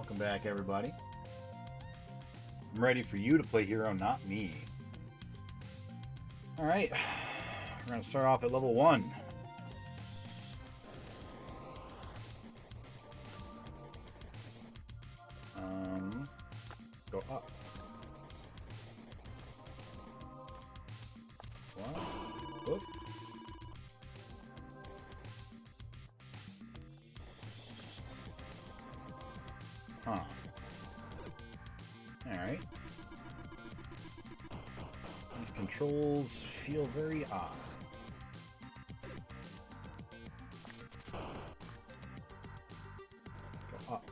Welcome back, everybody. I'm ready for you to play Hero, not me. Alright, we're going to start off at level 1. Go up. What? Oop. Huh. Alright. These controls feel very odd. Go up.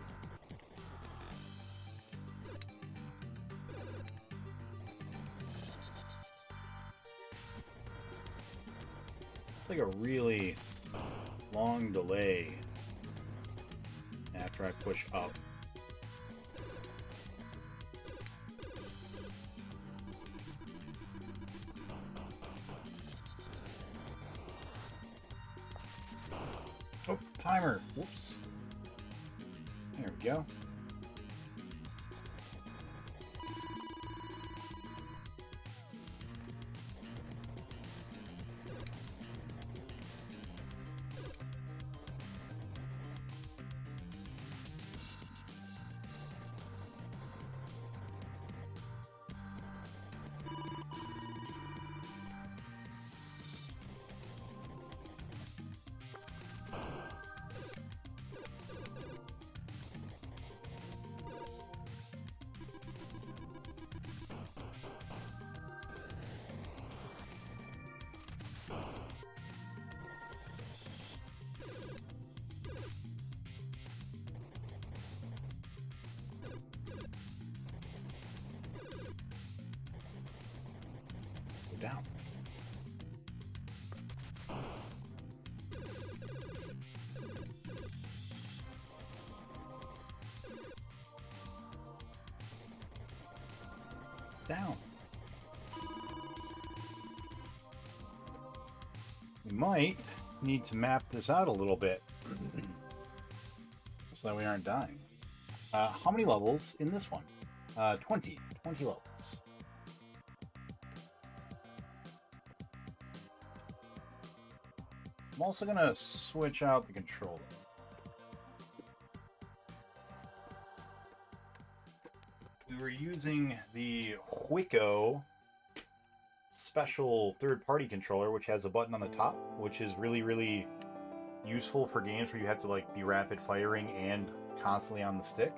It's like a really long delay after I push up. Oh, timer. Whoops. There we go. Down. Down. We might need to map this out a little bit so that we aren't dying. How many levels in this one? 20 levels. I'm also going to switch out the controller. We were using the H.E.R.O special third-party controller, which has a button on the top, which is really, really useful for games where you have to like be rapid firing and constantly on the stick.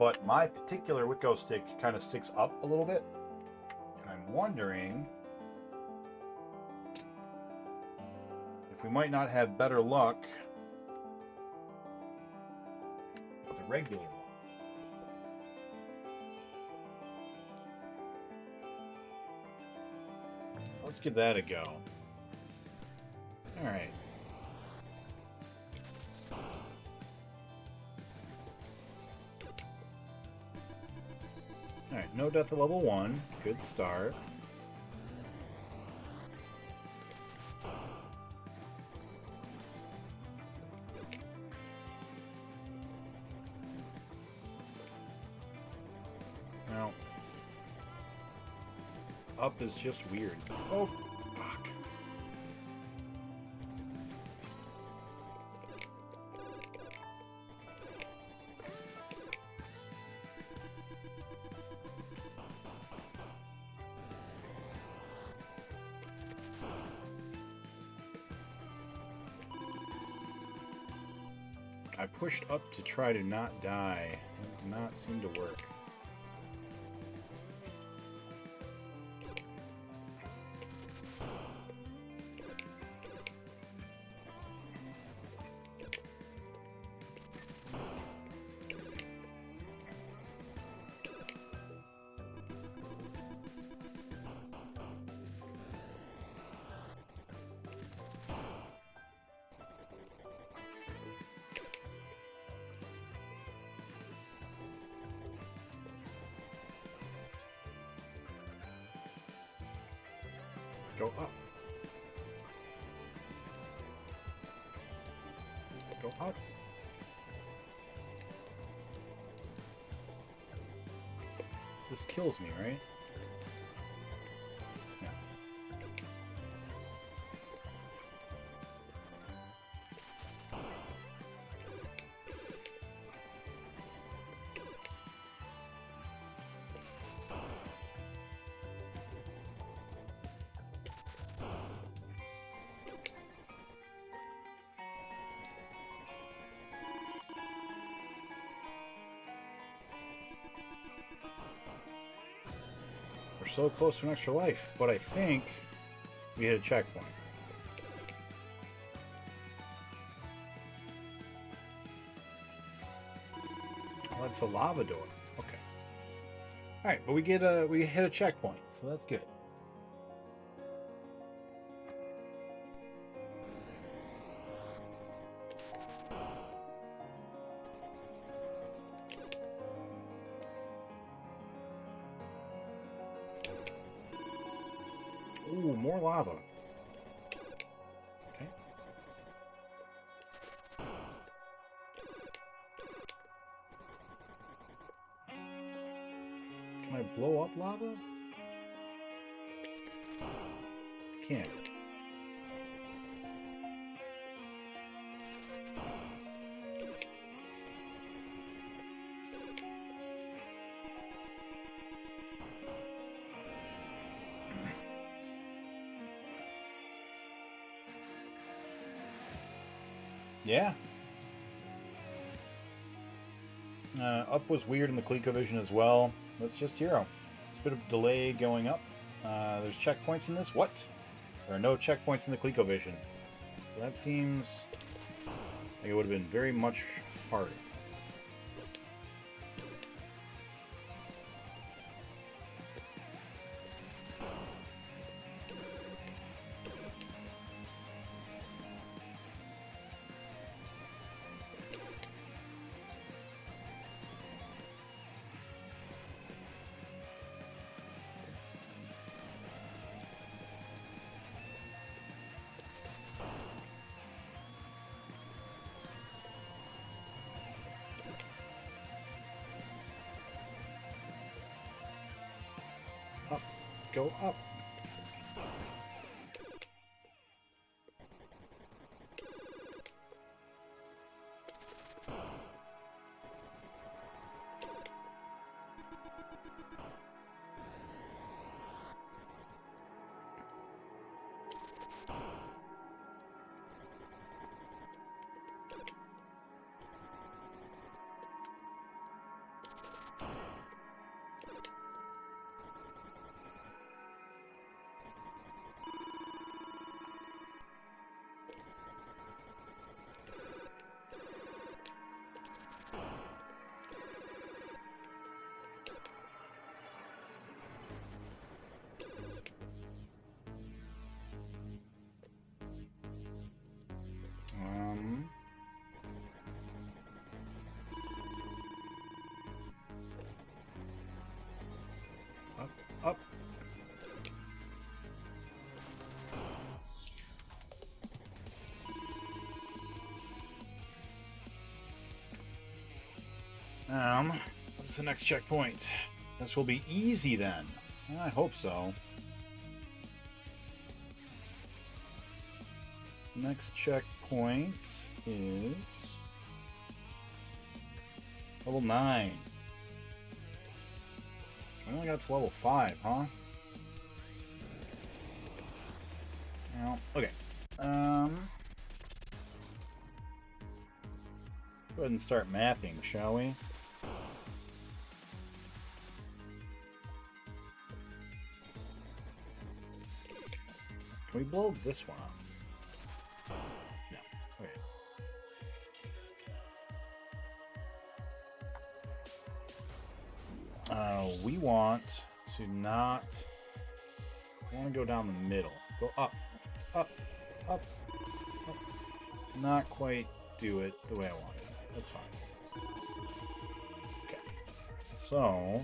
But my particular H.E.R.O stick kind of sticks up a little bit, and I'm wondering we might not have better luck with the regular one. Let's give that a go. Alright. Alright, no death at level 1. Good start. Up is just weird. Oh, fuck. I pushed up to try to not die. It did not seem to work. Go up. Go up. This kills me, right? Yeah. We're so close to an extra life, but I think we hit a checkpoint. Oh, that's a lava door. Okay. All right, but we hit a checkpoint, so that's good. Ooh, more lava. Okay. Can I blow up lava? I can't. Yeah. Up was weird in the ColecoVision as well. That's just H.E.R.O. It's a bit of a delay going up. There's checkpoints in this? What? There are no checkpoints in the ColecoVision. So that seems like it would have been very much harder. Up. Go up. Up. What's the next checkpoint? This will be easy then. I hope so. Next checkpoint is level 9. I only got to level 5, huh? Well, okay. Go ahead and start mapping, shall we? Can we blow this one up? No. Okay. We want to not... I want to go down the middle. Go up, up, up, up. Not quite do it the way I want it. That's fine. Okay. So...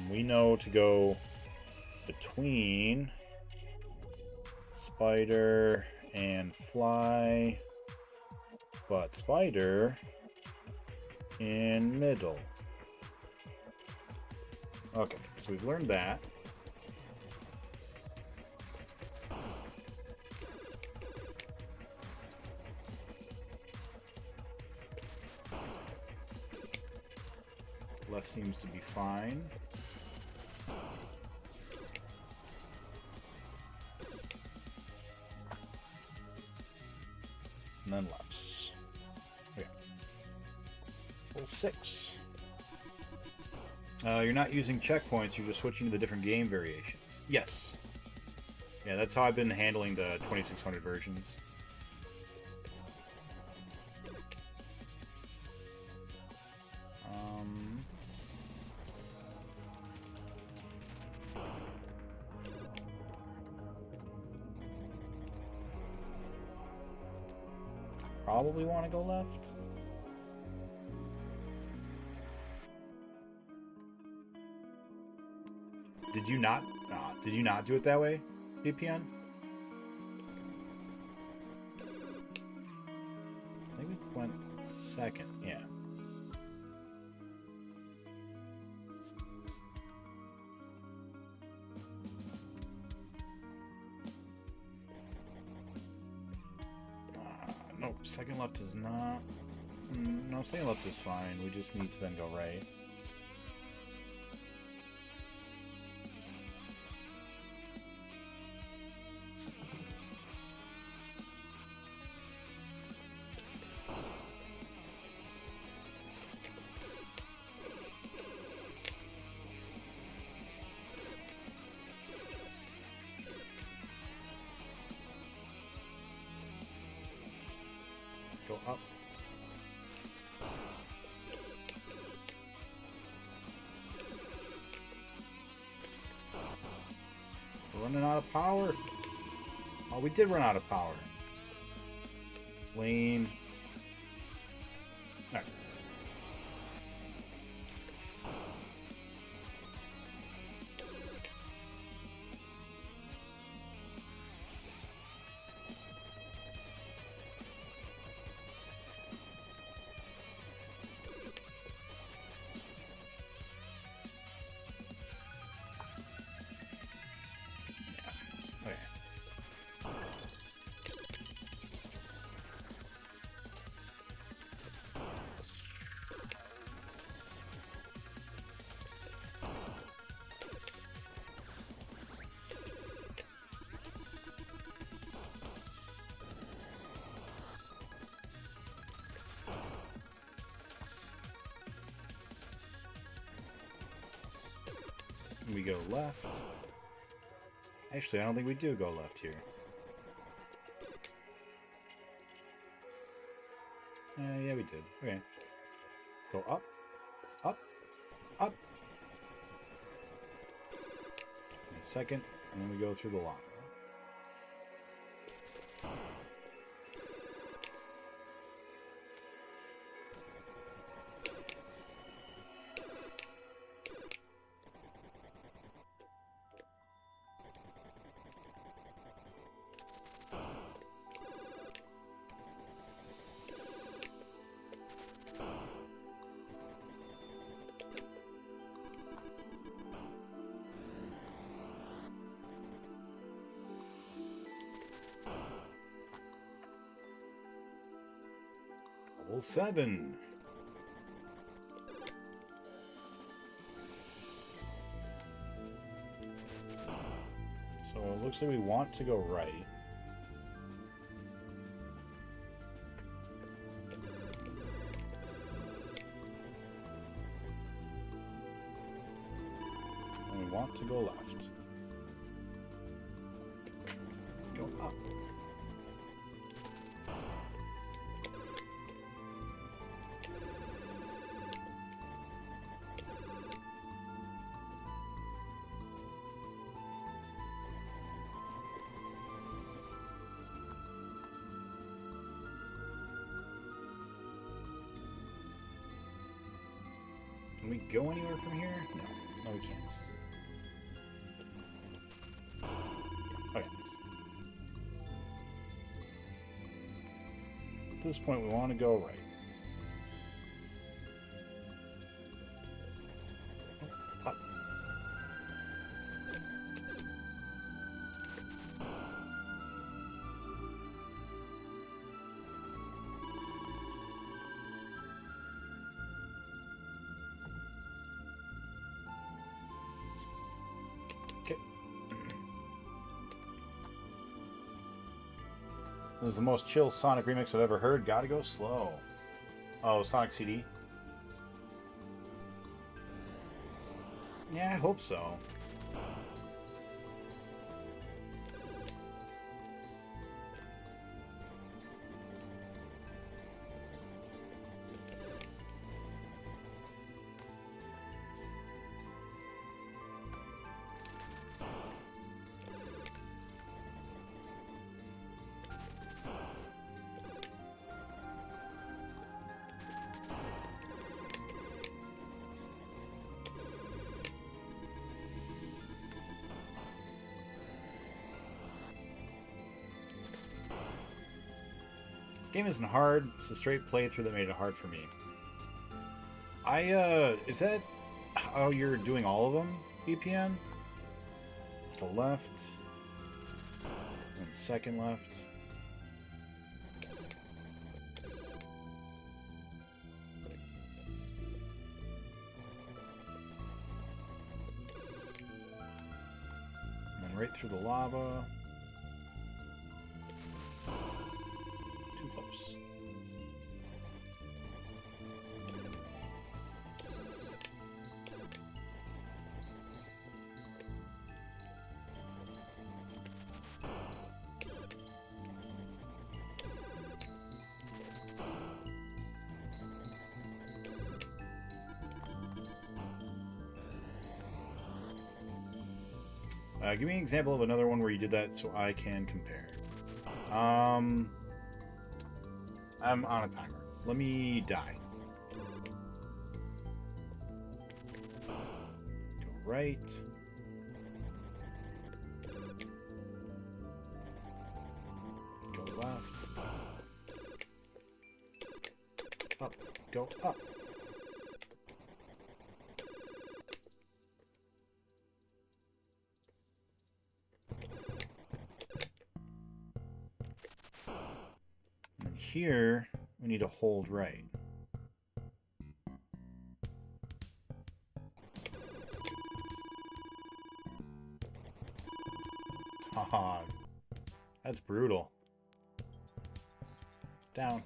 we know to go between spider and fly, but spider in middle. Okay, so we've learned that. Left seems to be fine. And then lefts. Okay. Level 6. You're not using checkpoints, you're just switching to the different game variations. Yes. Yeah, that's how I've been handling the 2600 versions. Probably want to go left. Did you not? Did you not do it that way, VPN? I think we went second. Yeah. No, second left is not. No, second left is fine. We just need to then go right. Go up. We're running out of power. Oh, we did run out of power. Lane. All right. We go left. Actually, I don't think we do go left here. Yeah, we did. Okay. Go up, up, up. And second, and then we go through the line. Level 7. So it looks like we want to go right. And we want to go left. Go up. Can we go anywhere from here? No. No, we can't. Okay. At this point, we want to go right. This is the most chill Sonic remix I've ever heard. Gotta go slow. Oh, Sonic CD? Yeah, I hope so. This game isn't hard. It's a straight playthrough that made it hard for me. Is that how you're doing all of them, VPN? Go left. And second left. And then right through the lava. Too close. Give me an example of another one where you did that so I can compare. I'm on a timer. Let me die. Go right. Go left. Up. Go up. Here, we need to hold right. Haha, that's brutal. Down.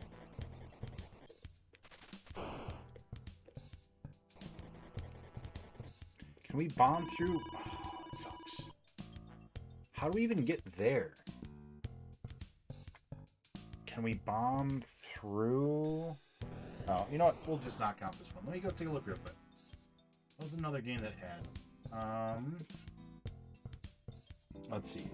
Can we bomb through? Oh, that sucks. How do we even get there? Can we bomb through? Oh, you know what? We'll just knock out this one. Let me go take a look real quick. That was another game that had. Let's see.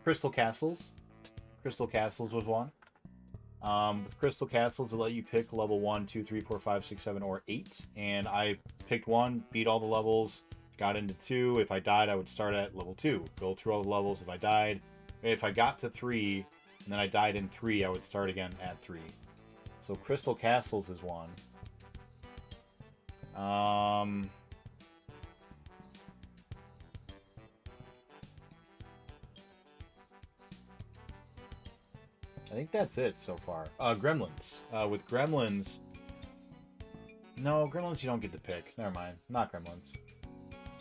Crystal Castles. Crystal Castles was one. With Crystal Castles, it let you pick level 1, 2, 3, 4, 5, 6, 7, or 8. And I picked 1, beat all the levels, got into 2. If I died, I would start at level 2. Go through all the levels. If I died, if I got to 3, and then I died in 3, I would start again at 3. So Crystal Castles is one. I think that's it so far. Gremlins. With Gremlins... No, Gremlins you don't get to pick. Never mind. Not Gremlins.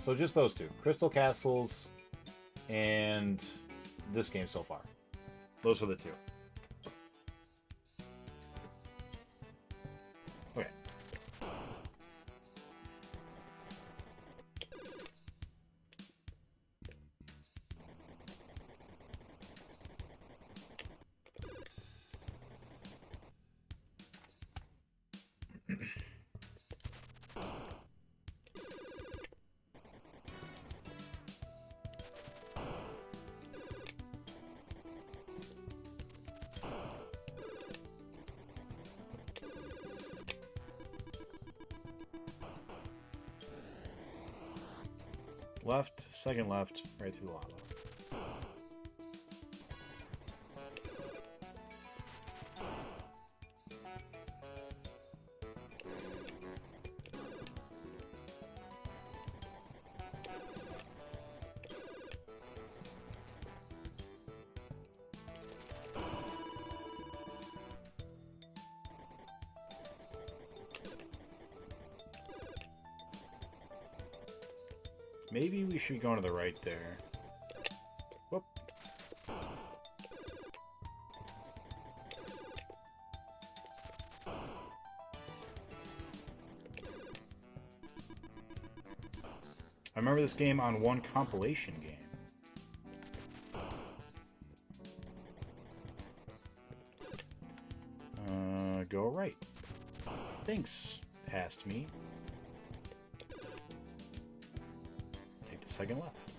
So just those two. Crystal Castles and this game so far. Those are the two. Okay. Left, second left, right through the lava. Maybe we should be going to the right there. Whoop. I remember this game on one compilation game. Go right. Thanks, past me. Take the second left.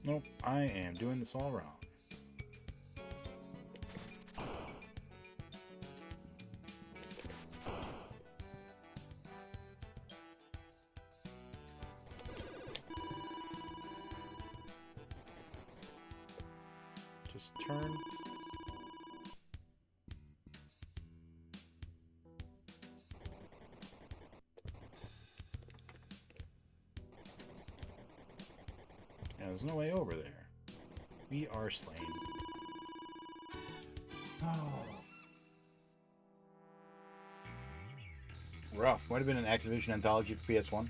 Nope, I am doing this all wrong. Just turn. Yeah, there's no way over there. We are slain. Oh. Rough. Might have been an Activision anthology for PS1.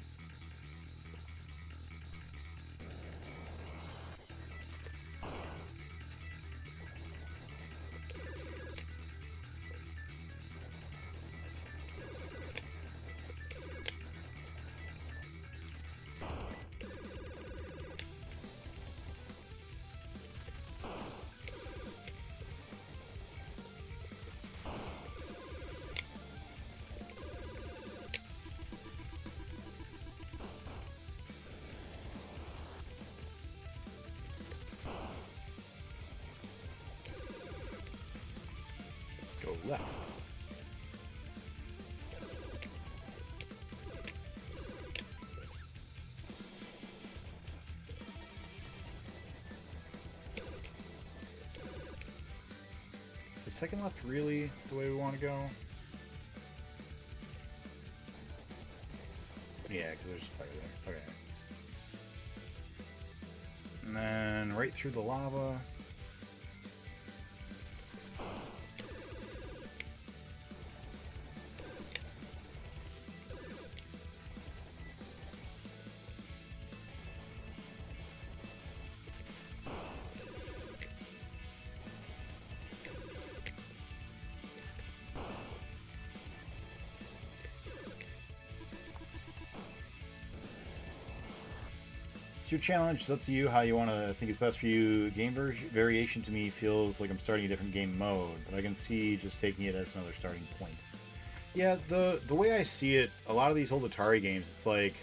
Go left. Is the second left really the way we want to go? Yeah, because there's fire there. Okay. And then right through the lava. Your challenge. It's up to you how you want to think is best for you. Game variation to me feels like I'm starting a different game mode, but I can see just taking it as another starting point. Yeah, the way I see it, a lot of these old Atari games, it's like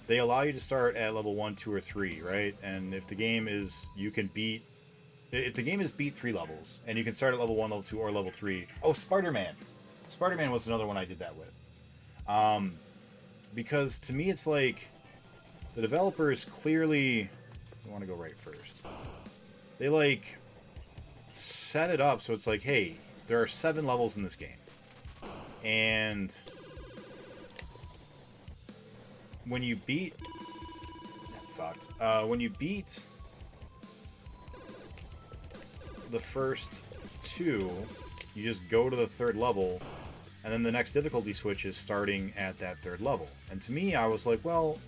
they allow you to start at level 1, 2, or 3, right? And if the game is if the game is beat 3 levels, and you can start at level 1, level 2, or level 3. Oh, Spider-Man. Spider-Man was another one I did that with. Because to me, it's like the developers clearly want to go right first. They like set it up so it's like, hey, there are 7 levels in this game, and when you beat that sucked. When you beat the first 2, you just go to the 3rd level, and then the next difficulty switch is starting at that 3rd level. And to me, I was like, well,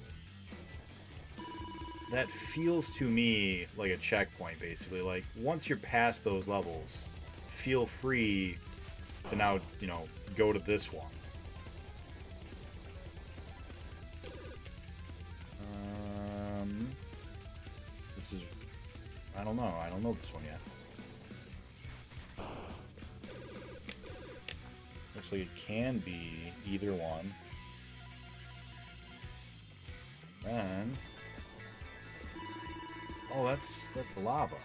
that feels to me like a checkpoint, basically. Like, once you're past those levels, feel free to now, go to this one. This is... I don't know. I don't know this one yet. Looks like it can be either one. Then... oh, that's lava.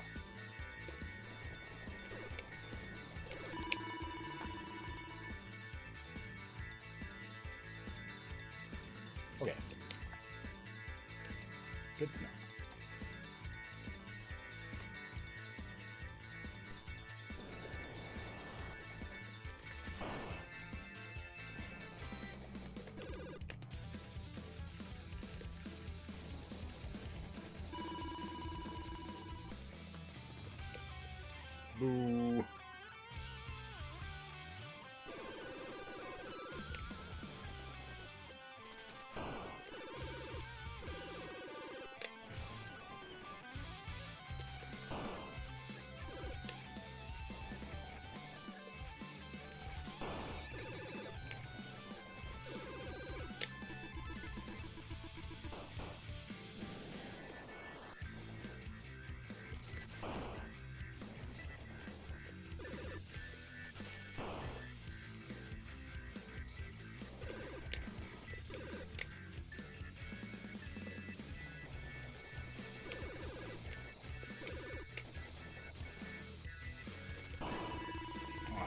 Okay. Good to know.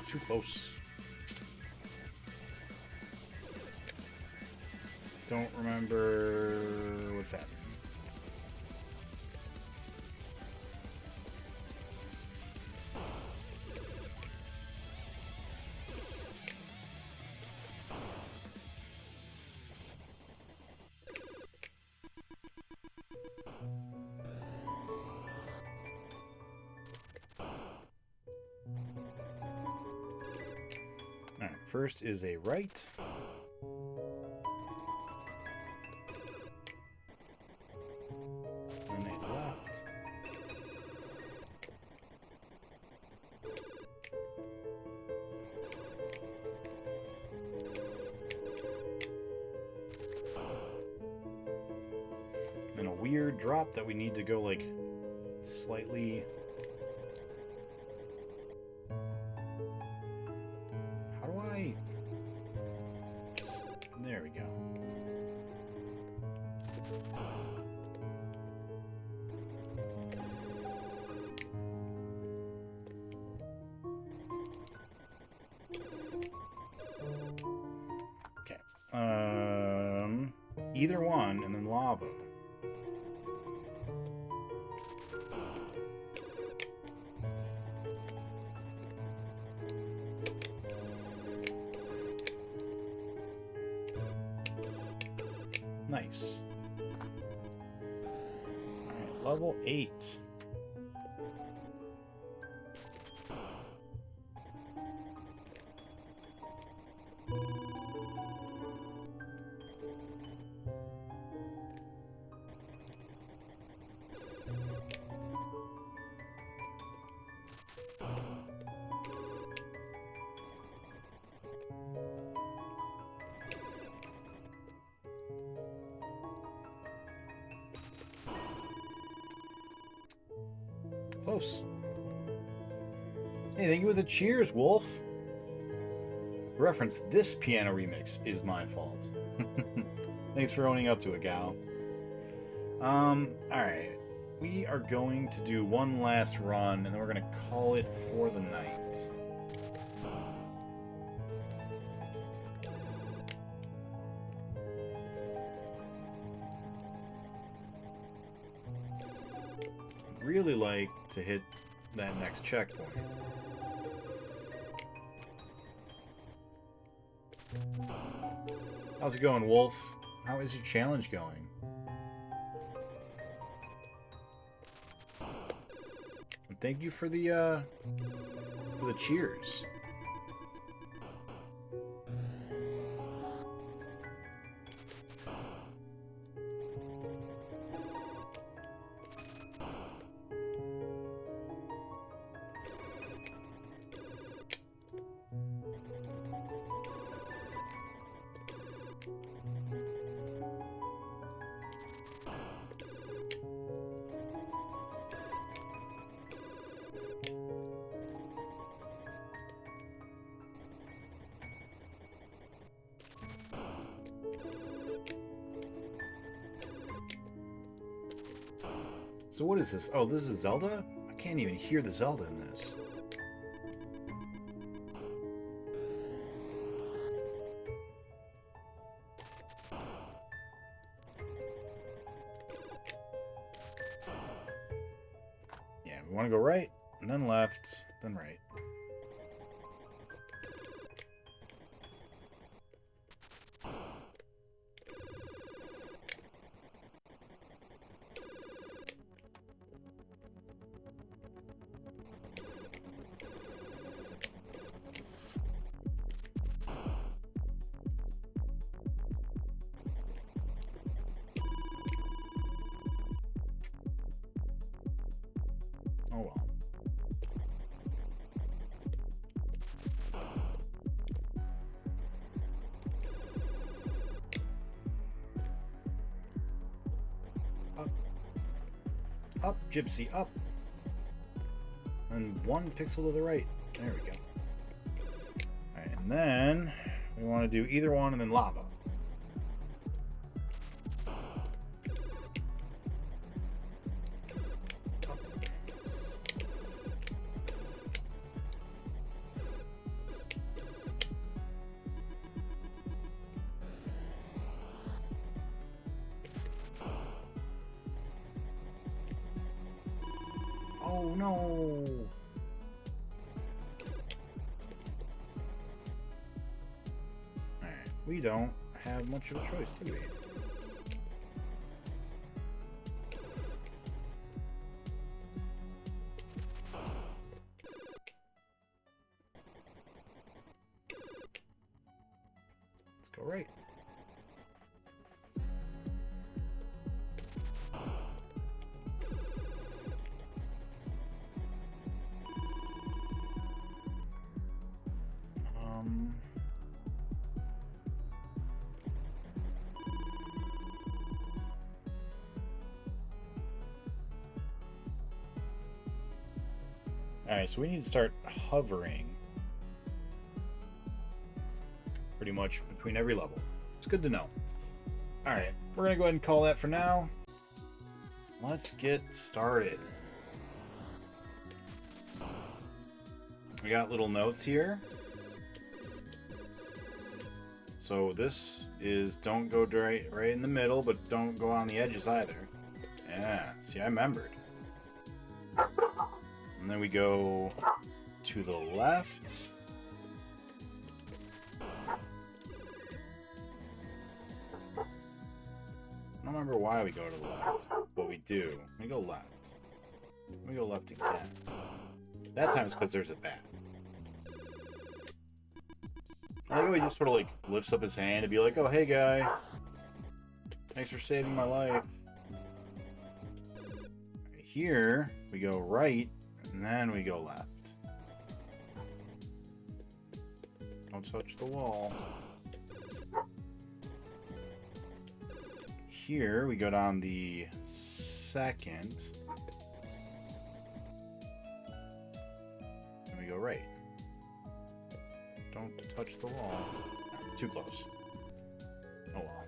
too close. Don't remember what's happening. Alright, first is a right. And a left. And a weird drop that we need to go like slightly. How do I? There we go. Okay. Either one, and then lava. Nice. Alright, level 8. Close. Hey, thank you for the cheers, Wolf. Reference, this piano remix is my fault. Thanks for owning up to it, gal. Alright. We are going to do one last run, and then we're going to call it for the night. Really like to hit that next checkpoint. How's it going, Wolf? How is your challenge going? And thank you for the cheers. So what is this? Oh, this is Zelda? I can't even hear the Zelda in this. Yeah, we want to go right, and then left, then right. Oh well. Up. Up, Gypsy, up. And 1 pixel to the right. There we go. Alright, and then we want to do either one and then lava. No. Alright, we don't have much of a choice, do we? Let's go right. Alright, so we need to start hovering pretty much between every level. It's good to know. Alright, we're going to go ahead and call that for now. Let's get started. We got little notes here. So this is don't go right in the middle, but don't go on the edges either. Yeah, see, I remembered. And then we go to the left. I don't remember why we go to the left, but we do. We go left. We go left again. That time it's because there's a bat. I like how he just sort of like lifts up his hand to be like, oh, hey guy. Thanks for saving my life. Right here, we go right. And then we go left. Don't touch the wall. Here we go down the second. And we go right. Don't touch the wall. Too close. Oh well.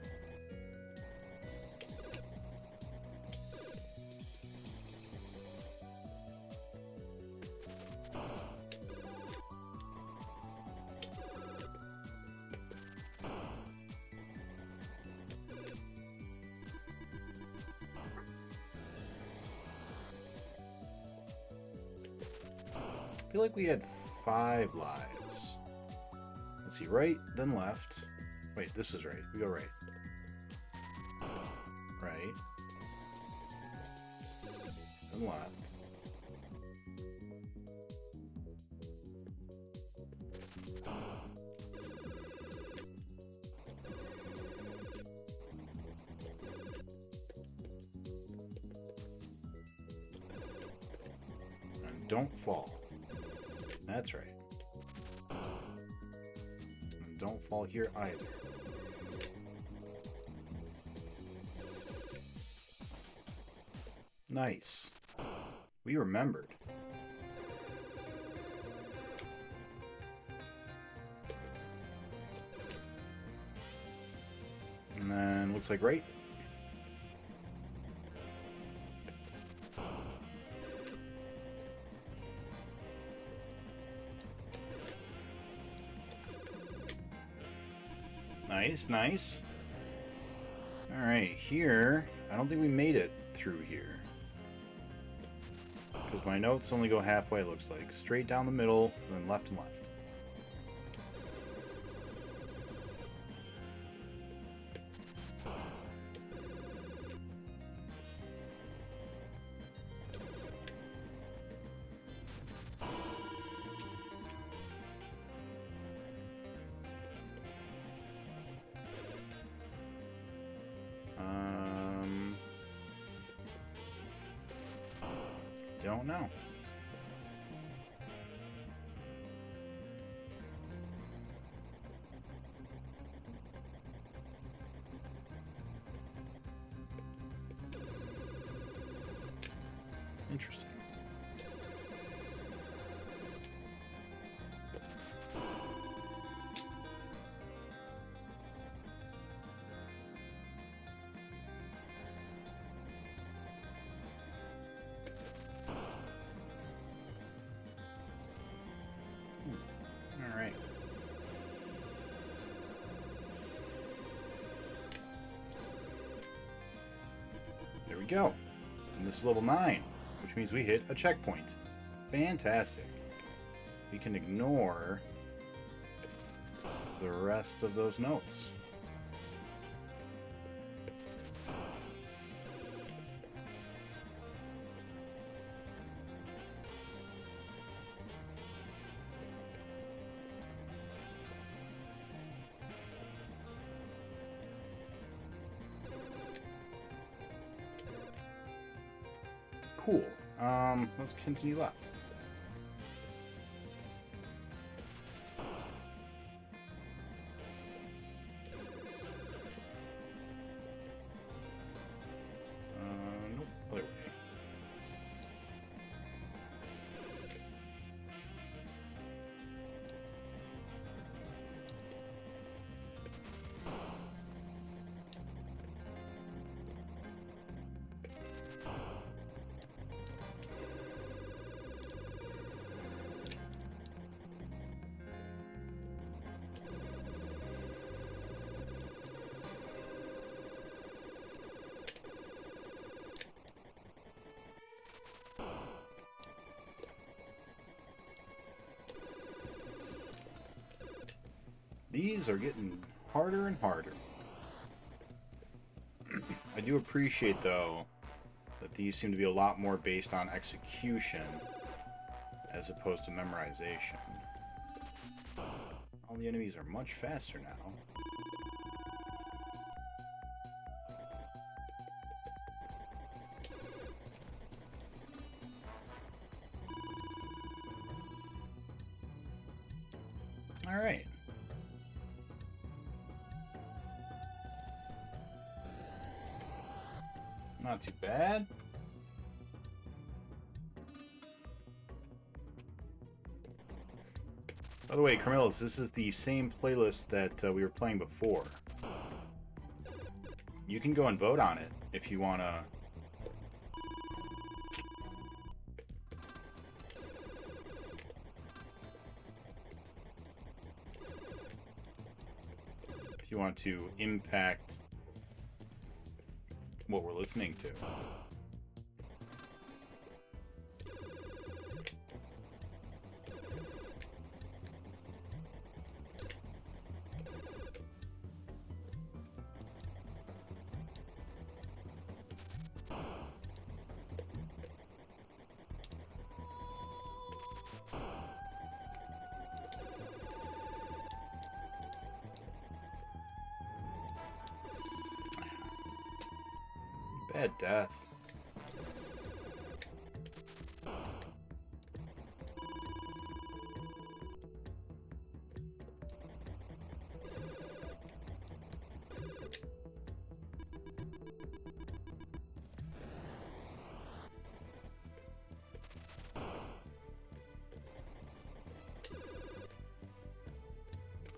I feel like we had 5 lives. Let's see, right, then left. Wait, this is right. We go right. Right. Then left. And don't fall. That's right. And don't fall here either. Nice. We remembered. And then looks like right. Nice, nice. Alright, here, I don't think we made it through here. Because my notes only go halfway, it looks like. Straight down the middle, and then left and left. Don't know. Interesting. All right. There we go. And this is level 9, which means we hit a checkpoint. Fantastic. We can ignore the rest of those notes. Cool. Let's continue left. Nope. Other way. These are getting harder and harder. I do appreciate, though, that these seem to be a lot more based on execution as opposed to memorization. All the enemies are much faster now. All right. Not too bad. By the way, Carmelos, this is the same playlist that we were playing before. You can go and vote on it if you want to. If you want to impact what we're listening to. Bad death.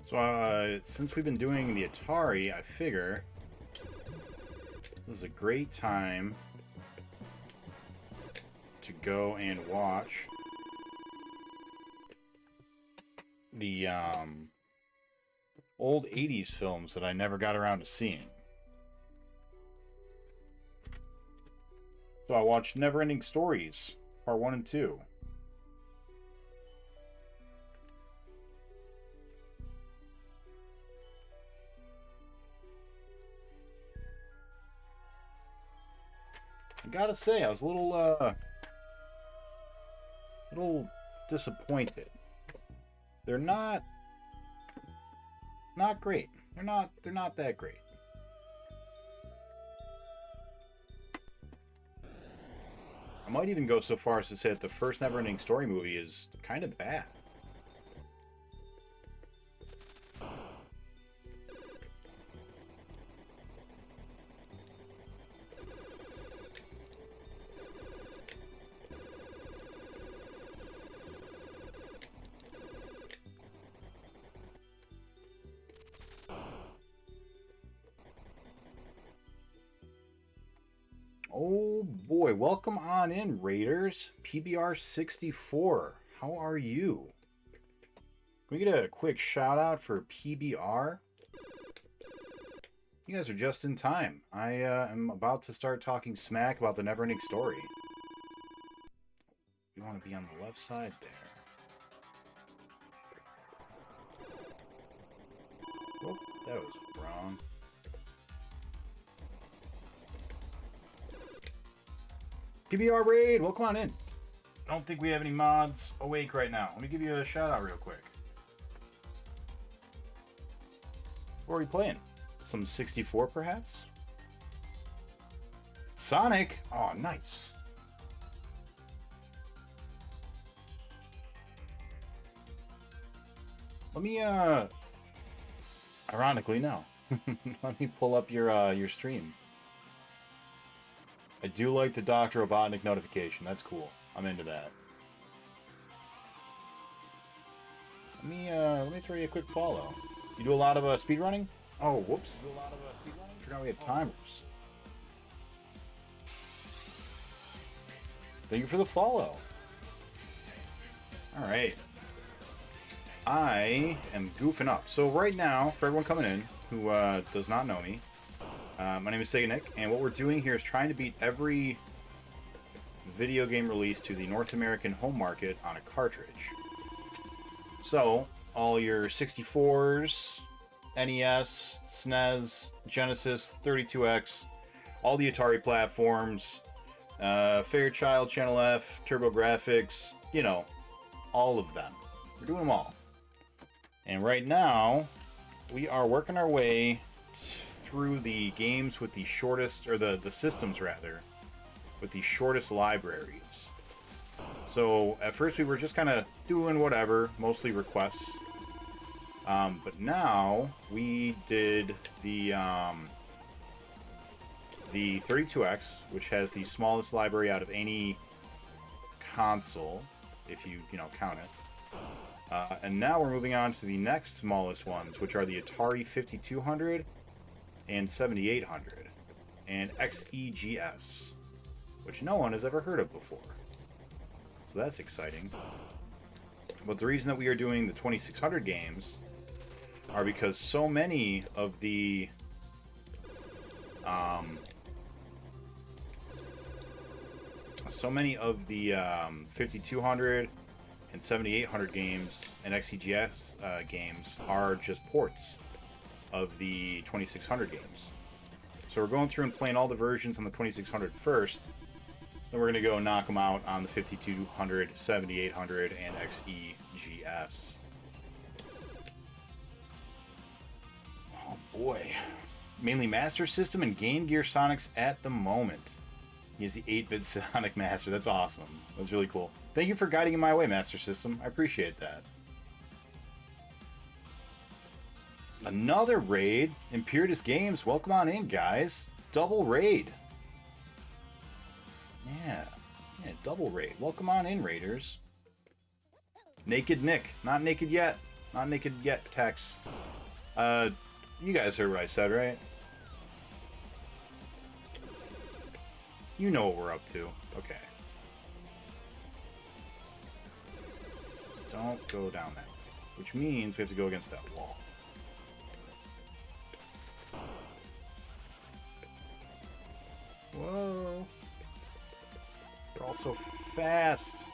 So, since we've been doing the Atari, I figure this is a great time to go and watch the old 80s films that I never got around to seeing. So I watched Neverending Stories, Part 1 and 2. I gotta say, I was a little disappointed. They're not great. They're not that great. I might even go so far as to say that the first Neverending Story movie is kind of bad. Oh boy, welcome on in, Raiders. PBR64, how are you? Can we get a quick shout out for PBR? You guys are just in time. I am about to start talking smack about the Neverending Story. You want want to be on the left side there. Oh, that was wrong. PBR Raid, welcome on in. I don't think we have any mods awake right now. Let me give you a shout out real quick. What are we playing? Some 64 perhaps? Sonic? Oh, nice. Let me, ironically, no. Let me pull up your stream. I do like the Dr. Robotnik notification. That's cool. I'm into that. Let me throw you a quick follow. You do a lot of speedrunning? Oh, whoops. You do a lot of speedrunning? Forgot we have timers. Thank you for the follow. All right. I am goofing up. So right now, for everyone coming in who does not know me, my name is Seganick, and what we're doing here is trying to beat every video game release to the North American home market on a cartridge. So, all your 64s, NES, SNES, Genesis, 32X, all the Atari platforms, Fairchild, Channel F, TurboGrafx, you know, all of them. We're doing them all. And right now, we are working our way through the games with the shortest, or the systems rather, with the shortest libraries. So at first we were just kind of doing whatever, mostly requests. But now we did the 32X, which has the smallest library out of any console, if you count it. And now we're moving on to the next smallest ones, which are the Atari 5200 and 7800, and XEGS, which no one has ever heard of before. So that's exciting. But the reason that we are doing the 2600 games are because so many of the 5200 and 7800 games and XEGS games are just ports of the 2600 games. So we're going through and playing all the versions on the 2600 first. Then we're going to go knock them out on the 5200, 7800, and XEGS. Oh boy. Mainly Master System and Game Gear Sonics at the moment. He is the 8-bit Sonic Master. That's awesome. That's really cool. Thank you for guiding in my way, Master System. I appreciate that. Another raid. Imperitus Games. Welcome on in, guys. Double raid. Yeah, double raid. Welcome on in, raiders. Naked Nick. Not naked yet. Not naked yet, Tex. You guys heard what I said, right? You know what we're up to. Okay. Don't go down that way. Which means we have to go against that wall. Whoa. They're all so fast.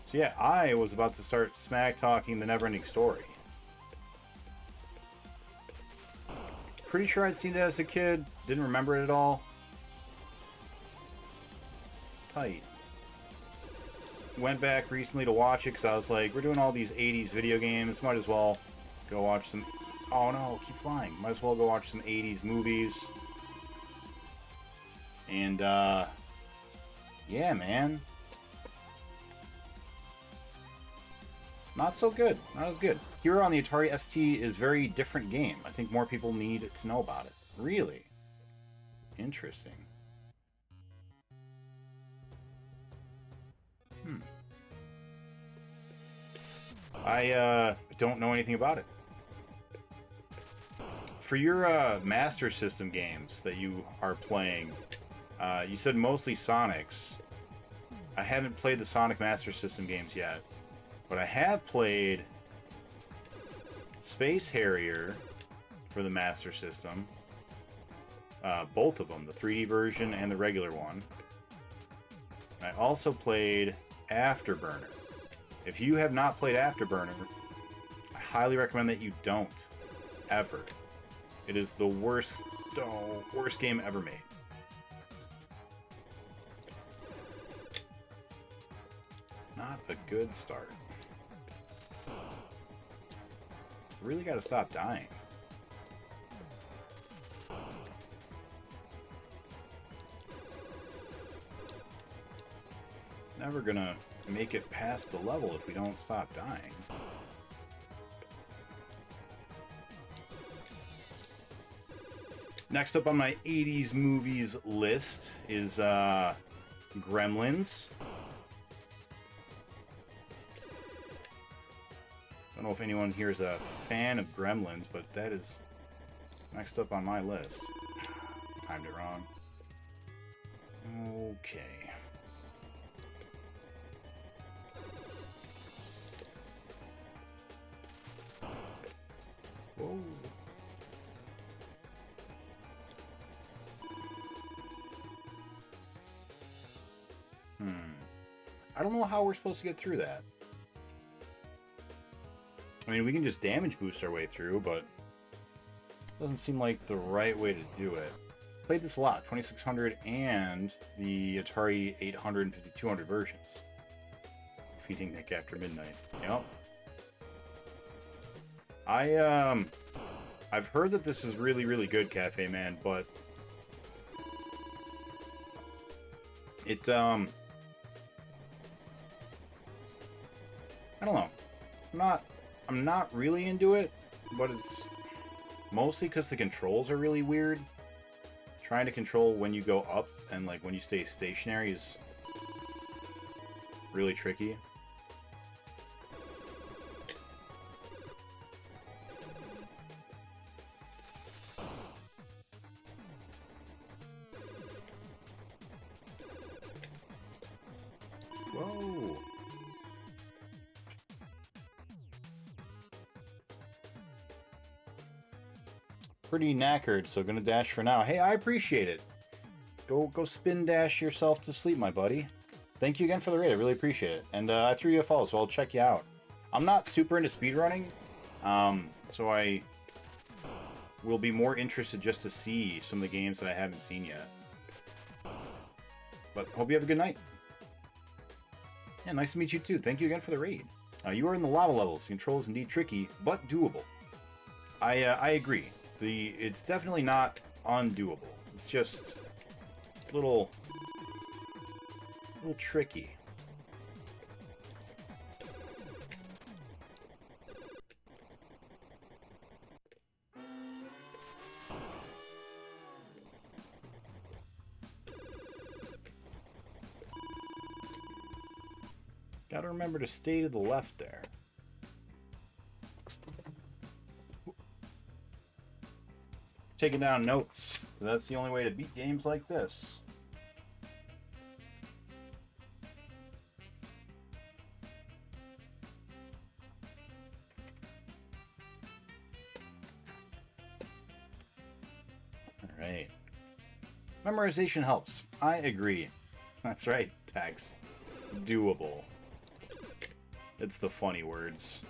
So yeah, I was about to start smack-talking the Neverending Story. Pretty sure I'd seen it as a kid. Didn't remember it at all. It's tight. Went back recently to watch it because I was like, we're doing all these 80s video games. Might as well go watch some... Oh no, keep flying. Might as well go watch some 80s movies. And, yeah, man. Not so good. Not as good. H.E.R.O on the Atari ST is a very different game. I think more people need to know about it. Really? Interesting. I don't know anything about it. For your Master System games that you are playing, you said mostly Sonics. I haven't played the Sonic Master System games yet, but I have played Space Harrier for the Master System. both of them, the 3D version and the regular one. I also played Afterburner. If you have not played Afterburner, I highly recommend that you don't. Ever. It is the worst game ever made. Not a good start. Really gotta stop dying. Never gonna make it past the level if we don't stop dying. Next up on my 80s movies list is Gremlins. I don't know if anyone here is a fan of Gremlins, but that is next up on my list. Timed it wrong. Okay. Whoa. I don't know how we're supposed to get through that. I mean, we can just damage boost our way through, but it doesn't seem like the right way to do it. Played this a lot, 2600 and the Atari 800 and 5200 versions. Defeating Nick after midnight. Yep. I've heard that this is really, really good, Cafe Man, but it, I don't know. I'm not really into it, but it's mostly because the controls are really weird. Trying to control when you go up and like when you stay stationary is really tricky. Whoa. Pretty knackered, so gonna dash for now. Hey, I appreciate it. Go spin dash yourself to sleep, my buddy. Thank you again for the raid. I really appreciate it. And I threw you a follow, so I'll check you out. I'm not super into speedrunning, so I will be more interested just to see some of the games that I haven't seen yet. But hope you have a good night. Yeah, nice to meet you too. Thank you again for the raid. You are in the lava levels. The control is indeed tricky, but doable. I agree. It's definitely not undoable. It's just a little tricky. Gotta remember to stay to the left there. Taking down notes. That's the only way to beat games like this. Alright. Memorization helps. I agree. That's right, Tags. Doable. It's the funny words.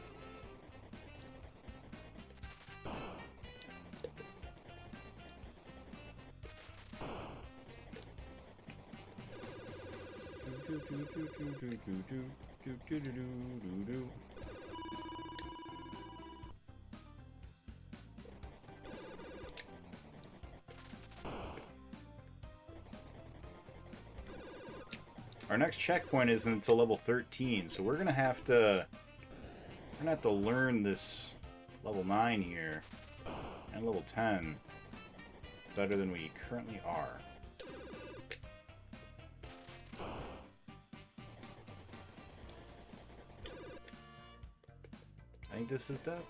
Our next checkpoint isn't until level 13, so we're gonna have to learn this level 9 here and level 10 better than we currently are. I think this is death.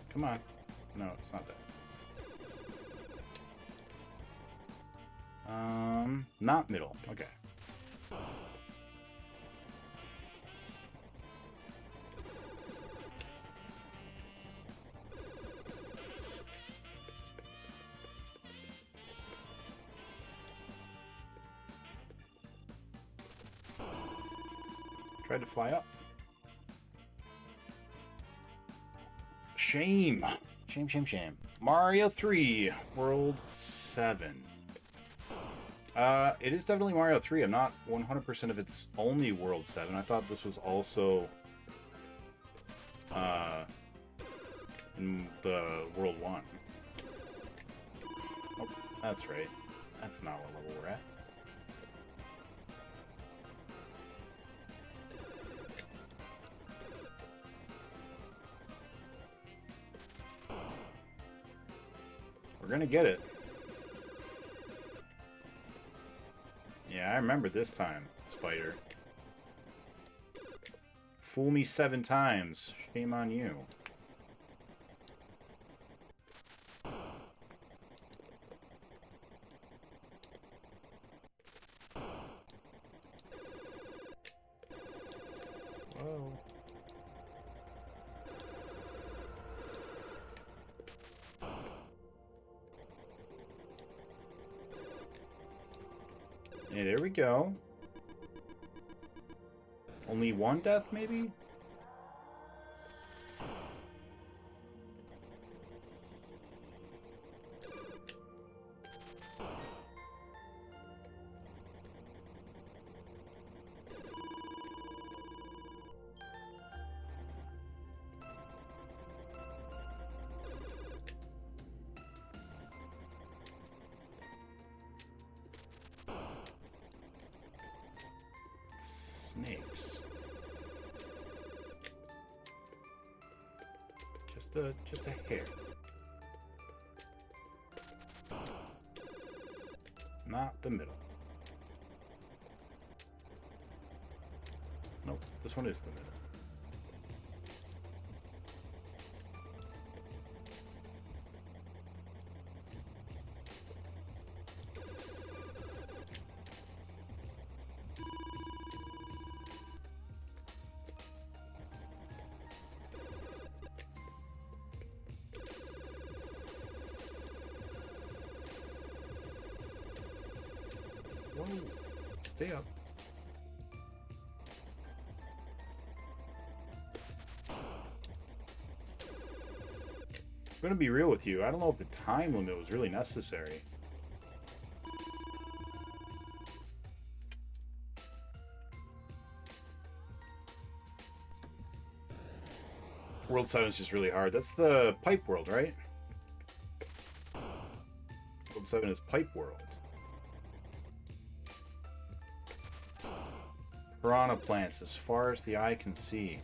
Come on. No, it's not death. Not middle. Okay. Tried to fly up. Shame. Shame, shame, shame. Mario 3, World 7. It is definitely Mario 3. I'm not 100% if it's only World 7. I thought this was also in the World 1. Oh, that's right. That's not what level we're at. We're gonna get it. Yeah, I remember this time, Spider. Fool me 7 times. Shame on you. Whoa. Yeah, there we go. Only one death, maybe? Snakes. Just a hair. Not the middle. Nope, this one is the middle. Whoa, stay up. I'm gonna be real with you. I don't know if the time limit was really necessary. World 7 is just really hard. That's the pipe world, right? World 7 is pipe world. Piranha plants as far as the eye can see.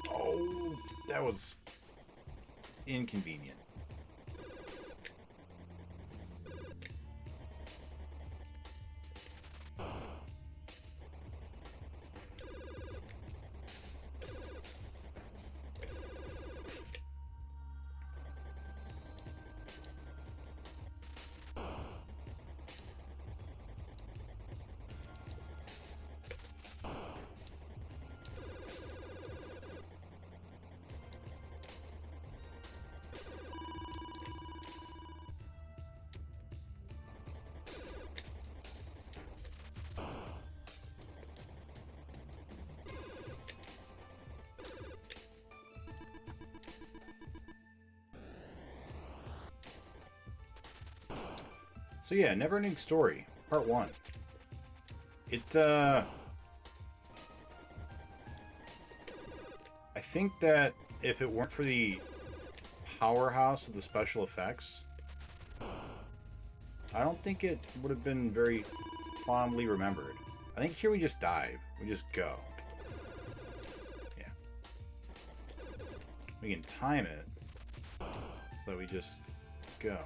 Oh, that was inconvenient. So yeah, Neverending Story, Part 1. I think that if it weren't for the powerhouse of the special effects, I don't think it would have been very fondly remembered. I think here we just dive. We just go. Yeah. We can time it so that we just go.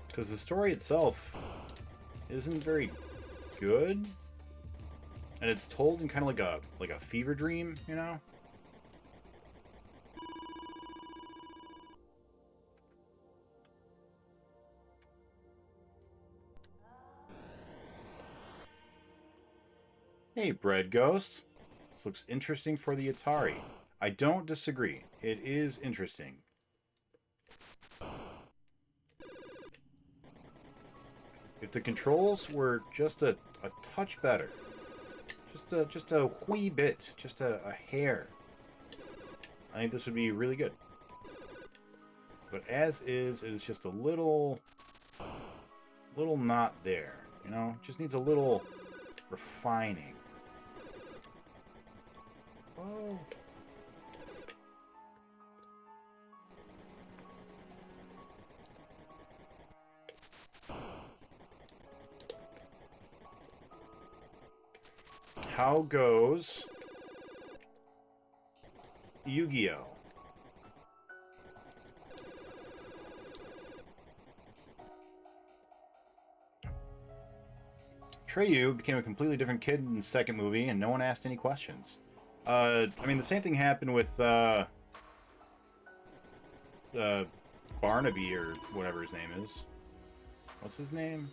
Because the story itself isn't very good, and it's told in kind of like a fever dream, you know. Hey, Bread Ghost. This looks interesting for the Atari. I don't disagree. It is interesting. If the controls were just a touch better, just a wee bit, just a hair, I think this would be really good. But as is, it is just a little not there, you know? Just needs a little refining. Oh. How goes Yu-Gi-Oh? Atreyu became a completely different kid in the second movie, and no one asked any questions. I mean, the same thing happened with Barnaby, or whatever his name is. What's his name?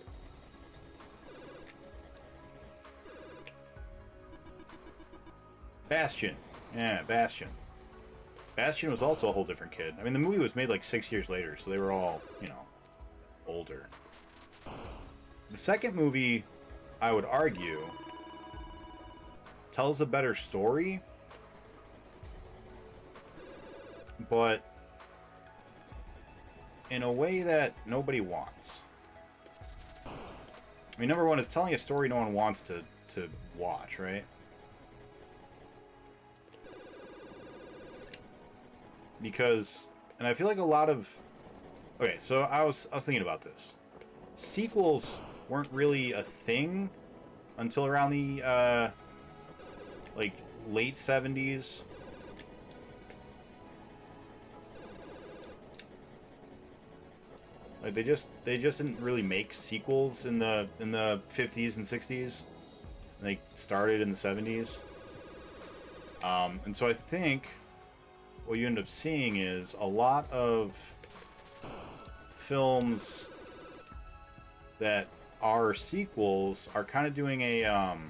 Bastion. Yeah, Bastion. Bastion was also a whole different kid. I mean, the movie was made like 6 years later, so they were all, you know, older. The second movie, I would argue, tells a better story, but in a way that nobody wants. I mean, number one, it's telling a story no one wants to watch, right? Because, and I feel like a lot of... Okay, so I was thinking about this. Sequels weren't really a thing until around the, like, late 70s. Like, they just didn't really make sequels in the 50s and 60s. They started in the 70s. And so I think what you end up seeing is a lot of films that are sequels are kind of doing a God.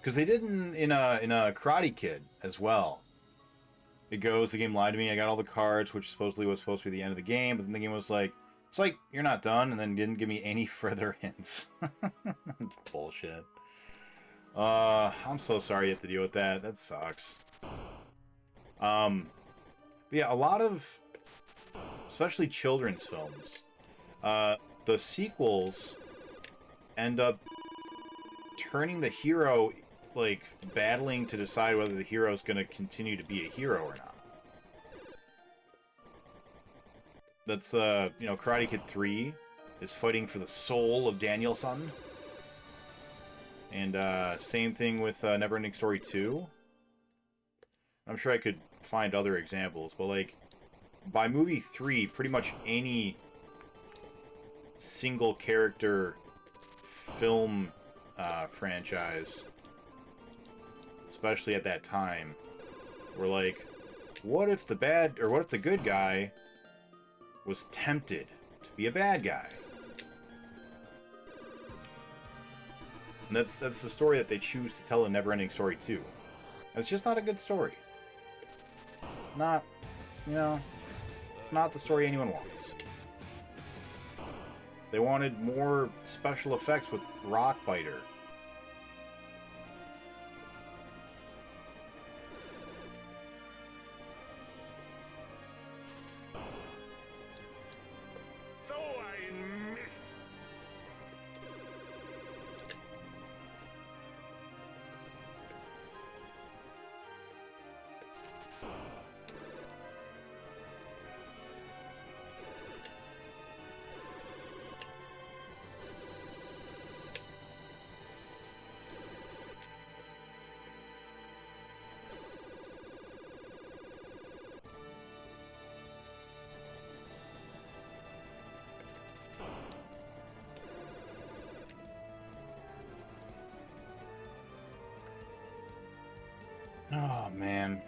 Because they did in a Karate Kid as well. It goes, the game lied to me, I got all the cards, which supposedly was supposed to be the end of the game, but then the game was like, it's like, you're not done, and then didn't give me any further hints. Bullshit. I'm so sorry you have to deal with that. That sucks. But yeah, a lot of, especially children's films, the sequels end up turning the hero, like, battling to decide whether the hero is going to continue to be a hero or not. That's, you know, Karate Kid 3 is fighting for the soul of Daniel-san. And, same thing with Neverending Story 2. I'm sure I could find other examples, but, like, by movie 3, pretty much any single character film franchise, especially at that time, were like, what if the good guy was tempted to be a bad guy? And that's the story that they choose to tell in Neverending Story 2. It's just not a good story. Not, you know, it's not the story anyone wants. They wanted more special effects with Rockbiter. Oh, man.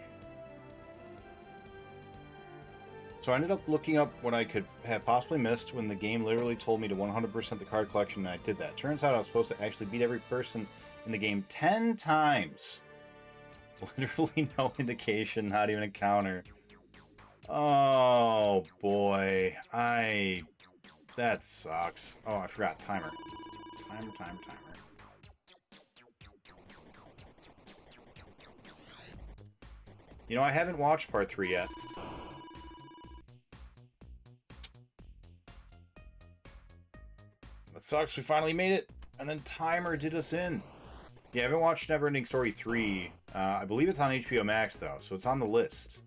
So I ended up looking up what I could have possibly missed when the game literally told me to 100% the card collection, and I did that. Turns out I was supposed to actually beat every person in the game 10 times. Literally no indication, not even a counter. Oh, boy. That sucks. Oh, I forgot. Timer. Timer. You know, I haven't watched part 3 yet. That sucks. We finally made it. And then timer did us in. Yeah, I haven't watched Neverending Story 3. I believe it's on HBO Max, though, so it's on the list.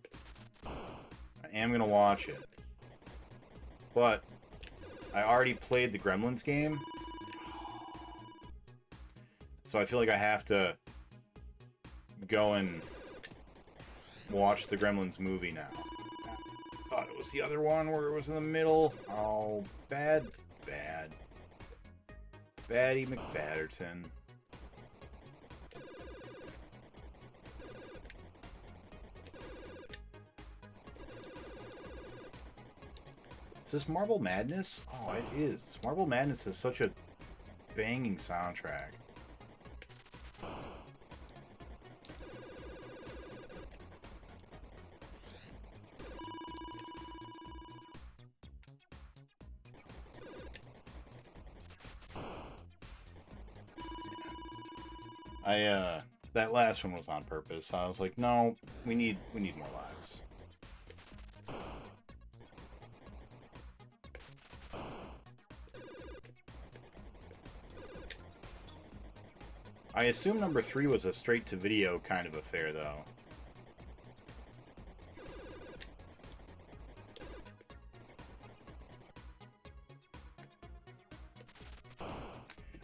I am going to watch it. But I already played the Gremlins game. So I feel like I have to go and watch the Gremlins movie now. I thought it was the other one where it was in the middle. Oh, bad. Batty McBatterton. Is this Marble Madness? Oh, it is. Marble Madness has such a banging soundtrack. That last one was on purpose. I was like, no, we need more lives. I assume number 3 was a straight-to-video kind of affair, though.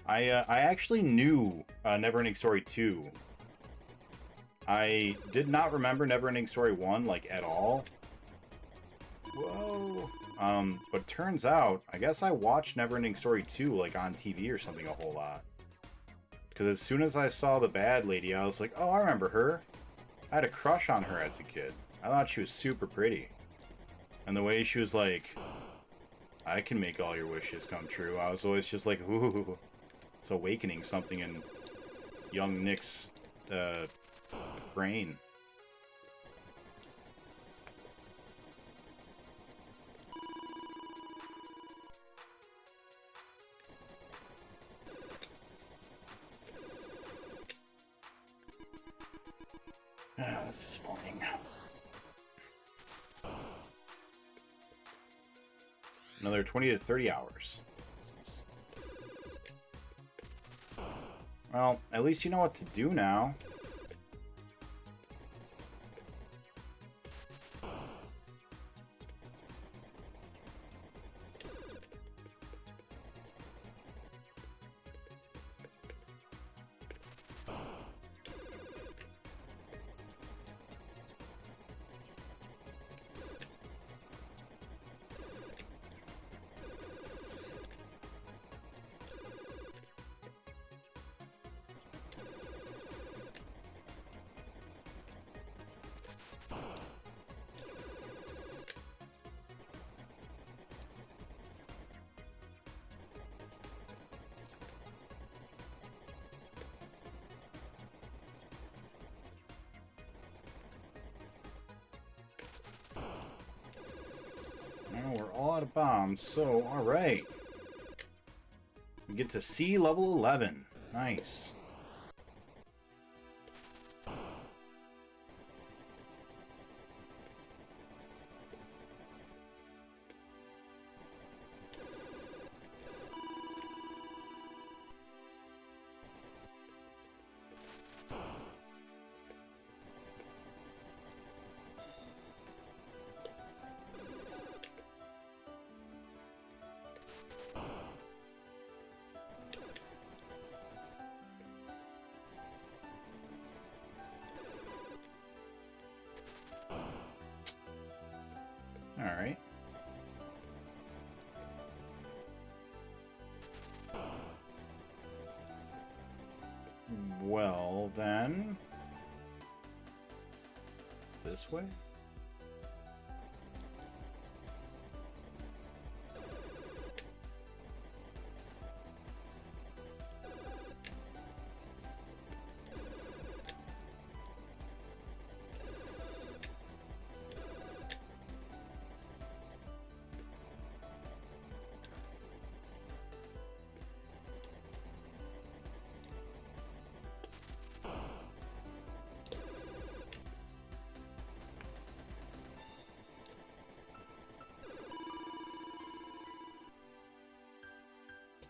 I actually knew Neverending Story 2. I did not remember Neverending Story 1, like, at all. Whoa. But turns out, I guess I watched Neverending Story 2, like, on TV or something a whole lot. Because as soon as I saw the bad lady, I was like, oh, I remember her. I had a crush on her as a kid. I thought she was super pretty. And the way she was like, I can make all your wishes come true, I was always just like, ooh. It's awakening something in young Nick's brain. That's disappointing. Another 20 to 30 hours. Well, at least you know what to do now. We're all out of bombs, so alright. We get to sea level 11. Nice. Alright. Well, then... this way?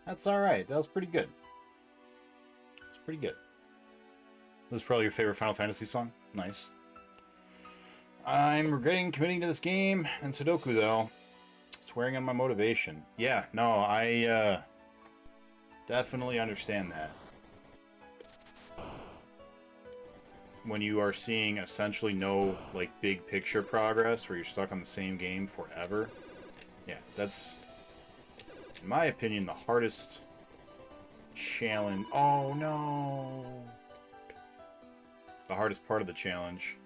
That's alright. That was pretty good. It's pretty good. This is probably your favorite Final Fantasy song? Nice. I'm regretting committing to this game and Sudoku, though. It's wearing on my motivation. Yeah, no, I definitely understand that. When you are seeing essentially no, like, big picture progress, where you're stuck on the same game forever. Yeah, that's... in my opinion, the hardest challenge... Oh, no! The hardest part of the challenge.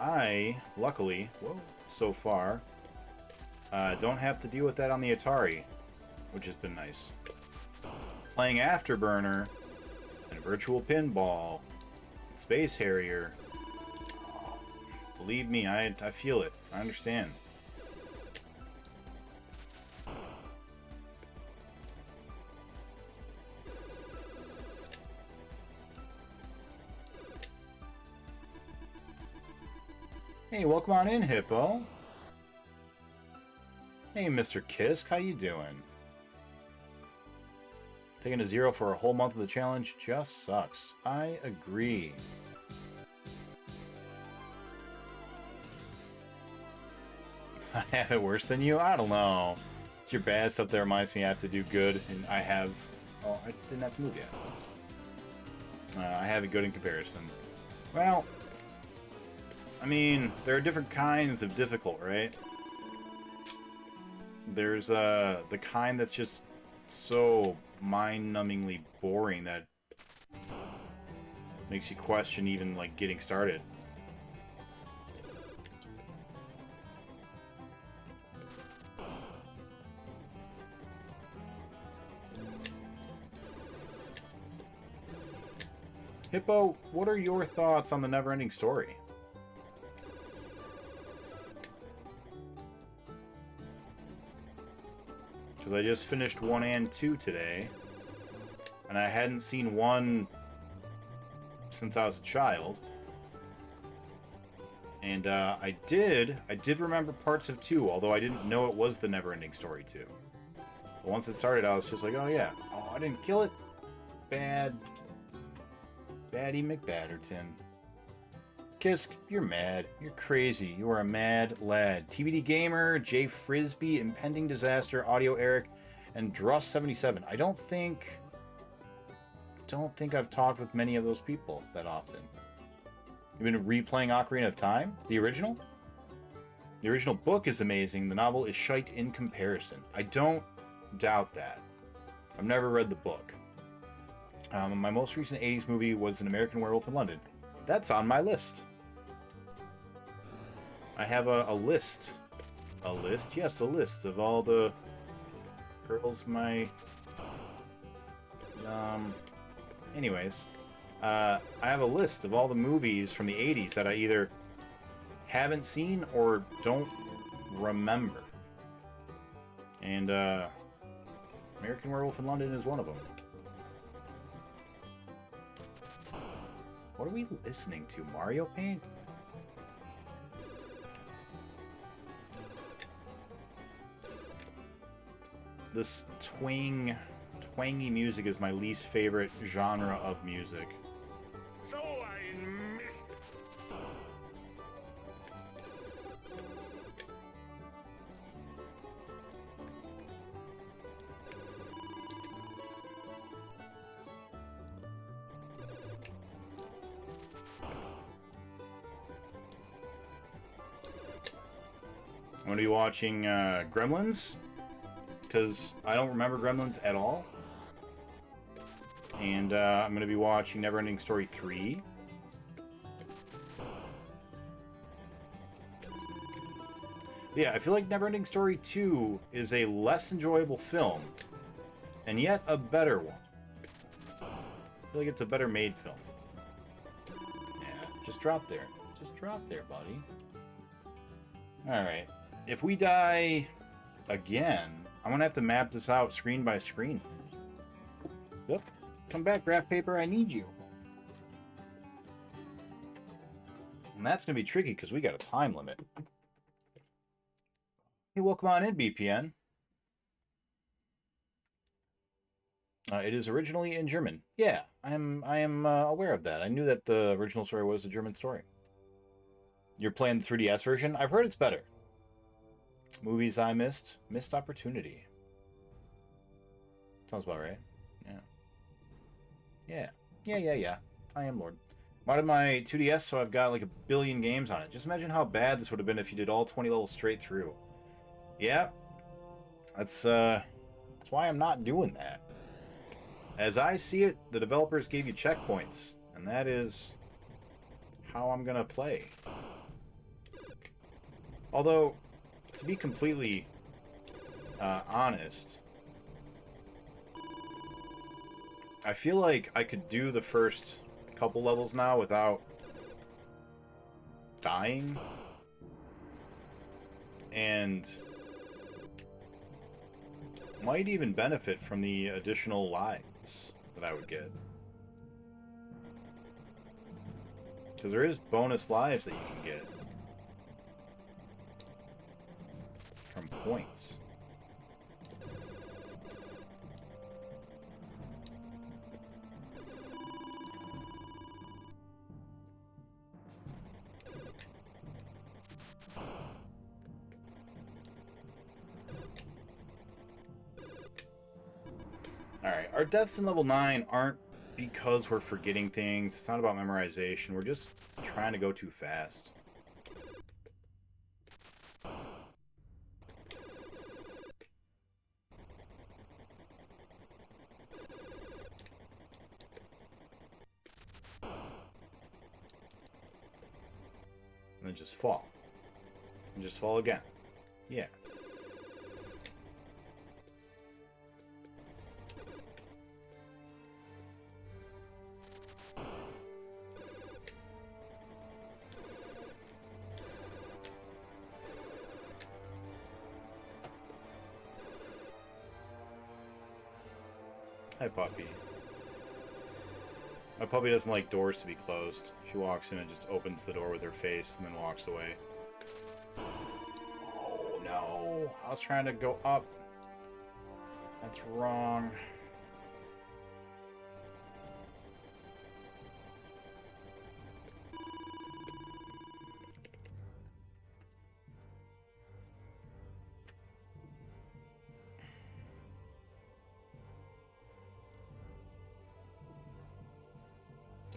I, luckily, so far... don't have to deal with that on the Atari, which has been nice. Playing Afterburner, and Virtual Pinball, and Space Harrier. Oh, believe me, I feel it. I understand. Hey, welcome on in, Hippo. Hey, Mr. Kisk, how you doing? Taking a 0 for a whole month of the challenge just sucks. I agree. I have it worse than you? I don't know. It's your bad stuff that reminds me I have to do good, and I have... Oh, I didn't have to move yet. I have it good in comparison. Well, I mean, there are different kinds of difficult, right? There's the kind that's just so mind-numbingly boring that makes you question even, like, getting started. Hippo, what are your thoughts on the never-ending story? Because I just finished 1 and 2 today, and I hadn't seen 1 since I was a child. And I did remember parts of 2, although I didn't know it was the never-ending story 2. But once it started, I was just like, oh yeah, oh, I didn't kill it. Baddie McBatterton. Kisk, you're mad. You're crazy. You are a mad lad. TBD Gamer, Jay Frisbee, Impending Disaster, Audio Eric, and Druss77. I don't think I've talked with many of those people that often. You've been replaying Ocarina of Time? The original? The original book is amazing. The novel is shite in comparison. I don't doubt that. I've never read the book. My most recent 80s movie was An American Werewolf in London. That's on my list. I have a list. A list? Yes, a list of all the girls my... Anyways. I have a list of all the movies from the 80s that I either haven't seen or don't remember. And, American Werewolf in London is one of them. What are we listening to? Mario Paint? This twangy music is my least favorite genre of music. So I missed. I'm going to be watching Gremlins, because I don't remember Gremlins at all. And I'm going to be watching Neverending Story 3. Yeah, I feel like Neverending Story 2 is a less enjoyable film, and yet a better one. I feel like it's a better made film. Yeah, just drop there. Just drop there, buddy. Alright. If we die again, I'm gonna have to map this out screen by screen. Yep. Come back, graph paper, I need you. And that's gonna be tricky because we got a time limit. Hey, welcome on in, BPN. It is originally in German. Yeah, I am aware of that. I knew that the original story was a German story. You're playing the 3DS version? I've heard it's better. Movies I missed. Missed opportunity. Sounds about right. Yeah. Yeah. I am Lord. Modded my 2DS, so I've got like 1 billion games on it. Just imagine how bad this would have been if you did all 20 levels straight through. Yeah. That's why I'm not doing that. As I see it, the developers gave you checkpoints, and that is how I'm gonna play. Although, to be completely honest, I feel like I could do the first couple levels now without dying, and might even benefit from the additional lives that I would get. Because there is bonus lives that you can get from points. Alright, our deaths in level 9 aren't because we're forgetting things. It's not about memorization. We're just trying to go too fast. And then just fall. And just fall again. Yeah. Hi, puppy. My puppy doesn't like doors to be closed. She walks in and just opens the door with her face and then walks away. Oh, no. I was trying to go up. That's wrong.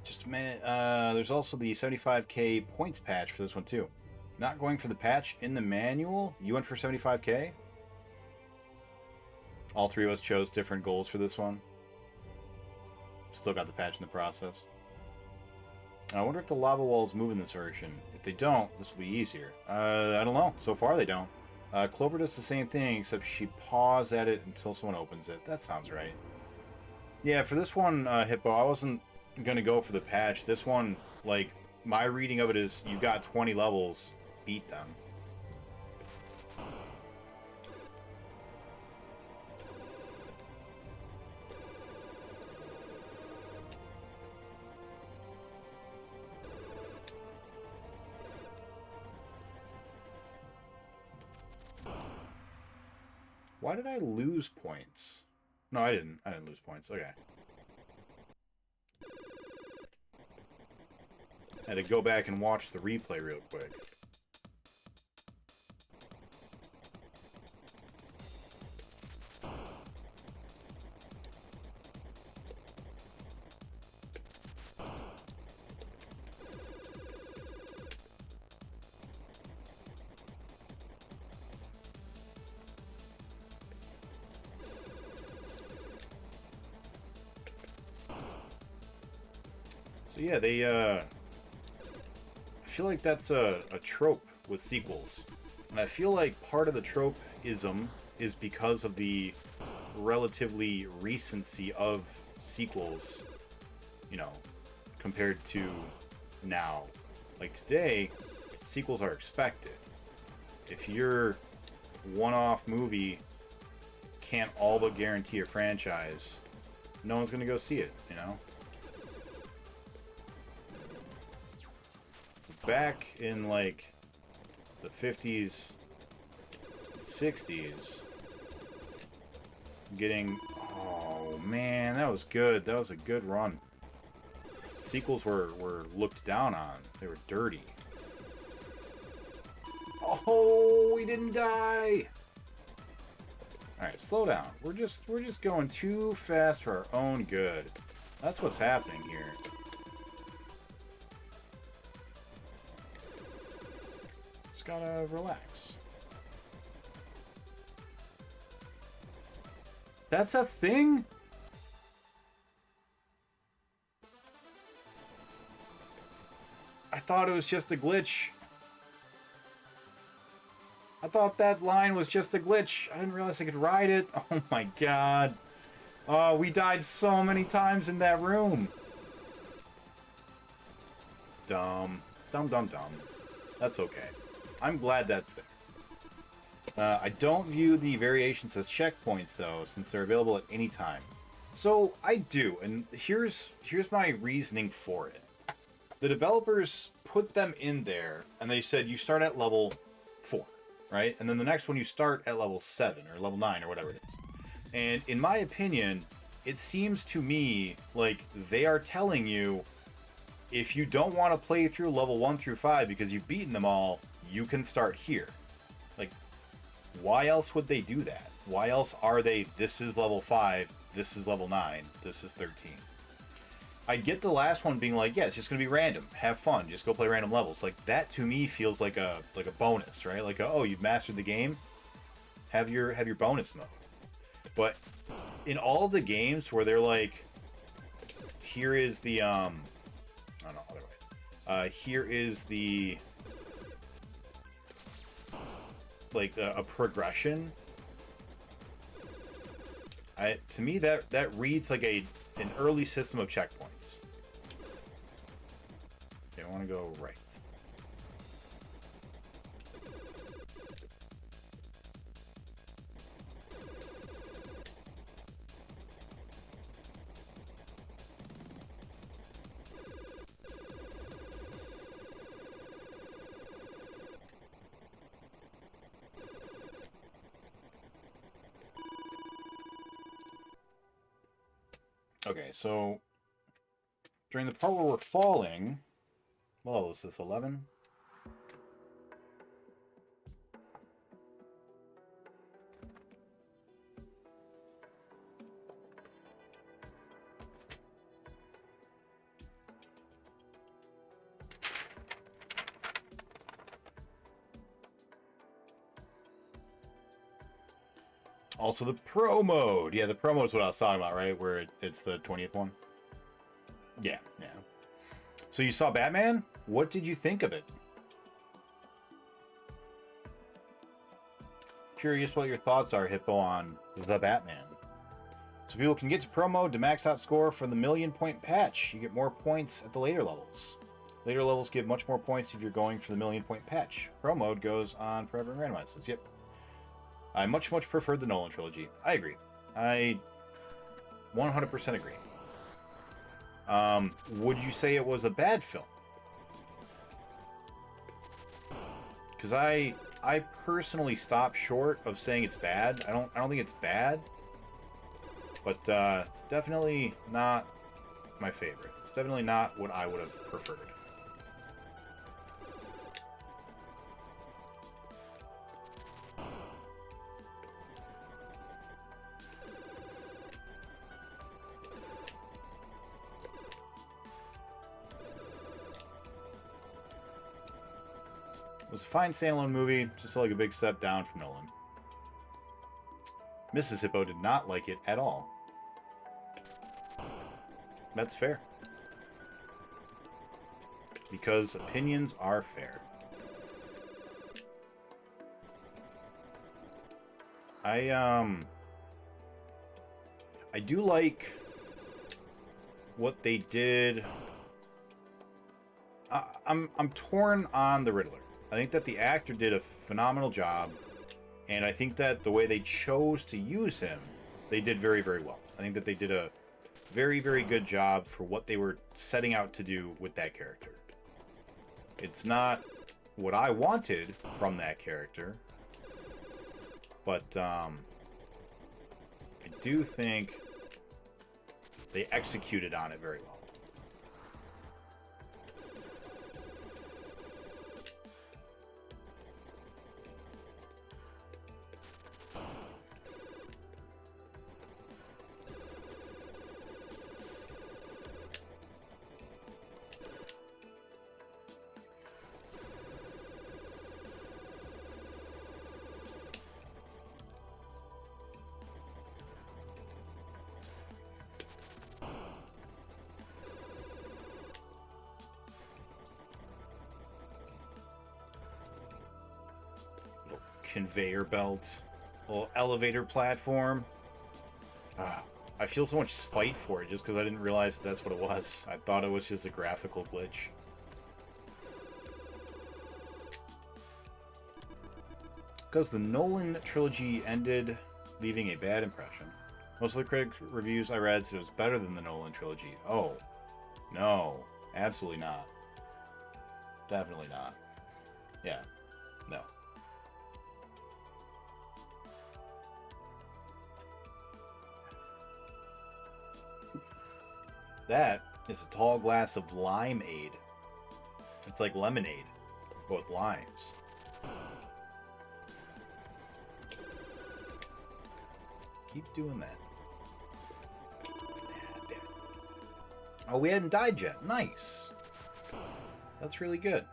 Just a minute. There's also the 75k points patch for this one too. Not going for the patch in the manual. You went for 75k? All three of us chose different goals for this one. Still got the patch in the process. I wonder if the lava walls move in this version. If they don't, this will be easier. I don't know. So far they don't. Clover does the same thing, except she paws at it until someone opens it. That sounds right. Yeah, for this one, Hippo, I wasn't going to go for the patch. This one, like, my reading of it is you've got 20 levels, beat them. Why did I lose points? No, I didn't. I didn't lose points. Okay. I had to go back and watch the replay real quick. yeah, they, I feel like that's a trope with sequels. And I feel like part of the trope-ism is because of the relatively recency of sequels, you know, compared to now. Like today, sequels are expected. If your one-off movie can't all but guarantee a franchise, no one's gonna go see it, you know? Back in, like, the 50s, 60s, getting... Oh, man, that was good. That was a good run. Sequels were looked down on. They were dirty. Oh, we didn't die! Alright, slow down. We're just going too fast for our own good. That's what's happening here. Just gotta relax. That's a thing? I thought it was just a glitch. I thought that line was just a glitch. I didn't realize I could ride it. Oh my god. Oh, we died so many times in that room. Dumb. Dumb, dumb, dumb. That's okay. I'm glad that's there. I don't view the variations as checkpoints, though, since they're available at any time. So, I do, and here's my reasoning for it. The developers put them in there, and they said you start at level 4, right? And then the next one you start at level 7, or level 9, or whatever it is. And in my opinion, it seems to me like they are telling you, if you don't want to play through level 1 through 5 because you've beaten them all, you can start here. Like, why else would they do that? Why else are they, this is level 5, this is level 9, this is 13? I get the last one being like, yeah, it's just going to be random. Have fun. Just go play random levels. Like, that to me feels like a bonus, right? Like, oh, you've mastered the game. Have your bonus mode. But in all of the games where they're like, here is the, oh no, other way. Here is the, like, a progression. To me, that reads like an early system of checkpoints. Okay, I want to go right. Okay, so during the part where we're falling, well, is this 11? Also the pro mode. Yeah, the pro mode is what I was talking about, right? Where it's the 20th one. Yeah, yeah. So you saw Batman? What did you think of it? Curious what your thoughts are, Hippo, on the Batman. So people can get to pro mode to max out score for the 1,000,000-point patch. You get more points at the later levels. Later levels give much more points if you're going for the 1,000,000-point patch. Pro mode goes on forever and randomizes. Yep. I much preferred the Nolan trilogy. I agree. I 100% agree. Would you say it was a bad film? Because I personally stop short of saying it's bad. I don't think it's bad, but it's definitely not my favorite. It's definitely not what I would have preferred. It was a fine standalone movie, just like a big step down from Nolan. Mrs. Hippo did not like it at all. That's fair. because opinions are fair. I do like what they did. I'm torn on the Riddler. I think that the actor did a phenomenal job, and I think that the way they chose to use him, they did very, very well. I think that they did a very, very good job for what they were setting out to do with that character. It's not what I wanted from that character, but I do think they executed on it very well. Conveyor belt, little elevator platform. I feel so much spite for it just because I didn't realize that's what it was. I thought it was just a graphical glitch. Because the Nolan trilogy ended leaving a bad impression. Most of the critic reviews I read said it was better than the Nolan trilogy. Oh, no, absolutely not. Definitely not. Yeah, no. That is a tall glass of limeade. It's like lemonade, but with limes. Keep doing that. Oh, we hadn't died yet. Nice. That's really good.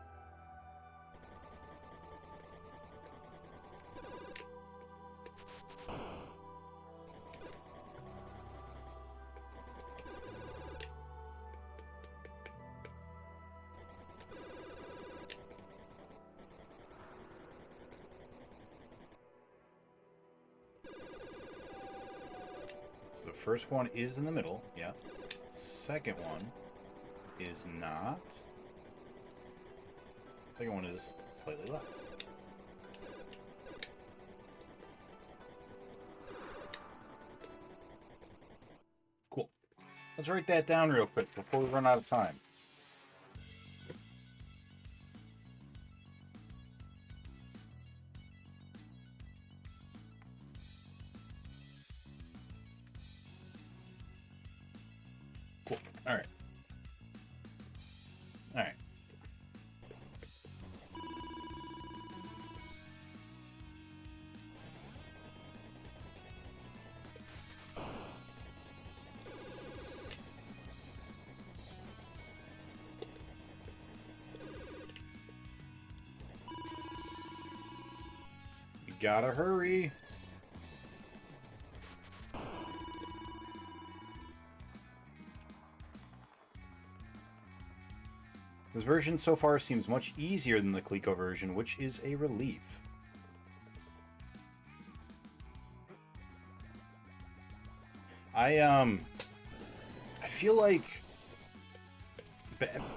First one is in the middle, yeah. Second one is not. Second one is slightly left. Cool. Let's write that down real quick before we run out of time. Alright. Alright. You gotta hurry. This version so far seems much easier than the Coleco version, which is a relief. I feel like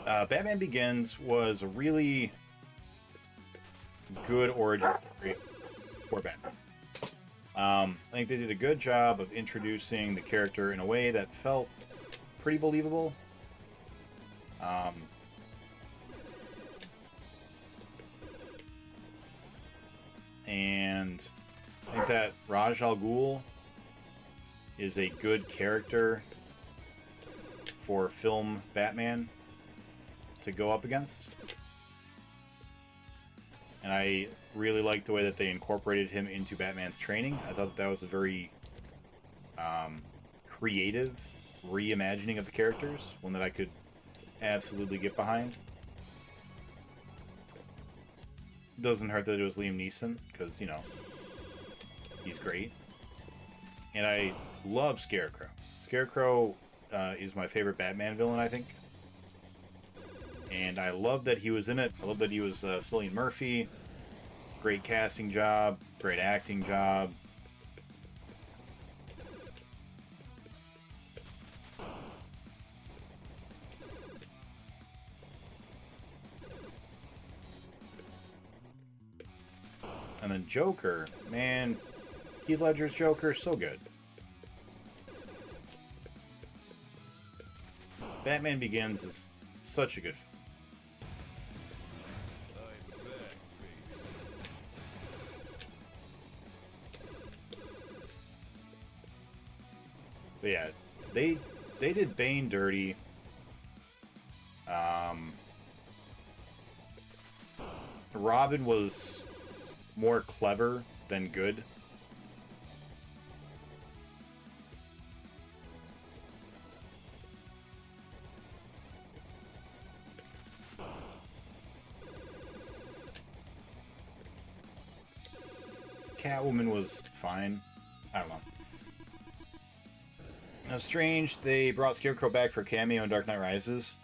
Batman Begins was a really good origin story for Batman. I think they did a good job of introducing the character in a way that felt pretty believable. And I think that Raj Al Ghul is a good character for film Batman to go up against. And I really liked the way that they incorporated him into Batman's training. I thought that was a very creative reimagining of the characters, one that I could absolutely get behind. Doesn't hurt that it was Liam Neeson, because, you know, he's great. And I love Scarecrow. Scarecrow is my favorite Batman villain, I think. And I love that he was in it. I love that he was Cillian Murphy. Great casting job. Great acting job. And then Joker. Man, Heath Ledger's Joker, so good. Batman Begins is such a good film. But yeah, they did Bane dirty. Robin was more clever than good. Catwoman was fine. I don't know. Now, strange, they brought Scarecrow back for a cameo in Dark Knight Rises.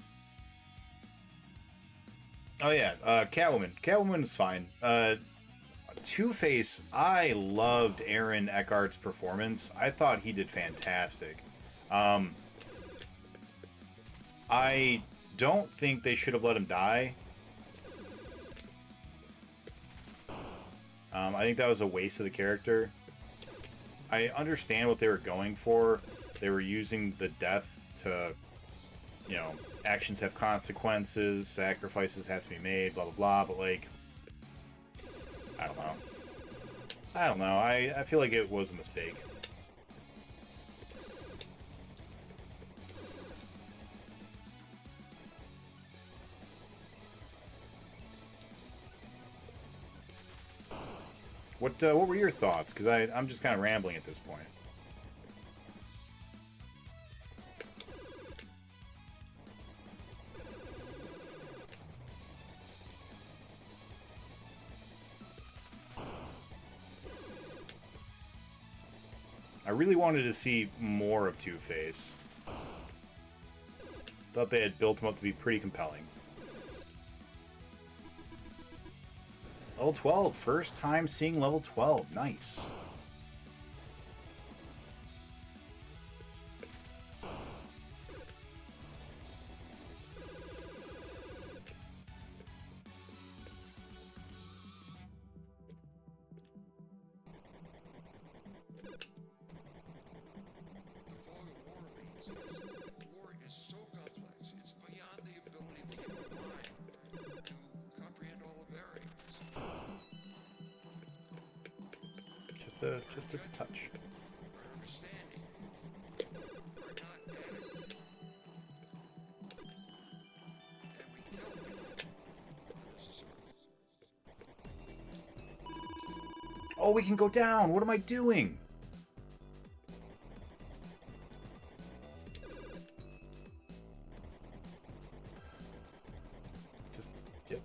Oh yeah, Catwoman. Catwoman was fine. Two-Face, I loved Aaron Eckhart's performance. I thought he did fantastic. I don't think they should have let him die. I think that was a waste of the character. I understand what they were going for. They were using the death to, you know, actions have consequences, sacrifices have to be made, blah, blah, blah, but, like, I don't know. I don't know. I feel like it was a mistake. What were your thoughts? Because I'm just kind of rambling at this point. I really wanted to see more of Two-Face. Thought they had built him up to be pretty compelling. Level 12. First time seeing level 12. Nice. Just a touch. Oh, we can go down. What am I doing? Just, yep.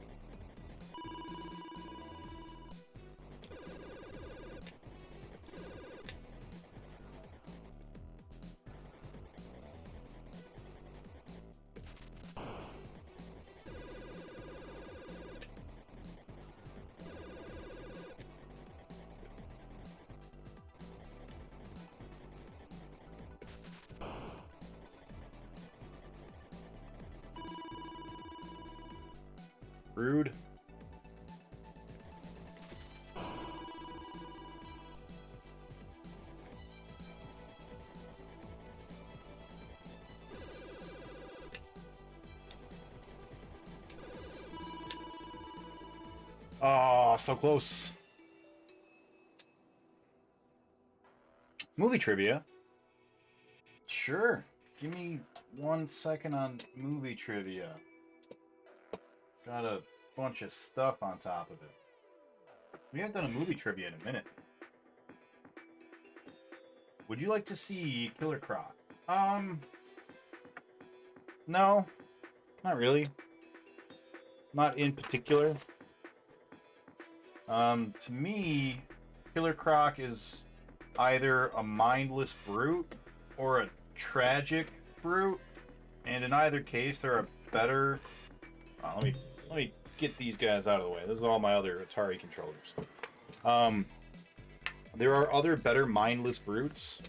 Rude. Oh, so close. Movie trivia. Sure. Give me 1 second on movie trivia. Got a bunch of stuff on top of it. We haven't done a movie trivia in a minute. Would you like to see Killer Croc? No. Not really. Not in particular. To me, Killer Croc is either a mindless brute or a tragic brute. And in either case, there are better Let me get these guys out of the way. This is all my other Atari controllers. There are other better mindless brutes.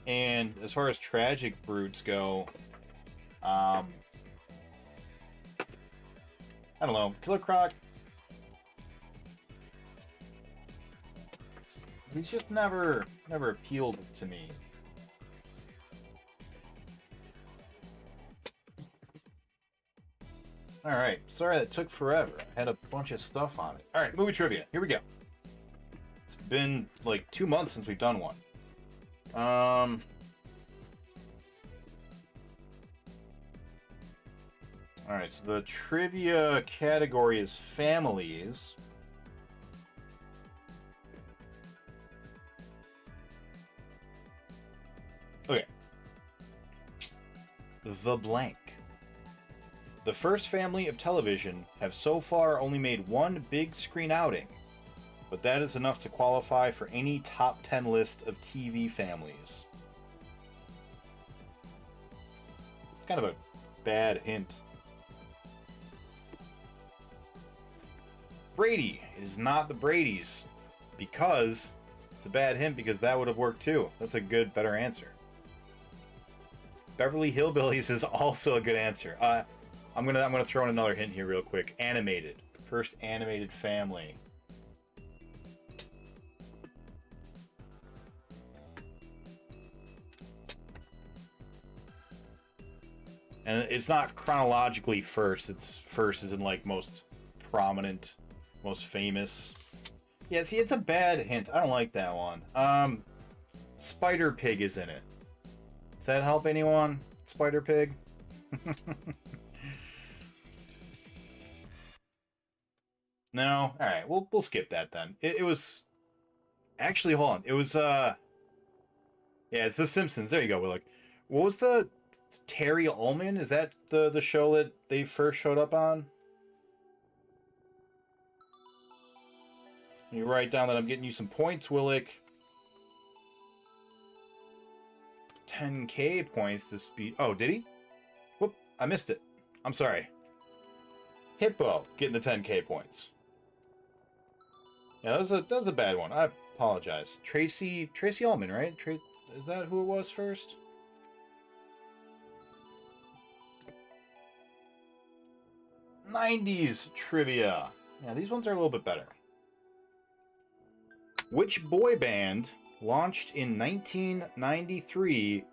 And as far as tragic brutes go, I don't know, Killer Croc. He's just never appealed to me. Alright, sorry that took forever. I had a bunch of stuff on it. Alright, movie trivia. Here we go. It's been like 2 months since we've done one. Alright, so the trivia category is families. Okay. The blank. The first family of television have so far only made one big screen outing, but that is enough to qualify for any top 10 list of TV families. It's kind of a bad hint. Brady. It is not the Bradys, because it's a bad hint because that would have worked too. That's a good, better answer. Beverly Hillbillies is also a good answer. I'm gonna throw in another hint here real quick. Animated. First animated family. And it's not chronologically first. It's first as in like most prominent, most famous. Yeah, see, it's a bad hint. I don't like that one. Spider Pig is in it. Does that help anyone? Spider Pig? No? Alright, we'll skip that then. It was... Actually, hold on. It was, Yeah, it's The Simpsons. There you go, Willick. What was the... Terry Ullman? Is that the show that they first showed up on? You write down that I'm getting you some points, Willick. 10k points to speed... Oh, did he? Whoop, I missed it. I'm sorry. Hippo getting the 10k points. Yeah, that was a bad one. I apologize. Tracy Ullman, right? Is that who it was first? '90s trivia. Yeah, these ones are a little bit better. Which boy band launched in 1993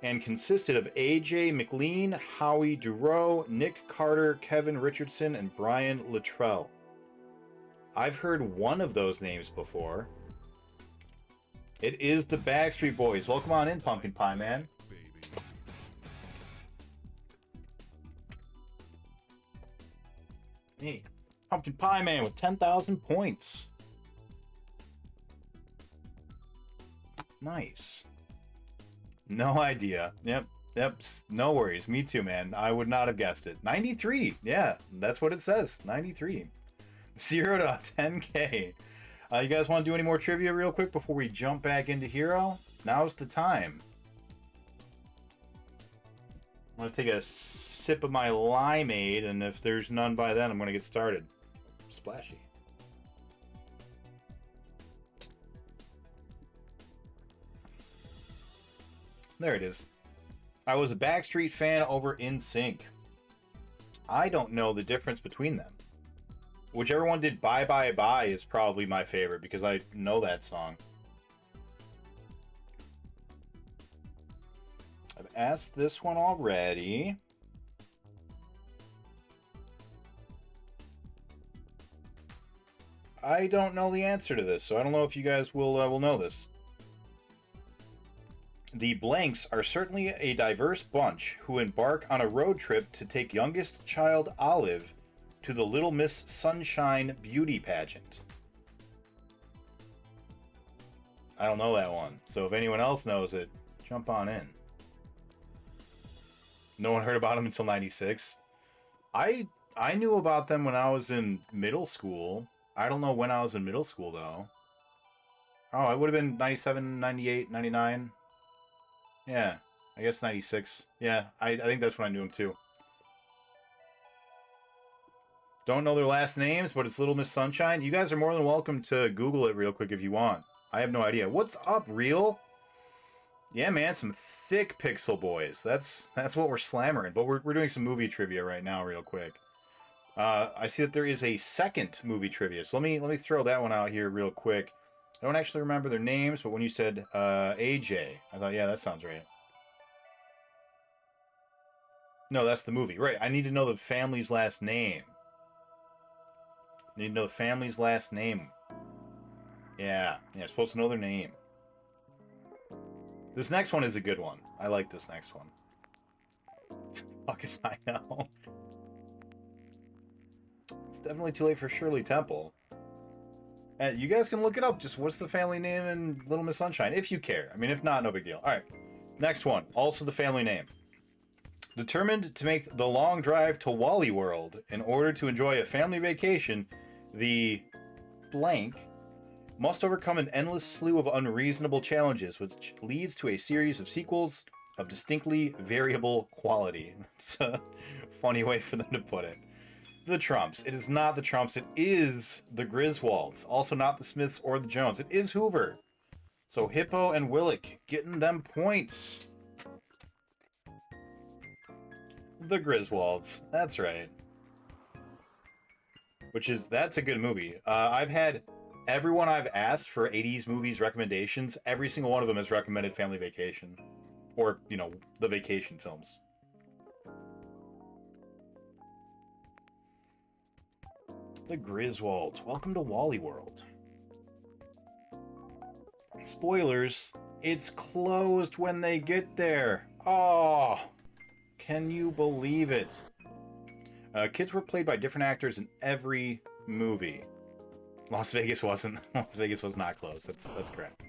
and consisted of A.J. McLean, Howie Duro, Nick Carter, Kevin Richardson, and Brian Luttrell? I've heard one of those names before. It is the Backstreet Boys. Welcome on in, Pumpkin Pie Man. Hey, Pumpkin Pie Man with 10,000 points. Nice. No idea. Yep. No worries. Me too, man. I would not have guessed it. 93. Yeah, that's what it says. 93. 0 to 10k. You guys want to do any more trivia real quick before we jump back into H.E.R.O? Now's the time. I'm going to take a sip of my limeade, and if there's none by then, I'm going to get started. Splashy. There it is. I was a Backstreet fan over NSYNC. I don't know the difference between them. Whichever one did Bye Bye Bye is probably my favorite because I know that song. I've asked this one already. I don't know the answer to this, so I don't know if you guys will know this. The blanks are certainly a diverse bunch who embark on a road trip to take youngest child Olive to the Little Miss Sunshine beauty pageant. I don't know that one, so if anyone else knows it, jump on in. No one heard about them until 96. I knew about them when I was in middle school. I don't know when I was in middle school, though. Oh, it would have been 97, 98, 99. Yeah, I guess 96. Yeah, I think that's when I knew him too. Don't know their last names, but it's Little Miss Sunshine. You guys are more than welcome to Google it real quick if you want. I have no idea. What's up, Real? Yeah, man, some thick Pixel Boys. That's what we're slammering. But we're doing some movie trivia right now real quick. I see that there is a second movie trivia, so let me throw that one out here real quick. I don't actually remember their names, but when you said AJ, I thought, yeah, that sounds right. No, that's the movie. Right, I need to know the family's last name. I need to know the family's last name. Yeah, supposed to know their name. This next one is a good one. I like this next one. Fuck if I know. It's definitely too late for Shirley Temple. You guys can look it up. Just what's the family name in Little Miss Sunshine, if you care. I mean, if not, no big deal. All right, next one. Also the family name. Determined to make the long drive to Wally World in order to enjoy a family vacation, the blank must overcome an endless slew of unreasonable challenges, which leads to a series of sequels of distinctly variable quality. It's a funny way for them to put it. The Trumps. It is not the Trumps. It is the Griswolds. Also not the Smiths or the Jones. It is Hoover. So Hippo and Willick getting them points. The Griswolds. That's right. That's a good movie. I've had everyone I've asked for 80s movies recommendations, every single one of them has recommended Family Vacation. Or, the vacation films. The Griswolds. Welcome to Wally World. Spoilers. It's closed when they get there. Oh, can you believe it? Kids were played by different actors in every movie. Las Vegas wasn't. Las Vegas was not closed. That's correct.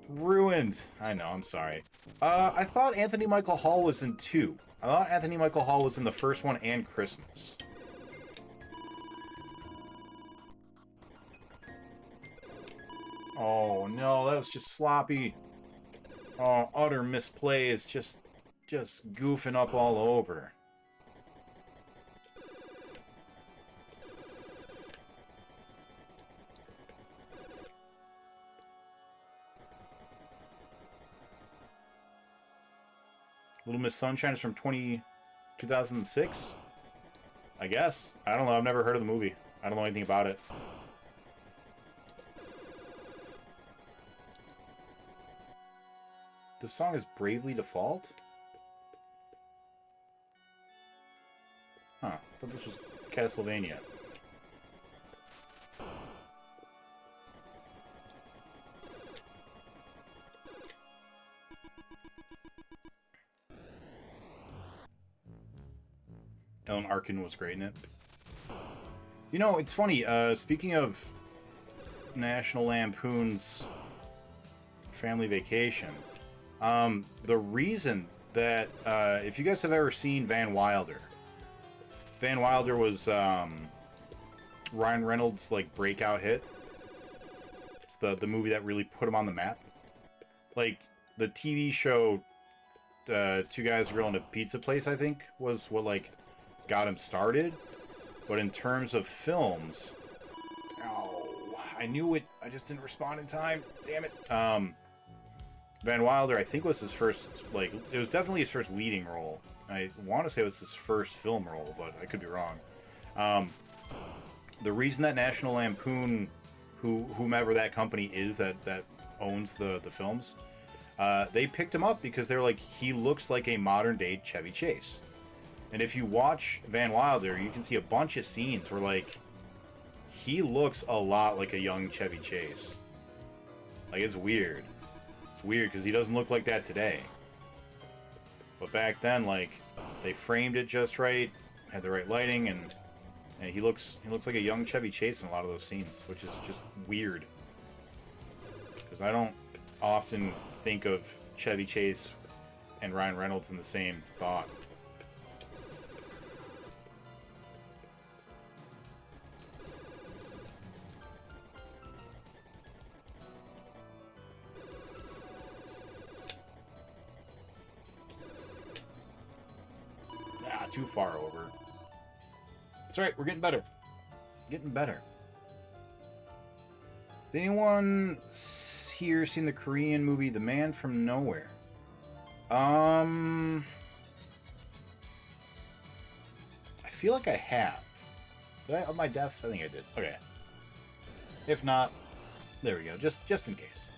Ruined. I know, I'm sorry. I thought Anthony Michael Hall was in 2. I thought Anthony Michael Hall was in the first one and Christmas. Oh no, that was just sloppy. Oh, utter misplay is just goofing up all over. Little Miss Sunshine is from 2006? I guess. I don't know. I've never heard of the movie. I don't know anything about it. This song is Bravely Default? Huh. I thought this was Castlevania. Alan Arkin was great in it. It's funny, speaking of National Lampoon's Family Vacation, the reason that, if you guys have ever seen Van Wilder was Ryan Reynolds' breakout hit. It's the movie that really put him on the map. The TV show Two Guys, a Girl, and a Pizza Place, I think, was what got him started. But in terms of films, I knew it. I just didn't respond in time. Damn it. Van Wilder, I think, was his first, it was definitely his first leading role. I want to say it was his first film role, but I could be wrong. The reason that National Lampoon, whomever that company is that owns the films, they picked him up because they were he looks like a modern-day Chevy Chase. And if you watch Van Wilder, you can see a bunch of scenes where, he looks a lot like a young Chevy Chase. It's weird. It's weird because he doesn't look like that today. But back then, they framed it just right, had the right lighting, and he looks like a young Chevy Chase in a lot of those scenes, which is just weird. Because I don't often think of Chevy Chase and Ryan Reynolds in the same thought. Not too far over. That's right, we're getting better. Getting better. Has anyone here seen the Korean movie The Man from Nowhere? I feel like I have. Did I? Of my deaths? I think I did. Okay. If not, there we go. Just in case.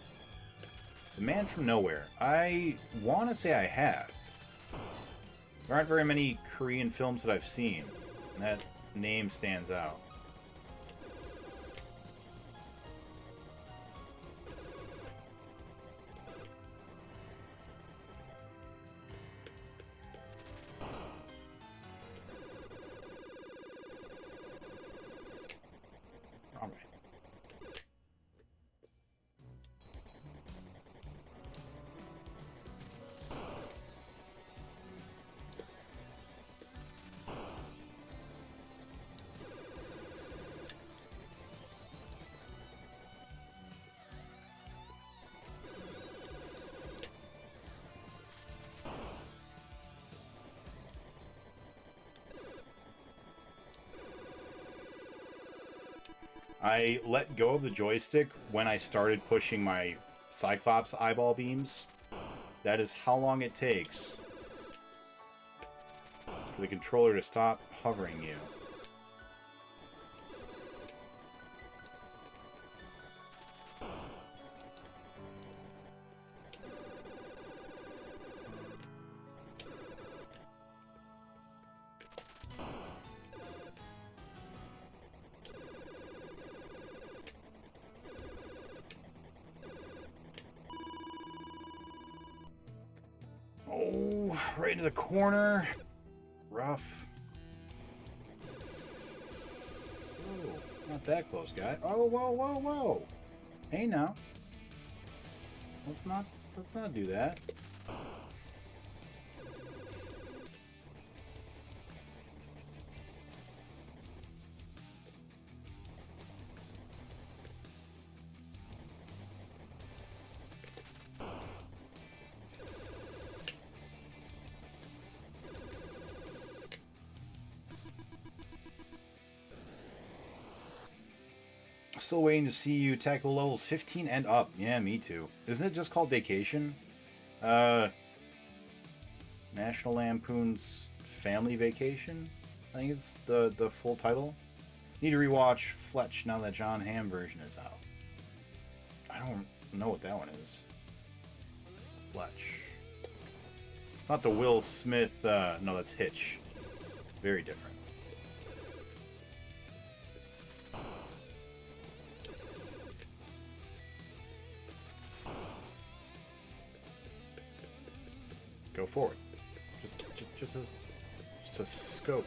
The Man from Nowhere. I want to say I have. There aren't very many Korean films that I've seen. And that name stands out. All right. I let go of the joystick when I started pushing my Cyclops eyeball beams. That is how long it takes for the controller to stop hovering you. Oh, right into the corner. Rough. Oh, not that close, guy. Oh, whoa, whoa, whoa. Hey, now. Let's not do that. Still waiting to see you tackle levels 15 and up. Yeah, me too. Isn't it just called Vacation? National Lampoon's Family Vacation? I think it's the full title. Need to rewatch Fletch now that John Hamm version is out. I don't know what that one is. Fletch. It's not the Will Smith, no, that's Hitch. Very different. Go forward. Just a scotch.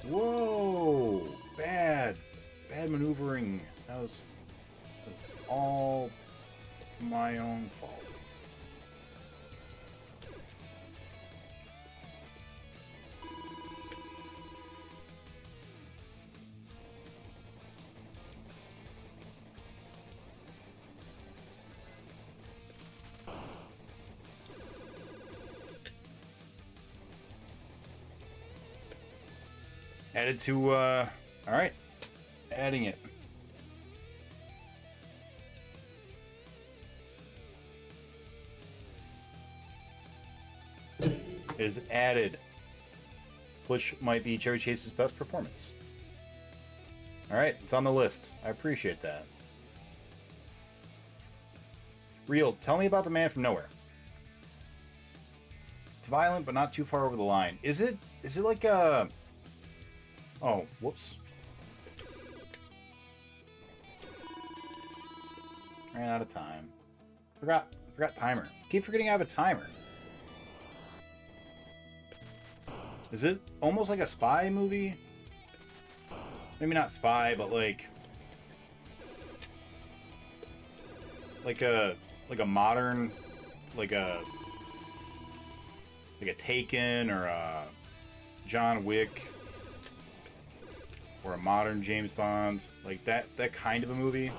Whoa! Bad maneuvering. That was all my own fault. Added to, alright. Adding it. It is added. Which might be Cherry Chase's best performance. Alright, it's on the list. I appreciate that. Real, tell me about The Man from Nowhere. It's violent, but not too far over the line. Is it like a... Oh, whoops. Ran out of time. Forgot timer. Keep forgetting I have a timer. Is it almost like a spy movie? Maybe not spy, but like a modern, like a Taken or a John Wick. Or a modern James Bond, like that kind of a movie.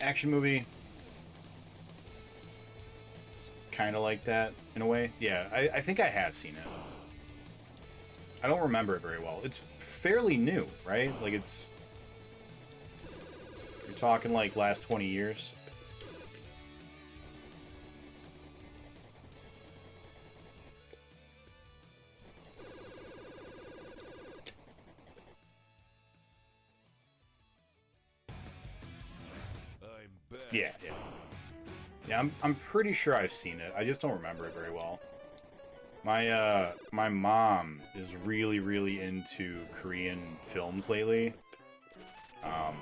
action movie. It's kind of like that in a way. Yeah, I think I have seen it. I don't remember it very well. It's fairly new, right? Like it's... You're talking like last 20 years. Yeah. Yeah, I'm pretty sure I've seen it. I just don't remember it very well. My mom is really, really into Korean films lately. I'm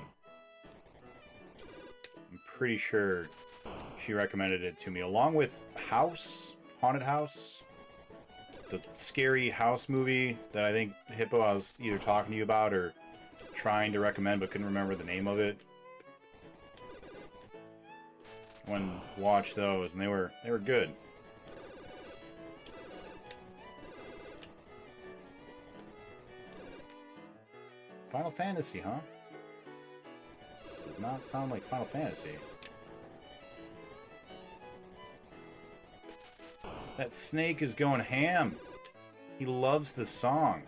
pretty sure she recommended it to me, along with Haunted House. It's a scary house movie that I think, Hippo, I was either talking to you about or trying to recommend, but couldn't remember the name of it. When watched those, and they were good. Final Fantasy, huh? This does not sound like Final Fantasy. That snake is going ham. He loves the song.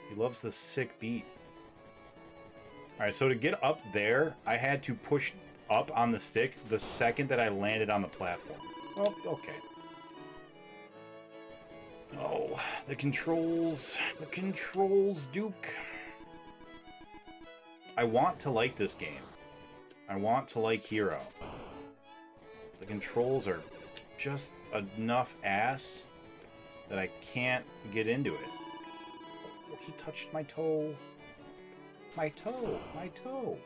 He loves the sick beat. Alright, so to get up there, I had to push up on the stick the second that I landed on the platform. Oh, okay. Oh, the controls. The controls, Duke. I want to like this game. I want to like H.E.R.O. The controls are just enough ass that I can't get into it. Oh, he touched my toe. My toe. My toe.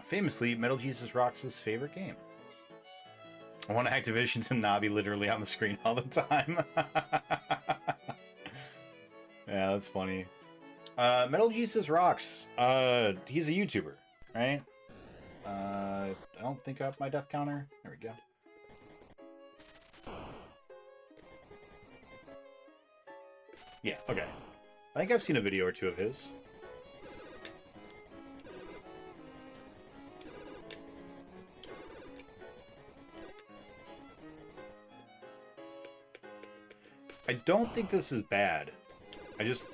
Famously, Metal Jesus Rocks' favorite game. I want Activision to not be literally on the screen all the time. Yeah, that's funny. Metal Jesus Rocks. He's a YouTuber, right? I don't think I have my death counter. There we go. Yeah, okay. I think I've seen a video or two of his. I don't think this is bad. It's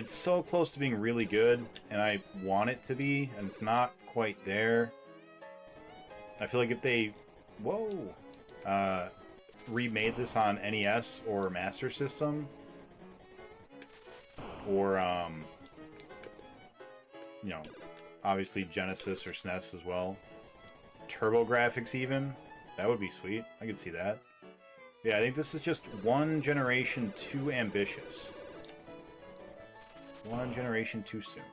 so close to being really good, and I want it to be, and it's not quite there. I feel like if they, remade this on NES or Master System, or, you know, obviously Genesis or SNES as well, Turbo Graphics even, that would be sweet. I could see that. Yeah, I think this is just one generation too ambitious. One generation too soon.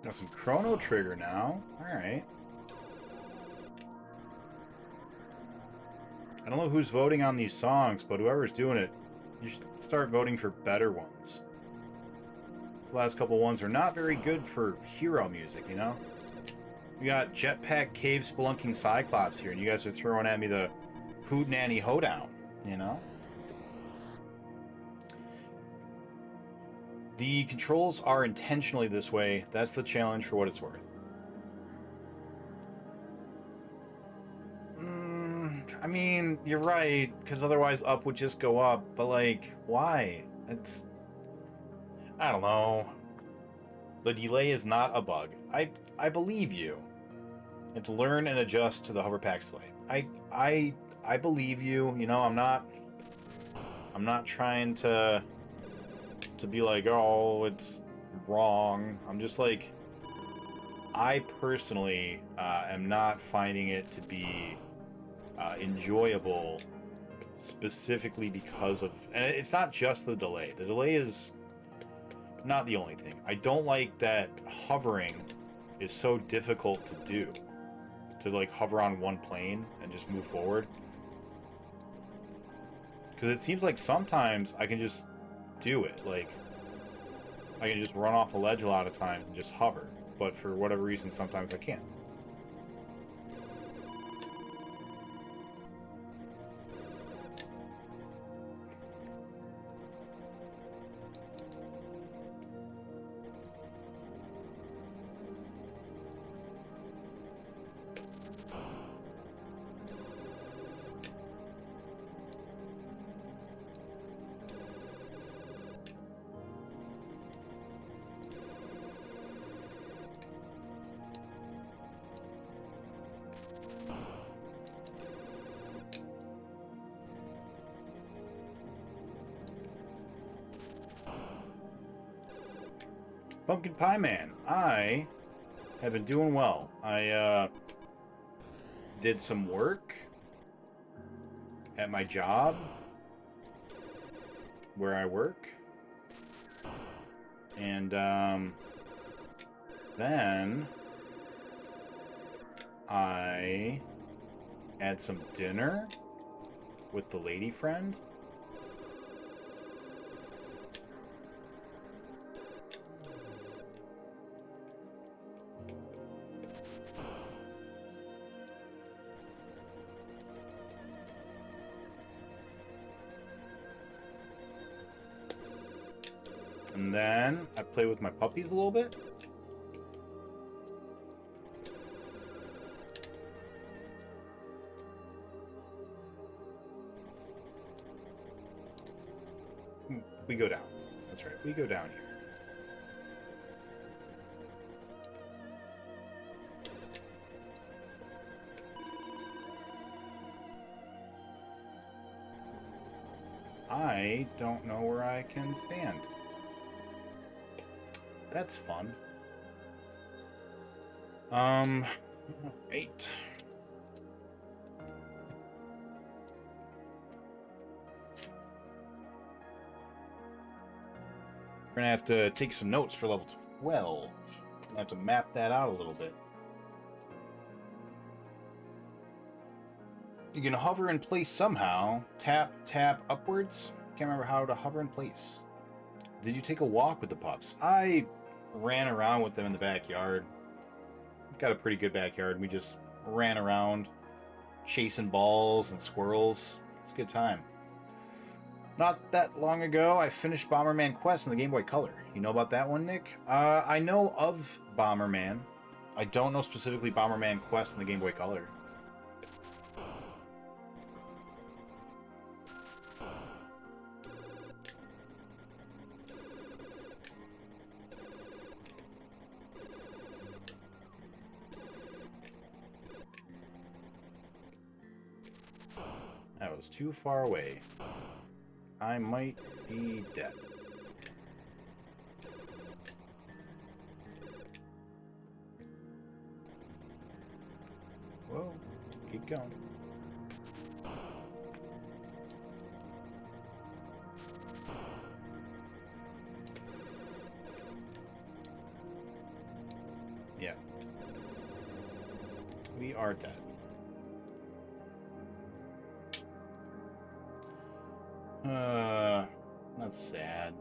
Got some Chrono Trigger now. Alright. I don't know who's voting on these songs, but whoever's doing it, you should start voting for better ones. These last couple ones are not very good for H.E.R.O music, you know? We got Jetpack Cave Spelunking Cyclops here, and you guys are throwing at me the Hootenanny Hoedown, you know? The controls are intentionally this way. That's the challenge for what it's worth. I mean, you're right, because otherwise up would just go up, but like, why? It's... I don't know. The delay is not a bug. I believe you. It's learn and adjust to the hover pack delay. I believe you. You know, I'm not trying to be like, oh, it's wrong. I'm just like, I personally am not finding it to be enjoyable, specifically because of, and it's not just the delay. The delay is not the only thing. I don't like that hovering is so difficult to do. To like hover on one plane and just move forward. Because it seems like sometimes I can just do it. Like, I can just run off a ledge a lot of times and just hover. But for whatever reason, sometimes I can't. Pumpkin Pie Man, I have been doing well. I did some work at my job where I work. And then I had some dinner with the lady friend. And then I play with my puppies a little bit. We go down. That's right. We go down here. I don't know where I can stand. That's fun. 8. We're gonna have to take some notes for level 12. Gonna have to map that out a little bit. You can hover in place somehow. Tap, tap upwards. Can't remember how to hover in place. Did you take a walk with the pups? I ran around with them in the backyard. Got a pretty good backyard. We just ran around chasing balls and squirrels. It's a good time. Not that long ago, I finished Bomberman Quest in the Game Boy Color. You know about that one, Nick? I know of Bomberman. I don't know specifically Bomberman Quest in the Game Boy Color. That was too far away. I might be dead. Whoa, keep going. Yeah. We are dead. That's sad.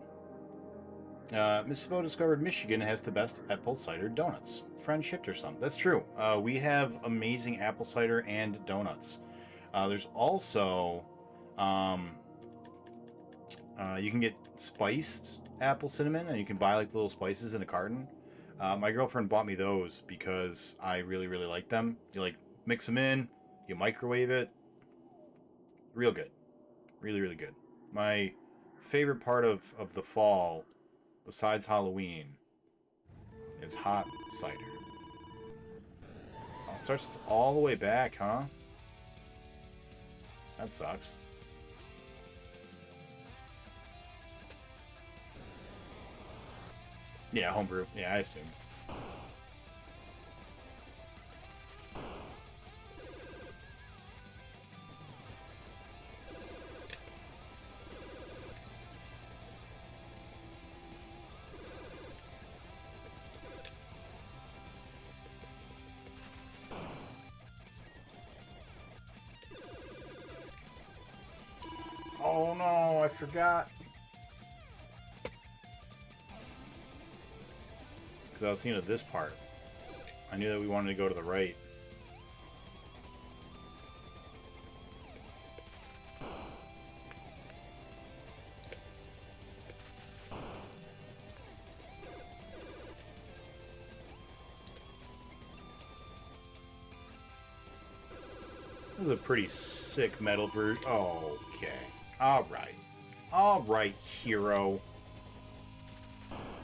Miss Bo discovered Michigan has the best apple cider donuts. Friend shipped her some. That's true. We have amazing apple cider and donuts. There's also, you can get spiced apple cinnamon, and you can buy like little spices in a carton. My girlfriend bought me those because I really, really like them. You like mix them in, you microwave it. Real good. Really, really good. My favorite part of the fall, besides Halloween, is hot cider. Oh, it starts all the way back, huh? That sucks. Yeah, homebrew. Yeah, I assume. Oh no, I forgot. Because I was thinking of this part. I knew that we wanted to go to the right. This is a pretty sick metal version. Oh, okay. Alright. Alright, H.E.R.O.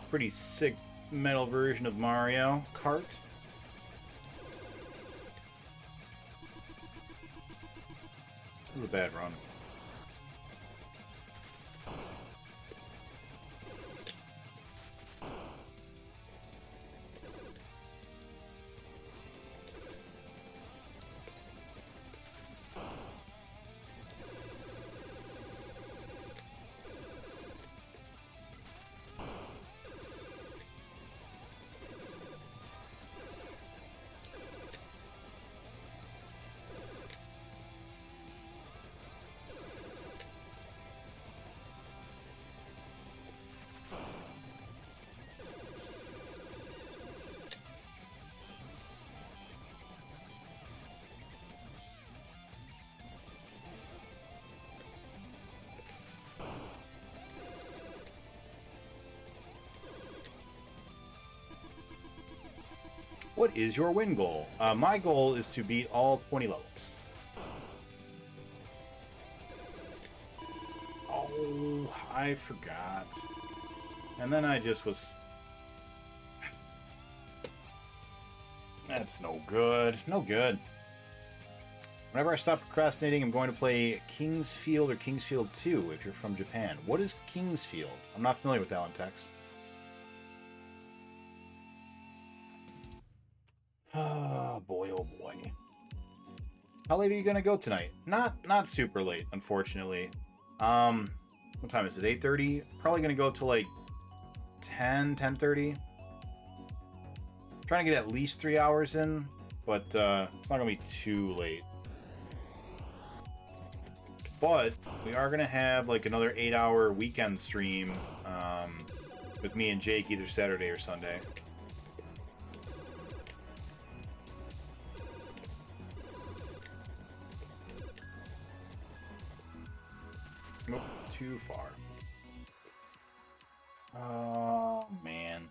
Pretty sick metal version of Mario Kart. This is a bad run. What is your win goal? My goal is to beat all 20 levels. Oh, I forgot. And then I just was... That's no good. No good. Whenever I stop procrastinating, I'm going to play Kingsfield or Kingsfield 2 if you're from Japan. What is Kingsfield? I'm not familiar with that one, Tex. Oh boy, oh boy. How late are you gonna go tonight? Not super late, unfortunately. What time is it? 8:30? Probably gonna go till like 10:30. Trying to get at least 3 hours in, but it's not gonna be too late. But we are gonna have like another 8-hour weekend stream with me and Jake either Saturday or Sunday. Nope, too far. Oh, man.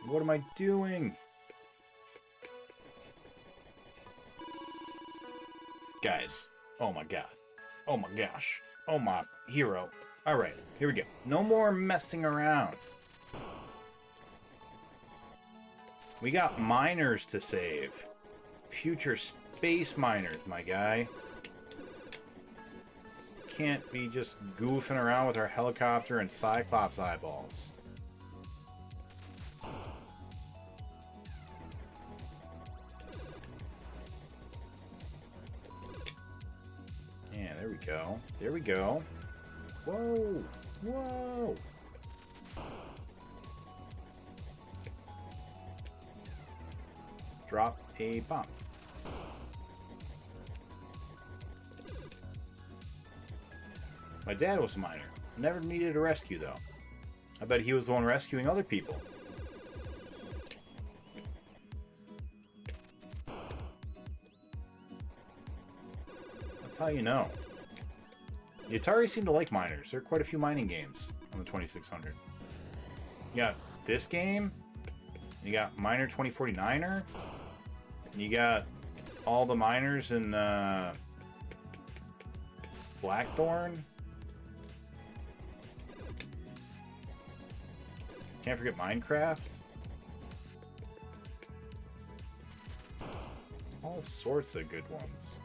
What am I doing? Guys, oh my god. Oh my gosh. Oh my hero. Alright, here we go. No more messing around. We got miners to save. Future space miners, my guy. Can't be just goofing around with our helicopter and Cyclops eyeballs. Yeah, there we go. There we go. Whoa! Whoa! Drop a bomb. My dad was a miner. Never needed a rescue, though. I bet he was the one rescuing other people. That's how you know. The Atari seemed to like miners. There are quite a few mining games on the 2600. You got this game. You got Miner 2049er. And you got all the miners in Blackthorn. Can't forget Minecraft. All sorts of good ones.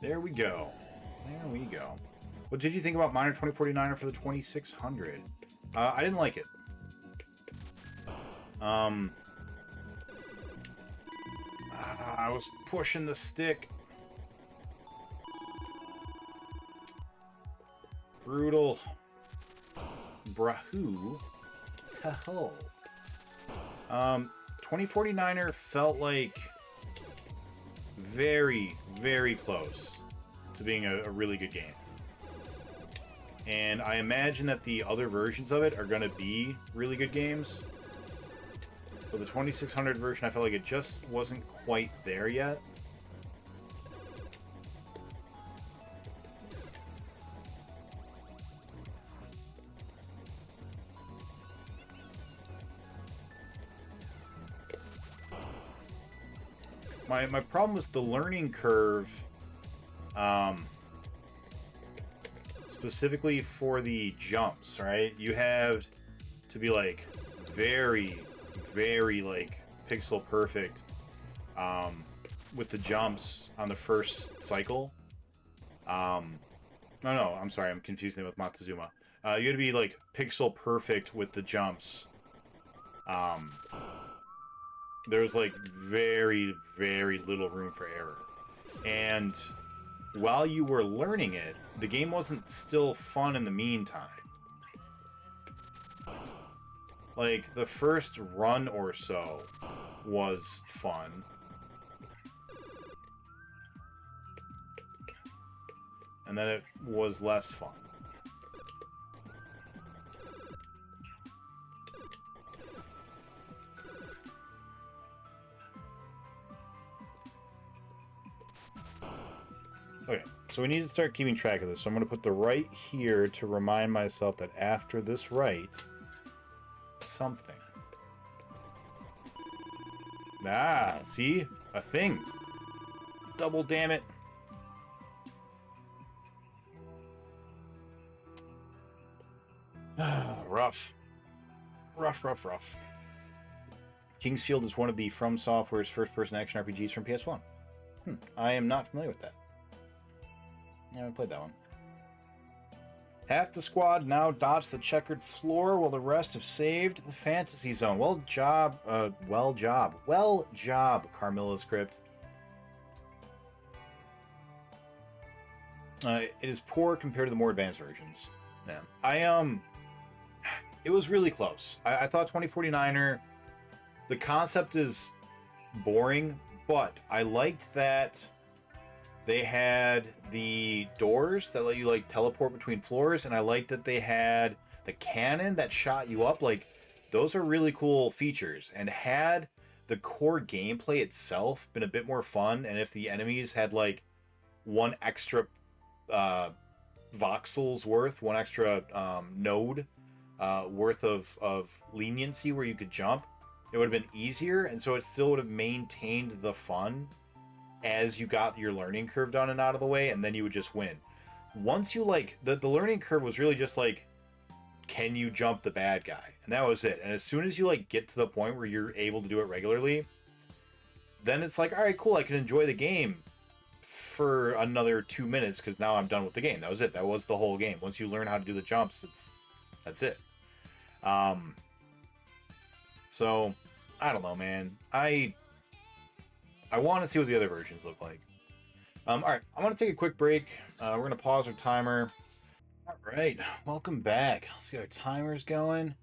There we go. There we go. What did you think about Miner 2049er for the 2600? I didn't like it. I was pushing the stick. Brutal. Brahu. Tahoe. 2049er felt like very, very close to being a really good game. And I imagine that the other versions of it are going to be really good games. But the 2600 version, I felt like it just wasn't quite there yet. My problem was the learning curve, specifically for the jumps, right? You have to be like very, very like pixel perfect with the jumps on the first cycle. No, I'm sorry, I'm confusing it with Montezuma. You had to be like pixel perfect with the jumps. There was like very, very little room for error. And while you were learning it, the game wasn't still fun in the meantime. Like, the first run or so was fun. And then it was less fun. Okay, so we need to start keeping track of this. So I'm going to put the right here to remind myself that after this right, something. Ah, see? A thing. Double damn it. Rough. Rough. King's Field is one of the From Software's first-person action RPGs from PS1. I am not familiar with that. I haven't played that one. Half the squad now dots the checkered floor while the rest have saved the fantasy zone. Well job, Carmilla's Crypt. It is poor compared to the more advanced versions. Yeah. It was really close. I thought 2049er, the concept is boring, but I liked that they had the doors that let you like teleport between floors, and I liked that they had the cannon that shot you up. Like, those are really cool features. And had the core gameplay itself been a bit more fun, and if the enemies had like one extra voxels worth, one extra node worth of leniency where you could jump, it would have been easier, and so it still would have maintained the fun as you got your learning curve done and out of the way, and then you would just win. Once you like the learning curve was really just like, can you jump the bad guy? And that was it. And as soon as you like get to the point where you're able to do it regularly, then it's like, all right, cool, I can enjoy the game for another 2 minutes because now I'm done with the game. That was it. That was the whole game. Once you learn how to do the jumps, that's it. So I don't know, man. I want to see what the other versions look like. All right, I'm gonna take a quick break. We're gonna pause our timer. All right, welcome back. Let's get our timers going.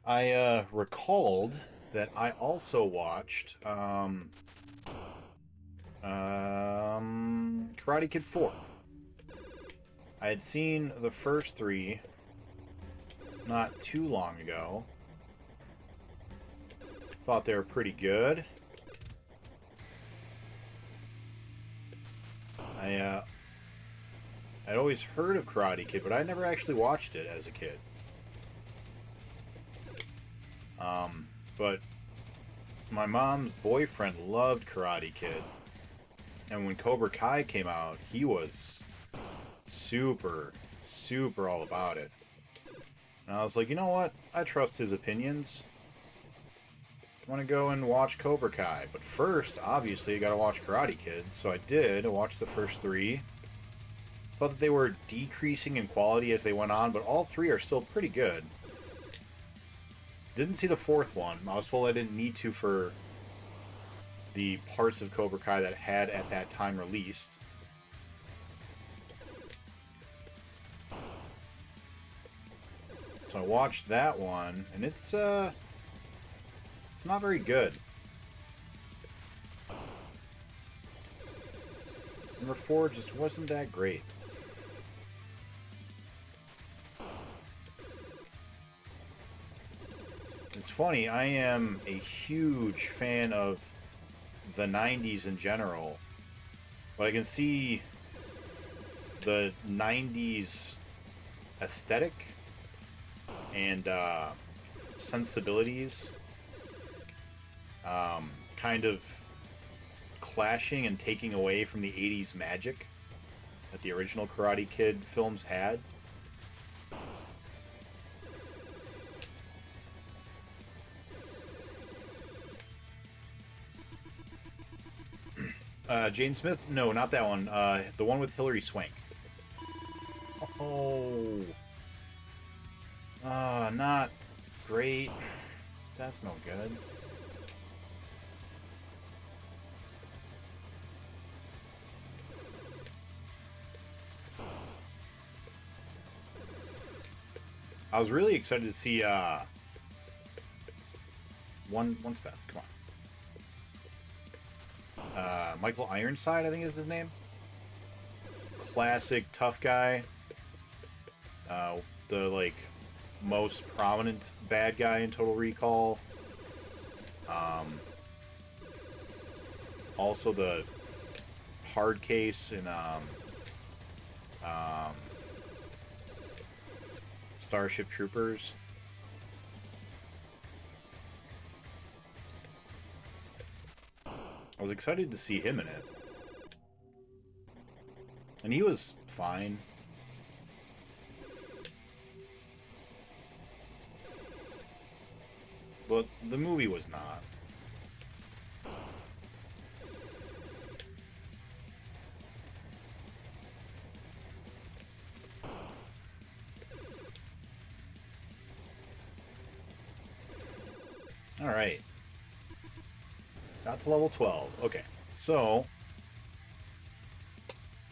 I recalled that I also watched Karate Kid 4. I had seen the first 3 not too long ago. Thought they were pretty good. I'd always heard of Karate Kid, but I never actually watched it as a kid. But my mom's boyfriend loved Karate Kid. And when Cobra Kai came out, he was super, super all about it. And I was like, you know what? I trust his opinions. I want to go and watch Cobra Kai. But first, obviously, I got to watch Karate Kid. So I did. I watched the first 3. Thought that they were decreasing in quality as they went on, but all 3 are still pretty good. Didn't see the 4th one. I was told I didn't need to for the parts of Cobra Kai that had at that time released. So I watched that one, and it's not very good. Number 4 just wasn't that great. It's funny, I am a huge fan of the 90s in general, but I can see the 90s aesthetic and sensibilities kind of clashing and taking away from the 80s magic that the original Karate Kid films had. Jane Smith? No, not that one. The one with Hilary Swank. Oh. Not great. That's no good. I was really excited to see, one step. Come on. Michael Ironside, I think is his name. Classic tough guy. The, like, most prominent bad guy in Total Recall. Also the hard case in, Starship Troopers. I was excited to see him in it. And he was fine. But the movie was not. Alright. Got to level 12. Okay, so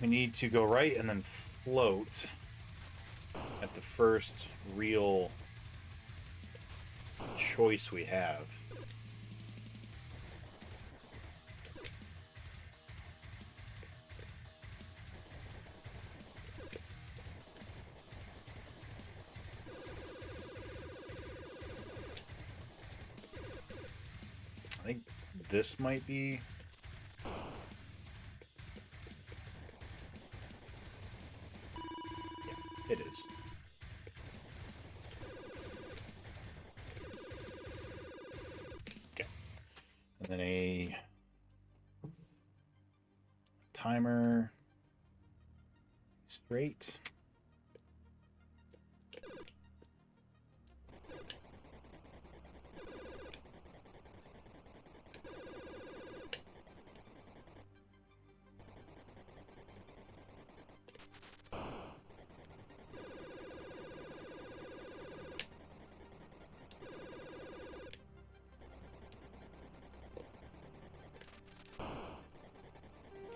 we need to go right and then float at the first real choice we have. I think this might be... Yeah, it is. Okay. And then a timer straight.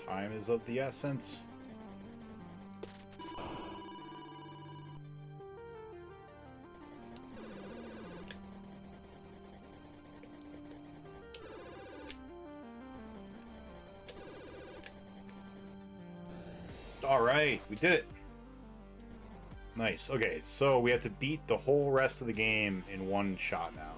Time is of the essence. All right, we did it. Nice. Okay, so we have to beat the whole rest of the game in one shot now.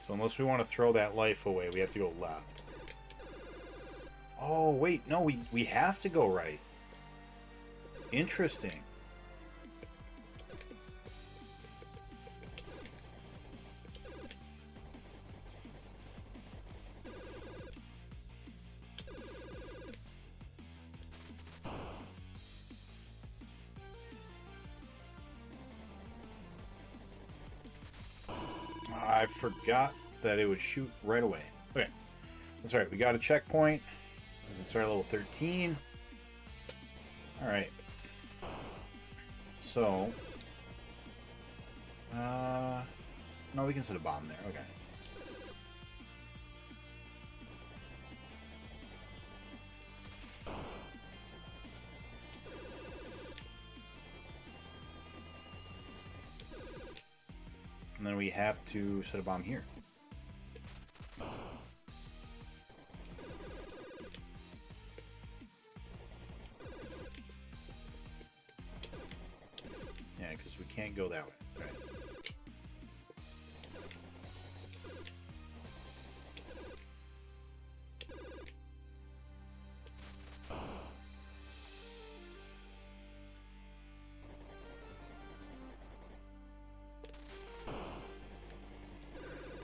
So unless we want to throw that life away, we have to go left. Oh, wait, no, we have to go right. Interesting. I forgot that it would shoot right away. Okay, that's right. We got a checkpoint. We can start at level 13. All right. So, no, we can set a bomb there. Okay. And then we have to set a bomb here. Yeah, because we can't go that way. Right.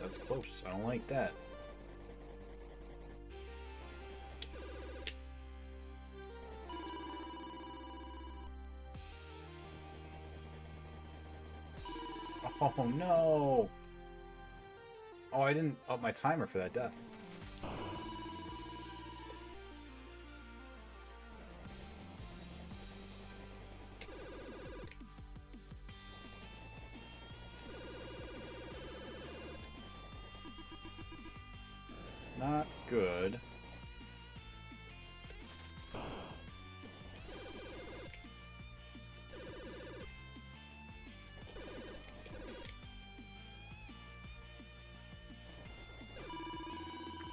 That's close. I don't like that. Oh no! Oh, I didn't up my timer for that death. Not good.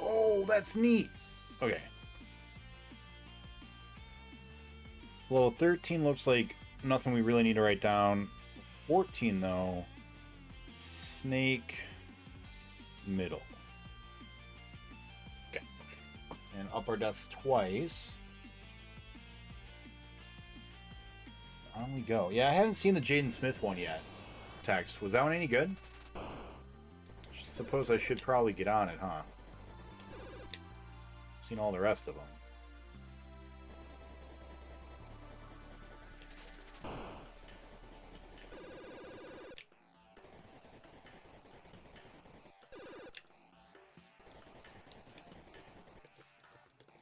Oh, that's neat. Okay. Level 13 looks like nothing we really need to write down. 14, though. Snake. Middle. Okay. And up our deaths twice. On we go. Yeah, I haven't seen the Jaden Smith one yet. Text. Was that one any good? Suppose I should probably get on it, huh? Seen all the rest of them.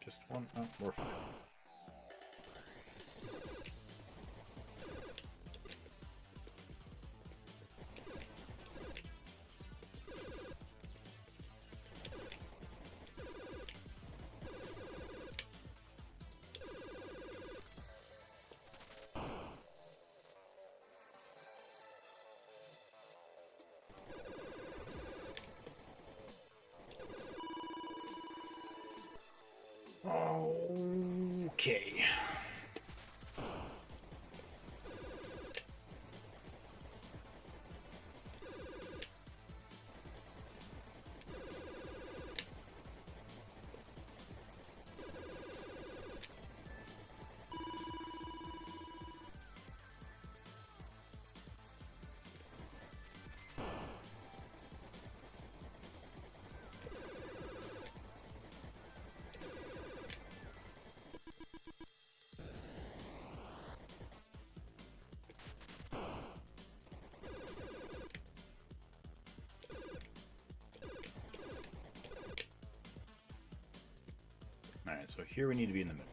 Just one. Oh, we're fine. Okay. so here we need to be in the middle.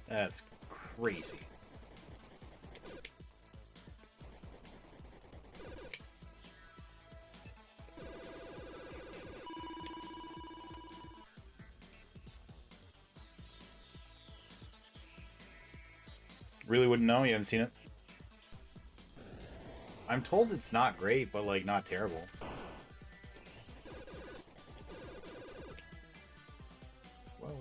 That's crazy. Really wouldn't know? You haven't seen it? I'm told it's not great, but, like, not terrible. Whoa.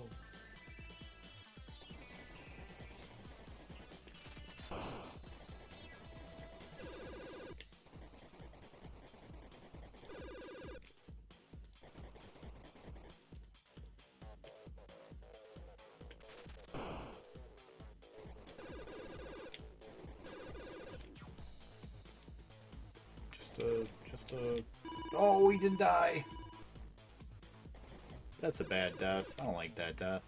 Oh, he didn't die. That's a bad death. I don't like that death.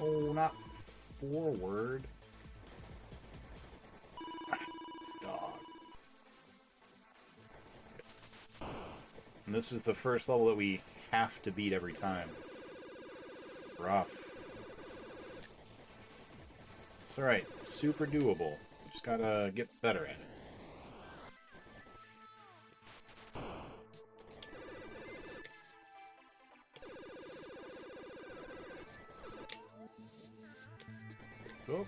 Oh, not forward. Dog. And this is the first level that we have to beat every time. Rough. It's alright. Super doable. Just gotta get better at it. Oh.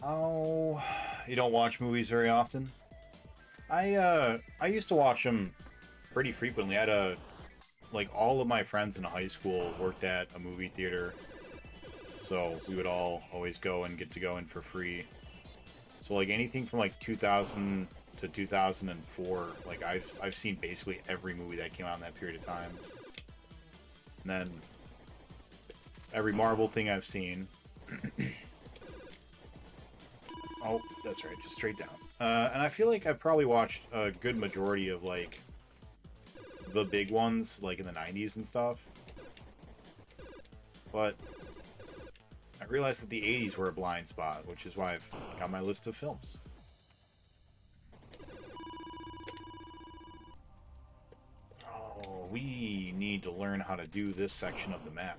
Oh, you don't watch movies very often? I used to watch them pretty frequently. I had like all of my friends in high school worked at a movie theater, so we would all always go and get to go in for free. So like anything from like 2000 to 2004, like I've seen basically every movie that came out in that period of time. And then every Marvel thing I've seen. Oh, that's right, just straight down. And I feel like I've probably watched a good majority of like the big ones, like in the 90s and stuff. But I realized that the 80s were a blind spot, which is why I've got my list of films. Oh, we need to learn how to do this section of the map.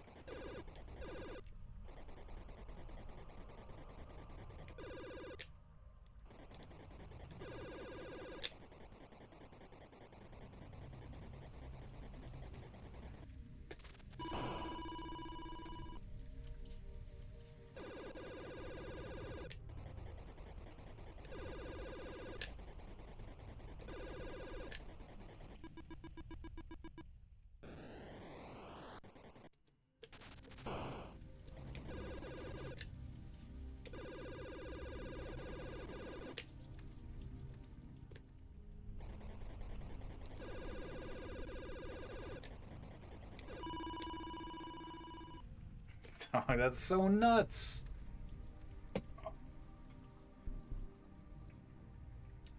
Oh, that's so nuts.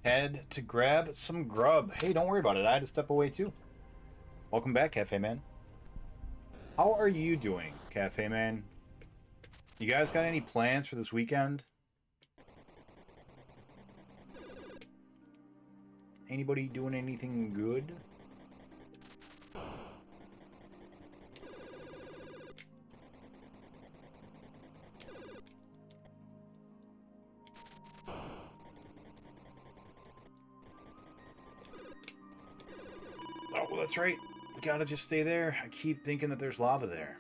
Had to grab some grub. Hey, don't worry about it. I had to step away too. Welcome back, Cafe Man. How are you doing, Cafe Man? You guys got any plans for this weekend? Anybody doing anything good? Oh, well, that's right. We gotta just stay there. I keep thinking that there's lava there.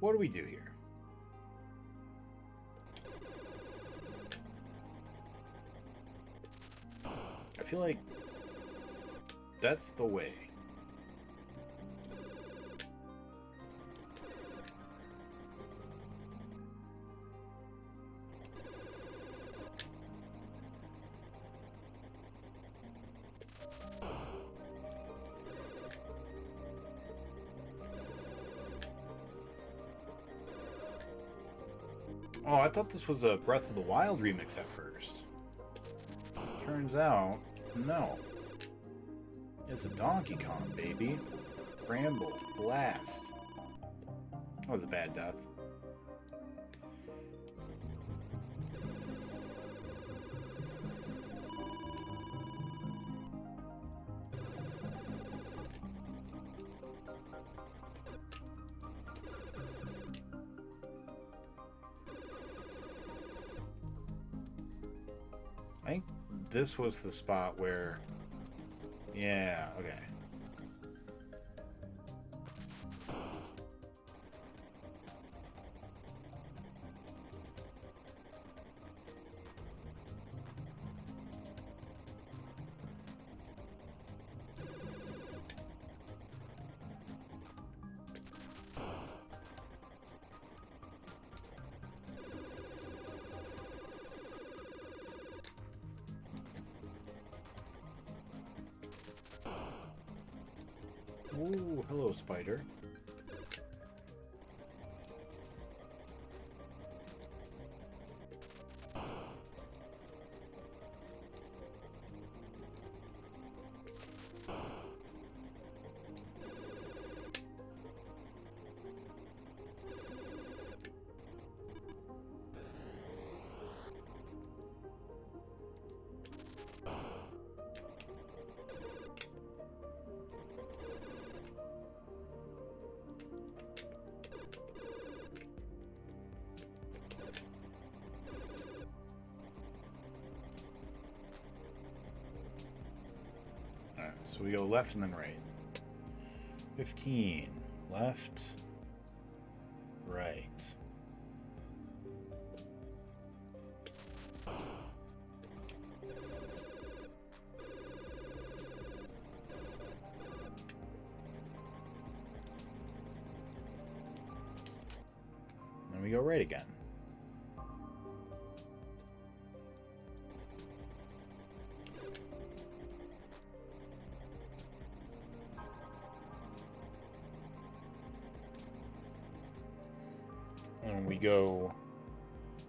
what do we do here? I feel like that's the way. Oh, I thought this was a Breath of the Wild remix at first. Turns out, no. It's a Donkey Kong, baby. Bramble Blast. That was a bad death. I think this was the spot where... Yeah, okay. Ooh, hello, spider. So we go left and then right. 15. Left. Right. Then we go right again. And we go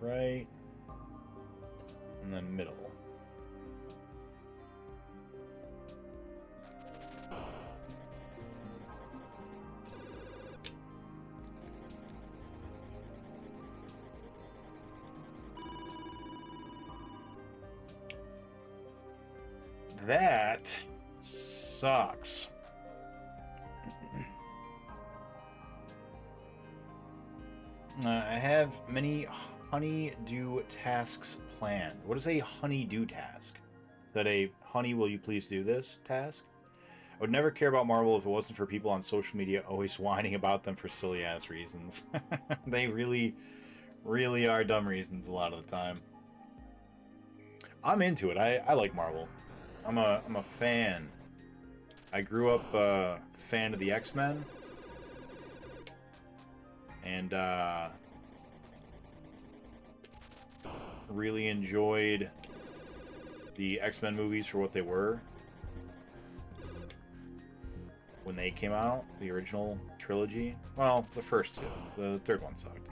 right, and then middle. That sucks. I have many honey-do tasks planned. What is a honey-do task? Is that a honey, will you please do this task? I would never care about Marvel if it wasn't for people on social media always whining about them for silly-ass reasons. They really, really are dumb reasons a lot of the time. I'm into it. I like Marvel. I'm a fan. I grew up a fan of the X-Men. And really enjoyed the X-Men movies for what they were when they came out, the original trilogy. Well, the first two. The third one sucked.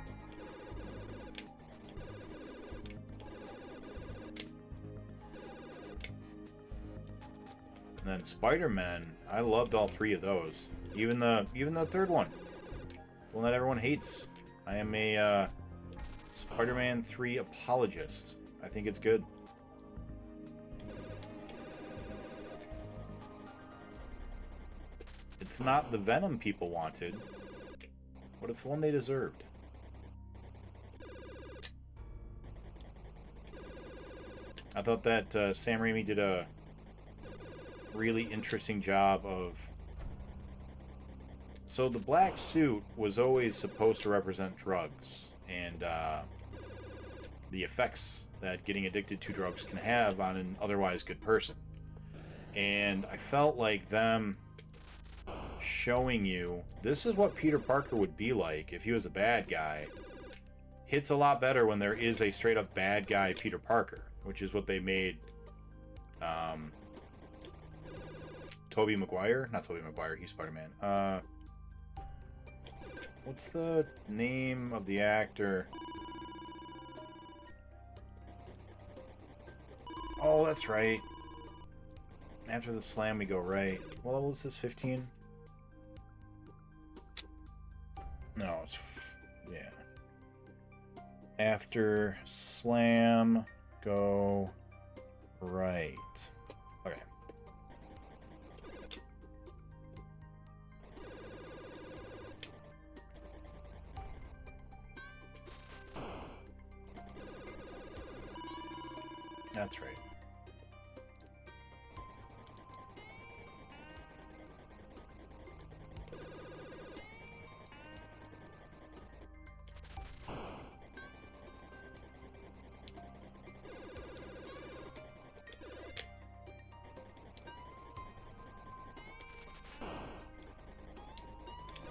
And then Spider-Man, I loved all three of those. Even the third one. The one that everyone hates. I am a Spider-Man 3 apologist. I think it's good. It's not the Venom people wanted, but it's the one they deserved. I thought that Sam Raimi did a really interesting job of So the black suit was always supposed to represent drugs and the effects that getting addicted to drugs can have on an otherwise good person. And I felt like them showing you this is what Peter Parker would be like if he was a bad guy hits a lot better when there is a straight up bad guy Peter Parker, which is what they made Tobey Maguire, not Tobey Maguire, he's Spider-Man. What's the name of the actor? Oh, that's right. After the slam, we go right. What level is this? 15? No, it's... yeah. After slam, go right. Okay. That's right.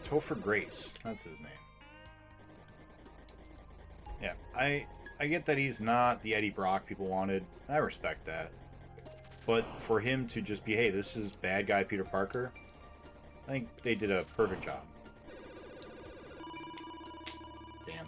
Topher Grace, that's his name. Yeah, I get that he's not the Eddie Brock people wanted. I respect that. But for him to just be, hey, this is bad guy Peter Parker, I think they did a perfect job. Damn.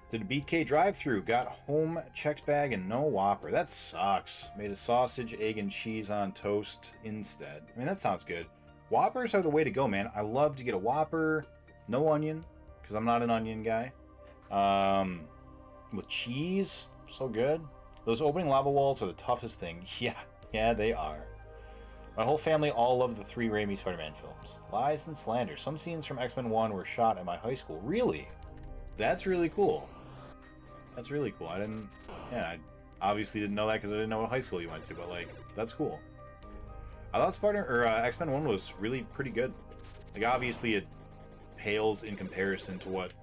Did a BK drive-thru, got home, checked bag, and no Whopper. That sucks. Made a sausage, egg, and cheese on toast instead. I mean, that sounds good. Whoppers are the way to go, man. I love to get a Whopper, no onion, because I'm not an onion guy. With cheese, so good. Those opening lava walls are the toughest thing. Yeah, they are. My whole family all loved the 3 Raimi Spider-Man films. Lies and slander. Some scenes from X-Men 1 were shot at my high school. Really? That's really cool. That's really cool. I obviously didn't know that because I didn't know what high school you went to, but, like, that's cool. I thought X-Men 1 was really pretty good. Like, obviously it pales in comparison to what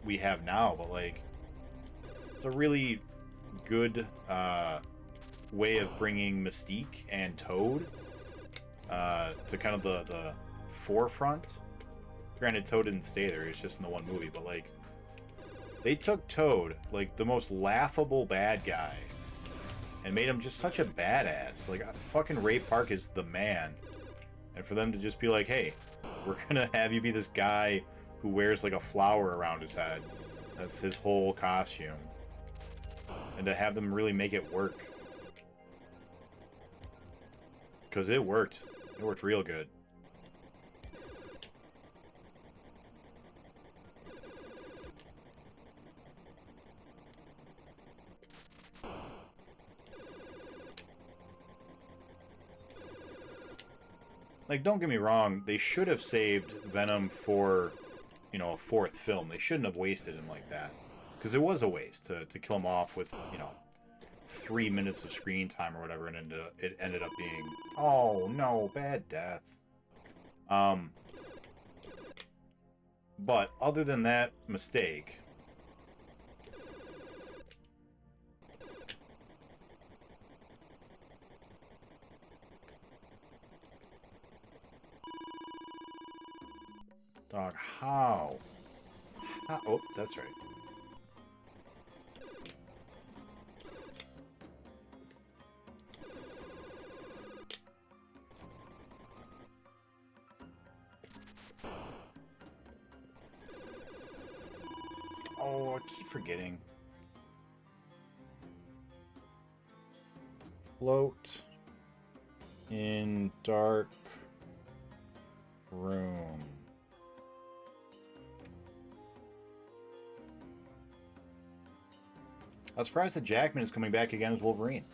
we have now, but, like, it's a really good way of bringing Mystique and Toad to kind of the forefront. Granted, Toad didn't stay there, it's just in the one movie, but, like, they took Toad, like, the most laughable bad guy, and made him just such a badass. Like, fucking Ray Park is the man. And for them to just be like, hey, we're gonna have you be this guy who wears, like, a flower around his head. That's his whole costume. And to have them really make it work. Because it worked. It worked real good. Like, don't get me wrong, they should have saved Venom for, you know, a 4th film. They shouldn't have wasted him like that. Because it was a waste to kill him off with, you know, 3 minutes of screen time or whatever, and it ended up being, oh no, bad death. But other than that mistake, dog, how? Oh, that's right. Oh, I keep forgetting. Float in dark room. I'm surprised that Jackman is coming back again as Wolverine.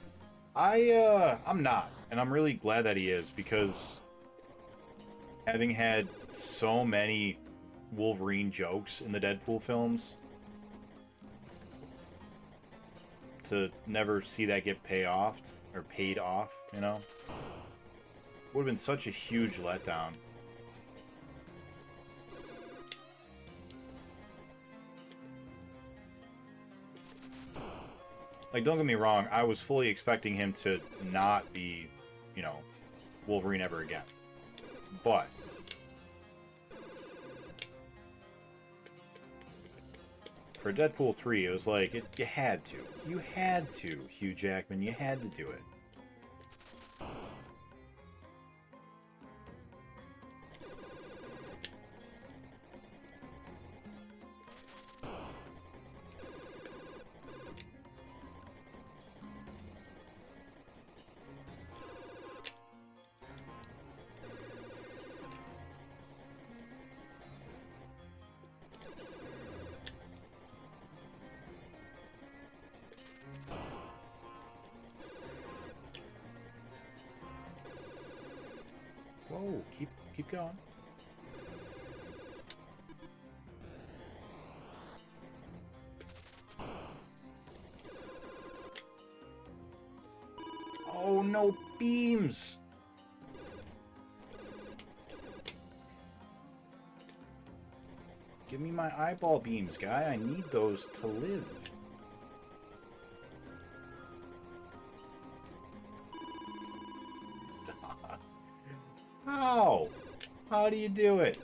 I'm not, and I'm really glad that he is, because having had so many Wolverine jokes in the Deadpool films, to never see that get paid off, you know? Would have been such a huge letdown. Like, don't get me wrong, I was fully expecting him to not be, you know, Wolverine ever again. But for Deadpool 3, it was like, you had to. You had to, Hugh Jackman. You had to do it. Whoa, keep going. Oh, no beams! Give me my eyeball beams, guy. I need those to live. How? How do you do it?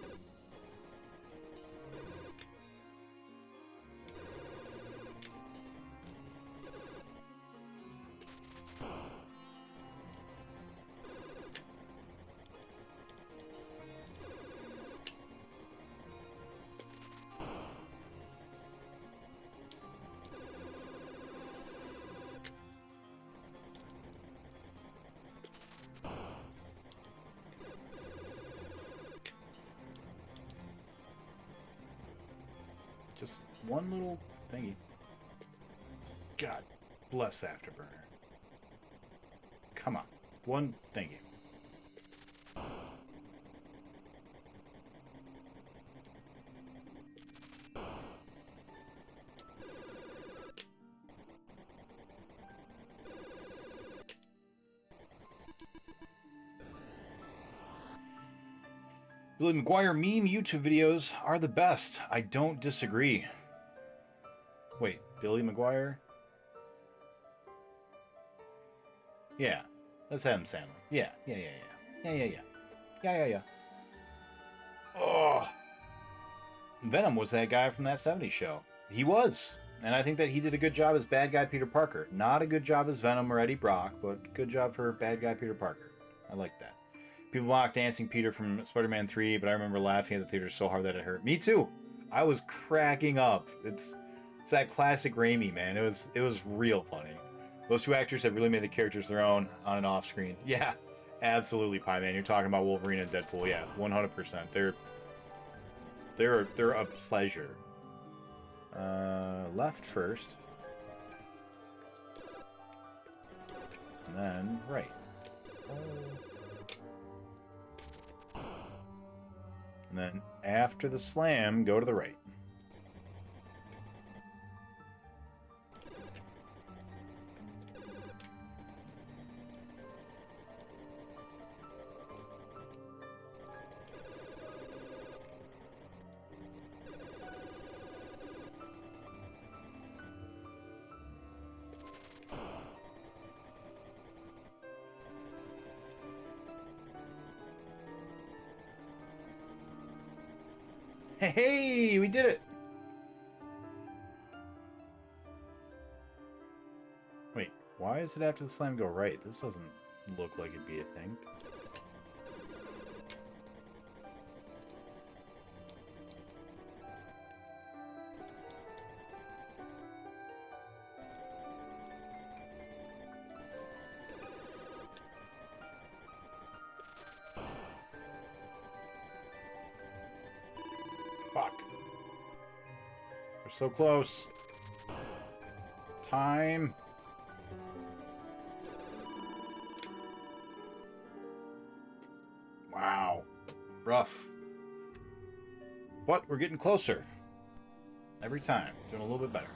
Just one little thingy. God bless Afterburner. Come on. One thingy. Billy McGuire meme YouTube videos are the best. I don't disagree. Wait, Billy McGuire? Yeah, that's Adam Sandler. Yeah. Oh, Venom was that guy from that 70s show. He was. And I think that he did a good job as bad guy Peter Parker. Not a good job as Venom or Eddie Brock, but good job for bad guy Peter Parker. I like that. People mock Dancing Peter from Spider-Man 3, but I remember laughing at the theater so hard that it hurt. Me too. I was cracking up. It's that classic Raimi, man. It was real funny. Those two actors have really made the characters their own on and off screen. Yeah, absolutely, Pie Man. You're talking about Wolverine and Deadpool. Yeah, 100%. They're a pleasure. Left first, and then right. And then after the slam, go to the right. Hey, we did it! Wait, why is it after the slam go right? This doesn't look like it'd be a thing. Fuck. We're so close. Time. Wow. Rough. But we're getting closer. Every time. Doing a little bit better.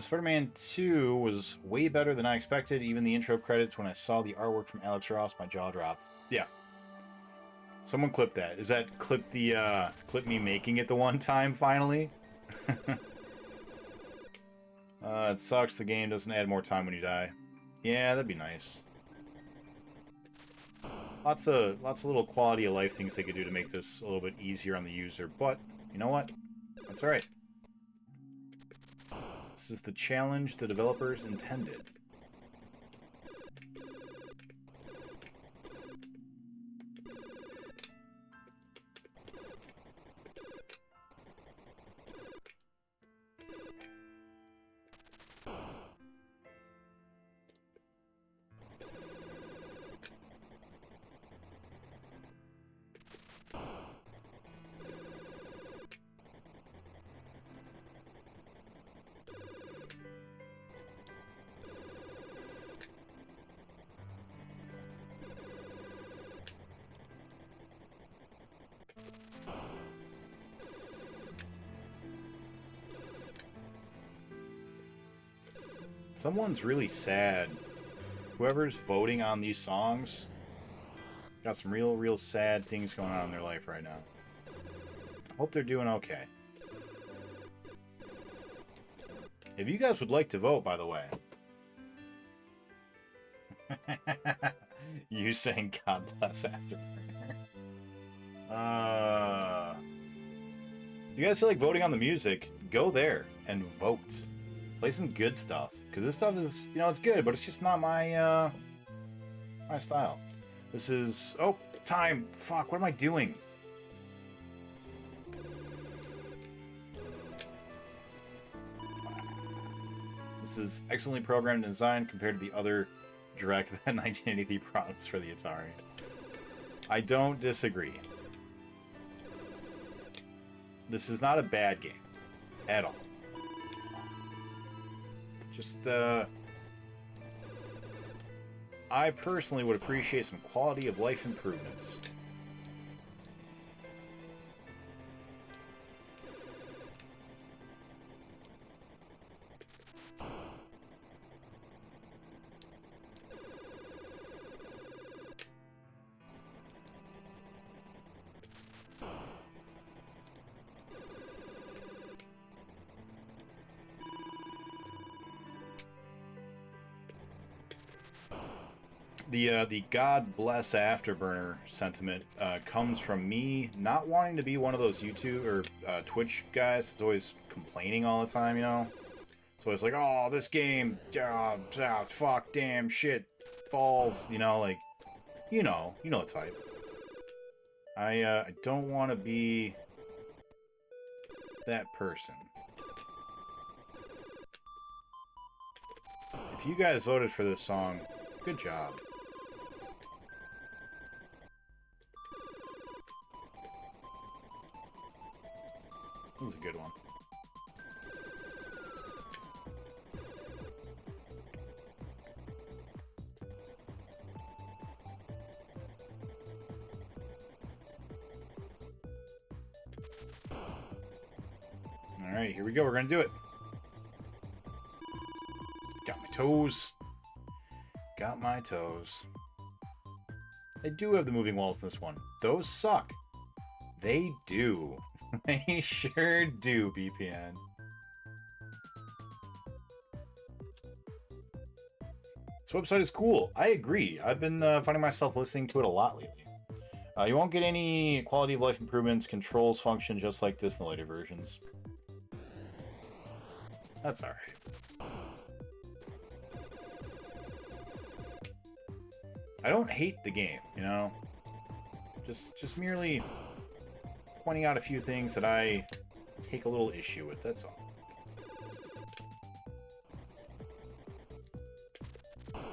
Spider-Man 2 was way better than I expected. Even the intro credits, when I saw the artwork from Alex Ross, my jaw dropped. Yeah. Someone clip that. Is that clip me making it the one time, finally? It sucks the game doesn't add more time when you die. Yeah, that'd be nice. Lots of little quality of life things they could do to make this a little bit easier on the user, but you know what? That's alright. This is the challenge the developers intended. Someone's really sad. Whoever's voting on these songs got some real sad things going on in their life right now. Hope they're doing okay. If you guys would like to vote, by the way. You saying God bless Afterburner. You guys feel like voting on the music, go there and vote. Play some good stuff, because this stuff is, you know, it's good, but it's just not my, my style. This is, oh, time, fuck, what am I doing? This is excellently programmed and designed compared to the other direct that 1983 products for the Atari. I don't disagree. This is not a bad game, at all. Just, I personally would appreciate some quality of life improvements. The God bless Afterburner sentiment comes from me not wanting to be one of those YouTube or Twitch guys that's always complaining all the time, you know? So it's like, oh, this game, fuck, damn, shit, balls, you know, like, you know the type. I don't want to be that person. If you guys voted for this song, good job. This is a good one. Alright, here we go. We're gonna do it. Got my toes. Got my toes. They do have the moving walls in this one. Those suck. They do. They sure do, BPN. This website is cool. I agree. I've been finding myself listening to it a lot lately. You won't get any quality of life improvements. Controls function just like this in the later versions. That's alright. I don't hate the game, you know? Just merely pointing out a few things that I take a little issue with, that's all.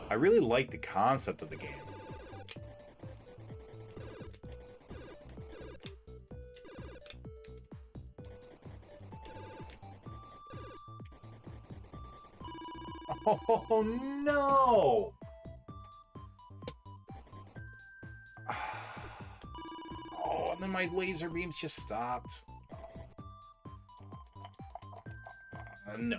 I really like the concept of the game. Oh no! Oh, and then my laser beams just stopped. No.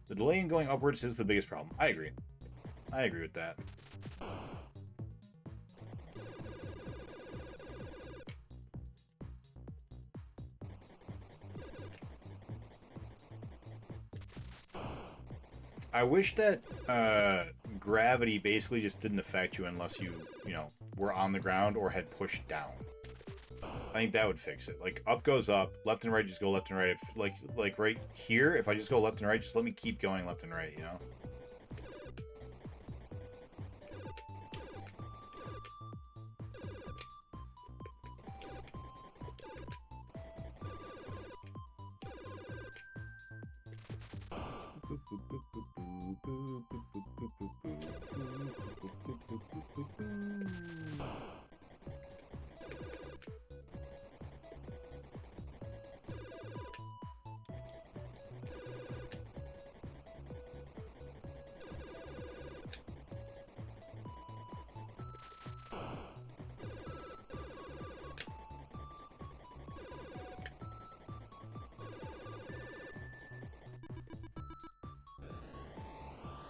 The delay in going upwards is the biggest problem. I agree. I agree with that. I wish that gravity basically just didn't affect you unless you know, were on the ground or had pushed down. I think that would fix it. Like, up goes up, left and right just go left and right. If, like right here, if I just go left and right, just let me keep going left and right, you know?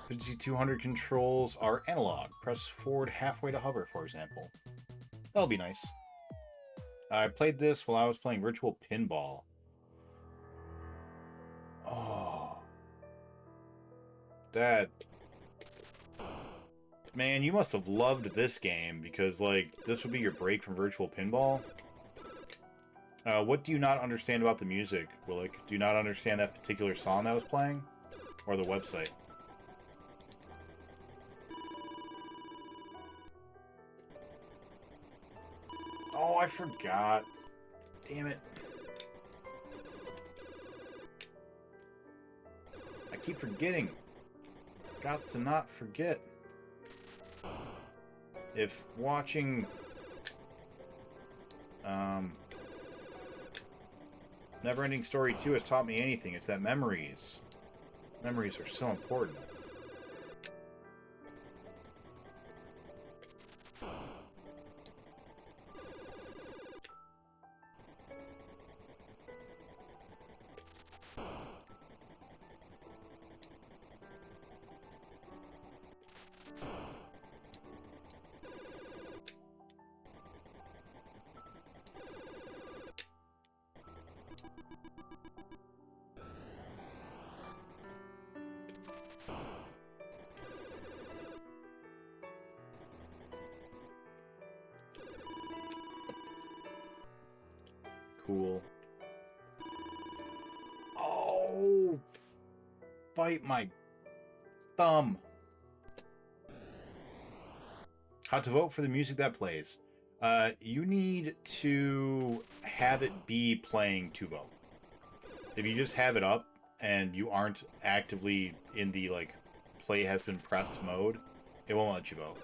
Fifty 200 controls are analog. Press forward halfway to hover, for example. That'll be nice. I played this while I was playing Virtual Pinball. Oh. That... Man, you must have loved this game, because, like, this would be your break from Virtual Pinball. What do you not understand about the music, Willick? Do you not understand that particular song that was playing? Or the website? Oh, I forgot. Damn it. I keep forgetting. Gots to not forget. If watching... Neverending Story 2 has taught me anything, it's that memories are so important. Cool. Oh! Bite my thumb. How to vote for the music that plays. You need to have it be playing to vote. If you just have it up and you aren't actively in the, like, play has been pressed mode, it won't let you vote.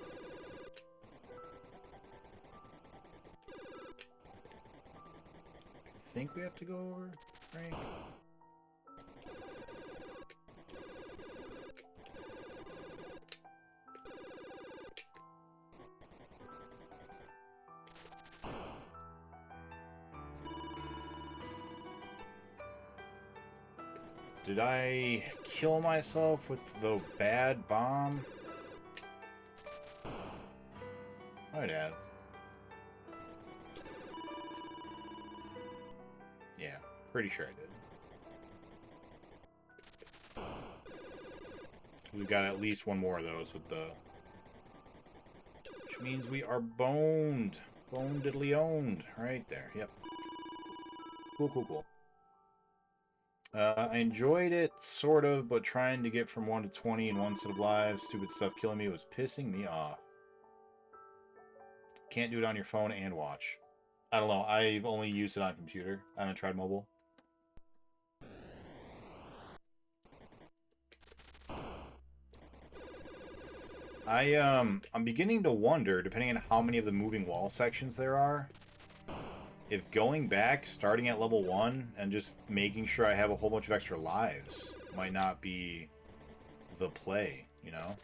I think we have to go over, Frank. Did I kill myself with the bad bomb? I'd have. Yeah, pretty sure I did. We've got at least one more of those with the... Which means we are boned. Bone diddly owned. Right there, yep. Cool, cool, cool. I enjoyed it, sort of, but trying to get from 1 to 20 in one set of lives, stupid stuff killing me, was pissing me off. Can't do it on your phone and watch. I don't know, I've only used it on computer. I haven't tried mobile. I'm beginning to wonder, depending on how many of the moving wall sections there are, if going back, starting at level 1, and just making sure I have a whole bunch of extra lives might not be the play, you know?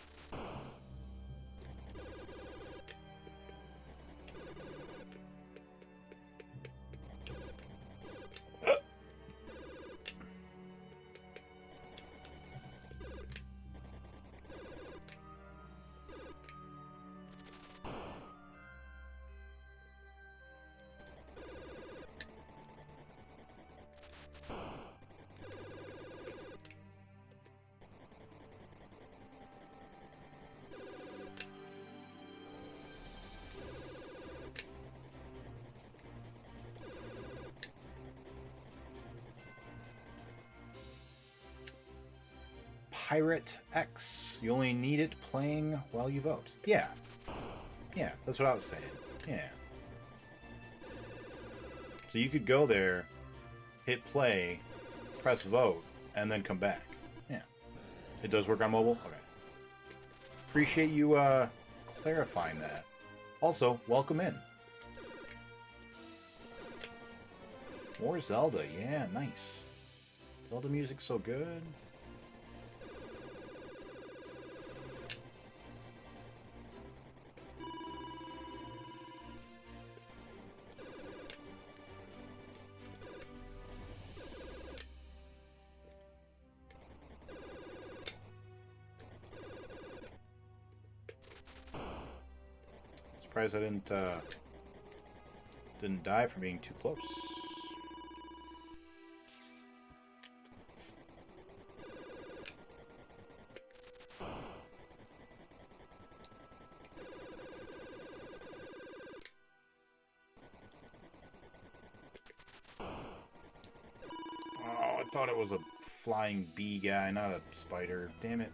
Pirate X. You only need it playing while you vote. Yeah. Yeah, that's what I was saying. Yeah. So you could go there, hit play, press vote, and then come back. Yeah. It does work on mobile? Okay. Appreciate you clarifying that. Also, welcome in. More Zelda. Yeah, nice. Zelda music's so good. Surprised I didn't die from being too close. Oh, I thought it was a flying bee guy, not a spider. Damn it.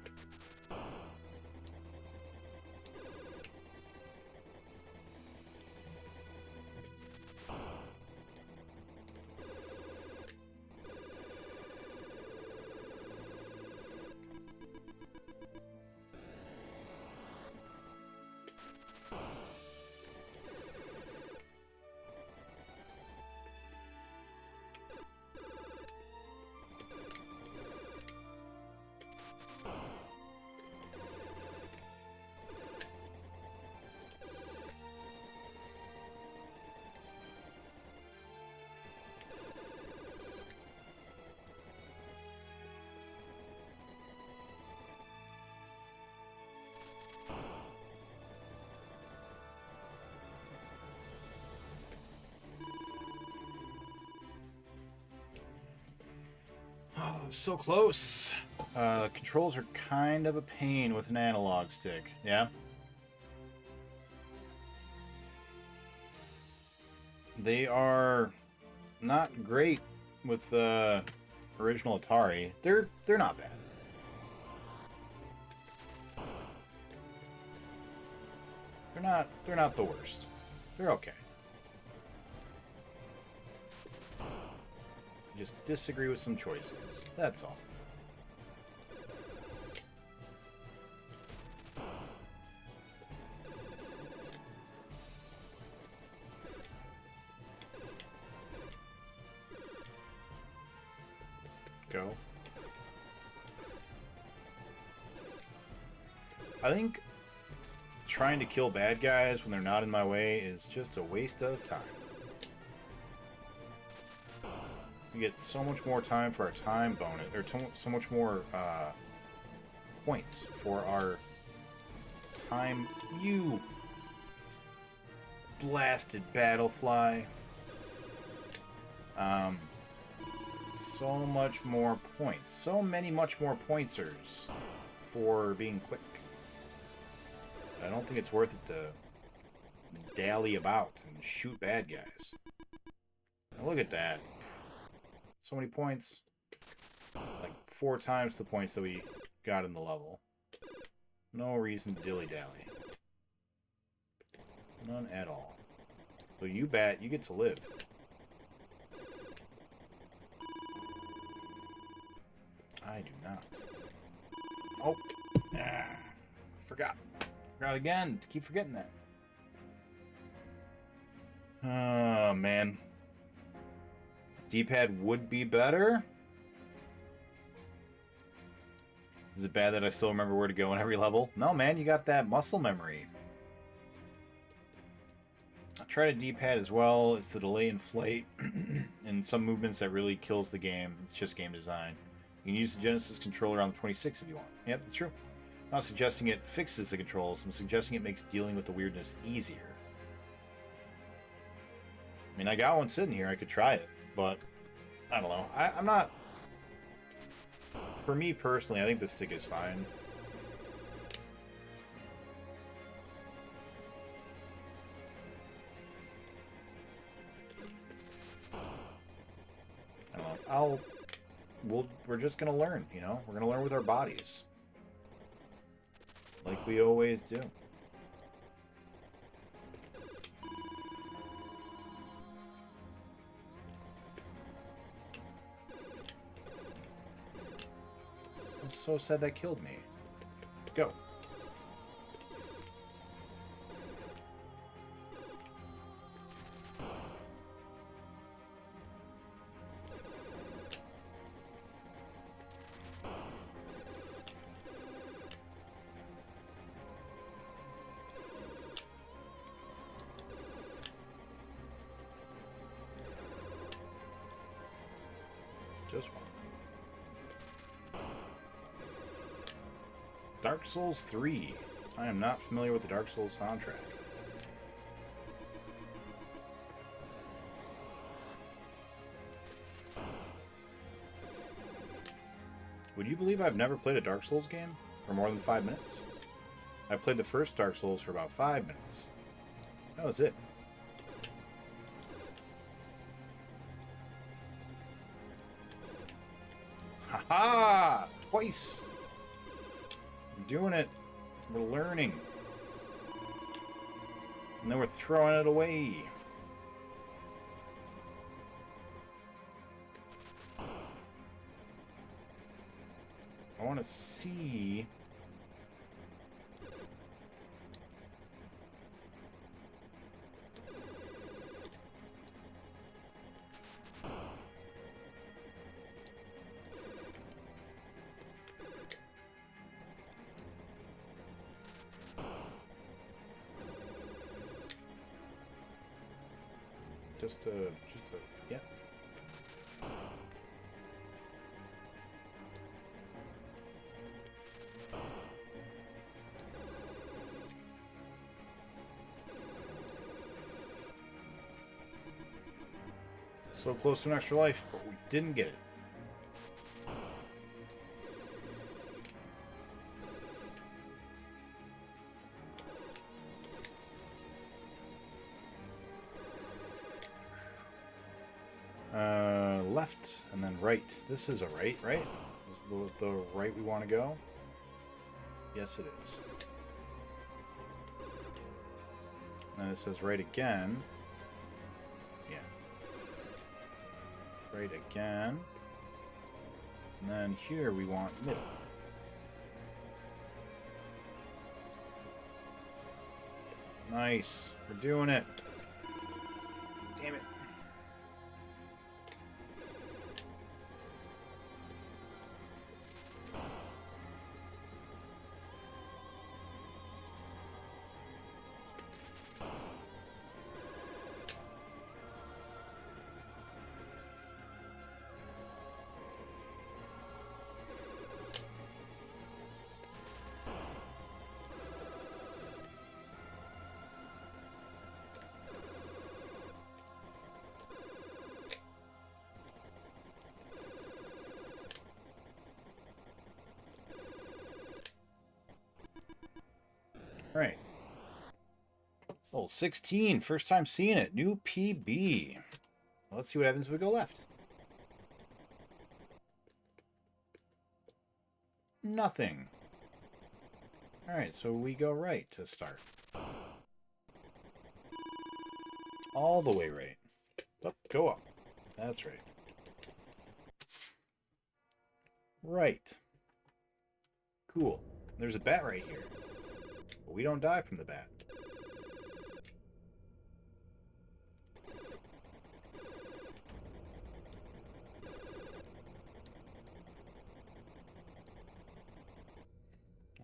Oh, so close. Controls are kind of a pain with an analog stick. Yeah? They are not great with the original Atari. They're not bad. They're not the worst. They're okay. Just disagree with some choices. That's all. Go. I think trying to kill bad guys when they're not in my way is just a waste of time. We get so much more time for our time bonus, or so much more points for our time. You blasted battlefly. So much more points. So many much more pointsers for being quick. I don't think it's worth it to dally about and shoot bad guys. Now look at that. So many points. Like 4 times the points that we got in the level. No reason to dilly-dally. None at all. So you bat, you get to live. I do not. Oh. Forgot. Forgot again. Keep forgetting that. Oh, man. D-pad would be better. Is it bad that I still remember where to go in every level? No, man, you got that muscle memory. I tried a D-pad as well. It's the delay and flight and some movements that really kills the game. It's just game design. You can use the Genesis controller on the 26 if you want. Yep, that's true. I'm not suggesting it fixes the controls. I'm suggesting it makes dealing with the weirdness easier. I mean, I got one sitting here. I could try it. But, I don't know. I'm not... For me personally, I think the stick is fine. I don't know. I'll we're just gonna learn, you know? We're gonna learn with our bodies. Like we always do. I'm so sad that killed me. Go. Just one. Dark Souls 3. I am not familiar with the Dark Souls soundtrack. Would you believe I've never played a Dark Souls game for more than 5 minutes? I played the first Dark Souls for about 5 minutes. That was it. Haha! Twice! We're doing it. We're learning. And then we're throwing it away. I want to see... yeah. So close to an extra life, but we didn't get it. Left and then right. This is a right, right? This is the right we want to go? Yes, it is. And then it says right again. Yeah. Right again. And then here we want middle. Nice. We're doing it. Damn it. Right. Level 16, first time seeing it. New PB. Let's see what happens if we go left. Nothing. Alright, so we go right to start. All the way right. Oh, go up. That's right. Right. Cool. There's a bat right here. But we don't die from the bat.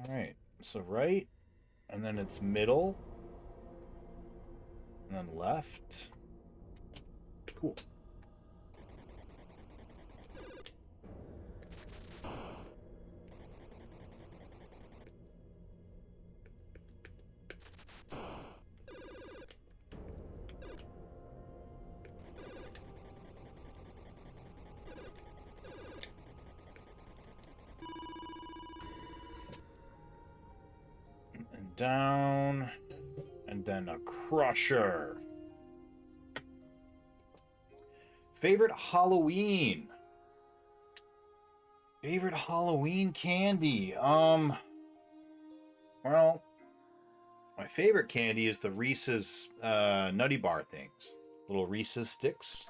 Alright, so right, and then it's middle, and then left. Cool. Down, and then a crusher. Favorite Halloween? Favorite Halloween candy? Well, my favorite candy is the Reese's Nutty Bar things. Little Reese's sticks.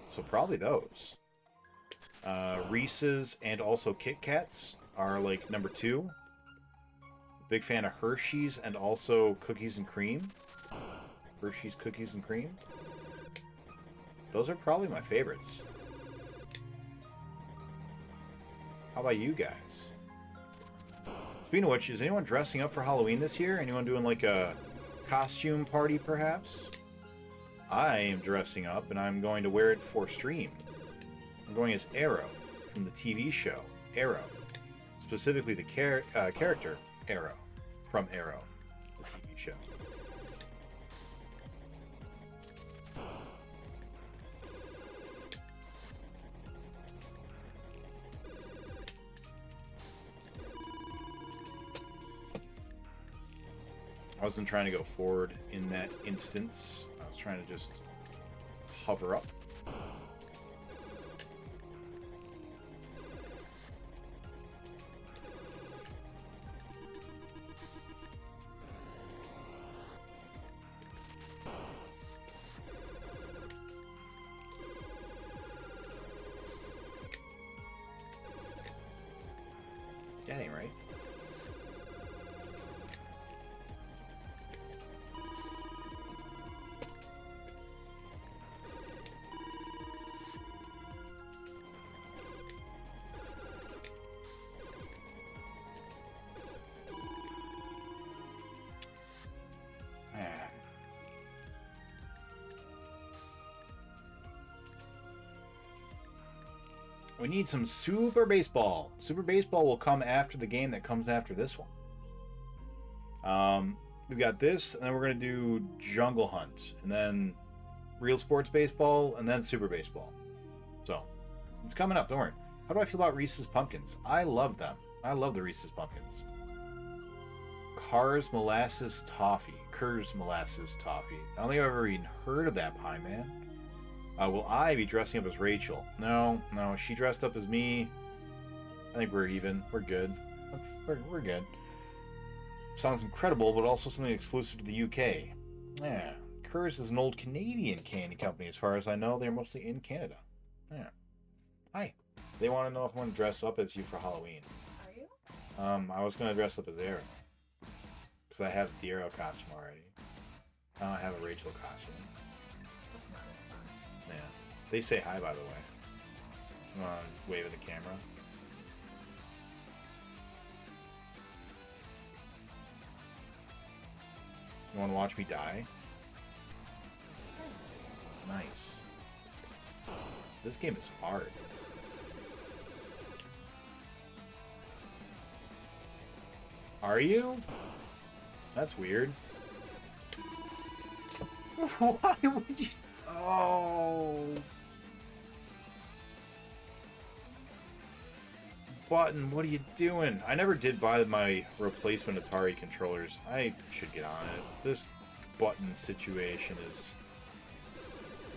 So probably those. Reese's and also Kit Kats are like number 2. Big fan of Hershey's and also cookies and cream. Hershey's cookies and cream. Those are probably my favorites. How about you guys? Speaking of which, is anyone dressing up for Halloween this year? Anyone doing like a costume party, perhaps? I am dressing up, and I'm going to wear it for stream. I'm going as H.E.R.O from the TV show H.E.R.O. Specifically the character H.E.R.O from H.E.R.O, the TV show. I wasn't trying to go forward in that instance. I was trying to just hover up. That ain't right. We need some Super Baseball. Super Baseball will come after the game that comes after this one. We've got this, and then we're going to do Jungle Hunt, and then Real Sports Baseball, and then Super Baseball. So, it's coming up, don't worry. How do I feel about Reese's Pumpkins? I love them. I love the Reese's Pumpkins. Car's Molasses Toffee. Kerr's Molasses Toffee. I don't think I've ever even heard of that pie, man. Will I be dressing up as Rachel? No, she dressed up as me. I think we're even. We're good. We're good. Sounds incredible, but also something exclusive to the UK. Yeah. Kerr's is an old Canadian candy company, as far as I know. They're mostly in Canada. Yeah. Hi. They want to know if I want to dress up as you for Halloween. Are you? I was going to dress up as H.E.R.O. Because I have the H.E.R.O costume already. I don't have a Rachel costume. That's not as fun. Yeah. They say hi, by the way. You want to wave at the camera? You want to watch me die? Nice. This game is hard. Are you? That's weird. Why would you... Oh... Button, what are you doing? I never did buy my replacement Atari controllers. I should get on it. This button situation is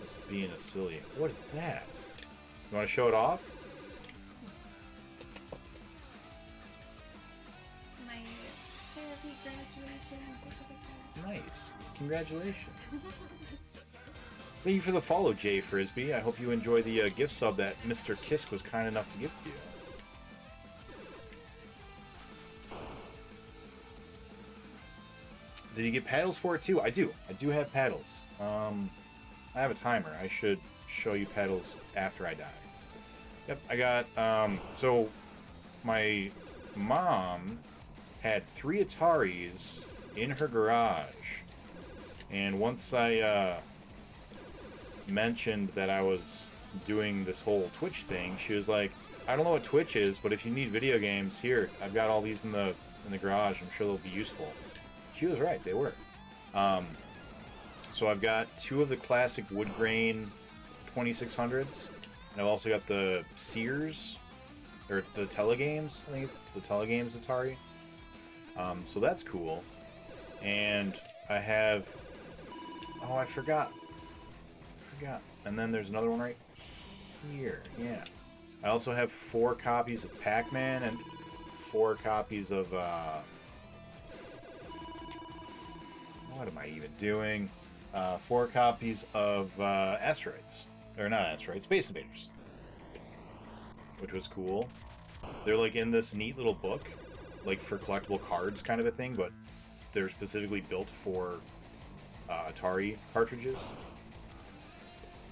just being a silly. What is that? You want to show it off? It's my therapy graduation. Nice. Congratulations. Thank you for the follow, Jay Frisbee. I hope you enjoy the gift sub that Mr. Kisk was kind enough to give to you. Did you get paddles for it too? I do. I do have paddles. I have a timer. I should show you paddles after I die. Yep, I got, so my mom had 3 Ataris in her garage. And once I mentioned that I was doing this whole Twitch thing, she was like, I don't know what Twitch is, but if you need video games, here, I've got all these in the garage. I'm sure they'll be useful. She was right, they were. So I've got 2 of the classic wood grain 2600s, and I've also got the Sears, or the Telegames, I think it's the Telegames Atari. So that's cool. And I have, oh, I forgot. And then there's another one right here, yeah. I also have 4 copies of Pac-Man and 4 copies of, what am I even doing? 4 copies of, Asteroids. Or not Asteroids, Space Invaders. Which was cool. They're, like, in this neat little book, like, for collectible cards kind of a thing, but they're specifically built for, Atari cartridges.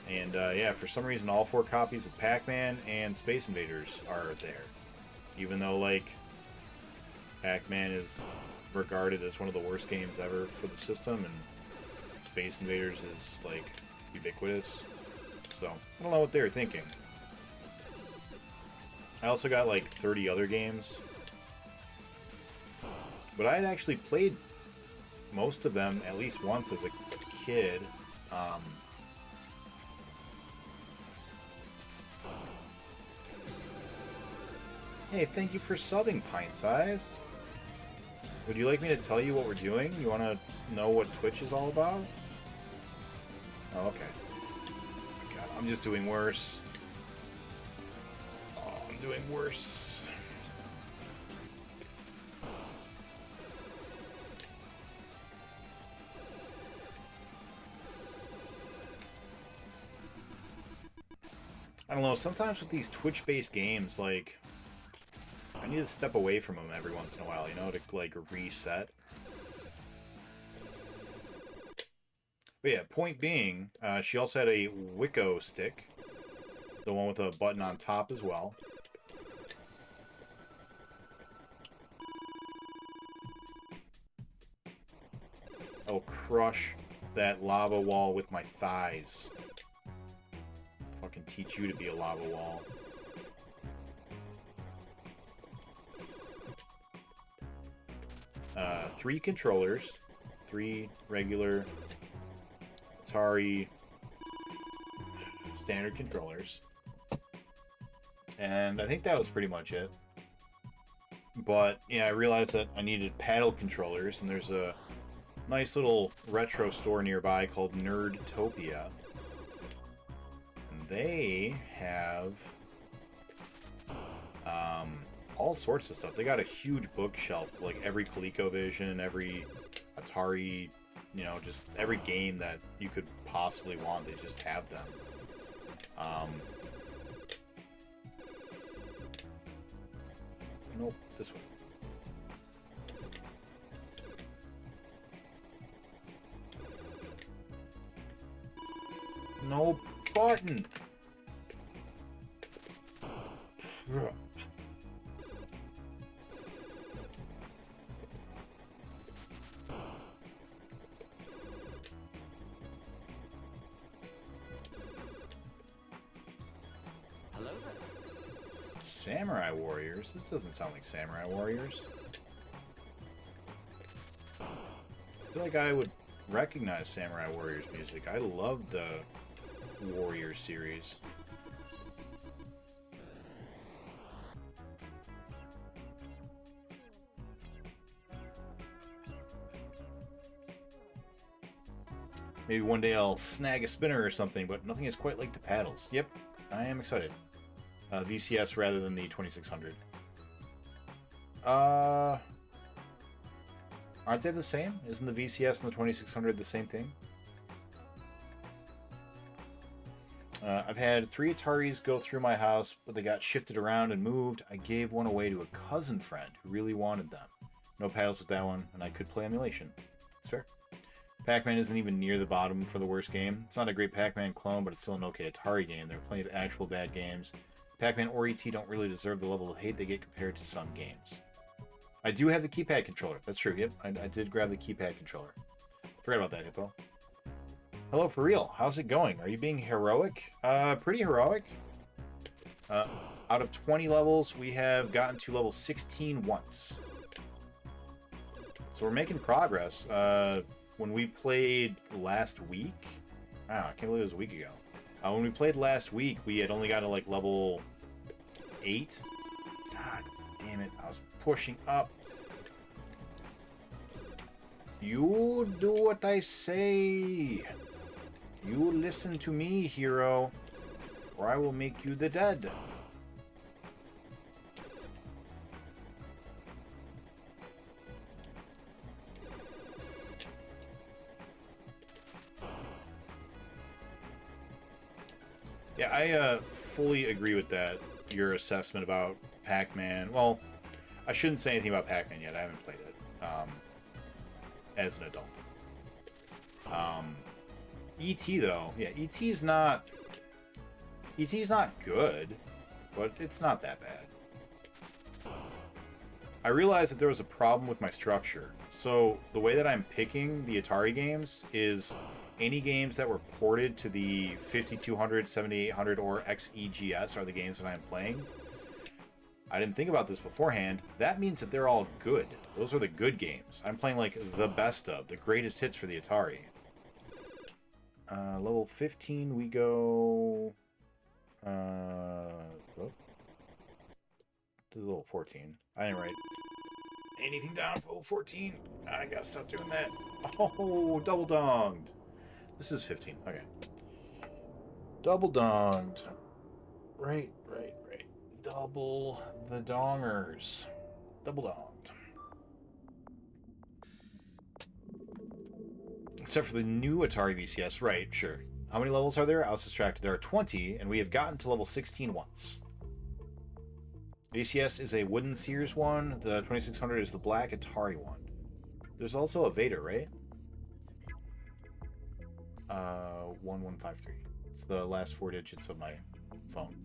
And, yeah, for some reason, all 4 copies of Pac-Man and Space Invaders are there. Even though, like, Pac-Man is regarded as one of the worst games ever for the system, and Space Invaders is, like, ubiquitous. So, I don't know what they were thinking. I also got, like, 30 other games. But I had actually played most of them at least once as a kid. Hey, thank you for subbing, Pint Size. Would you like me to tell you what we're doing? You want to know what Twitch is all about? Oh, okay. God, I'm just doing worse. Oh, I'm doing worse. I don't know, sometimes with these Twitch-based games, like, I need to step away from them every once in a while, you know, to, like, reset. But yeah, point being, she also had a H.E.R.O stick. The one with a button on top as well. I'll crush that lava wall with my thighs. Fucking teach you to be a lava wall. Three controllers, 3 regular Atari standard controllers, and I think that was pretty much it. But yeah, I realized that I needed paddle controllers, and there's a nice little retro store nearby called Nerdtopia, and they have all sorts of stuff. They got a huge bookshelf, like every ColecoVision, every Atari, you know, just every game that you could possibly want. They just have them. Nope, this one. No button. Samurai Warriors? This doesn't sound like Samurai Warriors. I feel like I would recognize Samurai Warriors music. I love the Warriors series. Maybe one day I'll snag a spinner or something, but nothing is quite like the paddles. Yep, I am excited. VCS rather than the 2600. Aren't they the same? Isn't the VCS and the 2600 the same thing? I've had 3 Ataris go through my house, but they got shifted around and moved. I gave one away to a cousin friend who really wanted them. No paddles with that one, and I could play emulation. It's fair. Pac-Man isn't even near the bottom for the worst game. It's not a great Pac-Man clone, but it's still an okay Atari game. There are plenty of actual bad games. Pac-Man or E.T. don't really deserve the level of hate they get compared to some games. I do have the keypad controller. That's true. Yep, I did grab the keypad controller. Forgot about that, Hippo. Hello, for real. How's it going? Are you being heroic? Pretty heroic. Out of 20 levels, we have gotten to level 16 once. So we're making progress. When we played last week... Wow, I can't believe it was a week ago. When we played last week, we had only got to, like, level 8. God damn it. I was pushing up. You do what I say. You listen to me, hero, or I will make you the dead. Yeah, I fully agree with that. Your assessment about Pac-Man. Well, I shouldn't say anything about Pac-Man yet. I haven't played it as an adult. E.T. though, yeah, E.T.'s not good, but it's not that bad. I realized that there was a problem with my structure. So the way that I'm picking the Atari games is any games that were ported to the 5200, 7800, or XEGS are the games that I'm playing. I didn't think about this beforehand. That means that they're all good. Those are the good games. I'm playing like the best of, the greatest hits for the Atari. Level 15, we go... This is level 14. I didn't write anything down for level 14. I gotta stop doing that. Oh, double donged. This is 15. Okay. Double donged. Right. Double the dongers. Double donged. Except for the new Atari VCS. Right, sure. How many levels are there? I was distracted. There are 20, and we have gotten to level 16 once. VCS is a wooden Sears one. The 2600 is the black Atari one. There's also a Vader, right? 1153. It's the last 4 digits of my phone.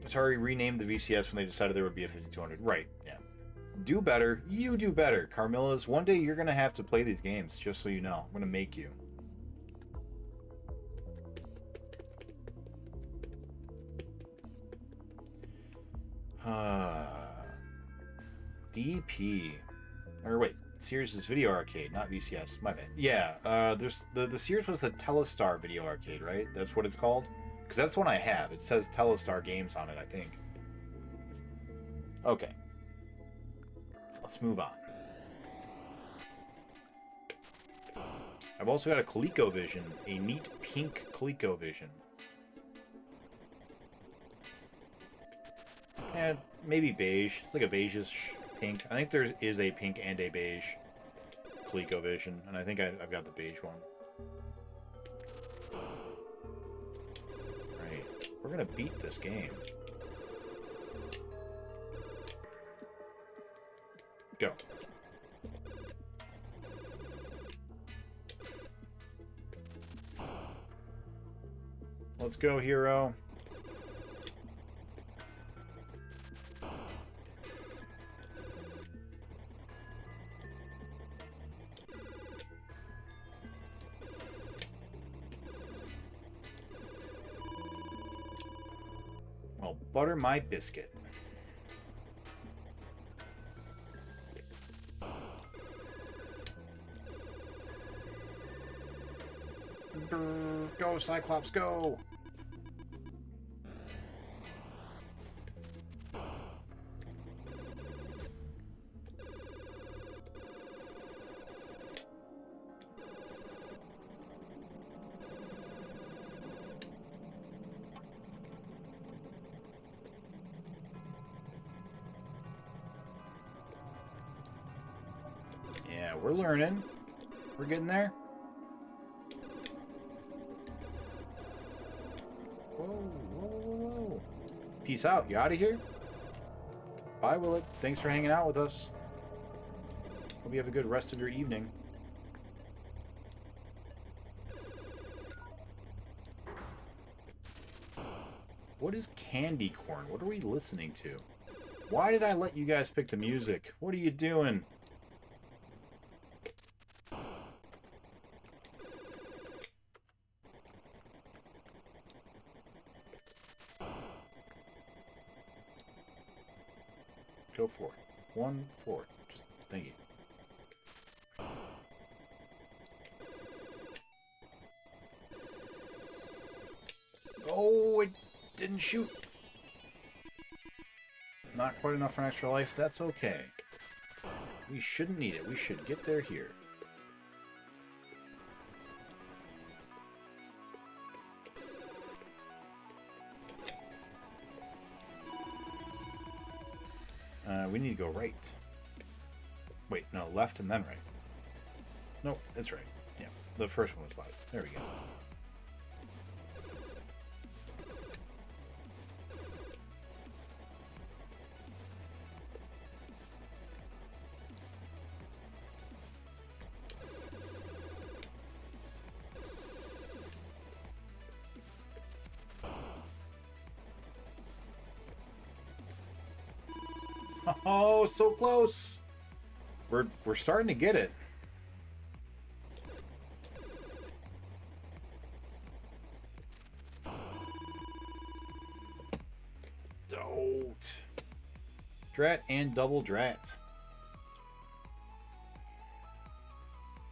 Atari renamed the VCS when they decided there would be a 5200. Right, yeah. Do better. You do better. Carmilla's, one day you're going to have to play these games, just so you know. I'm going to make you. DP. Or wait, Sears is Video Arcade, not VCS. My bad. Yeah, there's the Sears was the Telestar Video Arcade, right? That's what it's called? Because that's the one I have. It says Telestar Games on it, I think. Okay. Let's move on. I've also got a ColecoVision, a neat pink ColecoVision. And maybe beige. It's like a beige-ish pink. I think there is a pink and a beige ColecoVision, and I think I've got the beige one. Right. We're gonna beat this game. Go. Let's go, hero. Well, butter my biscuit. Go, Cyclops, go! Yeah, we're learning. We're getting there. Whoa. Peace out. You out of here? Bye, Willett. Thanks for hanging out with us. Hope you have a good rest of your evening. What is candy corn? What are we listening to? Why did I let you guys pick the music? What are you doing? Go for it. 1, 4. Just thank you. Oh, it didn't shoot. Not quite enough for an extra life. That's okay. We shouldn't need it. We should get there here. We need to go right. Wait, no, left and then right. Nope, that's right. Yeah, the first one was left. There we go. Oh, so close. We're starting to get it. Don't. Drat and double drat.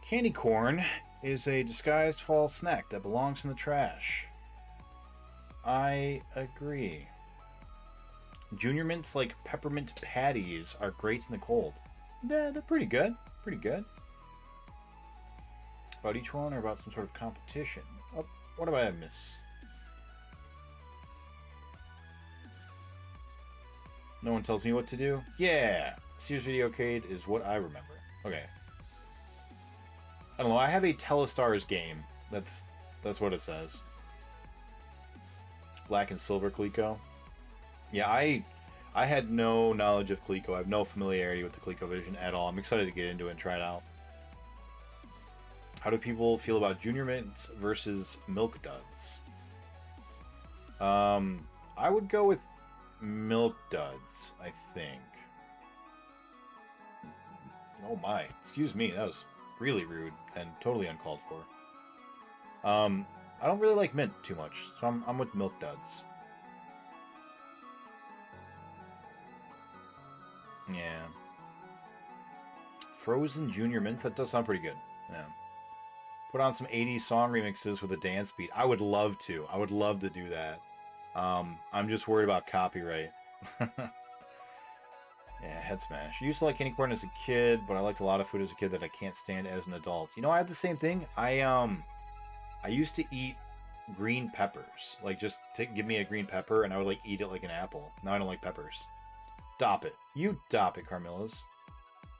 Candy corn is a disguised fall snack that belongs in the trash. I agree. Junior mints like peppermint patties are great in the cold. They're pretty good. Pretty good. About each one or about some sort of competition? Oh, what do I miss? No one tells me what to do? Yeah! Sears Videocade is what I remember. Okay. I don't know, I have a Telestars game. That's what it says. Black and Silver Coleco. Yeah, I had no knowledge of Coleco. I have no familiarity with the ColecoVision at all. I'm excited to get into it and try it out. How do people feel about Junior Mints versus Milk Duds? I would go with Milk Duds, I think. Oh my, excuse me, that was really rude and totally uncalled for. I don't really like mint too much, so I'm with Milk Duds. Yeah. Frozen Junior Mints, that does sound pretty good. Yeah. Put on some 80s song remixes with a dance beat. I would love to. I would love to do that. I'm just worried about copyright. Yeah, head smash. I used to like candy corn as a kid, but I liked a lot of food as a kid that I can't stand as an adult. You know, I had the same thing. I used to eat green peppers. Like, just give me a green pepper, and I would, like, eat it like an apple. Now I don't like peppers. Dop it. You dop it, Carmillas.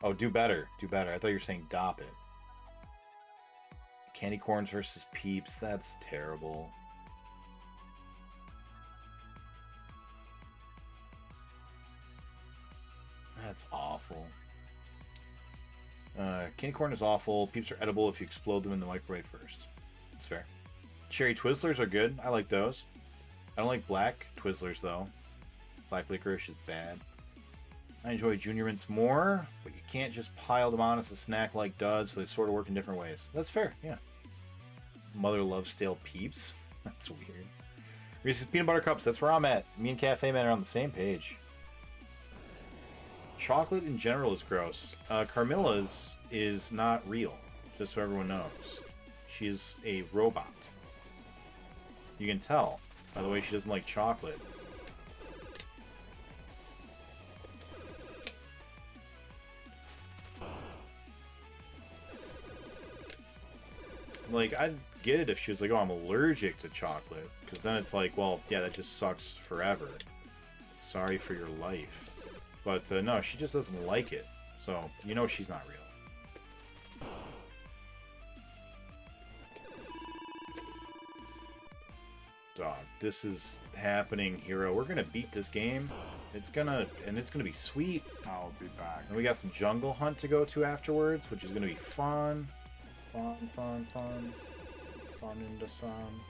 Oh, do better. Do better. I thought you were saying dop it. Candy corns versus Peeps. That's terrible. That's awful. Candy corn is awful. Peeps are edible if you explode them in the microwave first. That's fair. Cherry Twizzlers are good. I like those. I don't like black Twizzlers, though. Black licorice is bad. I enjoy Junior Mints more, but you can't just pile them on as a snack like Duds, so they sort of work in different ways. That's fair, yeah. Mother loves stale Peeps. That's weird. Reese's Peanut Butter Cups, that's where I'm at. Me and Cafe Man are on the same page. Chocolate in general is gross. Carmilla's is not real, just so everyone knows. She is a robot. You can tell by the way she doesn't like chocolate. Like, I'd get it if she was like, oh, I'm allergic to chocolate. Because then it's like, well, yeah, that just sucks forever. Sorry for your life. But no, she just doesn't like it. So, you know she's not real. Dog, this is happening, Hero. We're gonna beat this game. It's gonna be sweet. I'll be back. And we got some Jungle Hunt to go to afterwards, which is gonna be fun. Fun in the sun.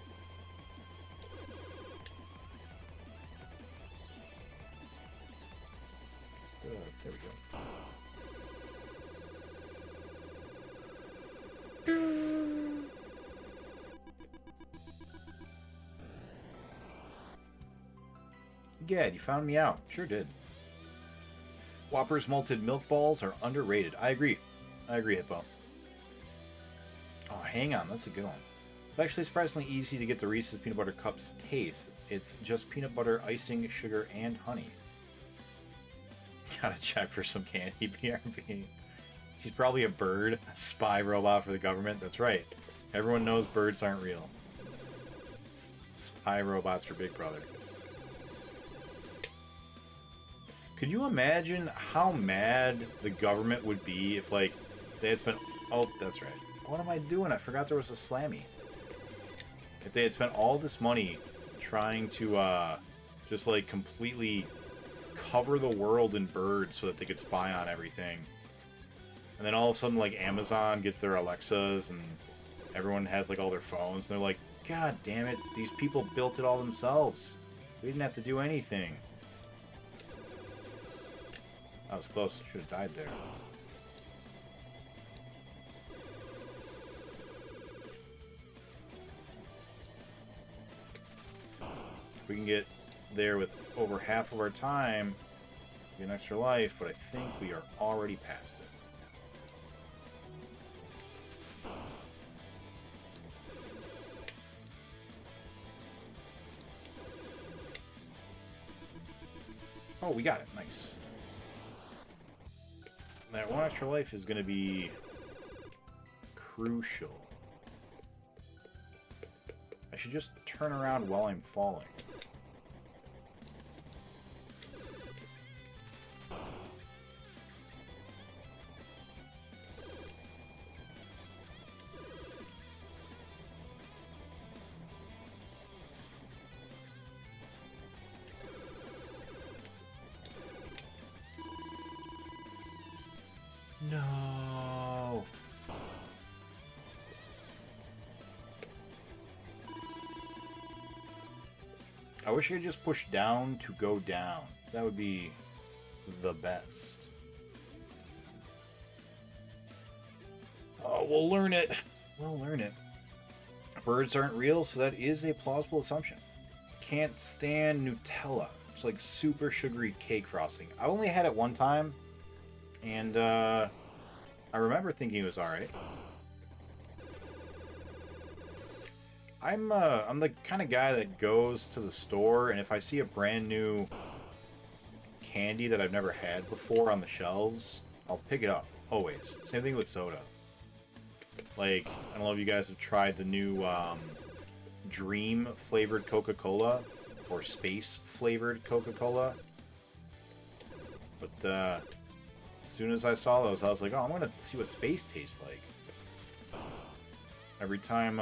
There we go. Gad, you found me out. Sure did. Whopper's malted milk balls are underrated. I agree, Hippo. Oh, hang on. That's a good one. It's actually surprisingly easy to get the Reese's Peanut Butter Cups taste. It's just peanut butter, icing, sugar, and honey. Gotta check for some candy, BRB. She's probably a bird, a spy robot for the government. That's right. Everyone knows birds aren't real. Spy robots for Big Brother. Could you imagine how mad the government would be if, like, they had spent... Oh, that's right. What am I doing? I forgot there was a Slammy. If they had spent all this money trying to, just, like, completely cover the world in birds so that they could spy on everything. And then all of a sudden, like, Amazon gets their Alexas and everyone has, like, all their phones. And they're like, God damn it, these people built it all themselves. We didn't have to do anything. I was close. I should have died there. If we can get there with over half of our time, get an extra life, but I think we are already past it. Oh, we got it. Nice. That one extra life is going to be crucial. I should just turn around while I'm falling. No. I wish I could just push down to go down. That would be the best. Oh, we'll learn it. We'll learn it. Birds aren't real, so that is a plausible assumption. Can't stand Nutella. It's like super sugary cake frosting. I only had it one time, and I remember thinking it was alright. I'm the kind of guy that goes to the store, and if I see a brand new candy that I've never had before on the shelves, I'll pick it up. Always. Same thing with soda. Like, I don't know if you guys have tried the new Dream flavored Coca-Cola or Space flavored Coca-Cola. But as soon as I saw those, I was like, oh, I'm gonna see what space tastes like. Every time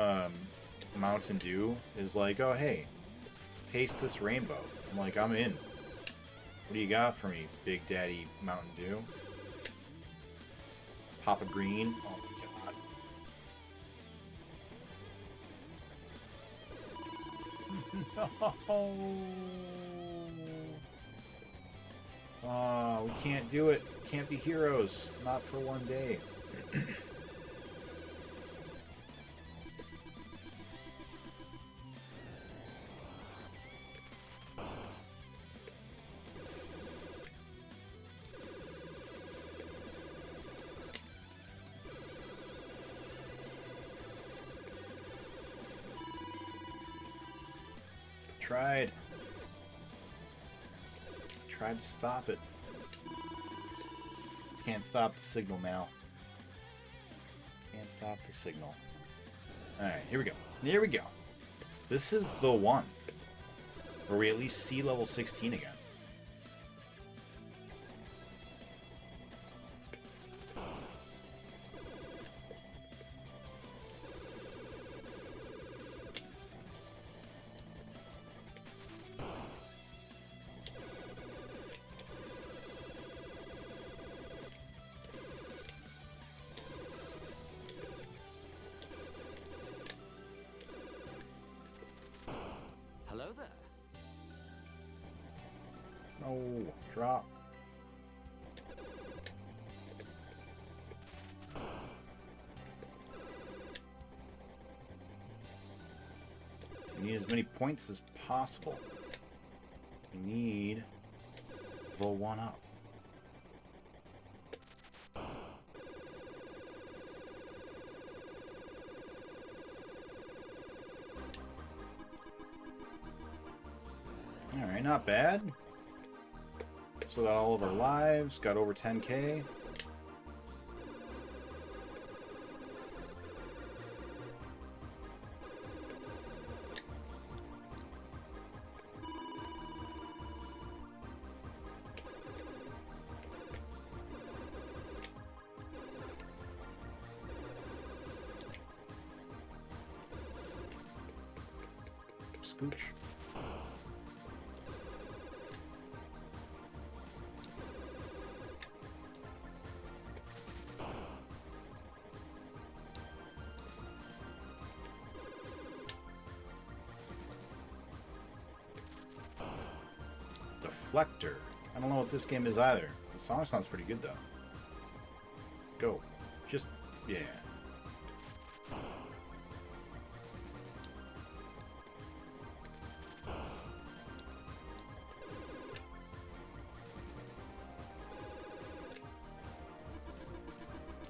Mountain Dew is like, oh hey, taste this rainbow. I'm like, I'm in. What do you got for me, Big Daddy Mountain Dew? Papa Green. Oh my god. No. Oh, we can't do it. Can't be heroes. Not for one day. Tried to stop it. Can't stop the signal, Mal. Can't stop the signal. Alright, here we go. Here we go. This is the one where we at least see level 16 again. Hello there. No, drop. We need as many points as possible. We need the 1-up. Alright, not bad. Still got all of our lives, got over 10k. Scooch. Deflector. I don't know what this game is either. The song sounds pretty good, though. Go. Just... yeah.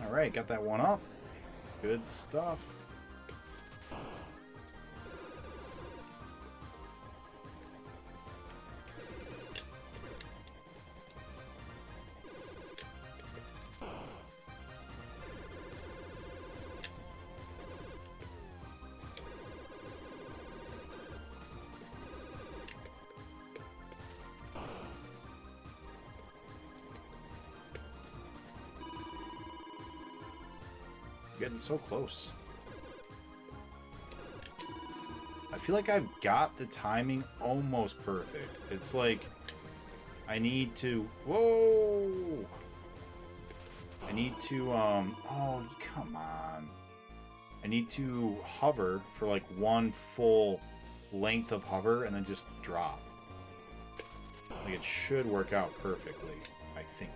Alright, got that one up. Good stuff. Getting so close. I feel like I've got the timing almost perfect. It's like I need to... whoa! I need to, oh, come on. I need to hover for like one full length of hover and then just drop. Like it should work out perfectly, I think.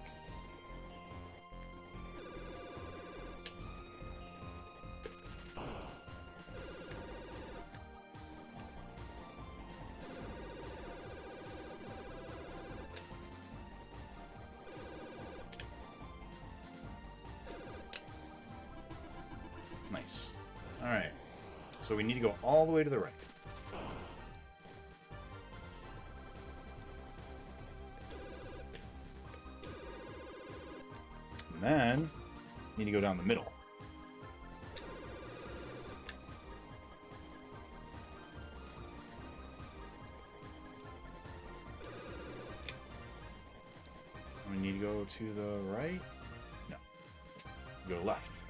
Nice. Alright. So we need to go all the way to the right. And then, need to go down the middle. We need to go to the right? No. Go left.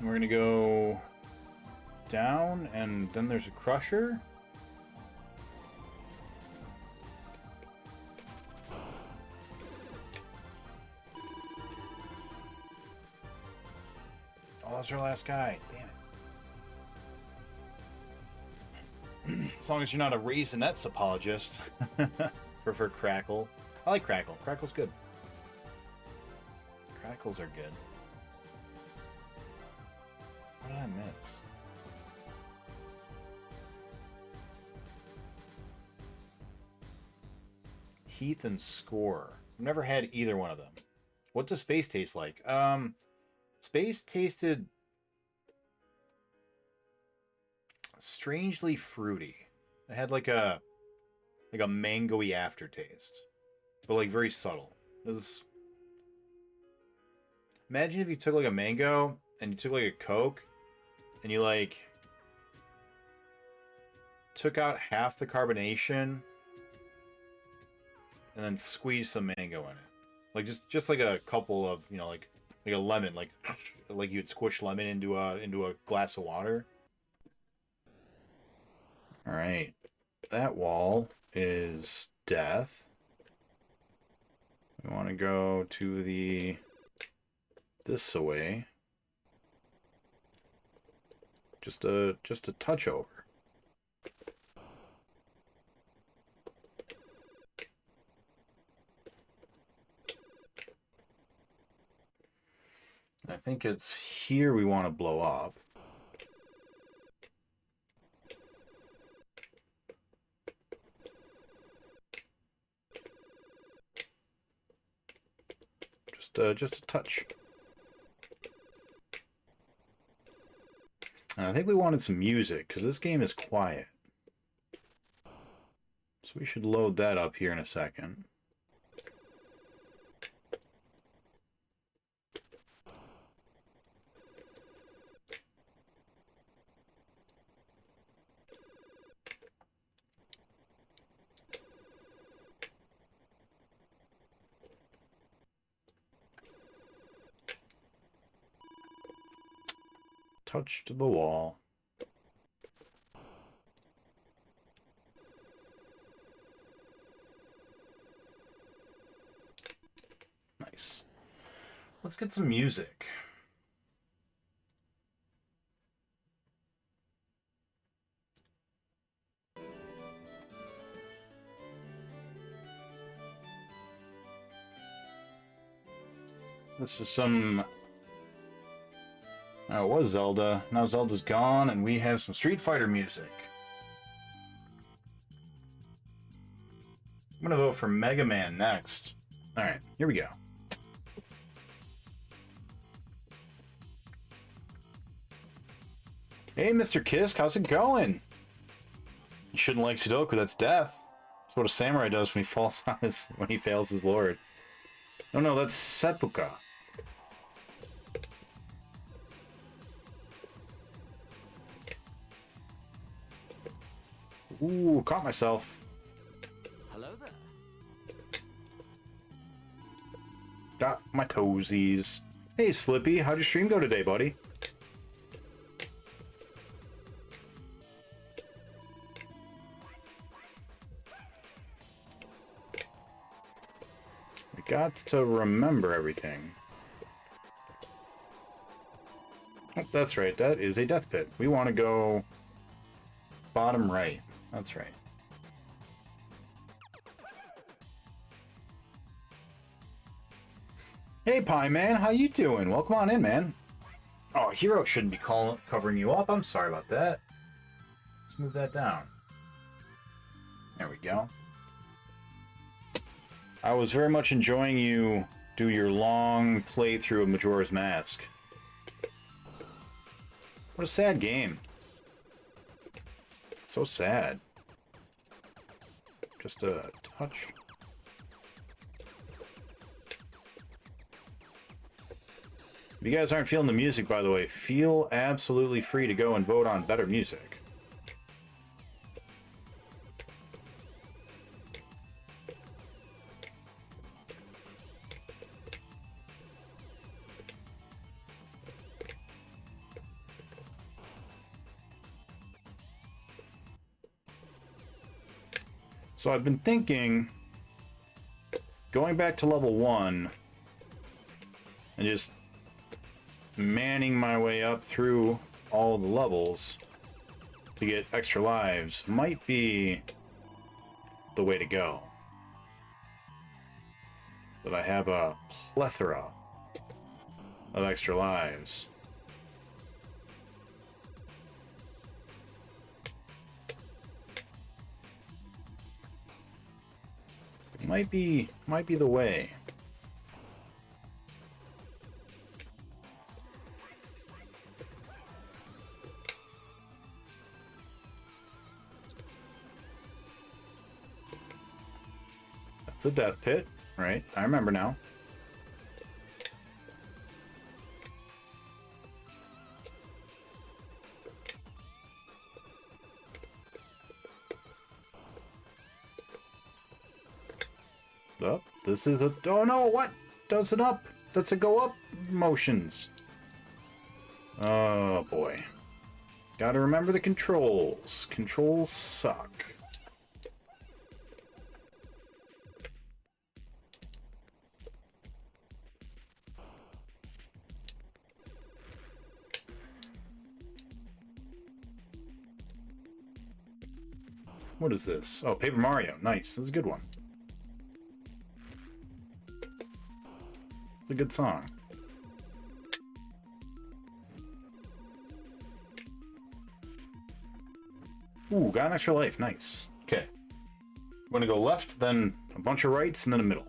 We're gonna go down, and then there's a crusher. Oh, that's our last guy. Damn it. As long as you're not a Raisinets apologist. Prefer Crackle. I like Crackle. Crackle's good. Crackles are good. What did I miss? Heath and Score. I've never had either one of them. What does Space taste like? Space tasted strangely fruity. It had like a mango-y aftertaste, but like very subtle. It was... Imagine if you took like a mango and you took like a Coke and you like took out half the carbonation and then squeezed some mango in it. Like just like a couple of, you know, like a lemon, like you'd squish lemon into a glass of water. All right. That wall is death. We want to go to this away. Just a touch over. I think it's here we want to blow up. Just a touch. And I think we wanted some music, because this game is quiet. So we should load that up here in a second. Touched the wall. Nice. Let's get some music. This is some... Oh, it was Zelda. Now Zelda's gone, and we have some Street Fighter music. I'm gonna vote for Mega Man next. Alright, here we go. Hey, Mr. Kisk, how's it going? You shouldn't like Sudoku, that's death. That's what a samurai does when he falls on when he fails his lord. Oh no, that's seppuku. Ooh, caught myself. Hello there. Got my toesies. Hey, Slippy, how'd your stream go today, buddy? We got to remember everything. Oh, that's right, that is a death pit. We want to go bottom right. That's right. Hey, Pie Man, how you doing? Welcome on in, man. Oh, Hero shouldn't be covering you up. I'm sorry about that. Let's move that down. There we go. I was very much enjoying you do your long playthrough of Majora's Mask. What a sad game. So sad. Just a touch. If you guys aren't feeling the music, by the way, feel absolutely free to go and vote on better music. So I've been thinking, going back to level 1 and just manning my way up through all the levels to get extra lives might be the way to go. But I have a plethora of extra lives. Might be the way. That's a death pit, right? I remember now. Up. This is a... Oh no, what? Does it up? Does it go up? Motions. Oh boy. Gotta remember the controls. Controls suck. What is this? Oh, Paper Mario. Nice. This is a good one. It's a good song. Ooh, got an extra life. Nice. Okay. I'm gonna go left, then a bunch of rights, and then a middle.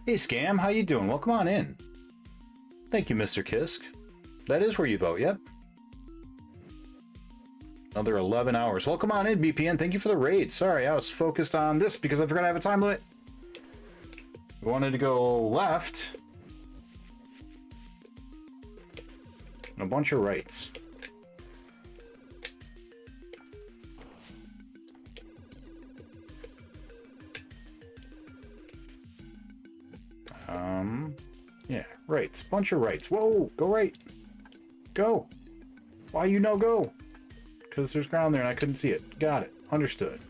Hey, Scam. How you doing? Welcome on in. Thank you, Mr. Kisk. That is where you vote, yep. Another 11 hours. Welcome on in, BPN. Thank you for the raid. Sorry, I was focused on this because I forgot I have a time limit. I wanted to go left. And a bunch of rights. Yeah, rights. Bunch of rights. Whoa, go right. Go. Why you no go? Because there's ground there and I couldn't see it. Got it. Understood.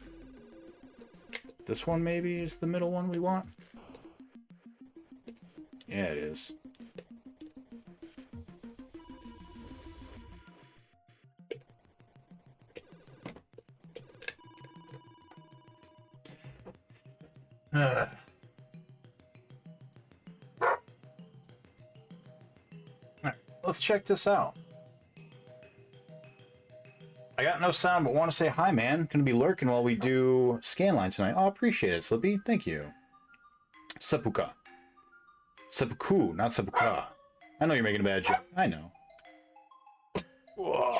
This one maybe is the middle one we want? Yeah, it is. Let's check this out. I got no sound, but want to say hi, man. Gonna be lurking while we do Scanline tonight. Oh, appreciate it, Slippy. Thank you. Seppuka. Seppuku, not Seppuka. I know you're making a bad joke. I know. Whoa.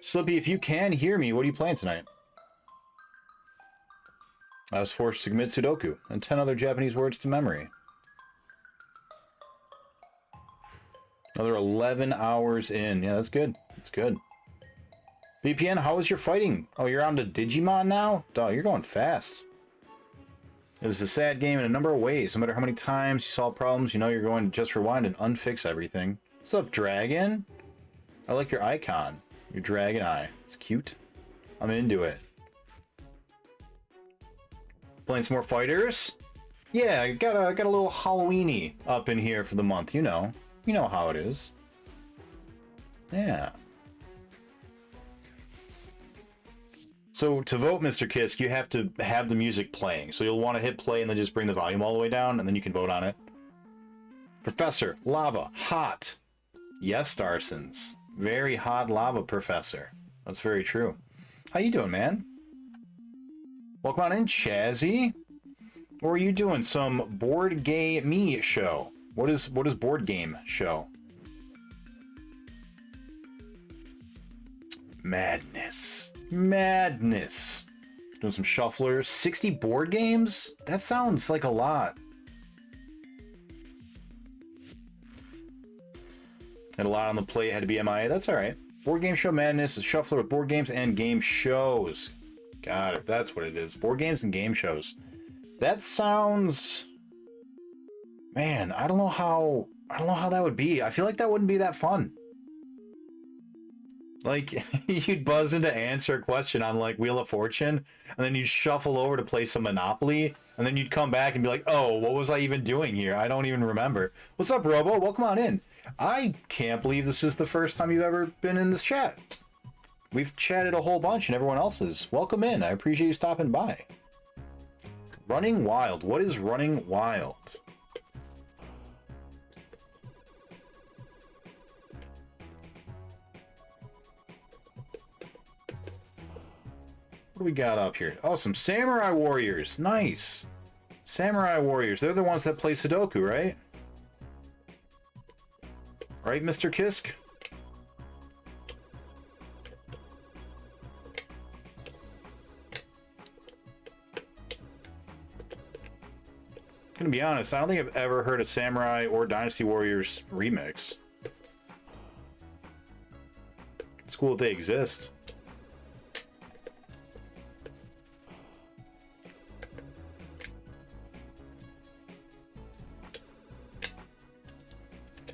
Slippy, if you can hear me, what are you playing tonight? I was forced to commit Sudoku and 10 other Japanese words to memory. Another 11 hours in. Yeah, that's good. That's good. VPN, how was your fighting? Oh, you're on to Digimon now? Dog, you're going fast. It is a sad game in a number of ways. No matter how many times you solve problems, you know you're going to just rewind and unfix everything. What's up, Dragon? I like your icon. Your dragon eye. It's cute. I'm into it. Playing some more fighters? Yeah, I got a little Halloweeny up in here for the month, you know. You know how it is. Yeah. So to vote, Mr. Kisk, you have to have the music playing. So you'll want to hit play and then just bring the volume all the way down, and then you can vote on it. Professor, lava, hot. Yes, Starsons. Very hot lava, Professor. That's very true. How you doing, man? Welcome on in, Chazzy. What are you doing? Some board game me show. What is board game show? Madness. Madness. Doing some shufflers. 60 board games? That sounds like a lot. Had a lot on the plate. Had to be MIA. That's all right. Board game show madness is shuffler with board games and game shows. Got it. That's what it is. Board games and game shows. That sounds... Man, I don't know how that would be. I feel like that wouldn't be that fun. Like, you'd buzz in to answer a question on, like, Wheel of Fortune, and then you'd shuffle over to play some Monopoly, and then you'd come back and be like, oh, what was I even doing here? I don't even remember. What's up, Robo? Welcome on in. I can't believe this is the first time you've ever been in this chat. We've chatted a whole bunch, and everyone else is. Welcome in. I appreciate you stopping by. Running Wild. What is Running Wild? What do we got up here? Oh, some Samurai Warriors. Nice. Samurai Warriors. They're the ones that play Sudoku, right? Right, Mr. Kisk? Gonna be honest, I don't think I've ever heard a Samurai or Dynasty Warriors remix. It's cool that they exist.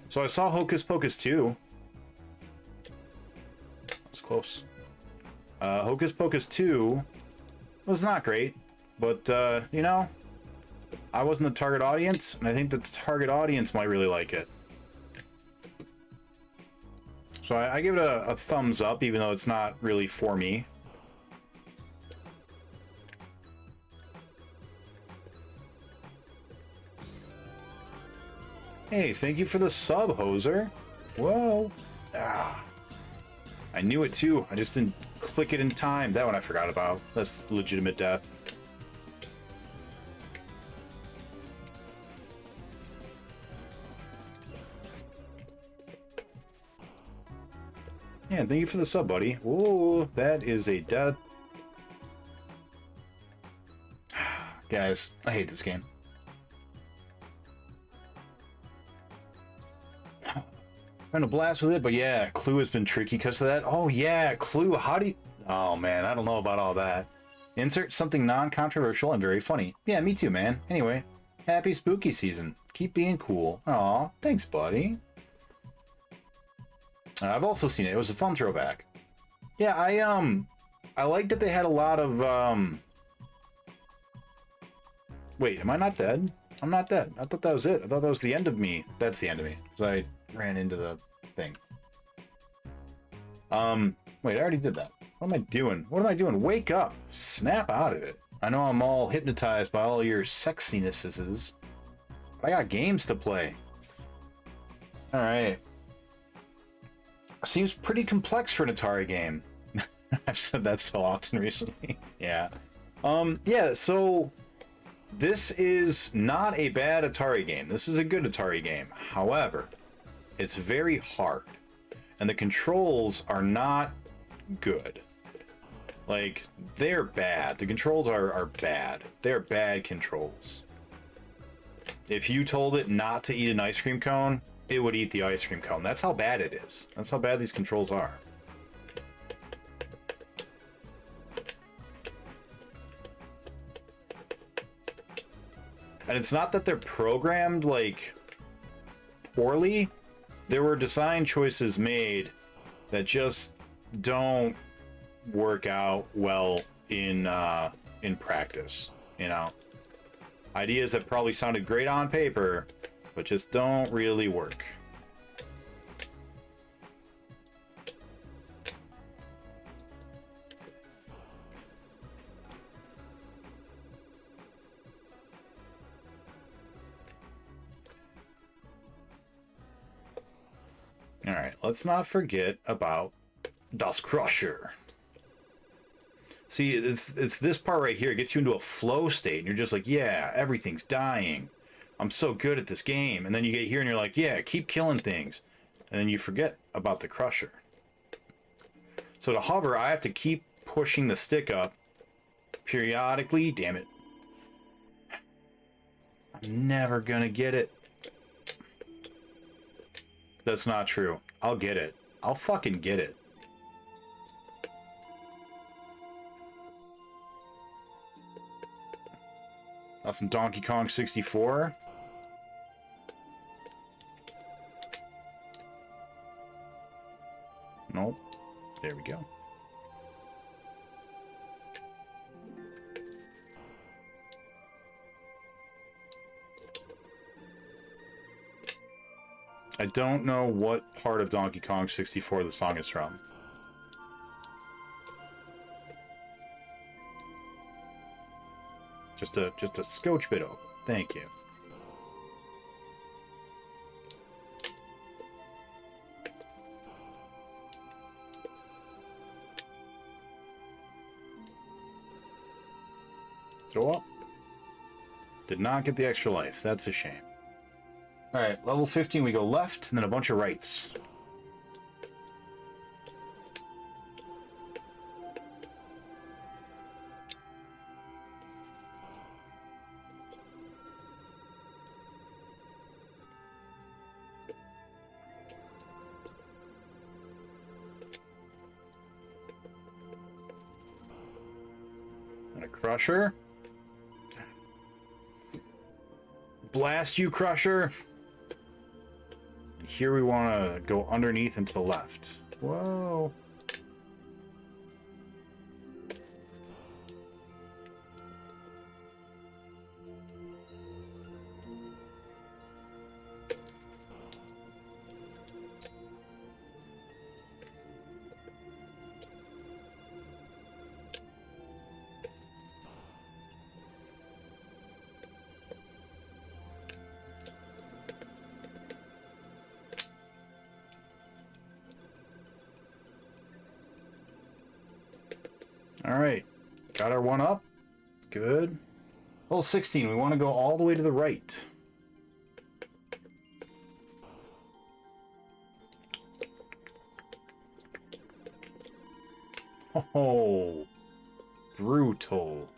So I saw Hocus Pocus 2. That was close. Hocus Pocus 2 was not great, but, you know, I wasn't the target audience, and I think that the target audience might really like it. So I give it a thumbs up, even though it's not really for me. Hey, thank you for the sub, Hoser. Whoa. Ah. I knew it too. I just didn't click it in time. That one I forgot about. That's legitimate death. Yeah, thank you for the sub, buddy. Whoa, that is a death. Guys, I hate this game. Having a blast with it, but yeah, Clue has been tricky because of that. Oh yeah, Clue, how do you... Oh man, I don't know about all that. Insert something non-controversial and very funny. Yeah, me too, man. Anyway, happy spooky season. Keep being cool. Aw, thanks, buddy. I've also seen it. It was a fun throwback. Yeah, I like that they had a lot of, Wait, am I not dead? I'm not dead. I thought that was it. I thought that was the end of me. That's the end of me. Because I ran into the thing. Wait, I already did that. What am I doing? What am I doing? Wake up. Snap out of it. I know I'm all hypnotized by all your sexinesses. But I got games to play. Alright. Seems pretty complex for an Atari game. I've said that so often recently. Yeah. Yeah, so this is not a bad Atari game. This is a good Atari game. However, it's very hard. And the controls are not good. Like, they're bad. The controls are bad. They're bad controls. If you told it not to eat an ice cream cone, it would eat the ice cream cone. That's how bad it is. That's how bad these controls are. And it's not that they're programmed, like, poorly. There were design choices made that just don't work out well in practice, you know? Ideas that probably sounded great on paper, but just don't really work. All right, let's not forget about Das Crusher. See, it's this part right here. It gets you into a flow state, and you're just like, yeah, everything's dying. I'm so good at this game. And then you get here, and you're like, yeah, keep killing things. And then you forget about the Crusher. So to hover, I have to keep pushing the stick up periodically. Damn it. I'm never gonna get it. That's not true. I'll get it. I'll fucking get it. That's some Donkey Kong 64. Nope. There we go. I don't know what part of Donkey Kong 64 the song is from. Just a scotch bit of. Thank you. Go up. Did not get the extra life. That's a shame. Alright, level 15, we go left, and then a bunch of rights. And a Crusher. Blast you, Crusher! Here we want to go underneath and to the left. Whoa. Alright, got our one up. Good. Level 16, we want to go all the way to the right. Oh, brutal.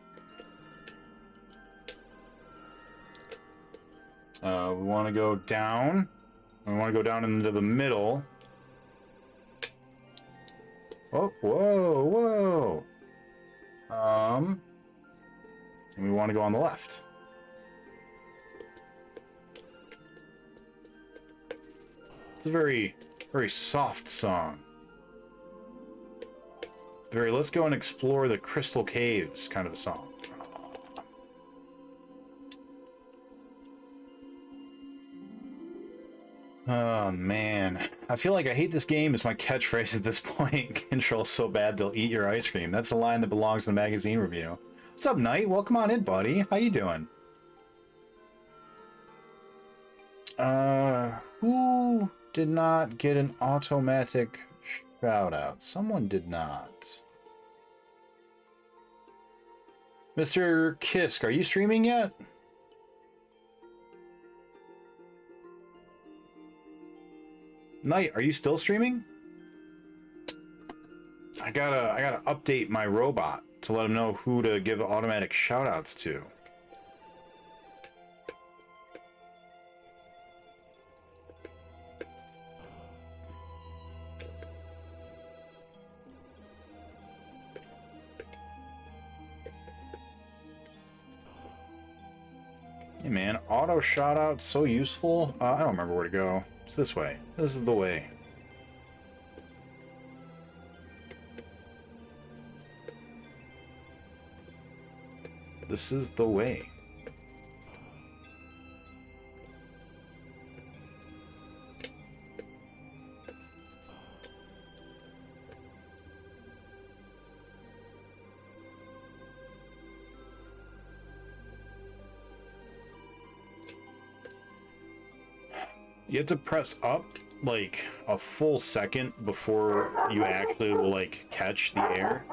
We want to go down. We want to go down into the middle. Oh, whoa, whoa. And we want to go on the left. It's a very, very soft song. Very, let's go and explore the Crystal Caves kind of a song. Oh, man. I feel like I hate this game is my catchphrase at this point. Control's so bad they'll eat your ice cream. That's a line that belongs in the magazine review. What's up, Knight? Welcome on in, buddy. How you doing? Who did not get an automatic shout out. Someone did not. Mr. Kisk, are you streaming yet? Knight, are you still streaming? I gotta update my robot to let him know who to give automatic shout outs to. Hey man, auto shout out, so useful. I don't remember where to go. It's this way. This is the way. This is the way. You have to press up like a full second before you actually will like catch the air.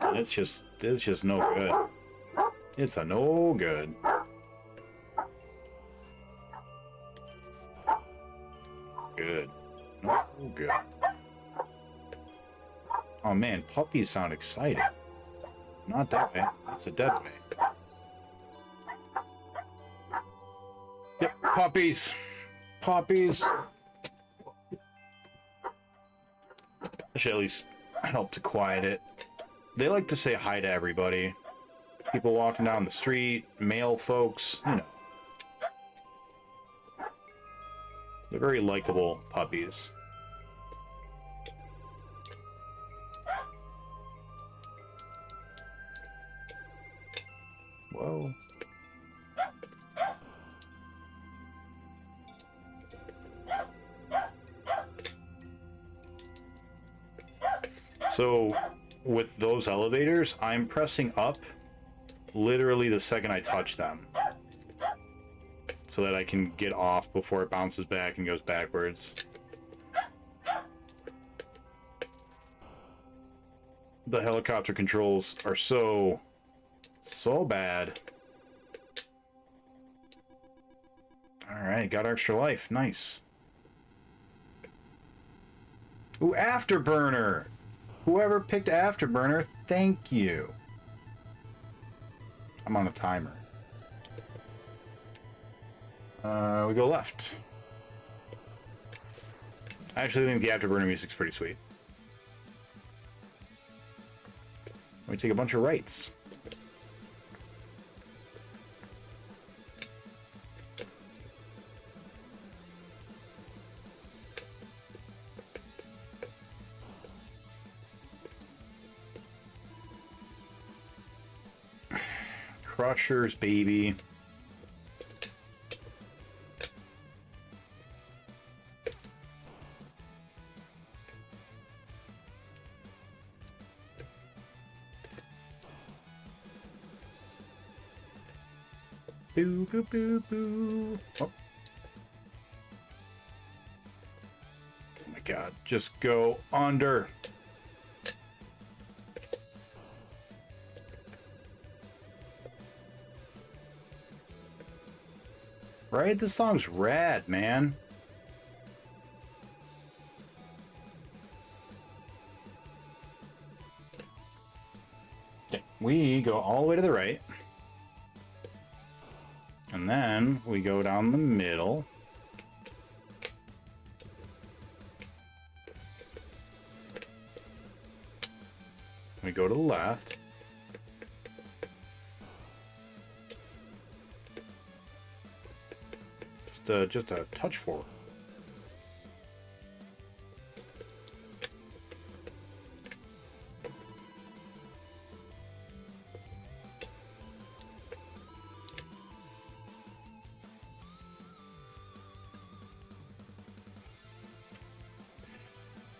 And it's just no good. It's a no good. Good. No good. Oh man, puppies sound excited. Not that way. That's a dead way. Yep, puppies. Puppies. I should at least help to quiet it. They like to say hi to everybody. People walking down the street, male folks, you know. They're very likable puppies. Whoa. So, with those elevators, I'm pressing up literally the second I touch them, so that I can get off before it bounces back and goes backwards. The helicopter controls are so bad. Alright, got extra life. Nice. Ooh, Afterburner! Whoever picked Afterburner, thank you. I'm on a timer. We go left. I actually think the Afterburner music's pretty sweet. We take a bunch of rights. Crushers, baby. Boo, boo, boo, boo. Oh. Oh my god, just go under. Right? This song's rad, man. Okay, we go all the way to the right. And then we go down the middle. We go to the left. Just a touch forward.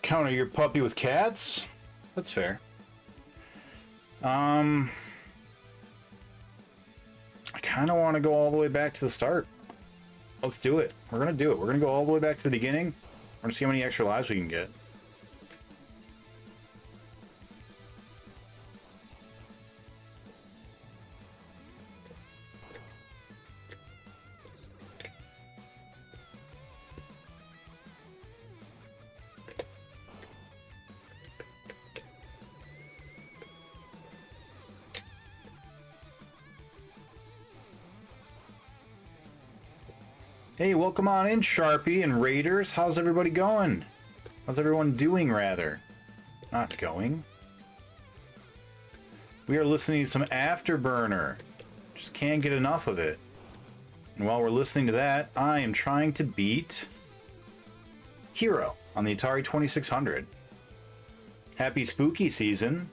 Counter your puppy with cats? That's fair. I kind of want to go all the way back to the start. Let's do it. We're gonna do it. We're gonna go all the way back to the beginning. We're gonna see how many extra lives we can get. Hey, welcome on in, Sharpie and Raiders. How's everybody going? How's everyone doing, rather? Not going. We are listening to some Afterburner. Just can't get enough of it. And while we're listening to that, I am trying to beat H.E.R.O on the Atari 2600. Happy spooky season.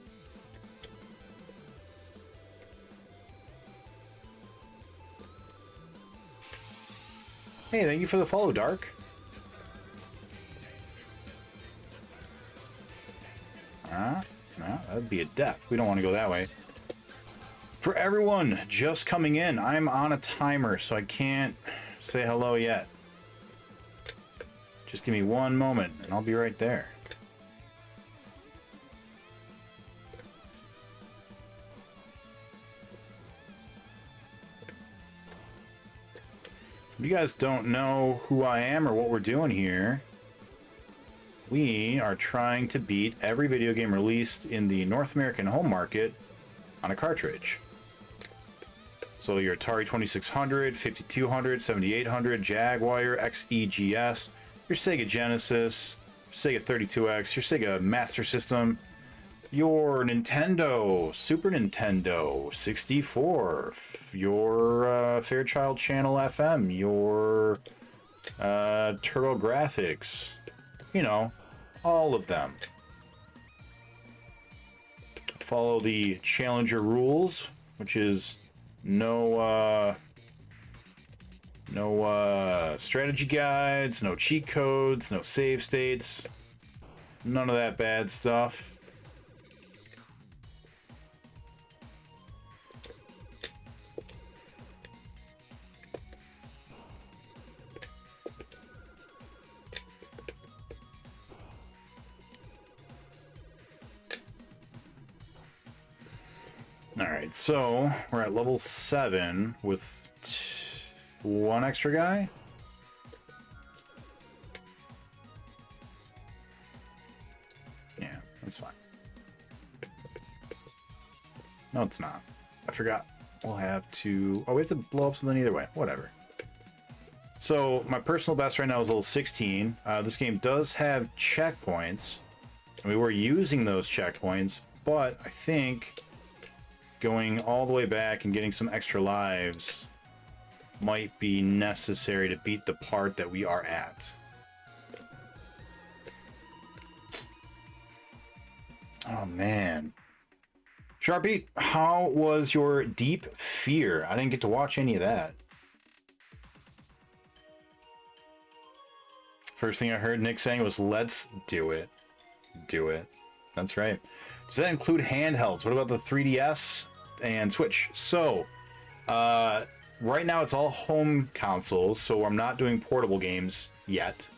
Hey, thank you for the follow, Dark. No, that would be a death. We don't want to go that way. For everyone just coming in, I'm on a timer, so I can't say hello yet. Just give me one moment, and I'll be right there. If you guys don't know who I am or what we're doing here, we are trying to beat every video game released in the North American home market on a cartridge. So your Atari 2600, 5200, 7800, Jaguar, XEGS, your Sega Genesis, your Sega 32X, your Sega Master System, your Nintendo, Super Nintendo, 64, your Fairchild Channel FM, your Turbo Graphics, you know, all of them. Follow the Challenger rules, which is no strategy guides, no cheat codes, no save states, none of that bad stuff. Alright, so we're at level 7 with one extra guy. Yeah, that's fine. No, it's not. I forgot. We'll have to... Oh, we have to blow up something either way. Whatever. So, my personal best right now is level 16. This game does have checkpoints. And we were using those checkpoints, but I think going all the way back and getting some extra lives might be necessary to beat the part that we are at. Oh, man. Sharpie, how was your Deep Fear? I didn't get to watch any of that. First thing I heard Nick saying was, let's do it. Do it. That's right. Does that include handhelds? What about the 3DS and Switch? So, right now it's all home consoles, so I'm not doing portable games yet.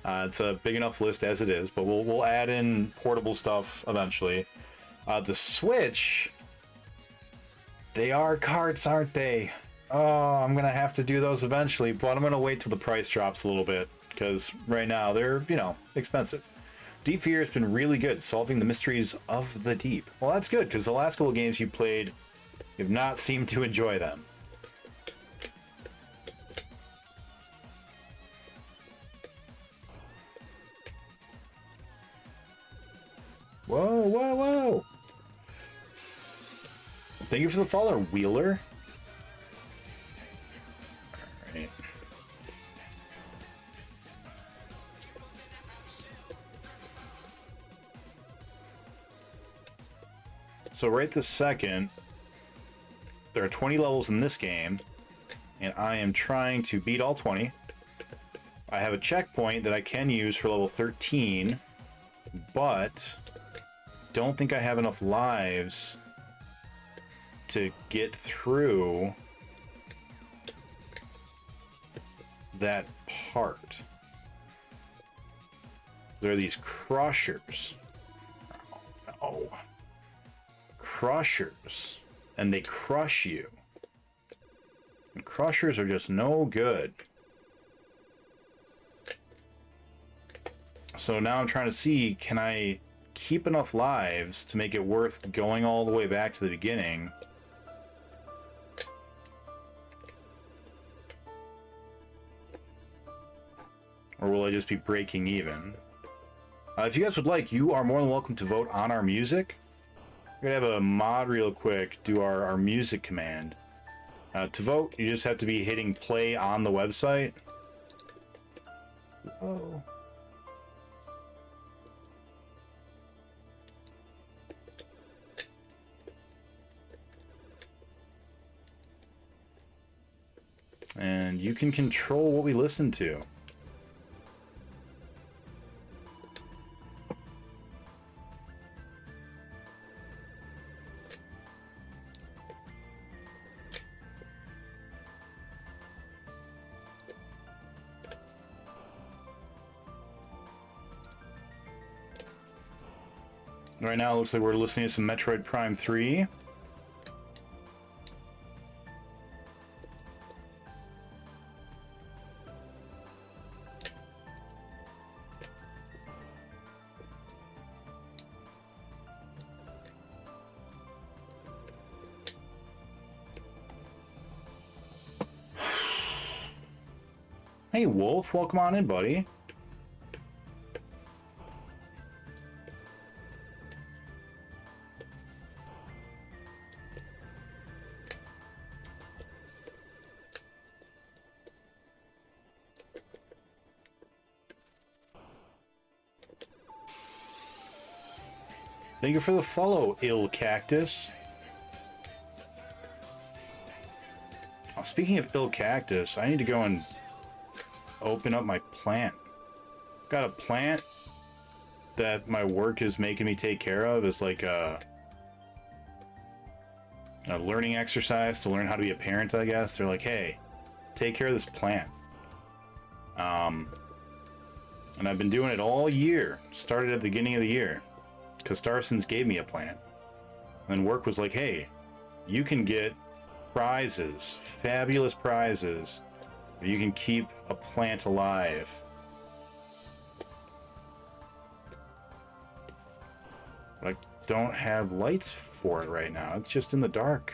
It's a big enough list as it is, but we'll add in portable stuff eventually. The Switch, they are carts, aren't they? Oh, I'm gonna have to do those eventually, but I'm gonna wait till the price drops a little bit, because right now they're, you know, expensive. Deep Fear has been really good, solving the mysteries of the deep. Well, that's good, because the last couple of games you played, you've not seemed to enjoy them. Whoa, whoa, whoa! Thank you for the follow, Wheeler. Alright. So right this second, there are 20 levels in this game, and I am trying to beat all 20. I have a checkpoint that I can use for level 13, but don't think I have enough lives to get through that part. There are these crushers. Oh. Crushers. And they crush you. And crushers are just no good. So now I'm trying to see, can I keep enough lives to make it worth going all the way back to the beginning? probably just be breaking even. If you guys would like, you are more than welcome to vote on our music. We're gonna have a mod real quick, do our music command. To vote, you just have to be hitting play on the website. Oh. And you can control what we listen to. Right now, it looks like we're listening to some Metroid Prime 3. Hey, Wolf, welcome on in, buddy. Thank you for the follow, Ill Cactus. Oh, speaking of Ill Cactus, I need to go and open up my plant. Got a plant that my work is making me take care of. It's like a learning exercise to learn how to be a parent, I guess. They're like, hey, take care of this plant. And I've been doing it all year. Started at the beginning of the year. Because Starsons gave me a plant. And then work was like, hey, you can get prizes, fabulous prizes. You can keep a plant alive. But I don't have lights for it right now. It's just in the dark.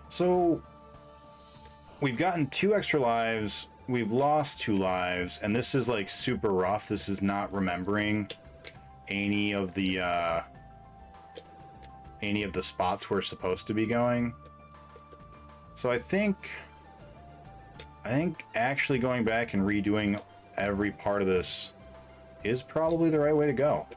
So, we've gotten 2 extra lives. We've lost 2 lives, and this is like super rough. This is not remembering any of the spots we're supposed to be going. So I think actually going back and redoing every part of this is probably the right way to go.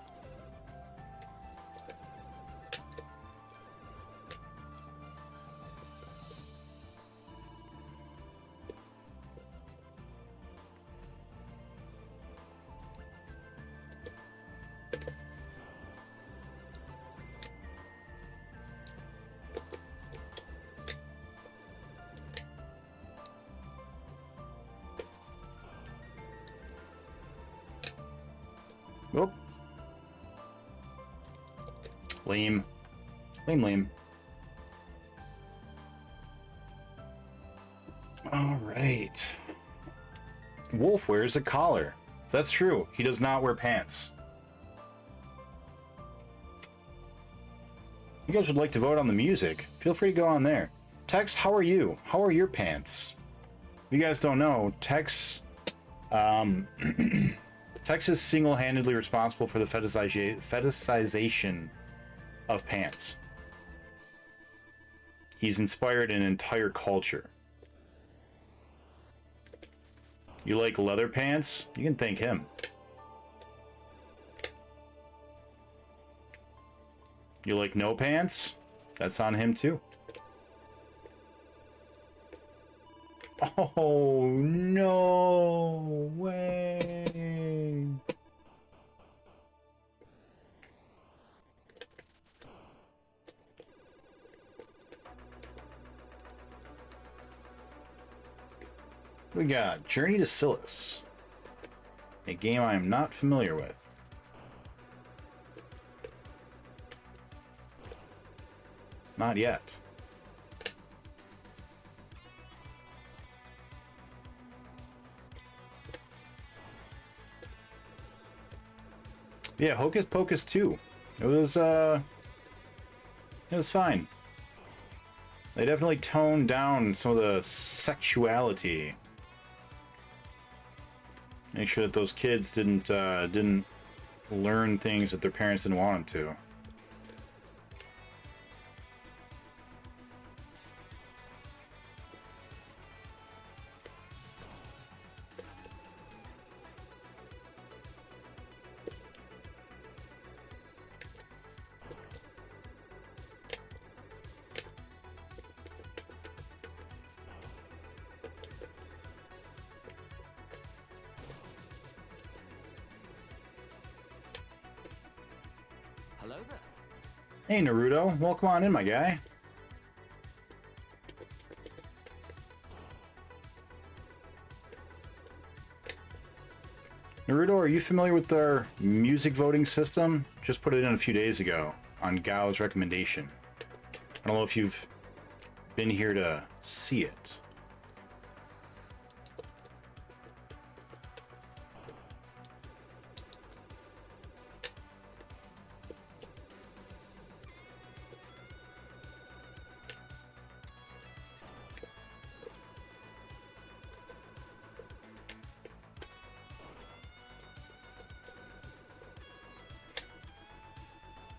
Whoop. Lame. Lame. Alright. Wolf wears a collar. That's true. He does not wear pants. You guys would like to vote on the music, feel free to go on there. Tex, how are you? How are your pants? If you guys don't know, Tex... Tex is single-handedly responsible for the fetishization of pants. He's inspired an entire culture. You like leather pants? You can thank him. You like no pants? That's on him too. Oh, no way. We got Journey to Silas, a game I am not familiar with. Not yet. Yeah, Hocus Pocus 2. It was fine. They definitely toned down some of the sexuality. Make sure that those kids didn't learn things that their parents didn't want them to. Hello there. Hey, Naruto. Welcome on in, my guy. Naruto, are you familiar with our music voting system? Just put it in a few days ago on Gao's recommendation. I don't know if you've been here to see it.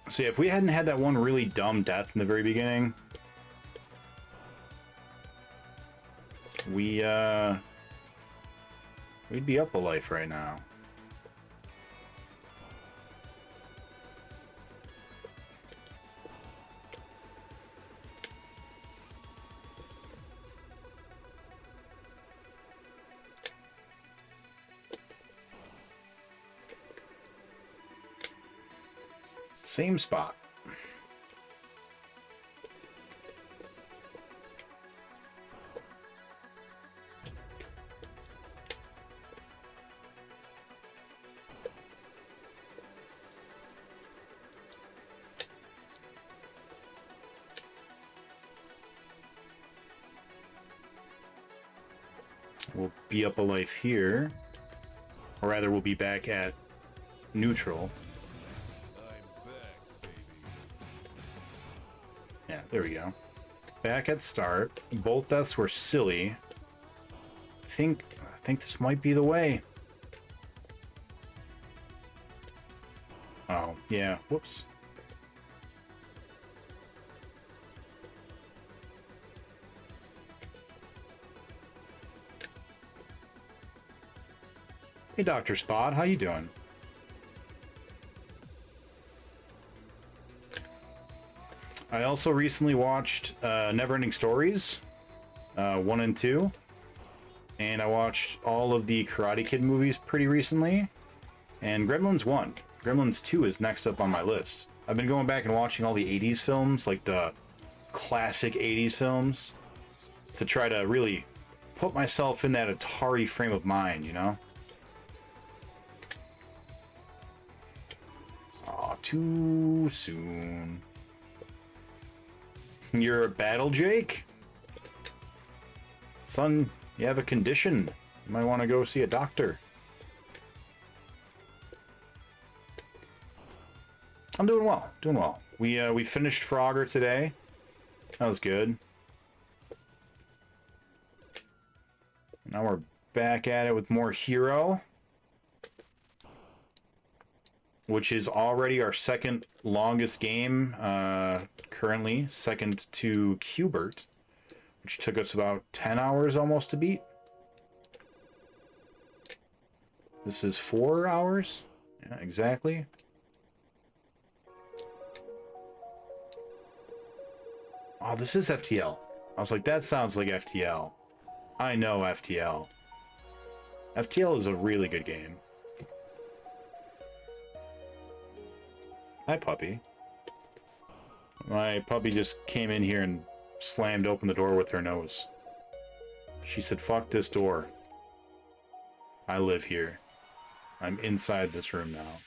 So yeah, if we hadn't had that one really dumb death in the very beginning, we'd be up a life right now. Same spot. We'll be up a life here, or rather we'll be back at neutral. Yeah, there we go. Back at start. Both deaths were silly. I think this might be the way. Oh, yeah. Whoops. Hey, Dr. Spot, how you doing? I also recently watched Neverending Stories 1 and 2, and I watched all of the Karate Kid movies pretty recently, and Gremlins 1. Gremlins 2 is next up on my list. I've been going back and watching all the 80s films, like the classic 80s films, to try to really put myself in that Atari frame of mind, you know? Aw, too soon. You're a battle, Jake? Son, you have a condition. You might want to go see a doctor. I'm doing well, doing well. We finished Frogger today. That was good. Now we're back at it with more H.E.R.O, which is already our second longest game, currently, second to Q*bert, which took us about 10 hours almost to beat. This is 4 hours? Yeah, exactly. Oh, this is FTL. I was like, that sounds like FTL. I know FTL. FTL is a really good game. Hi, puppy. My puppy just came in here and slammed open the door with her nose. She said, fuck this door. I live here. I'm inside this room now.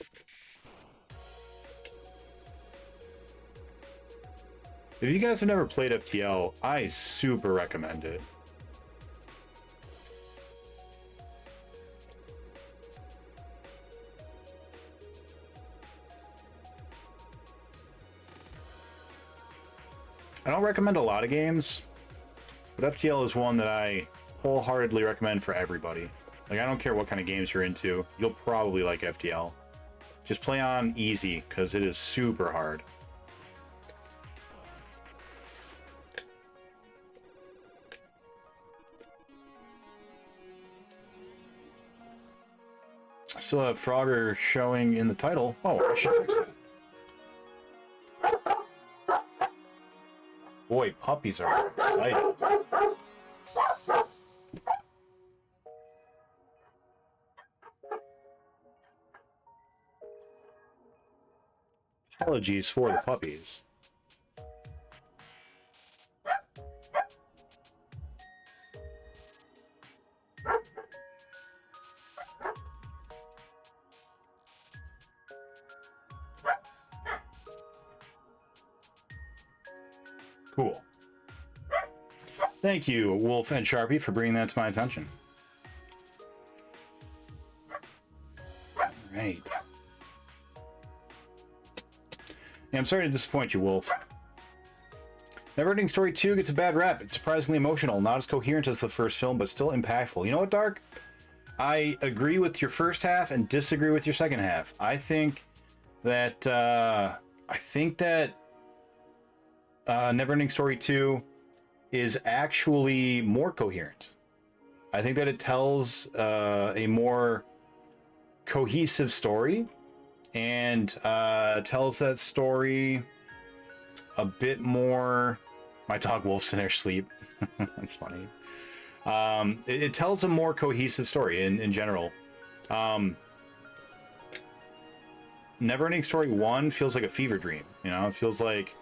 If you guys have never played FTL, I super recommend it. I don't recommend a lot of games, but FTL is one that I wholeheartedly recommend for everybody. Like, I don't care what kind of games you're into, you'll probably like FTL. Just play on easy, because it is super hard. I still have Frogger showing in the title. Oh, I should fix that. Boy, puppies are exciting. Apologies for the puppies. Cool. Thank you, Wolf and Sharpie, for bringing that to my attention. All right. Yeah, I'm sorry to disappoint you, Wolf. Neverending Story 2 gets a bad rap. It's surprisingly emotional, not as coherent as the first film, but still impactful. You know what, Dark? I agree with your first half and disagree with your second half. I think that Neverending Story 2 is actually more coherent. I think that it tells a more cohesive story and tells that story a bit more... My dog Wolf's in her sleep. That's funny. It tells a more cohesive story in general. Neverending Story 1 feels like a fever dream. You know, it feels like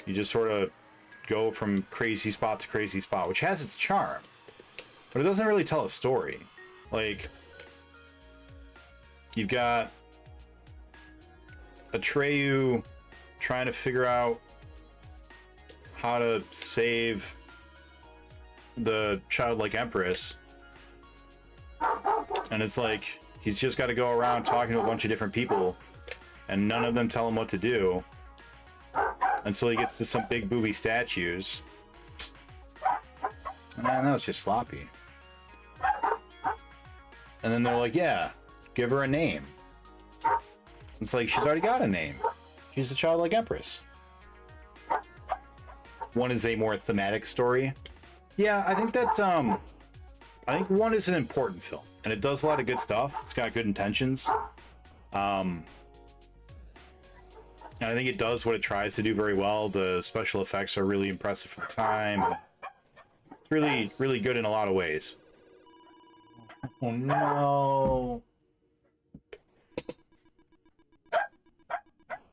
you just sort of go from crazy spot to crazy spot, which has its charm, but it doesn't really tell a story. Like, you've got Atreyu trying to figure out how to save the childlike empress, and it's like he's just got to go around talking to a bunch of different people, and none of them tell him what to do until he gets to some big booby statues. And that was just sloppy. And then they're like, yeah, give her a name. It's like, she's already got a name. She's the childlike empress. One is a more thematic story. Yeah, I think that, I think one is an important film, and it does a lot of good stuff. It's got good intentions. And I think it does what it tries to do very well. The special effects are really impressive for the time. It's really, really good in a lot of ways. Oh no.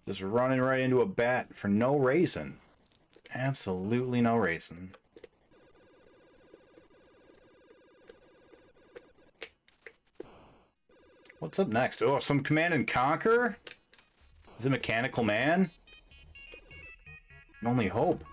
Just running right into a bat for no reason. Absolutely no reason. What's up next? Oh, some Command and Conquer? Is it Mechanical Man? Can only hope.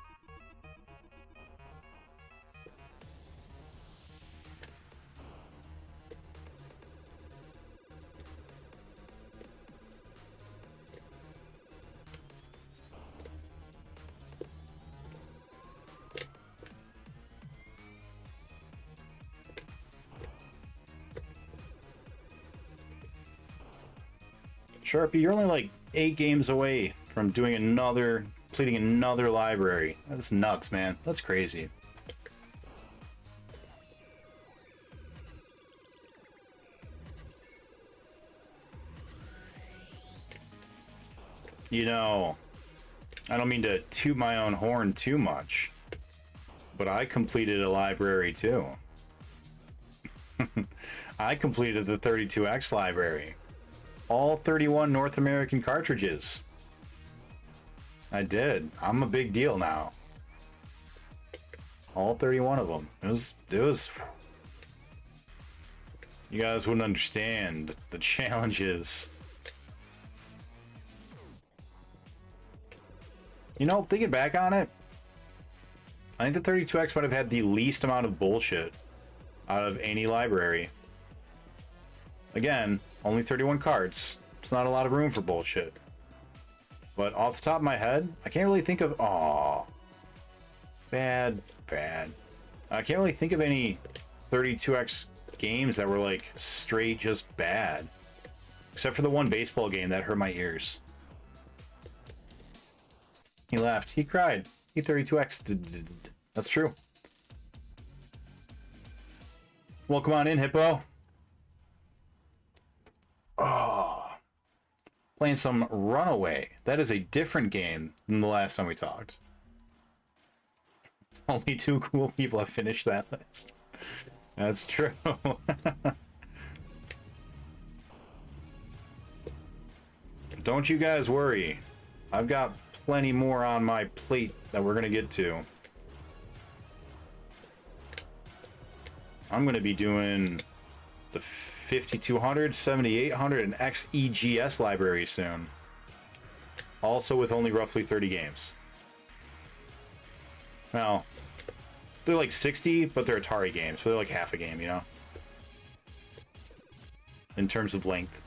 Sharpie, you're only like 8 games away from doing completing another library. That's nuts, man. That's crazy. You know, I don't mean to toot my own horn too much, but I completed a library too. I completed the 32X library. All 31 North American cartridges. I did. I'm a big deal now. All 31 of them. It was... You guys wouldn't understand the challenges. You know, thinking back on it, I think the 32X might have had the least amount of bullshit out of any library. Again, only 31 cards. It's not a lot of room for bullshit. But off the top of my head, I can't really think of... Aww. bad, bad. I can't really think of any 32X games that were like straight just bad. Except for the one baseball game that hurt my ears. He laughed. He cried. He 32X. That's true. Welcome on in, Hippo. Oh. Playing some Runaway. That is a different game than the last time we talked. Only 2 cool people have finished that list. That's true. Don't you guys worry. I've got plenty more on my plate that we're going to get to. I'm going to be doing the 5200, 7800, and XEGS library soon. Also with only roughly 30 games. Well, they're like 60, but they're Atari games, so they're like half a game, you know? In terms of length.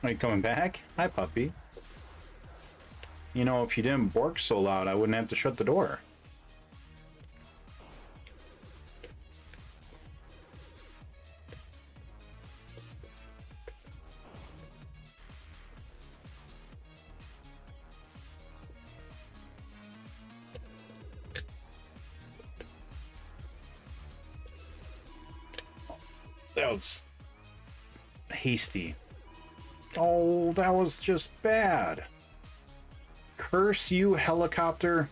Are you coming back? Hi, puppy. You know, if you didn't bark so loud, I wouldn't have to shut the door. That was hasty. Oh, that was just bad. Curse you, helicopter.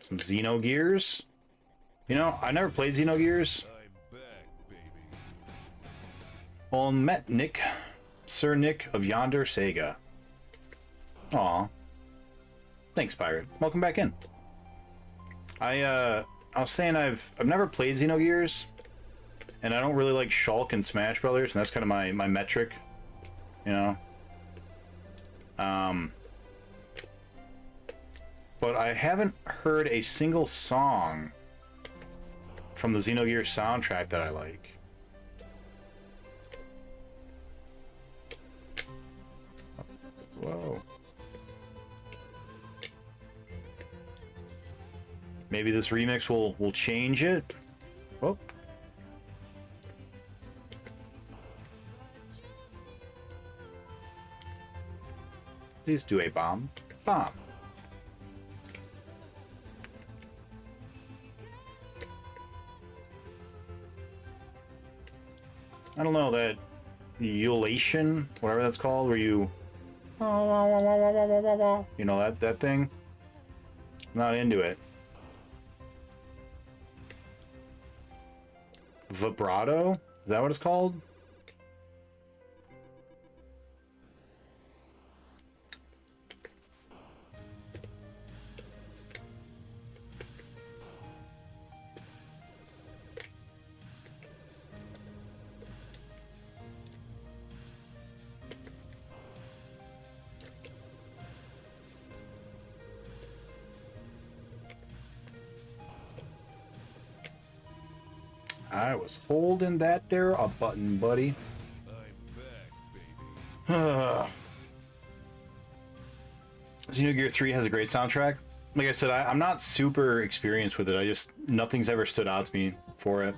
Some Xenogears. You know, I never played Xenogears. I'm back, baby. Well, met Nick, Sir Nick of yonder Sega. Aw. Thanks, Pirate. Welcome back in. I was saying I've never played Xenogears, and I don't really like Shulk and Smash Brothers, and that's kind of my metric, you know. But I haven't heard a single song from the Xenogears soundtrack that I like. Whoa. Maybe this remix will change it. Oh. Please do a bomb. Bomb. I don't know, that ululation, whatever that's called, where you... You know, that thing? I'm not into it. Vibrato? Is that what it's called? I was holding that there a button, buddy. I'm back, baby. Xenogears 3 has a great soundtrack. Like I said, I'm not super experienced with it. Nothing's ever stood out to me for it.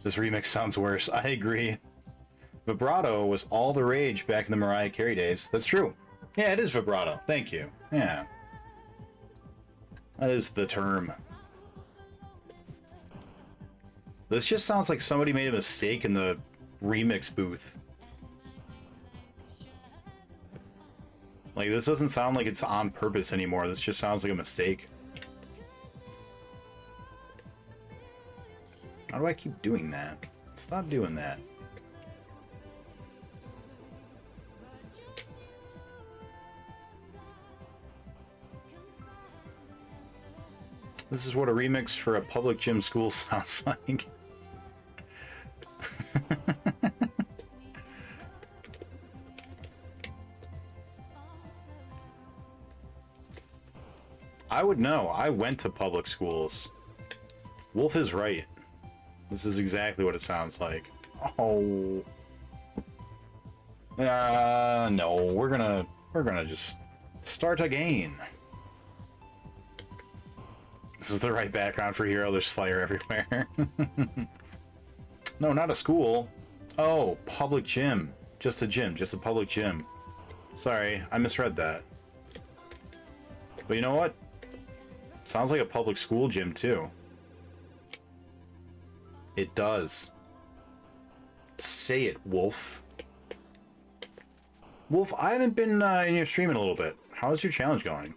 This remix sounds worse. I agree. Vibrato was all the rage back in the Mariah Carey days. That's true. Yeah, it is vibrato. Thank you. Yeah. That is the term. This just sounds like somebody made a mistake in the remix booth. Like, this doesn't sound like it's on purpose anymore. This just sounds like a mistake. How do I keep doing that? Stop doing that. This is what a remix for a public gym school sounds like. I would know. I went to public schools. Wolf is right. This is exactly what it sounds like. Oh. No. We're gonna just start again. This is the right background for H.E.R.O. There's fire everywhere. No, not a school. Oh, public gym. Just a gym. Just a public gym. Sorry, I misread that. But you know what? Sounds like a public school gym, too. It does. Say it, Wolf. Wolf, I haven't been in your stream in a little bit. How's your challenge going?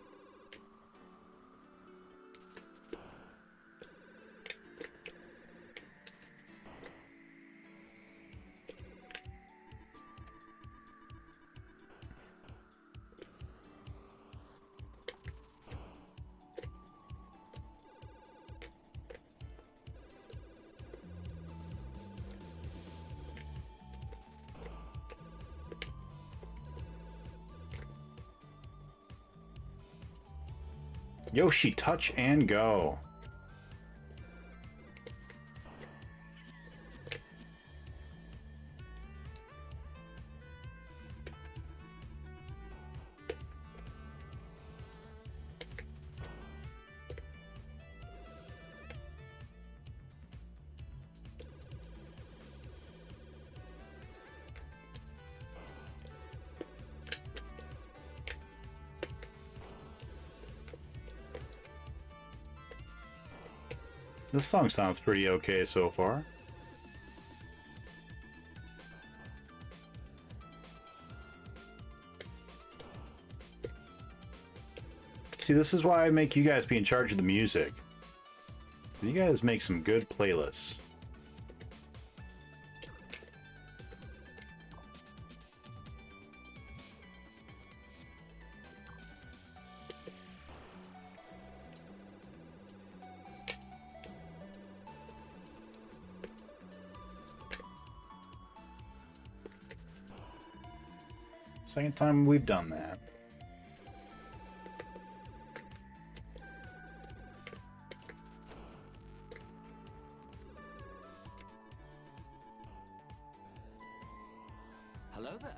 Yoshi, touch and go. This song sounds pretty okay so far. See, this is why I make you guys be in charge of the music. You guys make some good playlists. Second time we've done that. Hello there.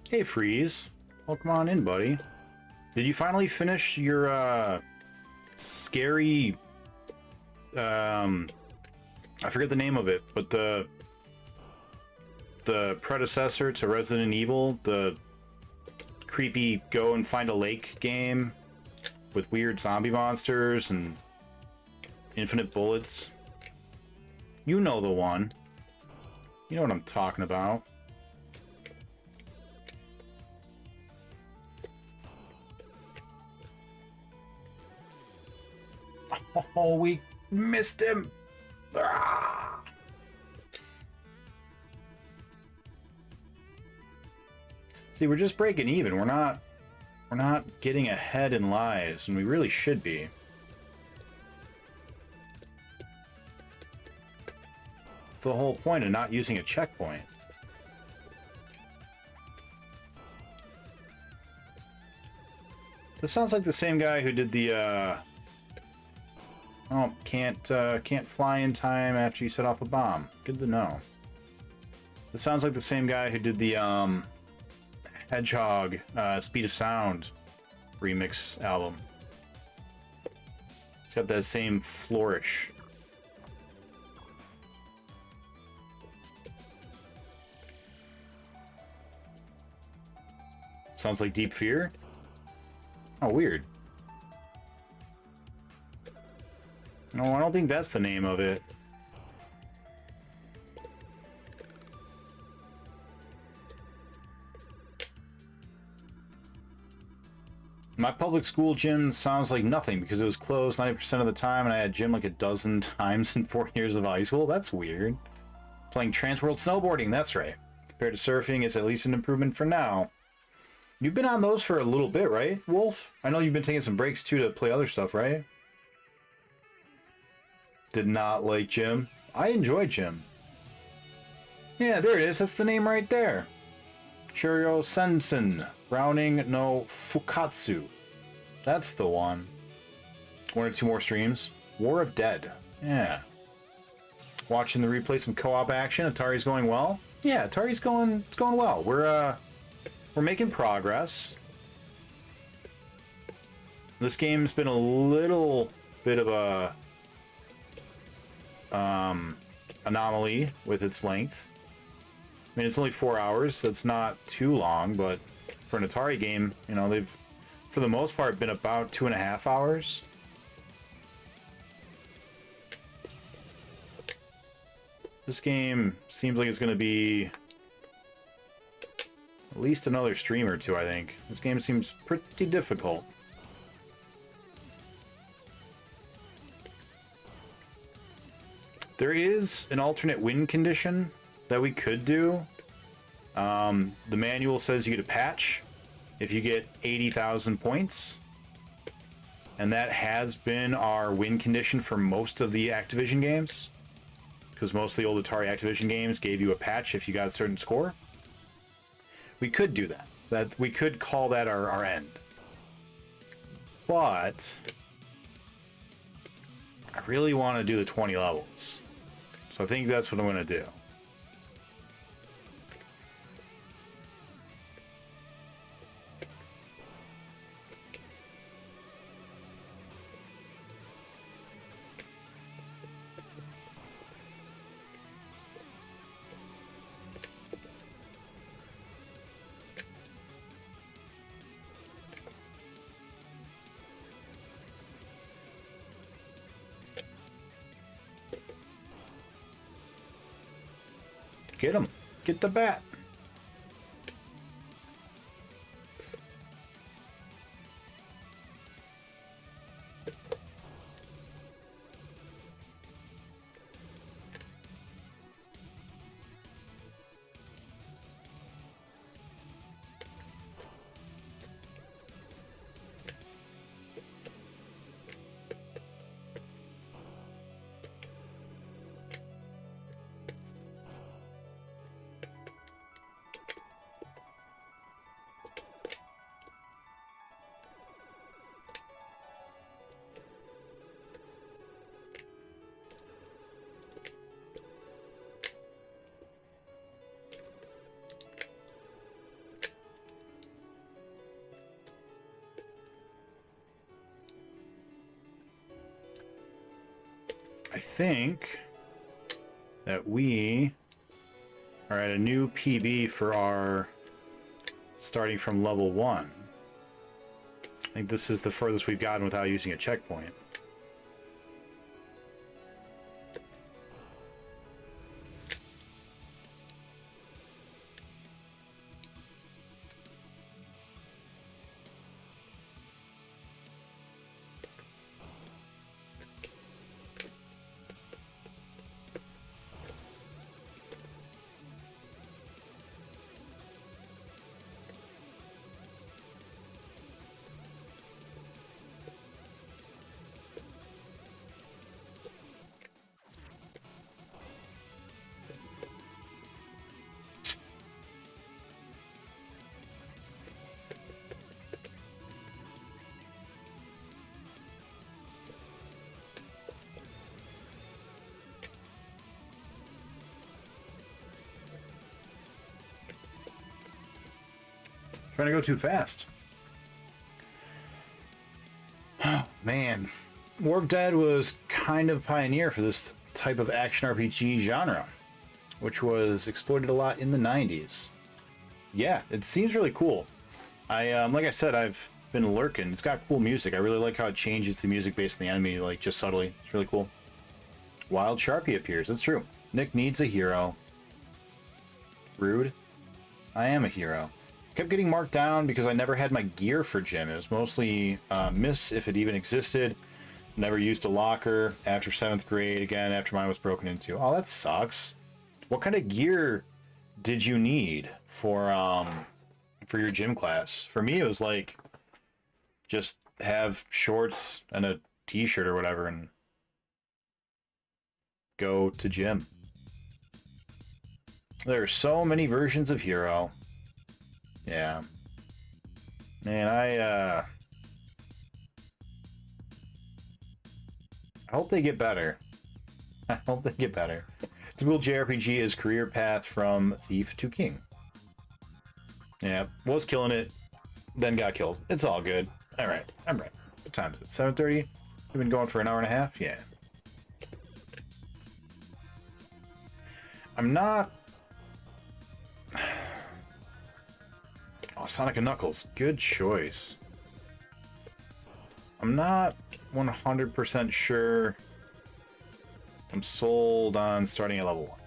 Hey, Freeze. Welcome on in, buddy. Did you finally finish your, scary, I forget the name of it, but the predecessor to Resident Evil, the creepy go and find a lake game with weird zombie monsters and infinite bullets? You know the one. You know what I'm talking about. Oh, we missed him. Ah! See, we're just breaking even. We're not getting ahead in lives, and we really should be. It's the whole point of not using a checkpoint. This sounds like the same guy who did the oh, can't fly in time after you set off a bomb. Good to know. This sounds like the same guy who did the Hedgehog Speed of Sound remix album. It's got that same flourish. Sounds like Deep Fear? Oh, weird. No, I don't think that's the name of it. My public school gym sounds like nothing because it was closed 90% of the time and I had gym like a dozen times in 4 years of high school. That's weird. Playing Transworld Snowboarding, that's right. Compared to surfing, it's at least an improvement for now. You've been on those for a little bit, right, Wolf? I know you've been taking some breaks too to play other stuff, right? did not like Jim. I enjoyed Jim. Yeah, there it is. That's the name right there. H.E.R.O Sensen. Browning no Fukatsu. That's the one. 1 or 2 more streams. War of Dead. Yeah. Watching the replay, some co-op action. Atari's going well. Yeah, Atari's going. It's going well. We're making progress. This game's been a little bit of a anomaly with its length. I mean, it's only 4 hours. That's not too long, but for an Atari game, you know, they've, for the most part, been about 2.5 hours. This game seems like it's going to be at least another stream or two, I think. This game seems pretty difficult. There is an alternate win condition that we could do. The manual says you get a patch if you get 80,000 points. And that has been our win condition for most of the Activision games. Because most of the old Atari Activision games gave you a patch if you got a certain score. We could do that. We could call that our end. But I really want to do the 20 levels. So I think that's what I'm going to do. Get him. Get the bat. I think that we are at a new PB for our starting from level 1. I think this is the furthest we've gotten without using a checkpoint. Trying to go too fast. Oh, man. War of Dead was kind of pioneer for this type of action RPG genre, which was exploited a lot in the 90s. Yeah, it seems really cool. Like I said, I've been lurking. It's got cool music. I really like how it changes the music based on the enemy, like just subtly. It's really cool. Wild Sharpie appears. That's true. Nick needs a hero. Rude. I am a hero. Kept getting marked down because I never had my gear for gym. It was mostly miss if it even existed. Never used a locker after 7th grade, again, after mine was broken into. Oh, that sucks. What kind of gear did you need for your gym class? For me, it was like just have shorts and a t-shirt or whatever, and go to Jim. There are so many versions of H.E.R.O. Yeah. Man, I hope they get better. I hope they get better. Typical JRPG is career path from Thief to King. Yeah, was killing it, then got killed. It's all good. Alright, I'm right. What time is it? 7:30? We've been going for an hour and a half? Yeah. I'm not... Oh, Sonic and Knuckles. Good choice. I'm not 100% sure I'm sold on starting at level 1.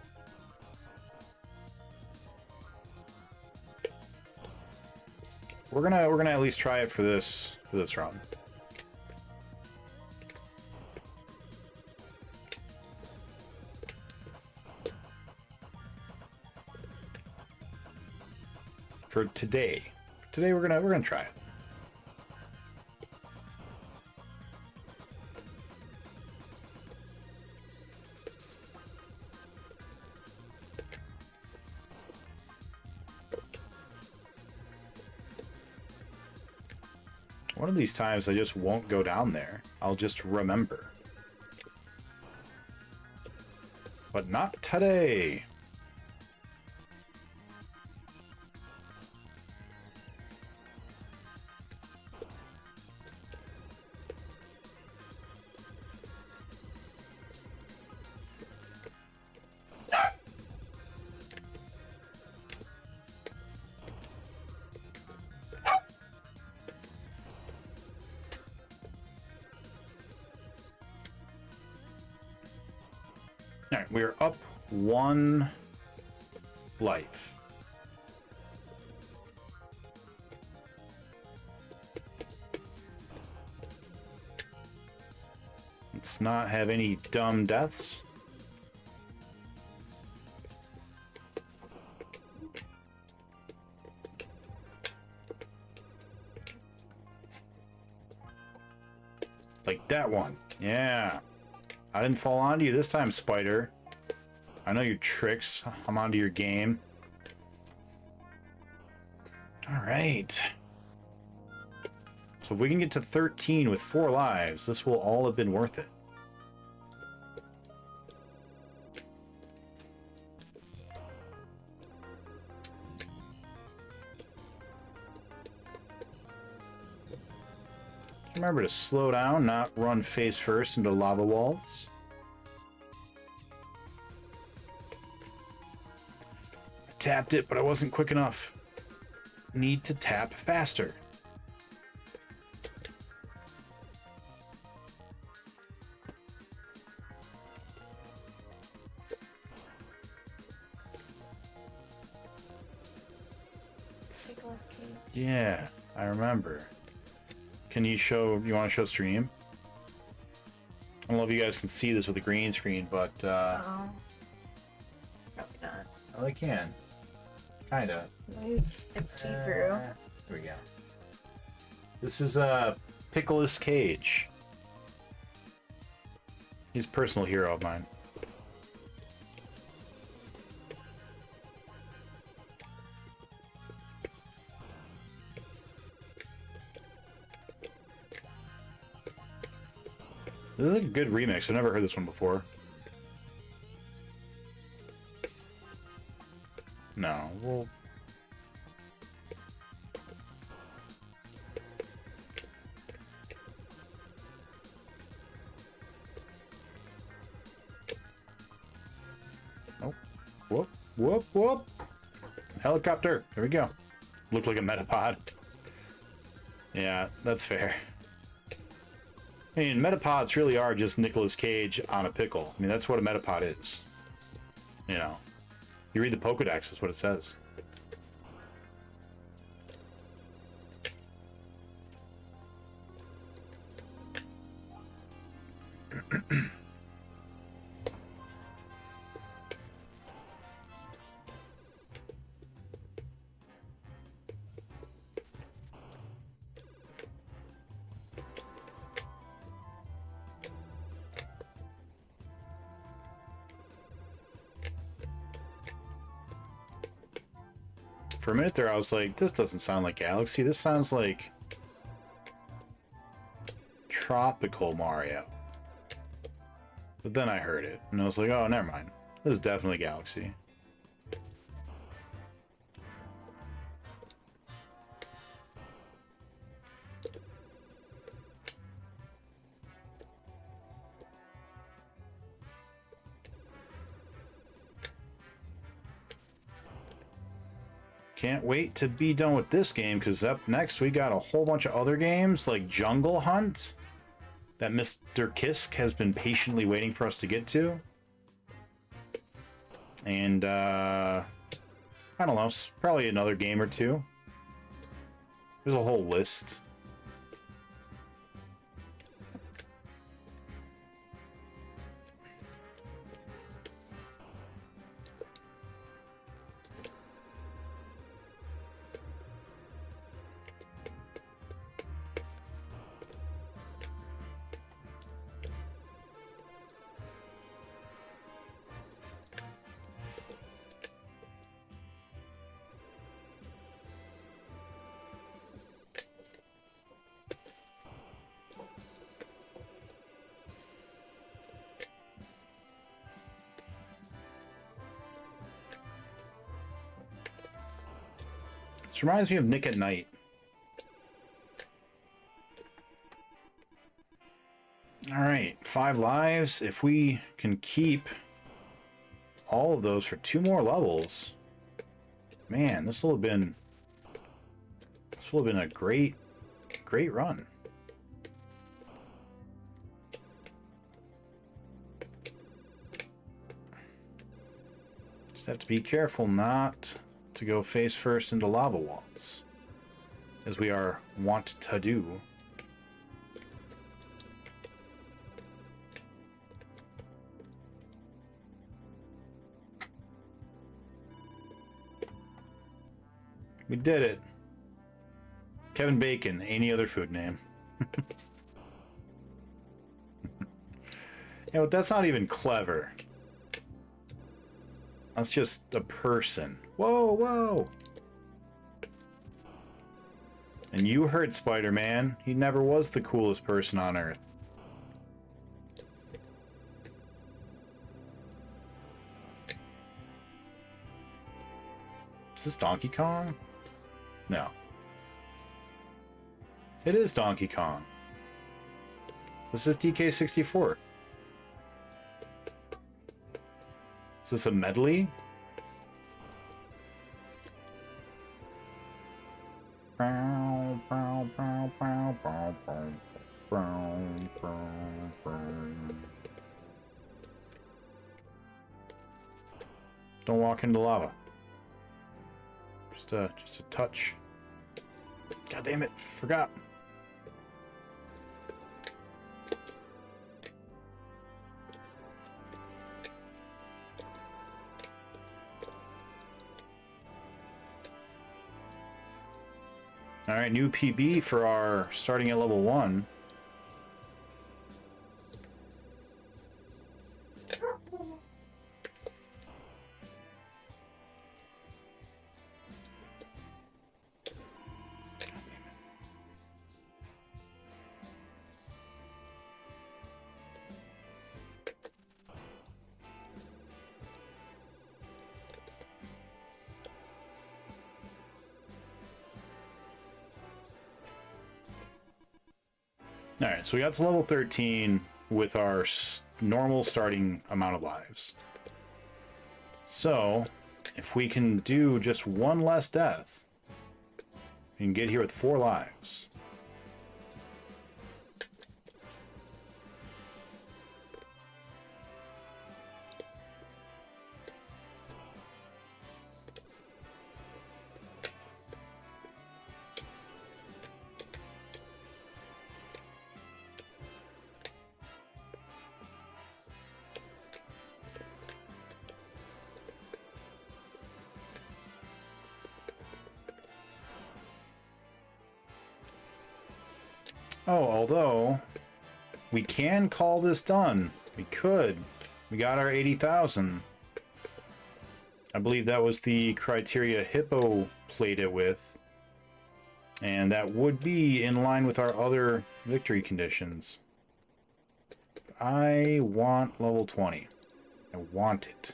We're gonna at least try it for this round. For today. Today we're gonna try it. One of these times I just won't go down there. I'll just remember. But not today. Alright, we're up 1 life. Let's not have any dumb deaths. Like that one. Yeah. I didn't fall onto you this time, Spider. I know your tricks. I'm onto your game. Alright. So if we can get to 13 with 4 lives, this will all have been worth it. Remember to slow down, not run face first into lava walls. I tapped it, but I wasn't quick enough. Need to tap faster. Nicholas Cage. Yeah, I remember. Can you show, you want to show stream? I don't know if you guys can see this with the green screen, but Oh. Probably not. oh, they can. Kinda. It's see-through. Here we go. This is Nicholas Cage. He's a personal hero of mine. This is a good remix. I've never heard this one before. No, well... Oh, whoop, whoop, whoop! Helicopter! There we go. Looked like a metapod. Yeah, that's fair. I mean, metapods really are just Nicolas Cage on a pickle. I mean, that's what a metapod is. You know, you read the Pokedex, that's what it says. For a minute there, I was like, this doesn't sound like Galaxy. This sounds like Tropical Mario. But then I heard it, and I was like, oh, never mind. This is definitely Galaxy. Can't wait to be done with this game, because up next we got a whole bunch of other games like Jungle Hunt that Mr. Kisk has been patiently waiting for us to get to. And I don't know, probably another game or two. There's a whole list. This reminds me of Nick at Night. Alright, 5 lives. If we can keep all of those for 2 more levels, man, this will have been a great run. Just have to be careful not to go face first into lava walls, as we are wont to do. We did it. Kevin Bacon, any other food name. You know, that's not even clever. That's just a person. Whoa, whoa! And you heard Spider-Man. He never was the coolest person on Earth. Is this Donkey Kong? No. It is Donkey Kong. This is DK64. Is this a medley? Don't walk into lava. Just a touch. God damn it, forgot. All right, new PB for our starting at level 1. Alright, so we got to level 13 with our normal starting amount of lives. So, if we can do just one less death, we can get here with 4 lives. Oh, although we can call this done. We could. We got our 80,000. I believe that was the criteria Hippo played it with. And that would be in line with our other victory conditions. I want level 20. I want it.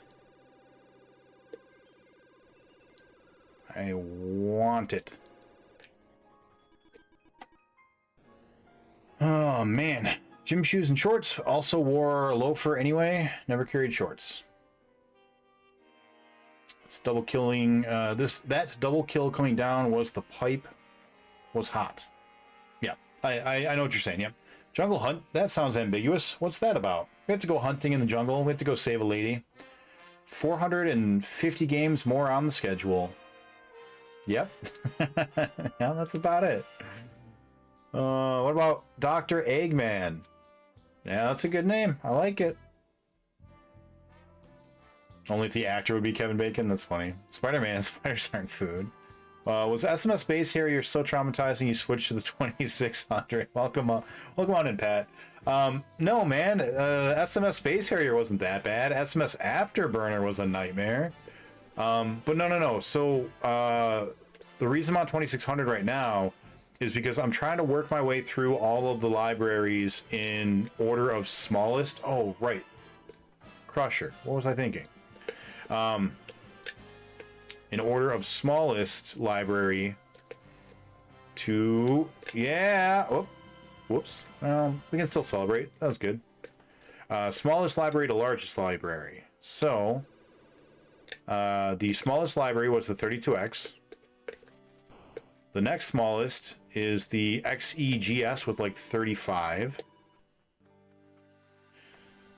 I want it. Oh, man. Gym shoes and shorts. Also wore a loafer anyway. Never carried shorts. It's double killing. That double kill coming down was the pipe. Was hot. Yeah, I know what you're saying. Yep. Jungle hunt. That sounds ambiguous. What's that about? We have to go hunting in the jungle. We have to go save a lady. 450 games more on the schedule. Yep. Yeah, that's about it. What about Dr. Eggman? Yeah, that's a good name. I like it. Only if the actor would be Kevin Bacon. That's funny. Spider-Man. Spiders aren't food. Was SMS Base Harrier so traumatizing you switched to the 2600? Welcome on in, Pat. No, man. SMS Space Harrier wasn't that bad. SMS Afterburner was a nightmare. But no. So, the reason I'm on 2600 right now is because I'm trying to work my way through all of the libraries in order of smallest. Oh, right. Crusher. What was I thinking? In order of smallest library to... Yeah. Oh, whoops. We can still celebrate. That was good. Smallest library to largest library. So, the smallest library was the 32X. The next smallest is the XEGS with like 35.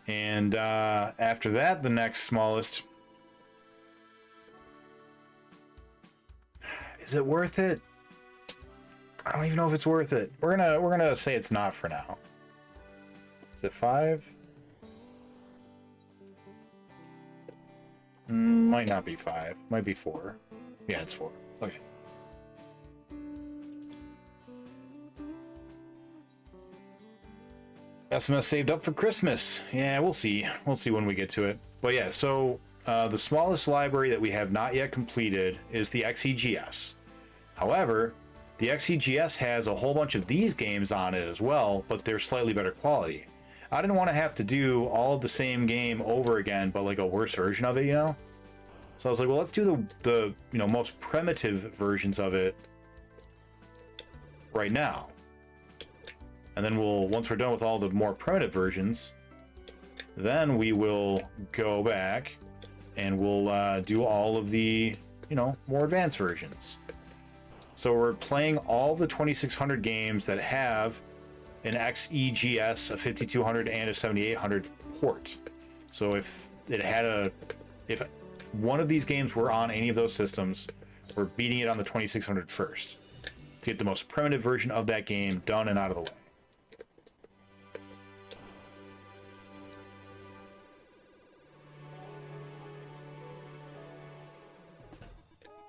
And after that, the next smallest... Is it worth it? I don't even know if it's worth it. We're gonna say it's not for now. Is it 5? Might not be 5. Might be 4. Yeah, it's 4. Okay. SMS saved up for Christmas. Yeah, we'll see. We'll see when we get to it. But yeah, so the smallest library that we have not yet completed is the XEGS. However, the XEGS has a whole bunch of these games on it as well, but they're slightly better quality. I didn't want to have to do all of the same game over again, but like a worse version of it, you know? So I was like, well, let's do the most primitive versions of it right now. And then once we're done with all the more primitive versions, then we will go back and we'll do all of the, more advanced versions. So we're playing all the 2600 games that have an XEGS, a 5200, and a 7800 port. So if one of these games were on any of those systems, we're beating it on the 2600 first to get the most primitive version of that game done and out of the way.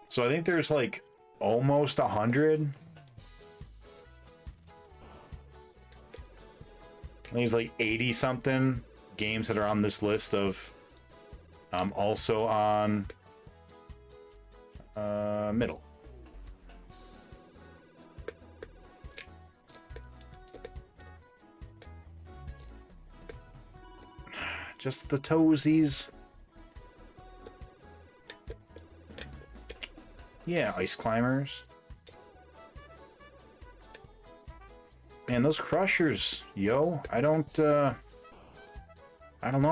So I think there's like almost 100. I think there's like 80 something games that are on this list of also on middle. Just the toesies. Yeah, ice climbers. Man, those crushers, yo. I don't know,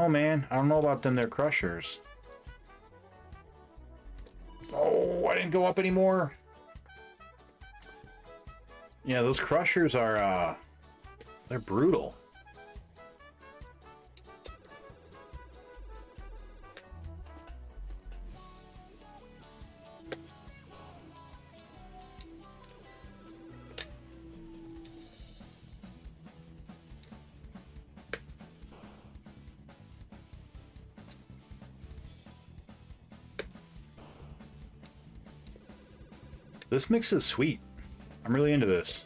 man. I don't know about them, they're crushers. Oh, I didn't go up anymore. Yeah, those crushers are, they're brutal. This mix is sweet. I'm really into this.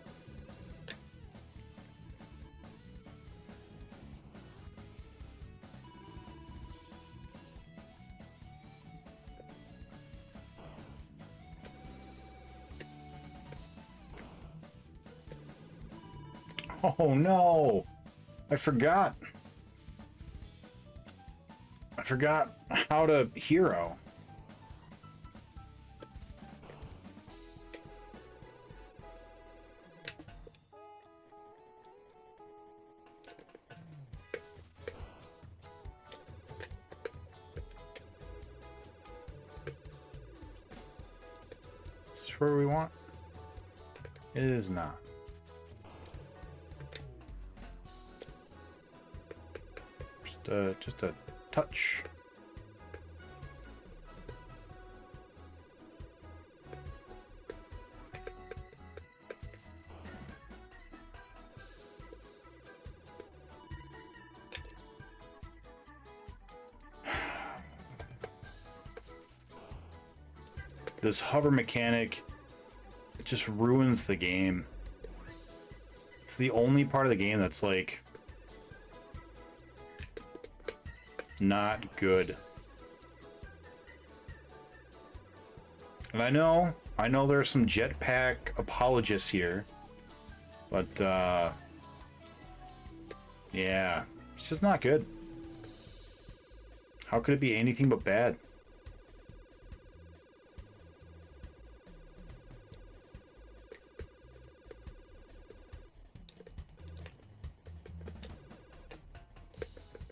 Oh no! I forgot. I forgot how to hero. Is this where we want? It is not. Just a touch. This hover mechanic just ruins the game. It's the only part of the game that's like not good. And I know there are some jetpack apologists here, but yeah, it's just not good. How could it be anything but bad?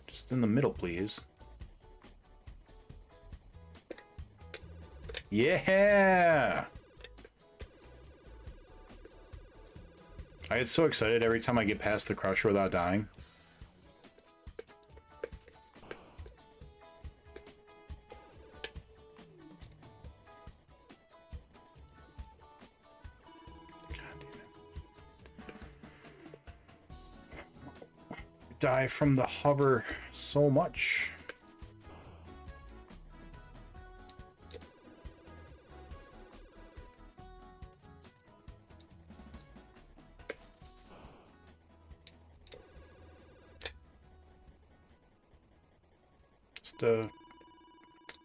Just in the middle, please. Yeah! I get so excited every time I get past the crusher without dying. God damn it. Die from the hover so much.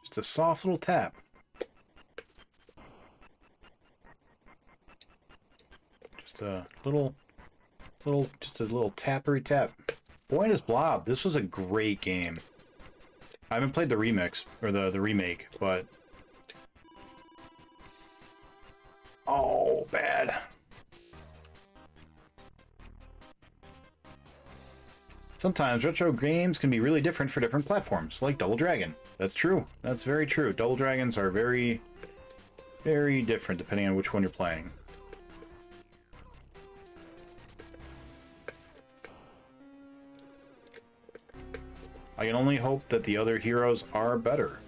Just a soft little tap. Just a little, just a little tappery tap. Buenos Blob, this was a great game. I haven't played the remix, or the remake, but... Oh, bad. Sometimes retro games can be really different for different platforms, like Double Dragon. That's true. That's very true. Double Dragons are very, very different depending on which one you're playing. I can only hope that the other heroes are better.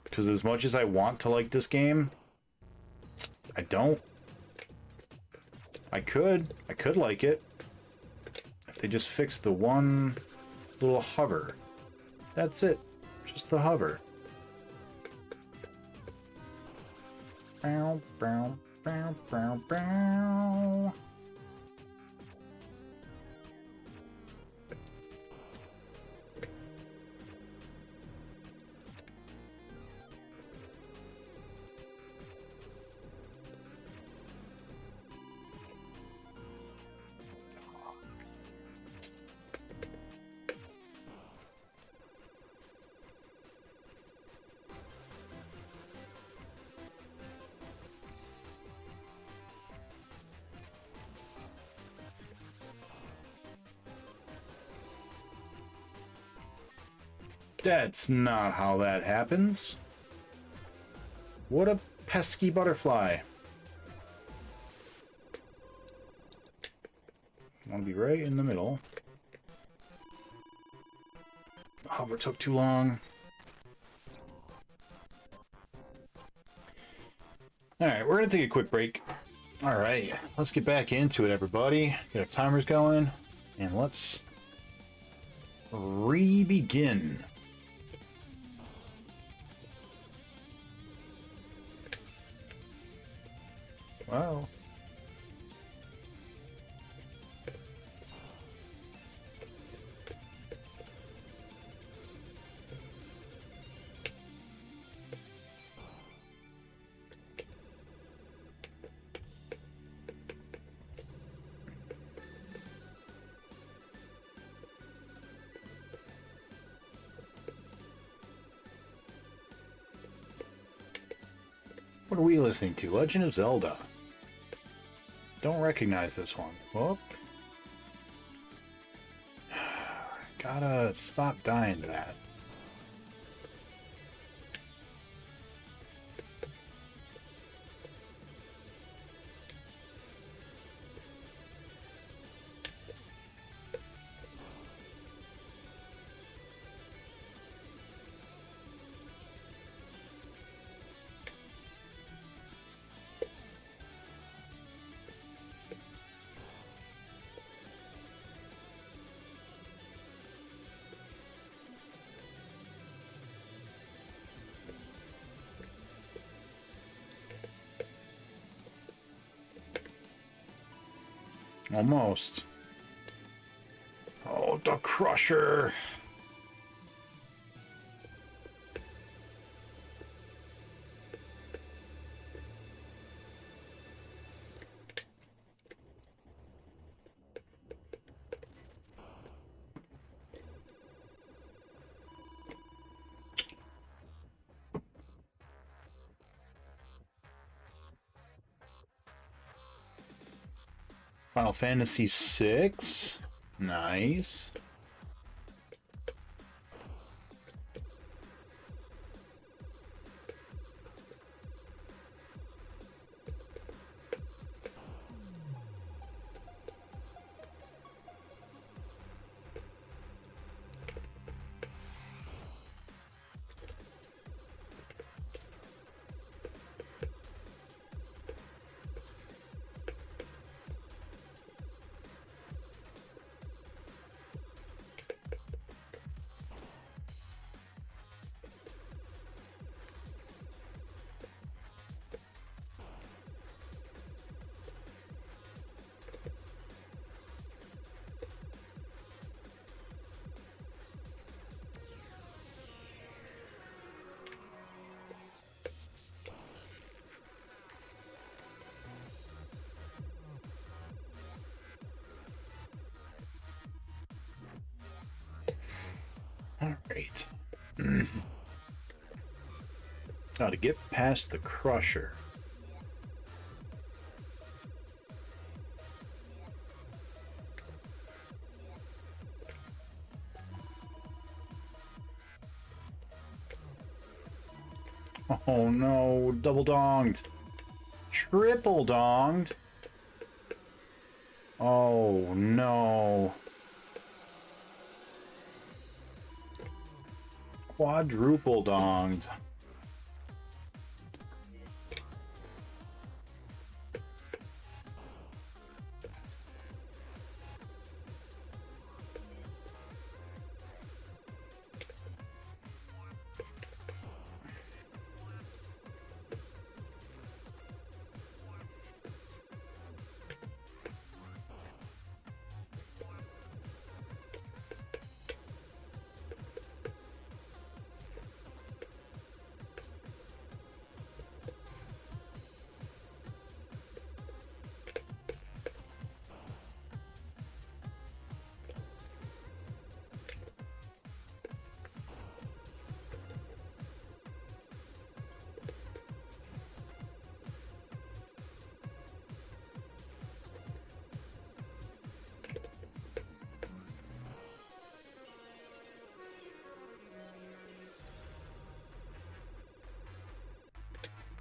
Because as much as I want to like this game, I don't. I could like it. If they just fix the one little hover. That's it. Just the hover. Bow, bow, bow, bow, bow. That's not how that happens. What a pesky butterfly. Want to be right in the middle. The hover took too long. Alright, we're going to take a quick break. Alright, let's get back into it, everybody. Get our timers going. And let's re-begin. Wow. What are we listening to? Legend of Zelda. Don't recognize this one. Whoop. Gotta stop dying to that. Almost. Oh, the Crusher. Final Fantasy VI. Nice. Alright. Now to get past the Crusher. Oh no, double donged. Triple donged. Oh no. Quadruple donged.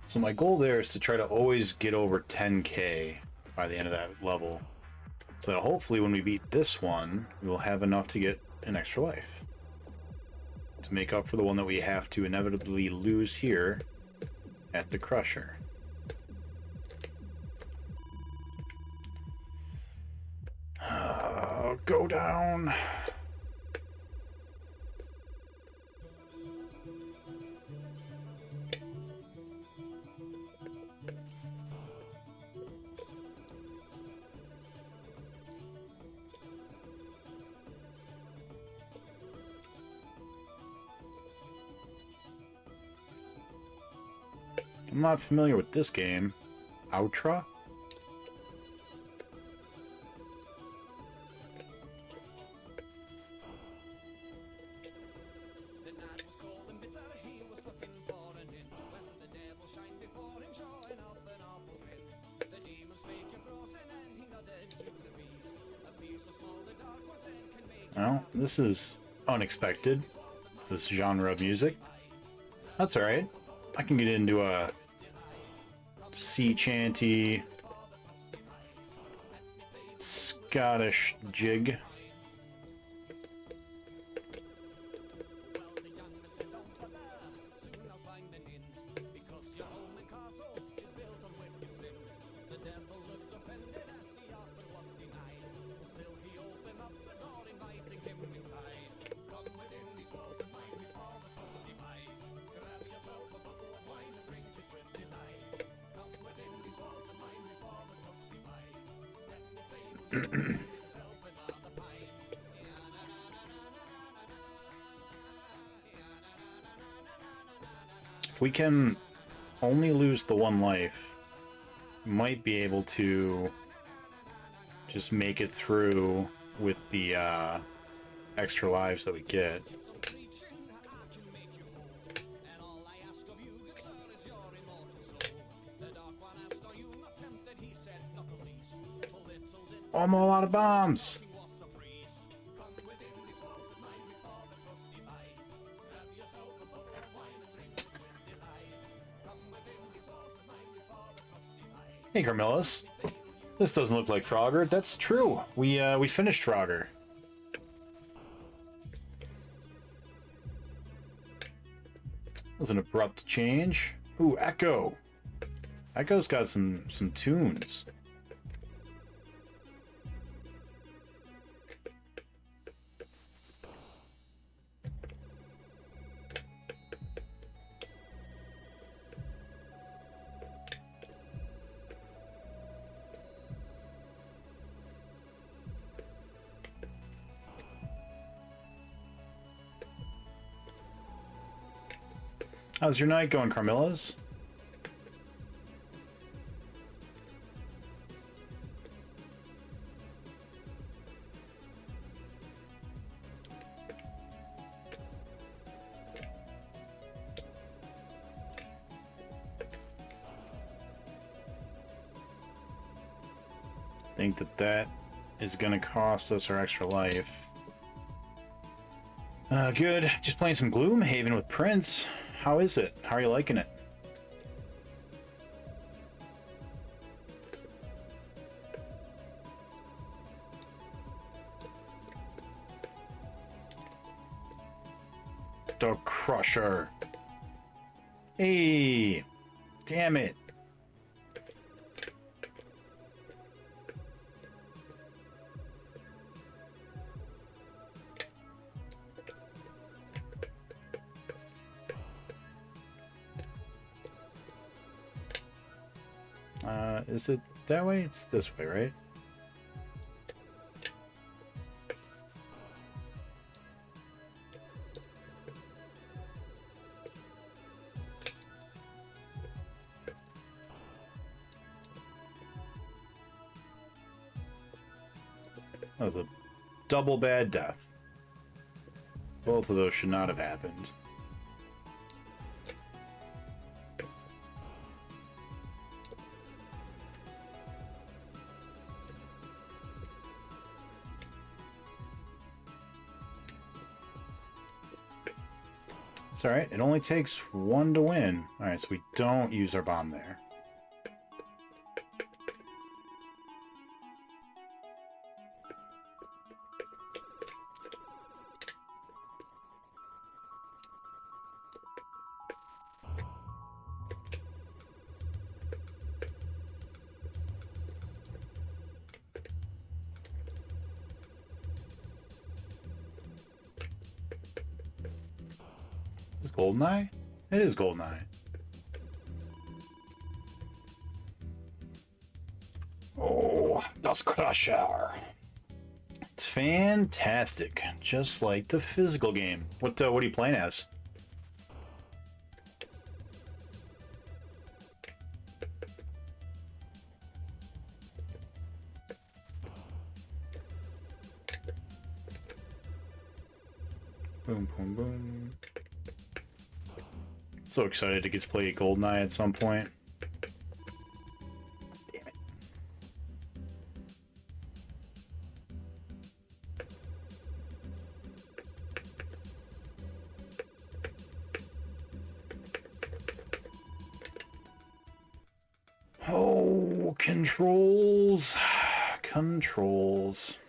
So my goal there is to try to always get over 10k by the end of that level. So that hopefully when we beat this one, we will have enough to get an extra life. To make up for the one that we have to inevitably lose here at the Crusher. Go down. I'm not familiar with this game. Outra? Well, this is unexpected, this genre of music. That's alright. I can get into a sea chanty, Scottish jig. If we can only lose the one life, we might be able to just make it through with the extra lives that we get. Oh, I'm all out of bombs! Hey, Carmillus. This doesn't look like Frogger. That's true. We finished Frogger. That was an abrupt change. Ooh, Echo. Echo's got some tunes. How's your night going, Carmillas? Think that is gonna cost us our extra life. Good. Just playing some Gloomhaven with Prince. How is it? How are you liking it? The Crusher. Hey! Damn it. Is it that way? It's this way, right? That was a double bad death. Both of those should not have happened. It's alright, it only takes one to win. Alright, so we don't use our bomb there. Is Goldeneye? It is Goldeneye. Oh, das Crusher. It's fantastic, just like the physical game. What are you playing as? Boom, boom, boom. So excited to get to play Goldeneye at some point. Damn it. Controls. Controls.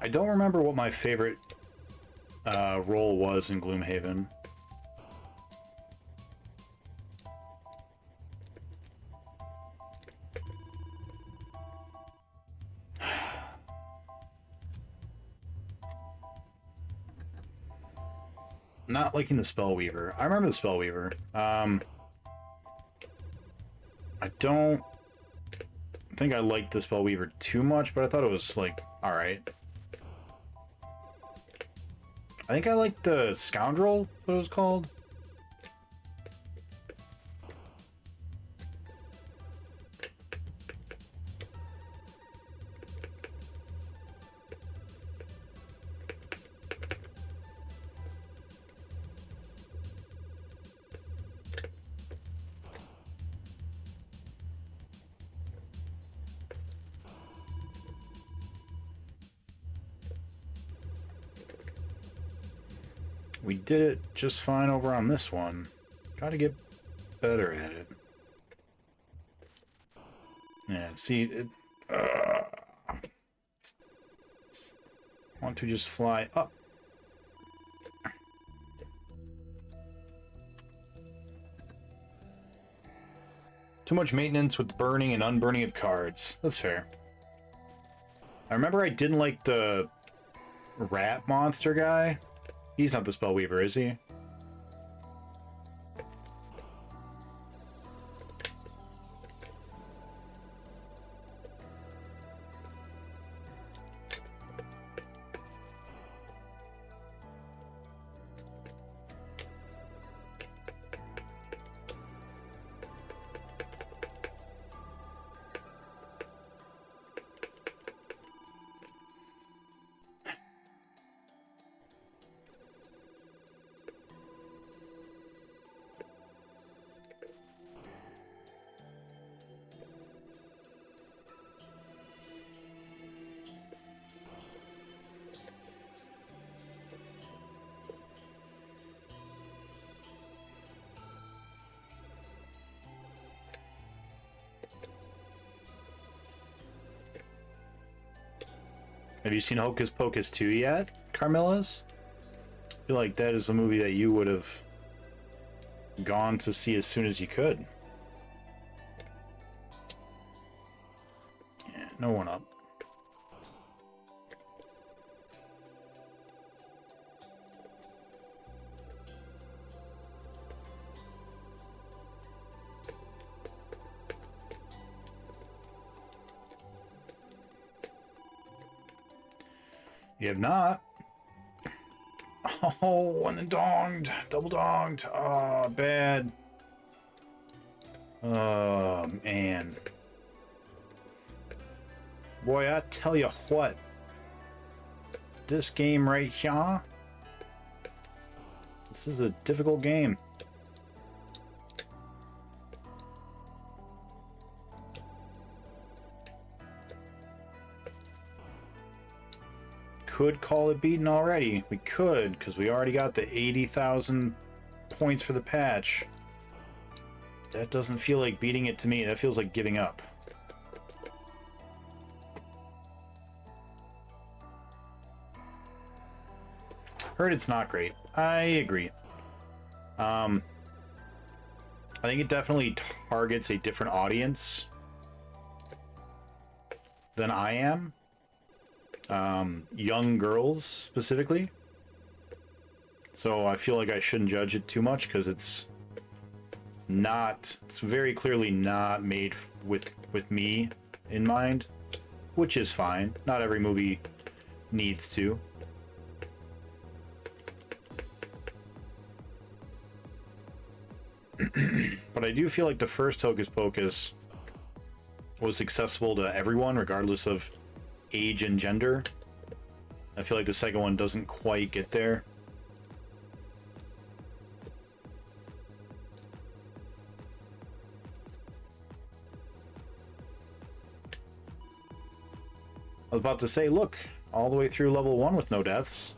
I don't remember what my favorite role was in Gloomhaven. Not liking the Spellweaver. I remember the Spellweaver. I don't think I liked the Spellweaver too much, but I thought it was, like, alright. I think I liked the Scoundrel, what it was called. We did it just fine over on this one. Gotta get better at it. Yeah, see, it... want to just fly up. Too much maintenance with burning and unburning of cards. That's fair. I remember I didn't like the rat monster guy. He's not the Spellweaver, is he? Have you seen Hocus Pocus 2 yet, Carmillas? I feel like that is a movie that you would have gone to see as soon as you could. Yeah, no one up. You have not. Oh, and then donged. Double donged. Oh, bad. Oh, man. Boy, I tell you what. This game right here. This is a difficult game. Could call it beaten already. We could, because we already got the 80,000 points for the patch. That doesn't feel like beating it to me. That feels like giving up. Heard it's not great. I agree. I think it definitely targets a different audience than I am. Young girls, specifically. So I feel like I shouldn't judge it too much, because it's very clearly not made with me in mind, which is fine. Not every movie needs to. But I do feel like the first Hocus Pocus was accessible to everyone, regardless of age and gender. I feel like the second one doesn't quite get there. I was about to say, look, all the way through level 1 with no deaths.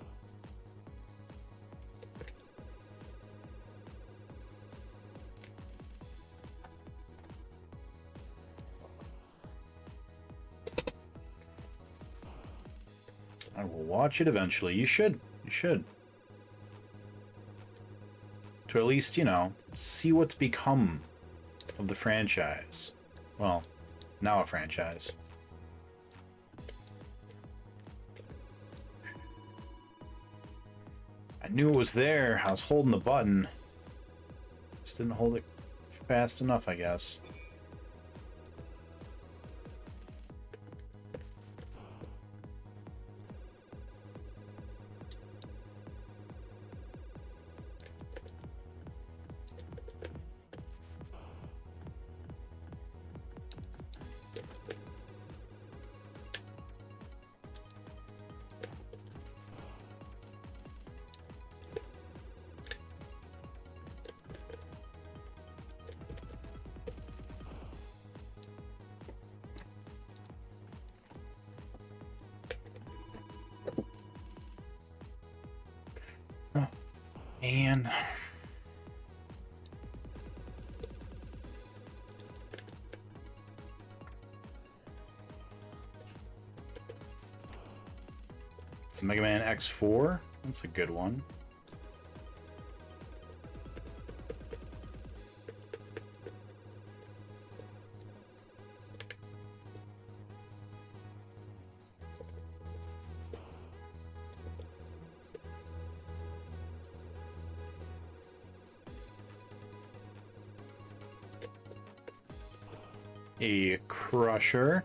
I will watch it eventually. You should. You should. To at least, you know, see what's become of the franchise. Well, now a franchise. I knew it was there. I was holding the button. Just didn't hold it fast enough, I guess. And it's Mega Man X4. That's a good one. A crusher.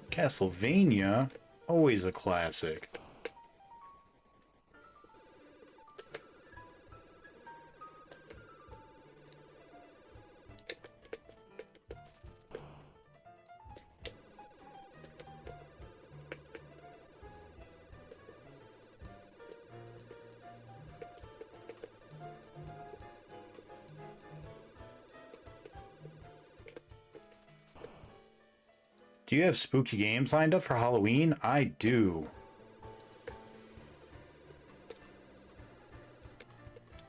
Castlevania, always a classic. Do you have spooky games lined up for Halloween? I do.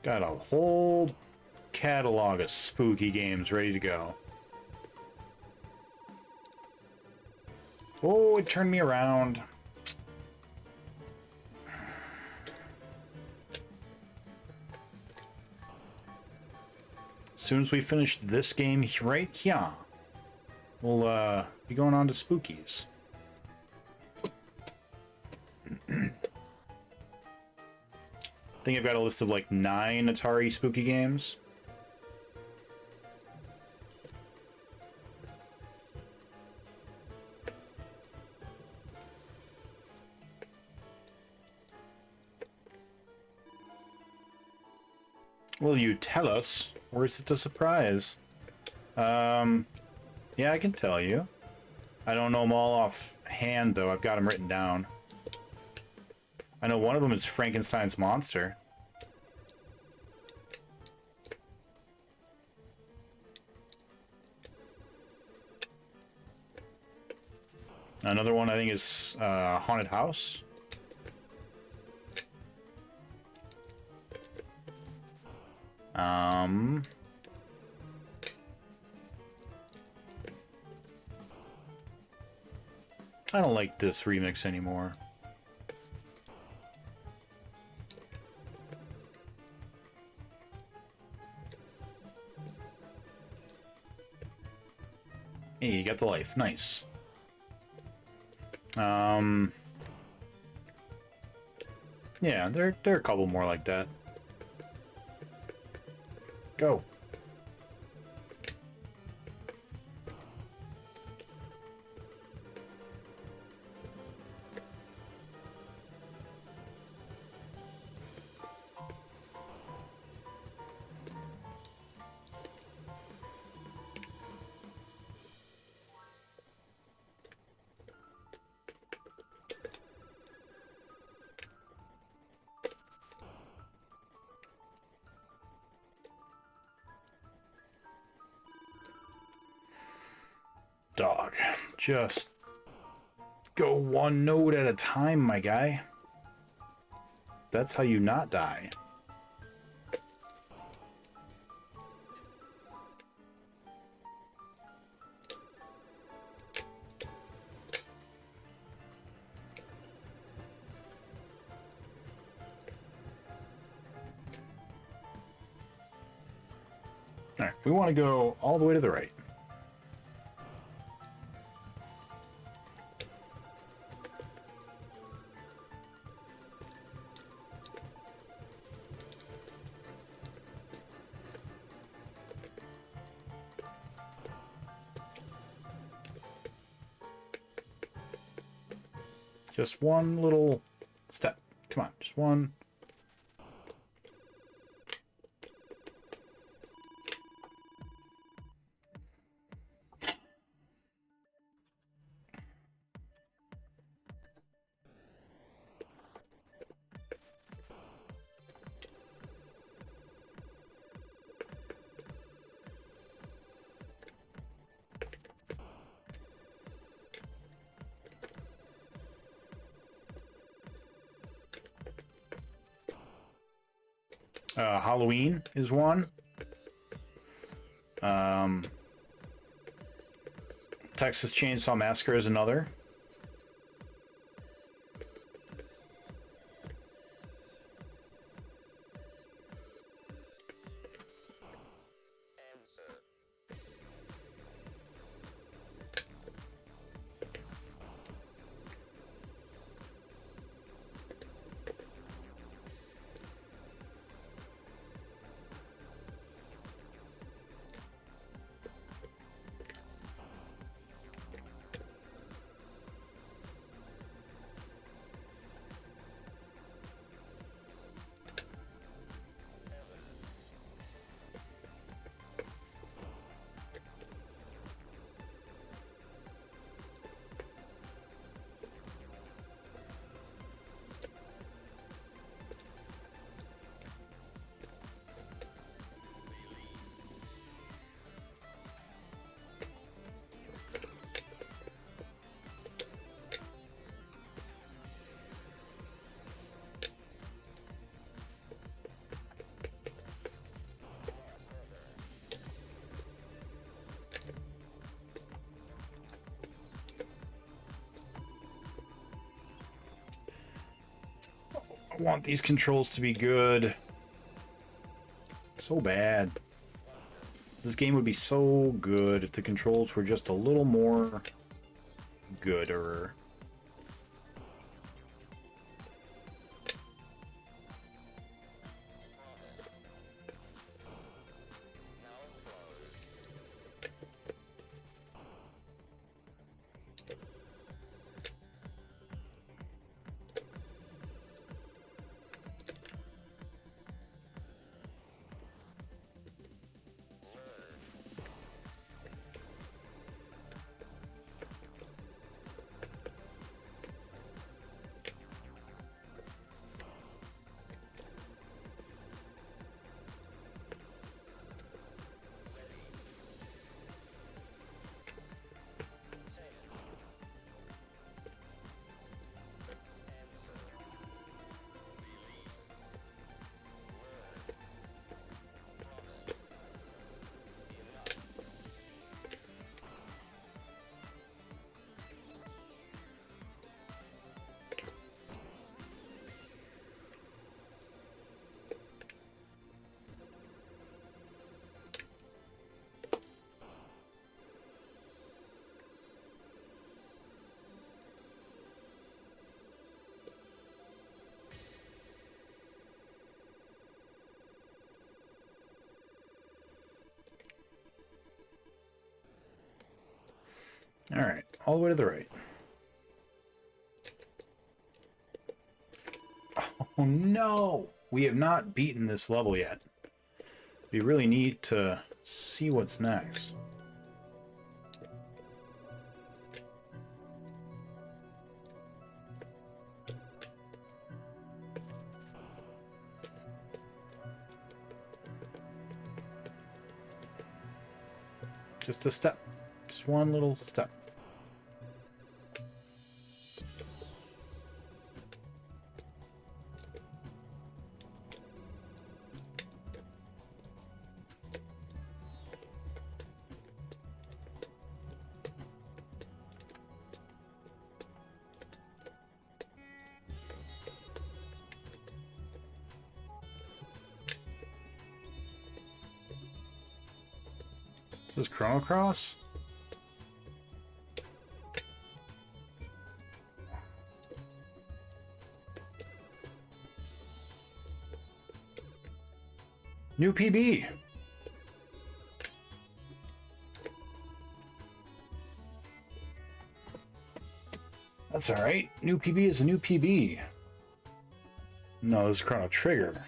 Got a whole catalog of spooky games ready to go. Oh, it turned me around. As soon as we finish this game right here, we'll be going on to Spookies. I think I've got a list of like 9 Atari spooky games. Will you tell us, or is it a surprise? Yeah, I can tell you. I don't know them all offhand, though. I've got them written down. I know one of them is Frankenstein's monster. Another one I think is Haunted House. I don't like this remix anymore. Hey, you got the life. Nice. Yeah, there are a couple more like that. Go. Dog, just go one node at a time, my guy. That's how you not die. All right, we want to go all the way to the right. Just one little step. Come on, just one. Halloween is one. Texas Chainsaw Massacre is another. I want these controls to be good. So bad. This game would be so good if the controls were just a little more gooder. Alright, all the way to the right. Oh no! We have not beaten this level yet. We really need to see what's next. Just a step. Just one little step. This is Chrono Cross? New PB. That's alright. New PB is a new PB. No, this is Chrono Trigger.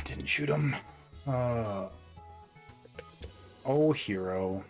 Didn't shoot him. Oh, H.E.R.O.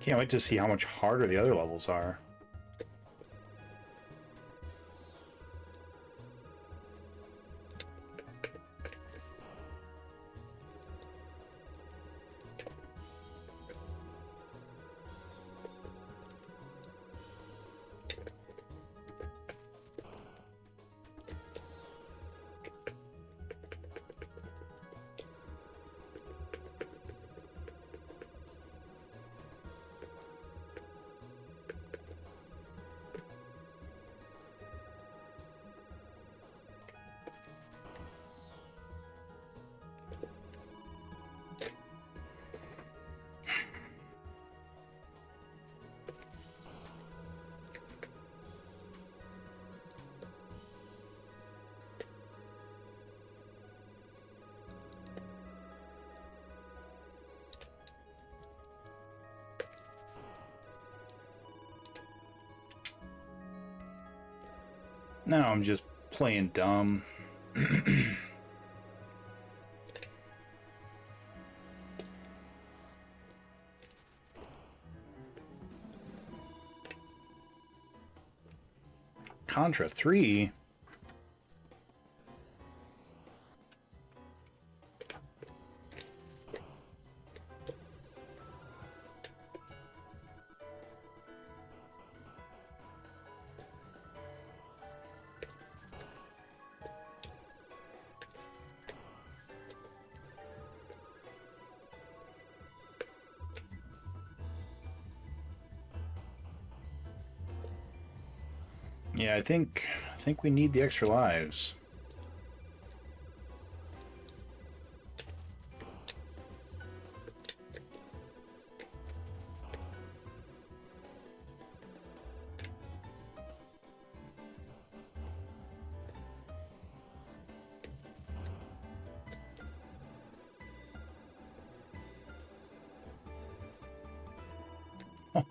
Can't wait to see how much harder the other levels are. Now I'm just playing dumb. Contra 3? Yeah, I think we need the extra lives.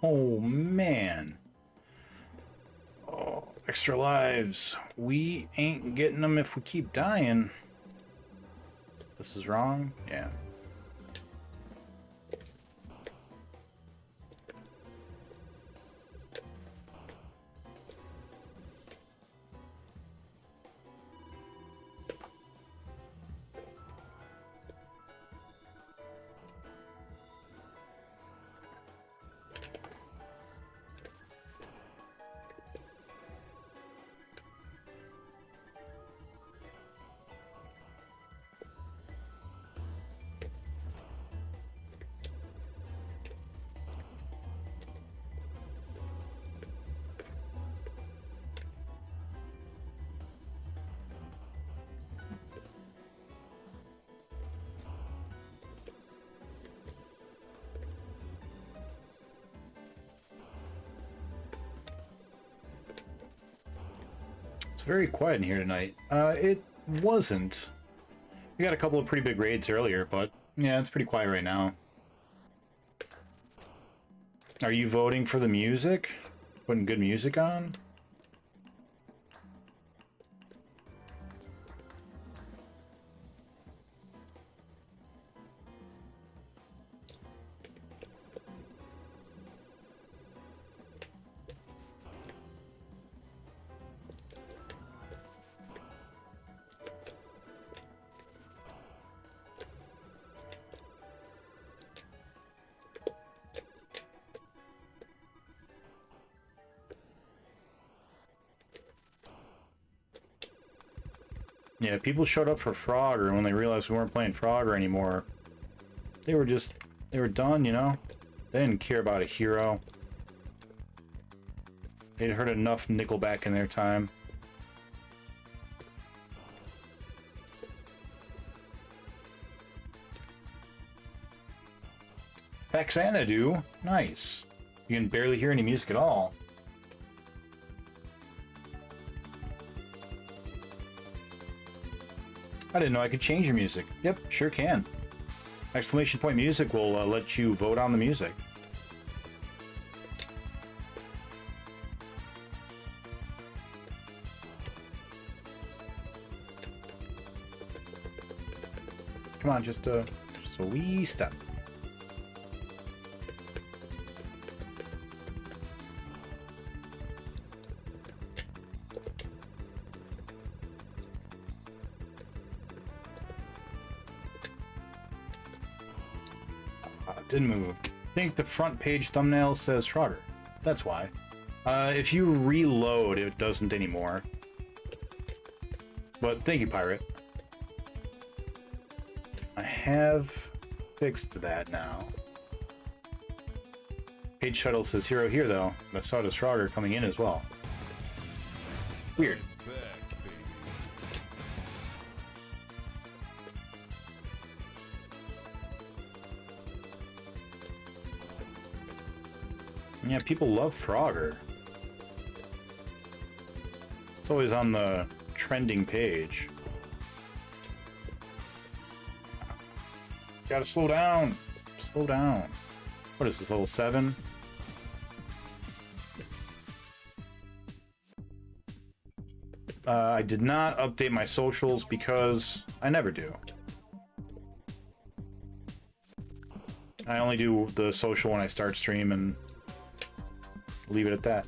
Oh, man. Oh, extra lives. We ain't getting them if we keep dying. This is wrong? Yeah. Very quiet in here tonight. It wasn't. We got a couple of pretty big raids earlier, but yeah, it's pretty quiet right now. Are you voting for the music? Putting good music on? Yeah, people showed up for Frogger, and when they realized we weren't playing Frogger anymore, they were done, you know? They didn't care about a H.E.R.O. They'd heard enough Nickelback in their time. Faxanadu? Nice. You can barely hear any music at all. I didn't know I could change your music. Yep, sure can. Exclamation point music will let you vote on the music. Come on, just a wee step. Didn't move. I think the front page thumbnail says Frogger. That's why. If you reload, it doesn't anymore. But thank you, Pirate. I have fixed that now. Page title says H.E.R.O here, though. I saw this Frogger coming in as well. Weird. Back, baby. Yeah, people love Frogger. It's always on the trending page. Gotta slow down. Slow down. What is this, level 7? I did not update my socials because I never do. I only do the social when I start stream and leave it at that.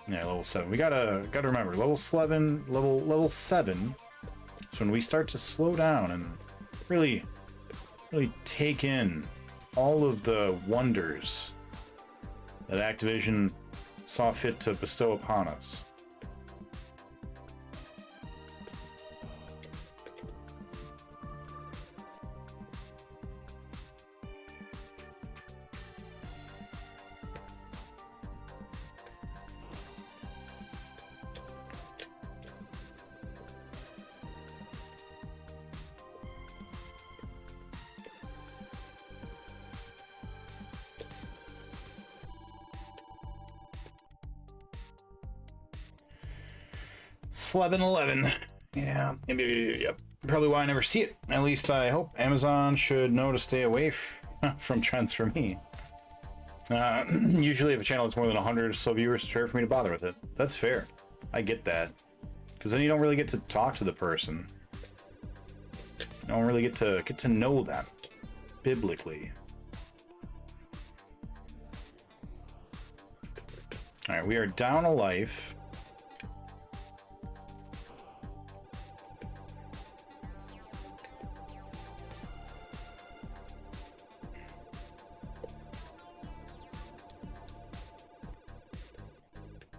Yeah, level 7. We gotta remember, level 7, level 7 is when we start to slow down and really take in all of the wonders that Activision saw fit to bestow upon us. Slevin 11. Yeah. Yep. Probably why I never see it. At least I hope. Amazon should know to stay away from trends for me. Usually if a channel has more than 100 or so viewers, it's rare for me to bother with it. That's fair. I get that. Because then you don't really get to talk to the person. You don't really get to know them biblically. Alright, we are down a life.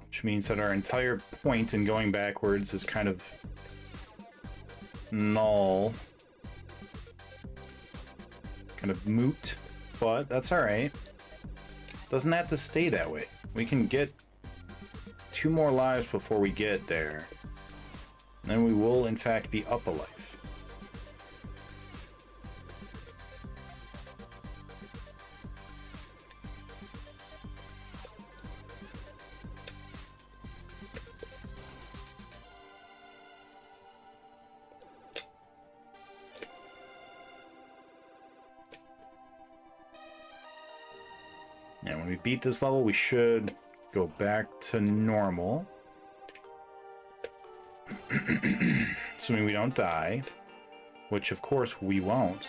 Which means that our entire point in going backwards is kind of null. Kind of moot, but that's alright. Doesn't have to stay that way. We can get 2 more lives before we get there. And then we will, in fact, be up a life. And when we beat this level, we should go back to normal. Assuming we don't die. Which, of course, we won't.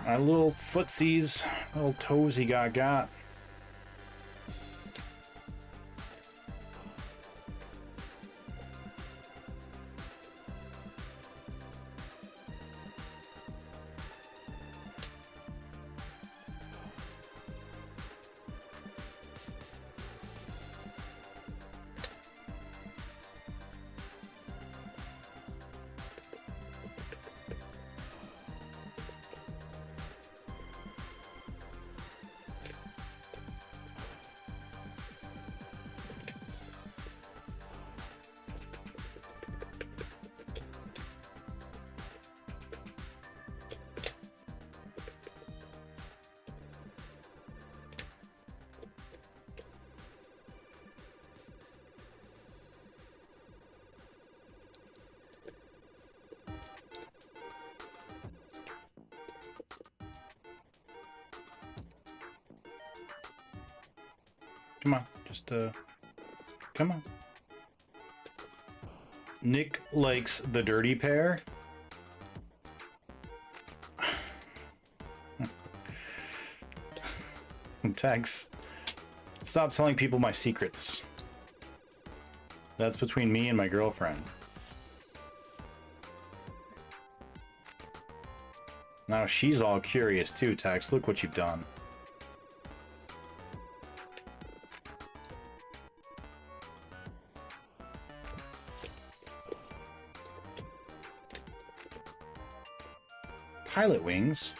My little footsies, little toesy got. Come on, just, come on. Nick likes the dirty pair. Tex, stop telling people my secrets. That's between me and my girlfriend. Now she's all curious too, Tex. Look what you've done. Pilot wings.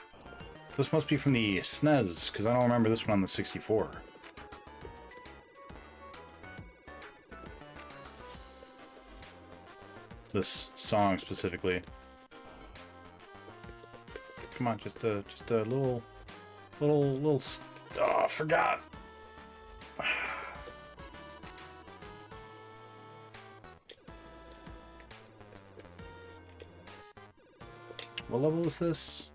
This must be from the SNES, because I don't remember this one on the 64. This song specifically. Come on, just a little. Oh, I forgot. What level is this?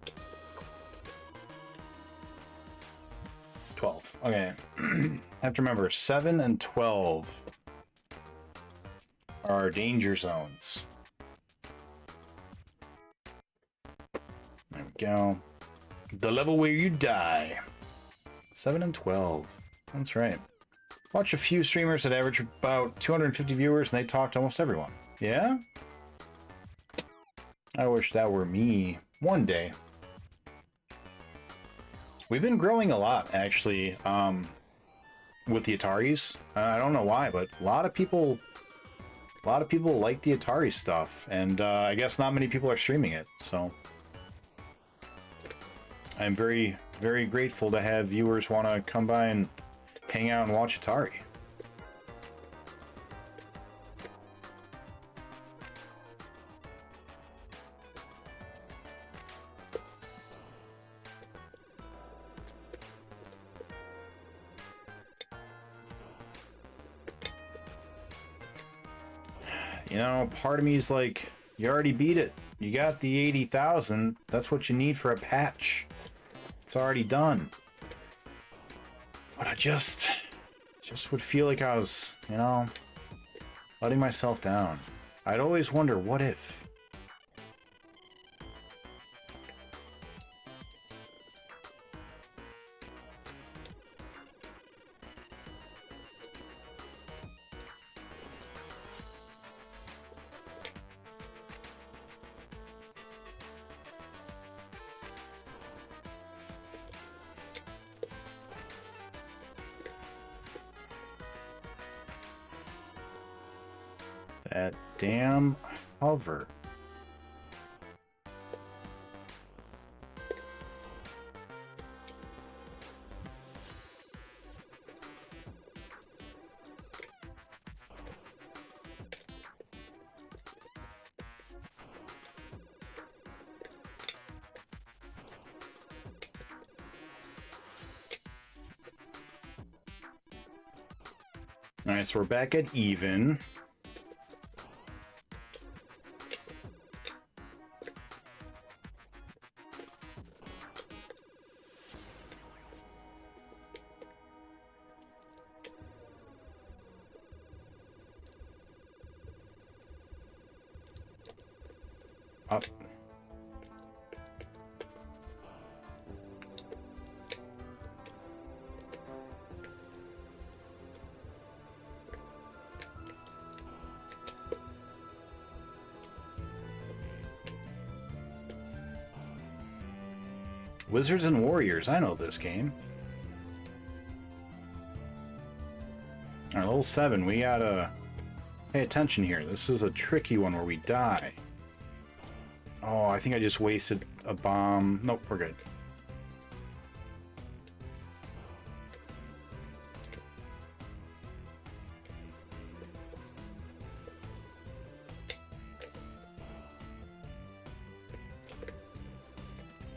12. Okay. I have to remember 7 and 12 are danger zones. There we go. The level where you die. 7 and 12. That's right. Watch a few streamers that average about 250 viewers and they talk to almost everyone. Yeah? I wish that were me one day. We've been growing a lot, actually, with the Ataris. I don't know why, but a lot of people like the Atari stuff, and I guess not many people are streaming it. So I'm very, very grateful to have viewers want to come by and hang out and watch Atari. You know, part of me is like, you already beat it. You got the 80,000. That's what you need for a patch. It's already done. But I just would feel like I was, you know, letting myself down. I'd always wonder, what if? That damn hover. Alright, so we're back at even. Up. Wizards and Warriors, I know this game. Alright, level 7, we gotta pay attention here. This is a tricky one where we die. Oh, I think I just wasted a bomb. Nope, we're good.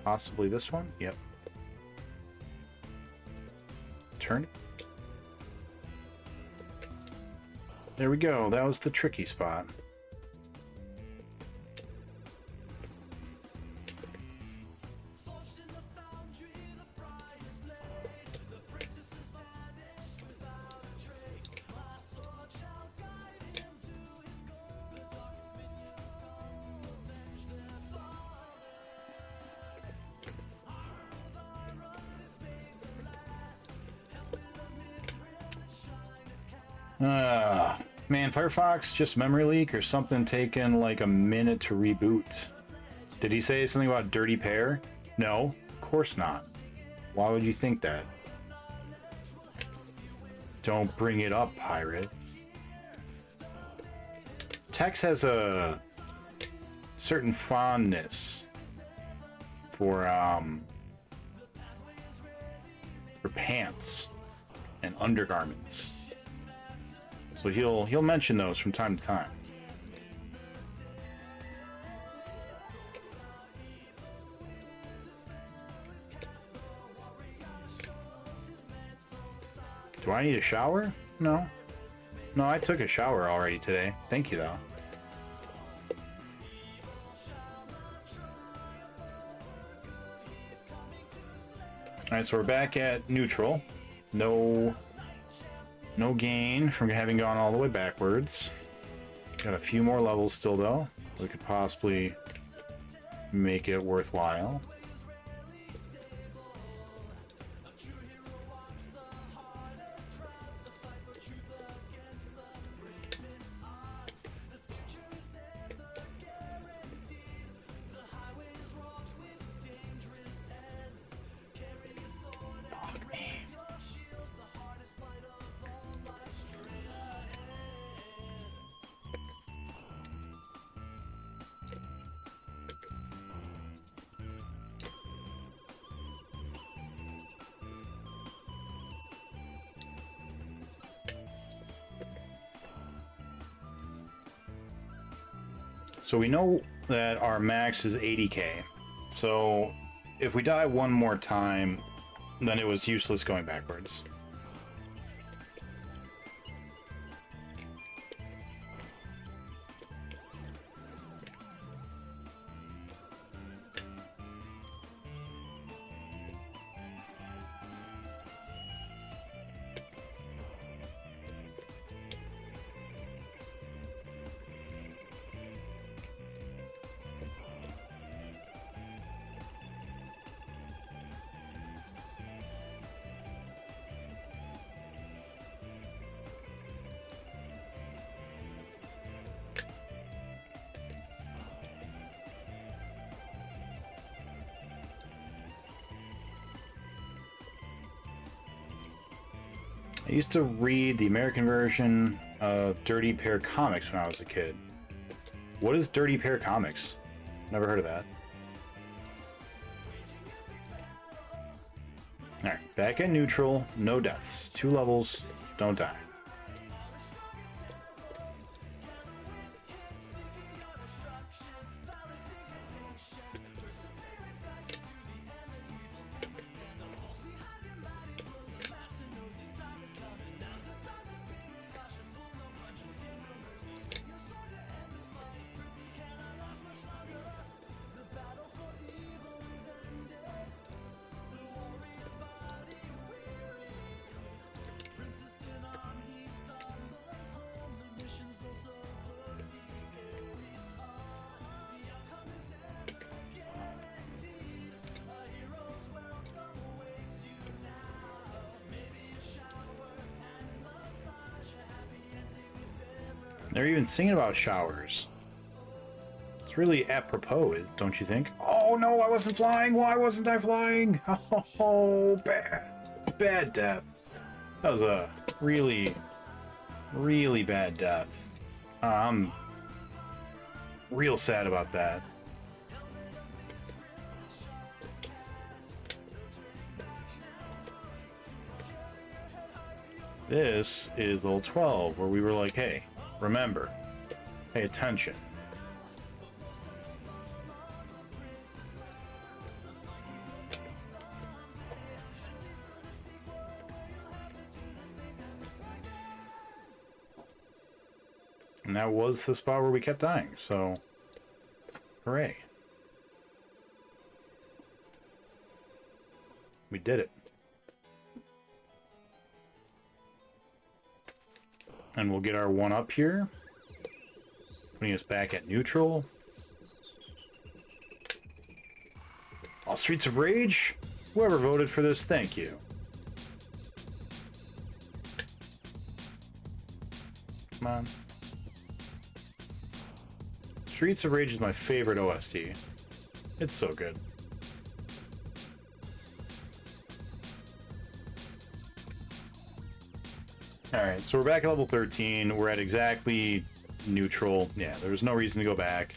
Possibly this one? Yep. Turn. There we go. That was the tricky spot. Man, Firefox, just memory leak or something taking like a minute to reboot. Did he say something about dirty pair? No, of course not. Why would you think that? Don't bring it up, pirate. Tex has a certain fondness for pants and undergarments. So he'll mention those from time to time. Do I need a shower? No. No, I took a shower already today. Thank you, though. Alright, so we're back at neutral. No gain from having gone all the way backwards. Got a few more levels still, though. We could possibly make it worthwhile. So we know that our max is 80k. So if we die one more time, then it was useless going backwards. I used to read the American version of Dirty Pair Comics when I was a kid. What is Dirty Pair Comics? Never heard of that. Alright, back at neutral, no deaths. 2 levels, don't die. They're even singing about showers. It's really apropos, don't you think? Oh no, I wasn't flying! Why wasn't I flying? Oh, bad death. That was a really, really bad death. I'm real sad about that. This is level 12, where we were like, hey, remember, pay attention. And that was the spot where we kept dying, so hooray. We did it. And we'll get our 1 up here, putting us back at neutral. All Streets of Rage, whoever voted for this, thank you. Come on. Streets of Rage is my favorite OST. It's so good. Alright, so we're back at level 13. We're at exactly neutral. Yeah, there's no reason to go back.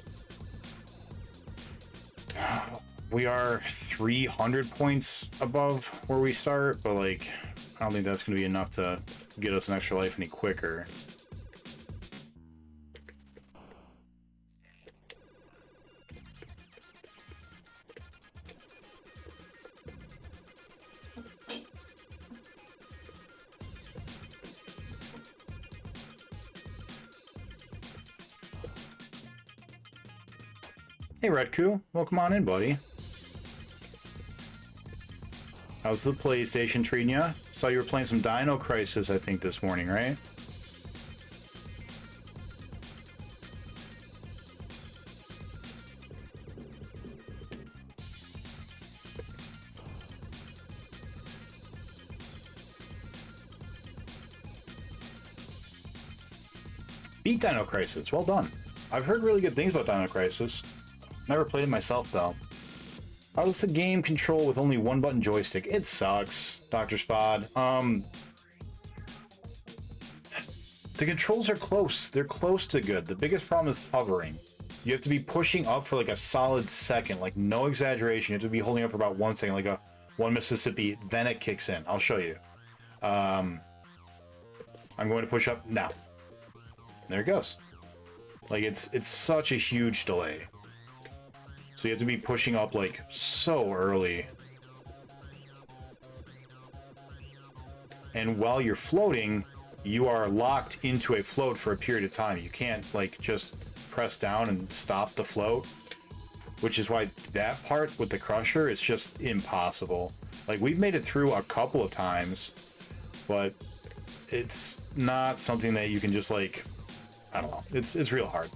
We are 300 points above where we start, but like, I don't think that's going to be enough to get us an extra life any quicker. Hey Redku, welcome on in, buddy. How's the PlayStation treating ya? Saw you were playing some Dino Crisis, I think, this morning, right? Beat Dino Crisis, well done. I've heard really good things about Dino Crisis. Never played it myself, though. How does the game control with only 1-button joystick? It sucks, Dr. Spod. The controls are close. They're close to good. The biggest problem is hovering. You have to be pushing up for like a solid second, like no exaggeration. You have to be holding up for about 1 second, like a 1 Mississippi, then it kicks in. I'll show you. I'm going to push up now. There it goes. Like, it's such a huge delay. So you have to be pushing up, like, so early. And while you're floating, you are locked into a float for a period of time. You can't, like, just press down and stop the float. Which is why that part with the crusher is just impossible. Like, we've made it through a couple of times, but it's not something that you can just, like, I don't know. It's real hard.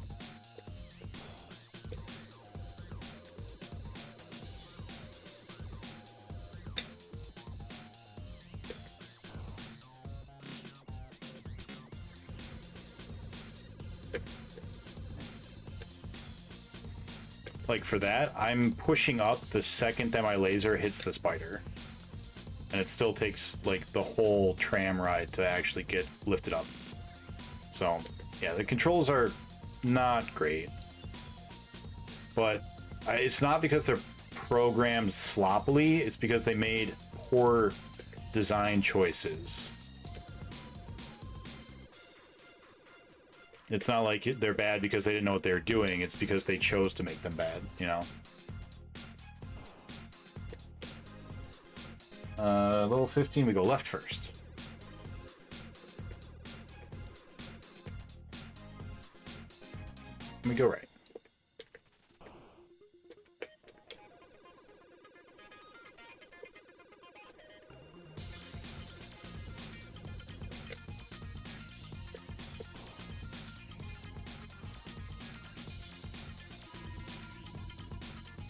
Like, for that, I'm pushing up the second that my laser hits the spider. And it still takes, like, the whole tram ride to actually get lifted up. So, yeah, the controls are not great. But it's not because they're programmed sloppily, it's because they made poor design choices. It's not like they're bad because they didn't know what they were doing, it's because they chose to make them bad, you know? Level 15, we go left first. We go right.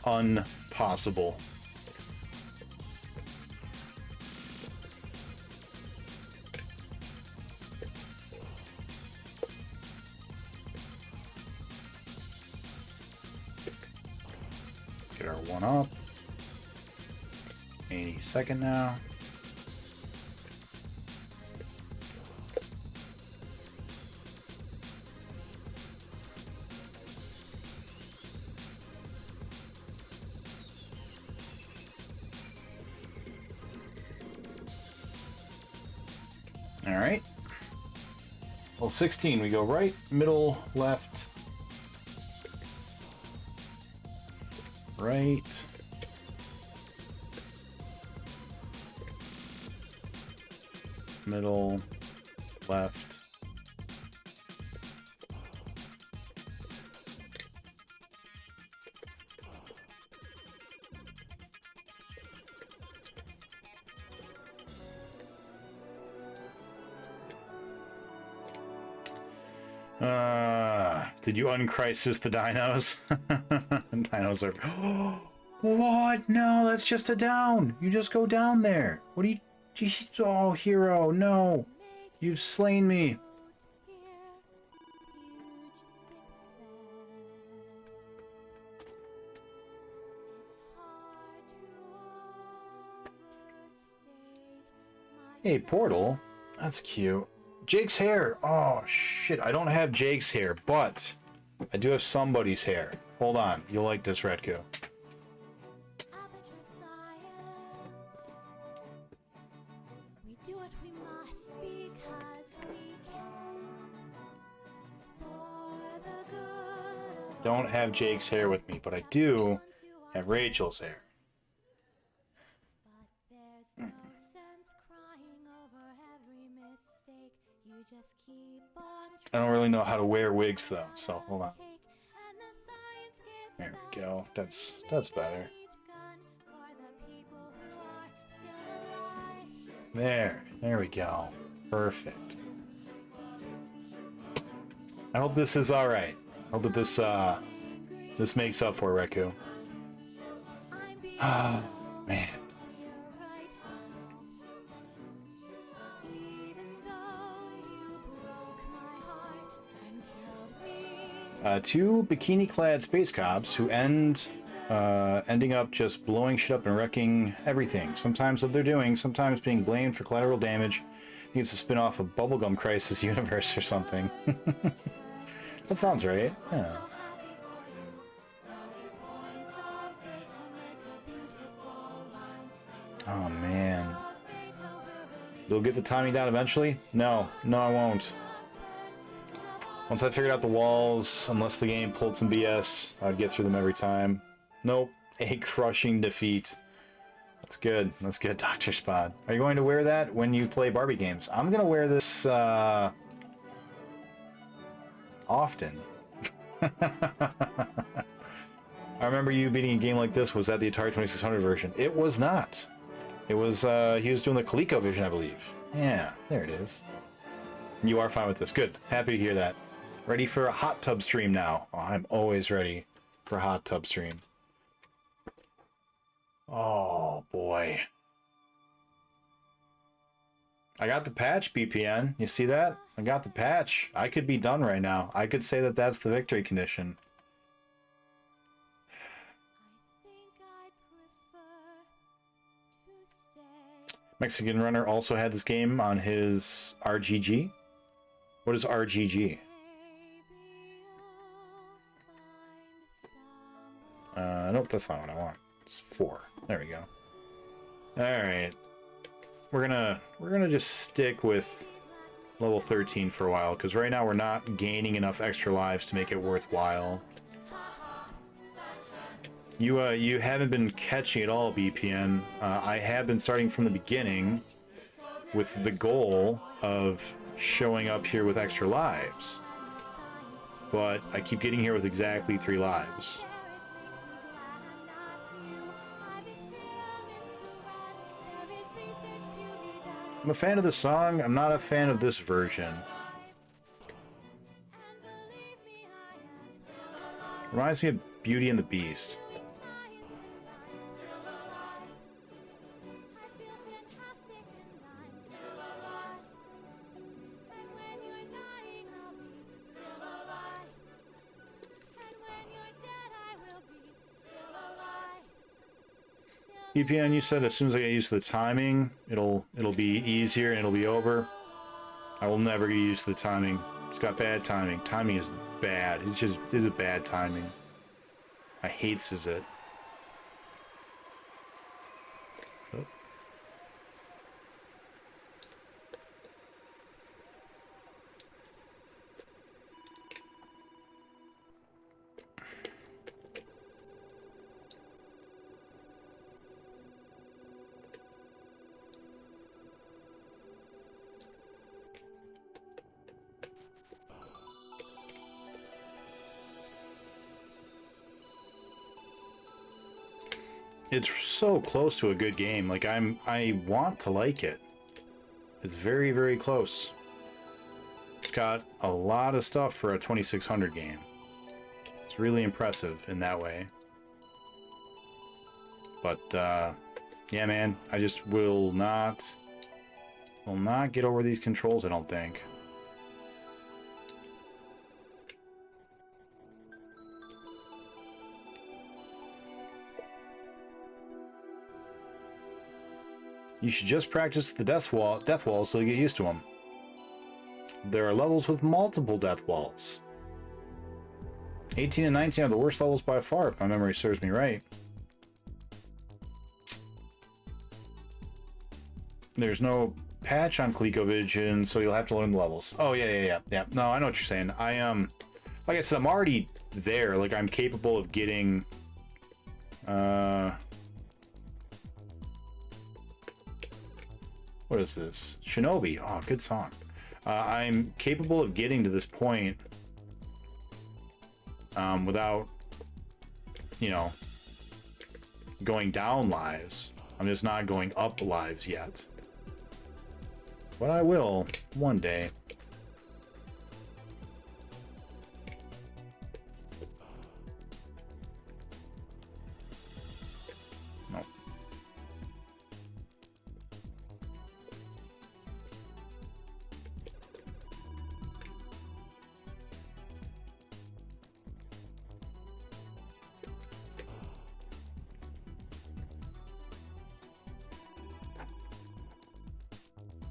Unpossible. Get our one up. Any second now. All right. Well, 16, we go right, middle, left, right, middle, left. Did you uncrisis the dinos? Dinos are... What? No, that's just a down. You just go down there. What do you... Oh, hero, no. You've slain me. Hey, Portal. That's cute. Jake's hair. Oh, shit. I don't have Jake's hair, but I do have somebody's hair. Hold on. You'll like this, Redco. Don't have Jake's hair with me, but I do have Rachel's hair. I don't really know how to wear wigs though, so hold on. There we go. That's better. There we go. Perfect. I hope this is all right. I hope that this makes up for Reku. Oh man. Two bikini-clad space cops who ending up just blowing shit up and wrecking everything. Sometimes what they're doing, sometimes being blamed for collateral damage. I think it's a spin-off of Bubblegum Crisis Universe or something. That sounds right. Yeah. Oh man. You'll get the timing down eventually? No, I won't. Once I figured out the walls, unless the game pulled some BS, I'd get through them every time. Nope. A crushing defeat. That's good. That's good, Dr. Spot. Are you going to wear that when you play Barbie games? I'm going to wear this, often. I remember you beating a game like this. Was that the Atari 2600 version? It was not. It was, he was doing the ColecoVision, I believe. Yeah, there it is. You are fine with this. Good. Happy to hear that. Ready for a hot tub stream now. Oh, I'm always ready for a hot tub stream. Oh, boy. I got the patch, BPN. You see that? I got the patch. I could be done right now. I could say that that's the victory condition. Mexican Runner also had this game on his RGG. What is RGG? Nope, that's not what I want. It's 4. There we go. Alright. We're gonna just stick with level 13 for a while, because right now we're not gaining enough extra lives to make it worthwhile. You haven't been catching it all, BPN. I have been starting from the beginning with the goal of showing up here with extra lives. But I keep getting here with exactly 3 lives. I'm a fan of the song. I'm not a fan of this version. Reminds me of Beauty and the Beast. EPN, you said as soon as I get used to the timing, it'll be easier and it'll be over. I will never get used to the timing. It's got bad timing. Timing is bad. It's a bad timing. I hates it. Oh. It's so close to a good game. Like I want to like it. It's very, very close. It's got a lot of stuff for a 2600 game. It's really impressive in that way. But yeah, man, I just will not get over these controls, I don't think. You should just practice the death walls so you get used to them. There are levels with multiple death walls. 18 and 19 are the worst levels by far, if my memory serves me right. There's no patch on ColecoVision, so you'll have to learn the levels. Oh, yeah. No, I know what you're saying. Like I said, I'm already there. Like, I'm capable of getting... What is this? Shinobi. Oh, good song. I'm capable of getting to this point without, you know, going down lives. I'm just not going up lives yet. But I will one day. No.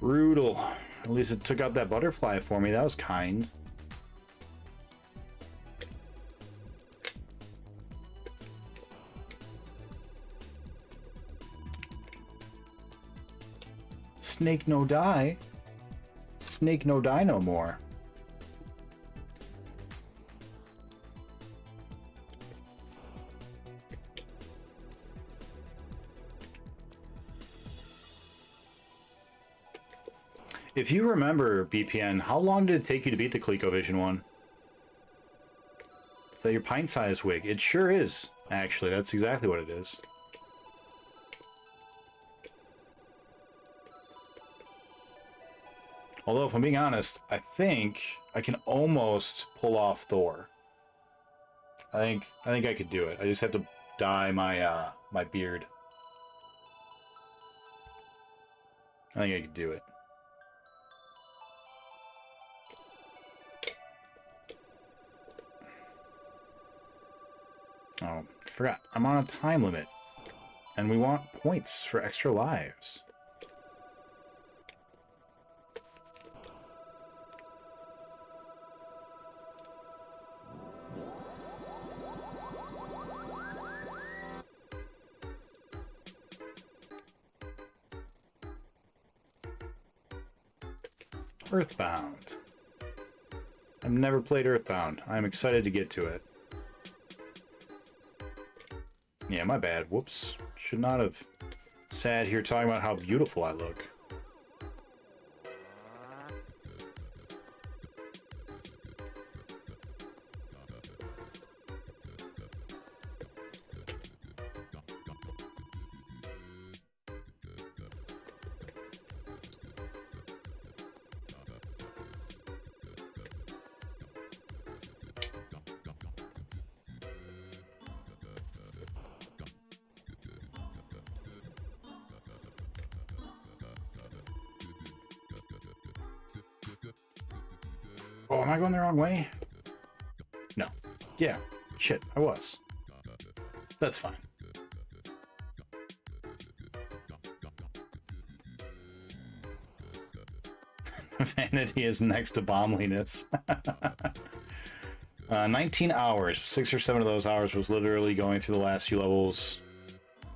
Brutal. At least it took out that butterfly for me. That was kind. Snake no die. Snake no die no more. If you remember, BPN, how long did it take you to beat the ColecoVision one? Is that your pint-sized wig? It sure is, actually. That's exactly what it is. Although, if I'm being honest, I think I can almost pull off Thor. I think I could do it. I just have to dye my my beard. I think I could do it. Oh, forgot. I'm on a time limit. And we want points for extra lives. Earthbound. I've never played Earthbound. I'm excited to get to it. Yeah, my bad. Whoops. Should not have sat here talking about how beautiful I look. Oh, am I going the wrong way? No. Yeah. Shit, I was. That's fine. Vanity is next to bombliness. 19 hours. 6 or 7 of those hours was literally going through the last few levels.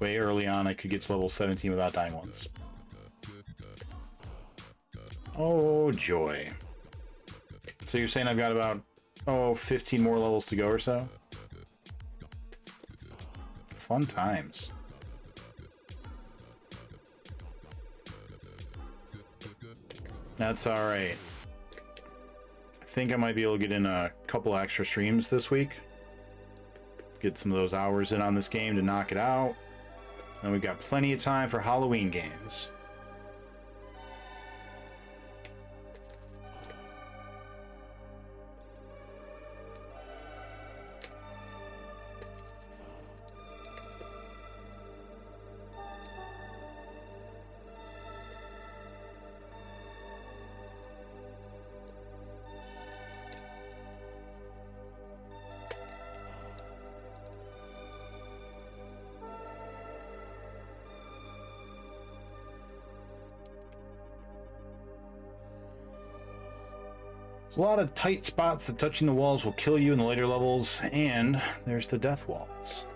Way early on, I could get to level 17 without dying once. Oh, joy. So you're saying I've got about, 15 more levels to go or so? Fun times. That's alright. I think I might be able to get in a couple extra streams this week. Get some of those hours in on this game to knock it out. And we've got plenty of time for Halloween games. There's a lot of tight spots that touching the walls will kill you in the later levels, and there's the death walls.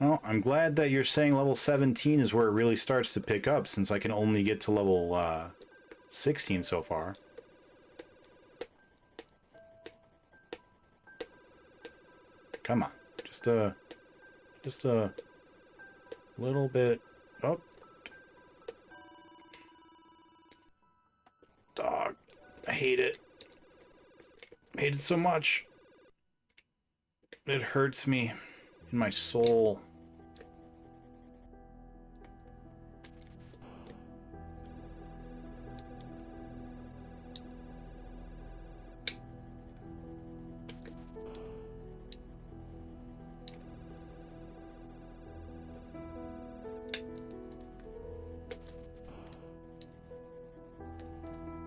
Well, I'm glad that you're saying level 17 is where it really starts to pick up, since I can only get to level 16 so far. Come on. Just a little bit up. Dog. I hate it. I hate it so much. It hurts me in my soul.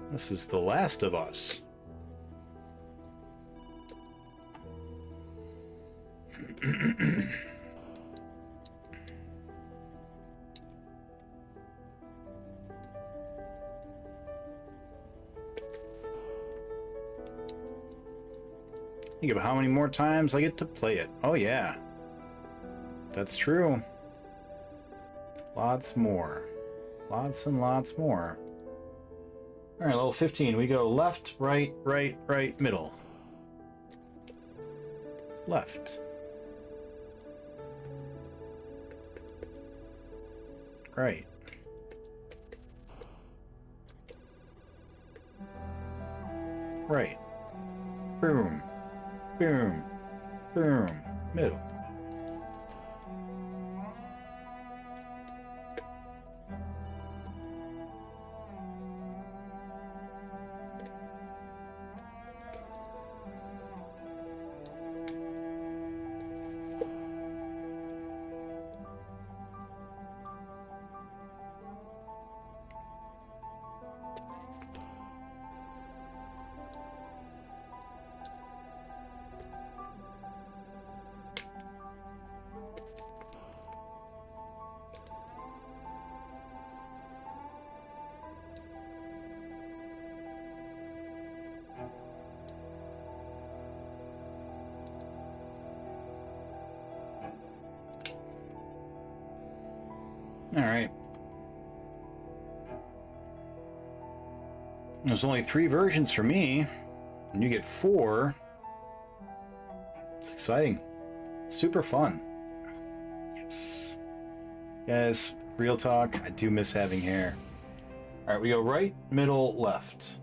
This is The Last of Us. Think about how many more times I get to play it. Oh yeah. That's true. Lots more. Lots and lots more. Alright, level 15. We go left, right, right, right, middle. Left. Right. Right. Boom. Boom. Boom. Middle. All right. There's only 3 versions for me, and you get 4. It's exciting. It's super fun. Yes. Guys, real talk, I do miss having hair. All right, we go right, middle, left.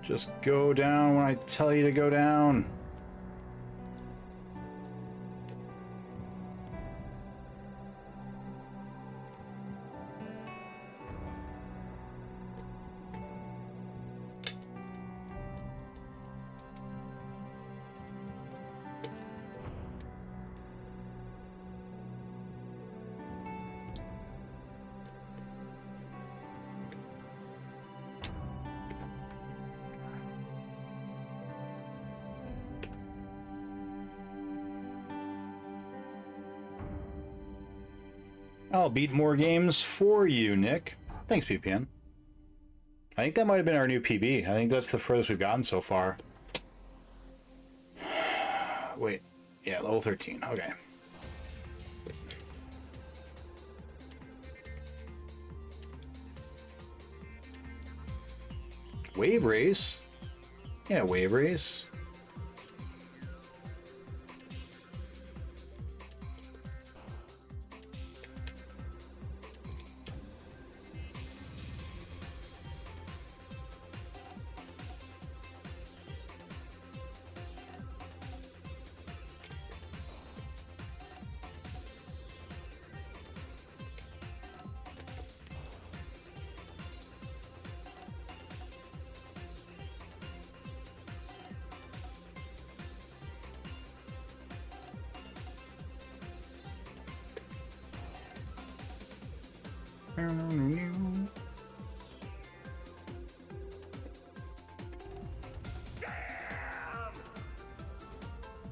Just go down when I tell you to go down. I'll beat more games for you, Nick. Thanks, PPN. I think that might have been our new PB. I think that's the furthest we've gotten so far. Wait. Yeah, level 13. Okay. Wave race? Yeah, wave race.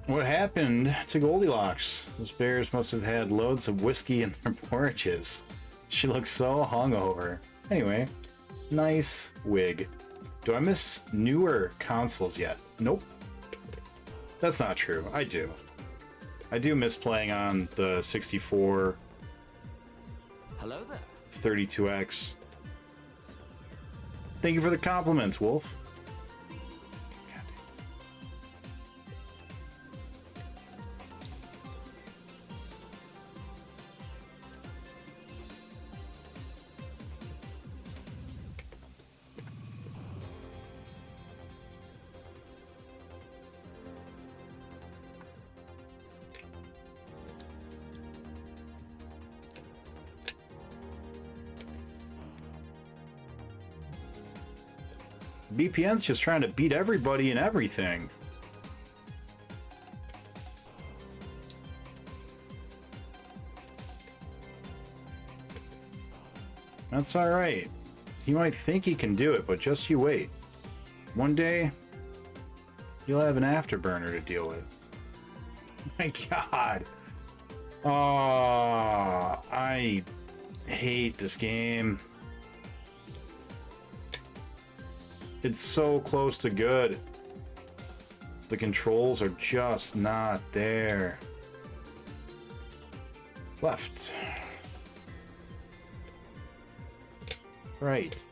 What happened to Goldilocks? Those bears must have had loads of whiskey in their porridges. She looks so hungover. Anyway, nice wig. Do I miss newer consoles yet? Nope. That's not true. I do. I do miss playing on the 64, Hello there. 32X. Thank you for the compliments, Wolf. BPN's just trying to beat everybody and everything. That's alright. He might think he can do it, but just you wait. One day, You'll have an afterburner to deal with. My God. Oh, I hate this game. It's so close to good. The controls are just not there. Left. Right.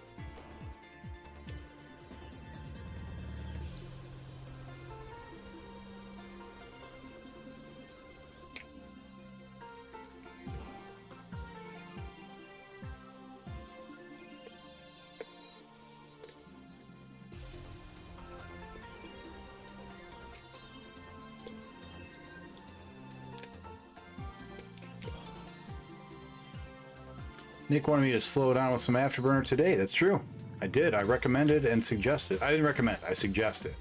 Nick wanted me to slow down with some Afterburner today. That's true. I did. I recommended and suggested. I didn't recommend. I suggested.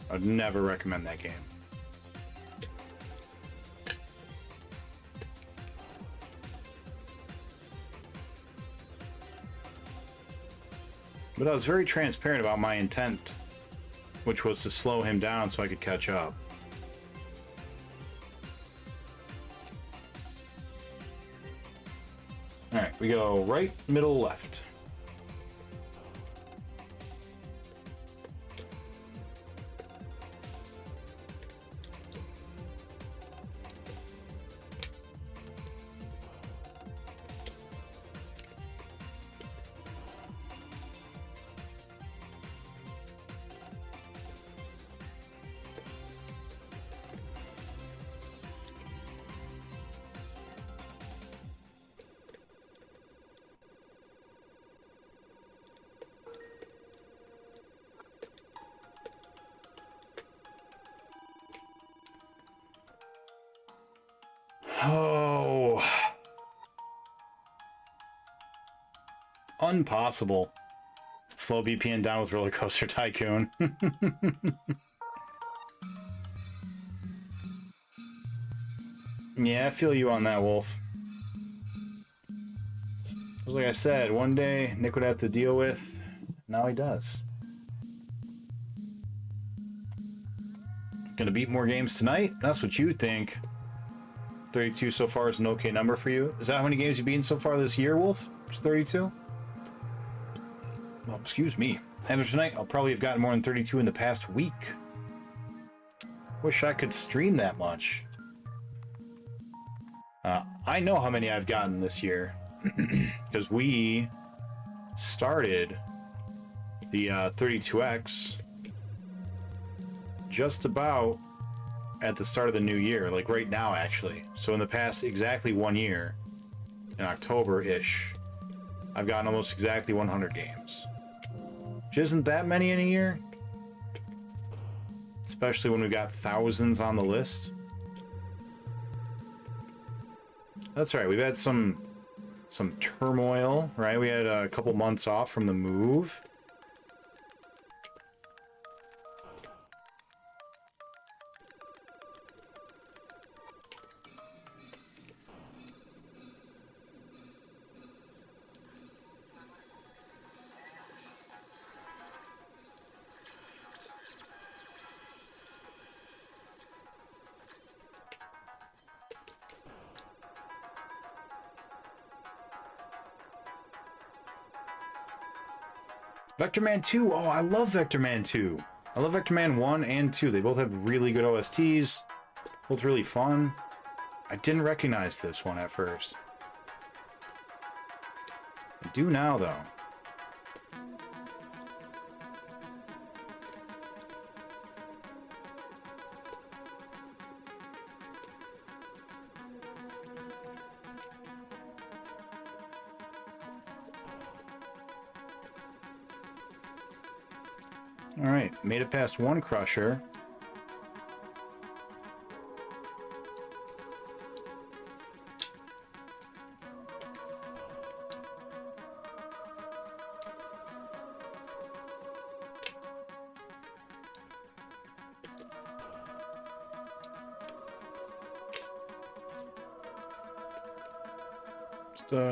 I'd never recommend that game. But I was very transparent about my intent, which was to slow him down so I could catch up. Alright, we go right, middle, left. Oh. Impossible. Slow VPN down with Roller Coaster Tycoon. Yeah, I feel you on that, Wolf. Like I said, one day Nick would have to deal with. Now he does. Gonna beat more games tonight? That's what you think. 32 so far is an okay number for you. Is that how many games you've beaten so far this year, Wolf? It's 32? Well, excuse me. After tonight, I'll probably have gotten more than 32 in the past week. Wish I could stream that much. I know how many I've gotten this year. Because we started the 32X just about at the start of the new year, like right now actually. So in the past exactly 1 year, in October-ish, I've gotten almost exactly 100 games. Which isn't that many in a year. Especially when we've got thousands on the list. That's right, we've had some turmoil, right? We had a couple months off from the move. Vector Man 2, oh, I love Vector Man 2. I love Vector Man 1 and 2. They both have really good OSTs, both really fun. I didn't recognize this one at first. I do now, though. Alright, made it past one crusher.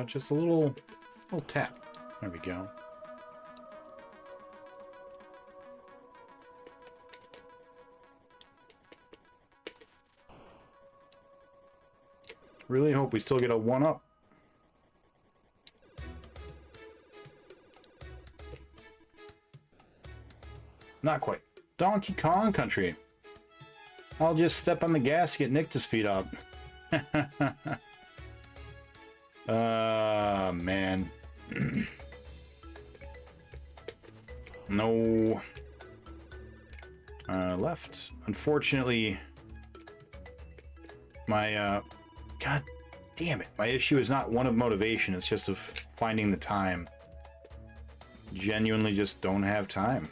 Just a little tap. There we go. Really hope we still get a 1-up. Not quite. Donkey Kong Country. I'll just step on the gas to get Nick to speed up. Man. No. Left. Unfortunately, my, God damn it. My issue is not one of motivation, it's just of finding the time. Genuinely just don't have time.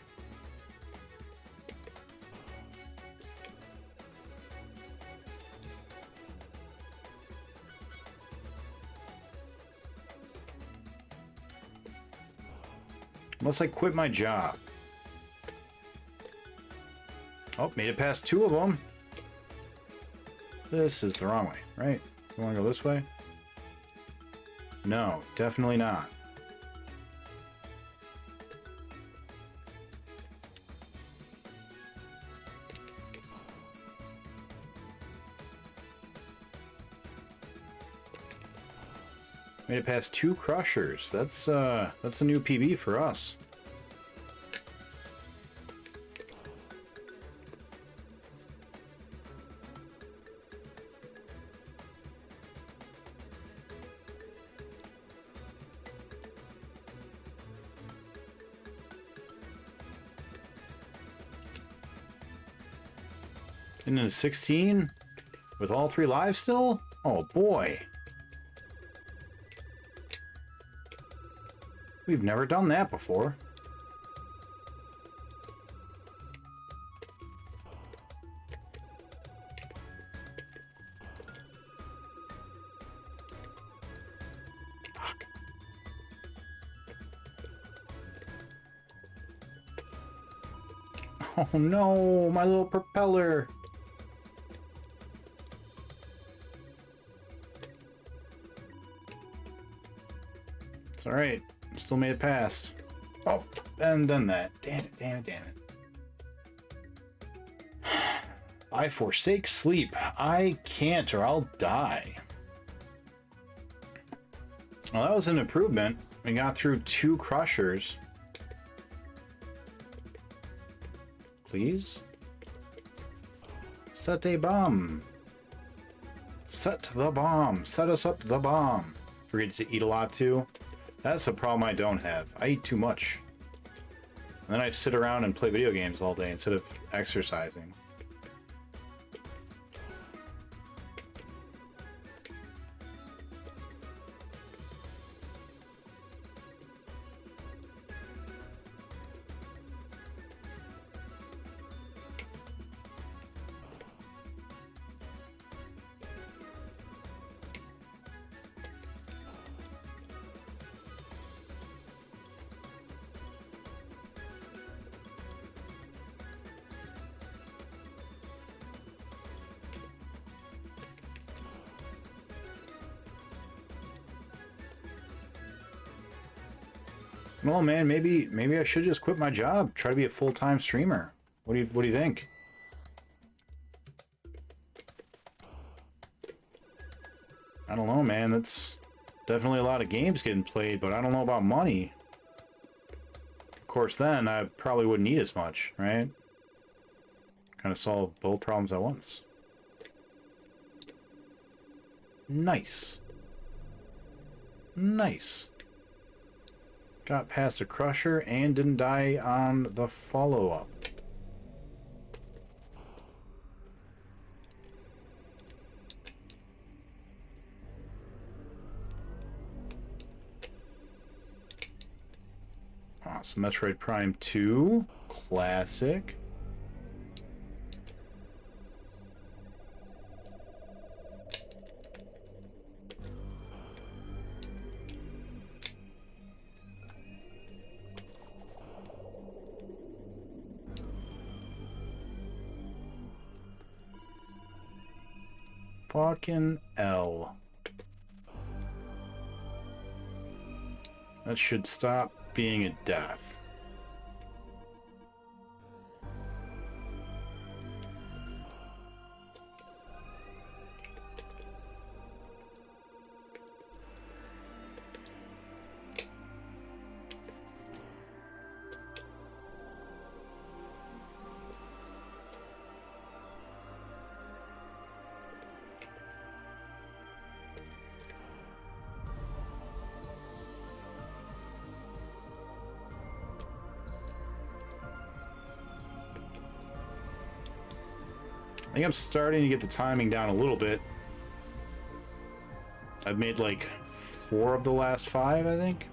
Unless I quit my job. Oh, made it past 2 of them. This is the wrong way, right? You want to go this way? No, definitely not. Made it past 2 crushers. That's a new PB for us. And then 16 with all 3 lives still? Oh boy. We've never done that before. Fuck. Oh no, my little propeller. It's alright. Still made it past. Oh, and done that. Damn it, damn it, damn it. I forsake sleep. I can't or I'll die. Well, that was an improvement. We got through 2 crushers. Please? Set a bomb. Set the bomb. Set us up the bomb. Forget to eat a lot too. That's a problem I don't have. I eat too much. And then I sit around and play video games all day instead of exercising. Well, man, maybe I should just quit my job. Try to be a full-time streamer. What do you think? I don't know, man. That's definitely a lot of games getting played, but I don't know about money. Of course, then I probably wouldn't need as much, right? Kind of solve both problems at once. Nice. Nice. Got past a crusher and didn't die on the follow-up. Awesome. Metroid Prime 2. Classic. Fucking L. That should stop being a death. I think I'm starting to get the timing down a little bit. I've made like 4 of the last 5, I think.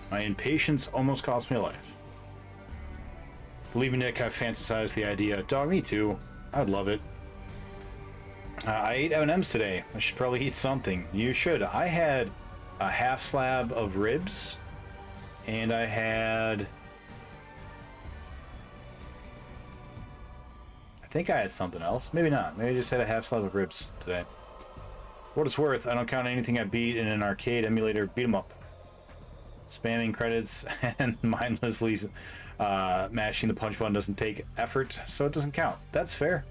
My impatience almost cost me a life. Believe me, Nick, I've fantasized the idea. Dog, me too. I'd love it. I ate M&M's today. I should probably eat something. You should. I had a half slab of ribs, and I had... I think I had something else. Maybe not. Maybe I just had a half slab of ribs today. For what it's worth, I don't count anything I beat in an arcade emulator. Beat 'em up. Spamming credits and mindlessly mashing the punch button doesn't take effort, so it doesn't count. That's fair.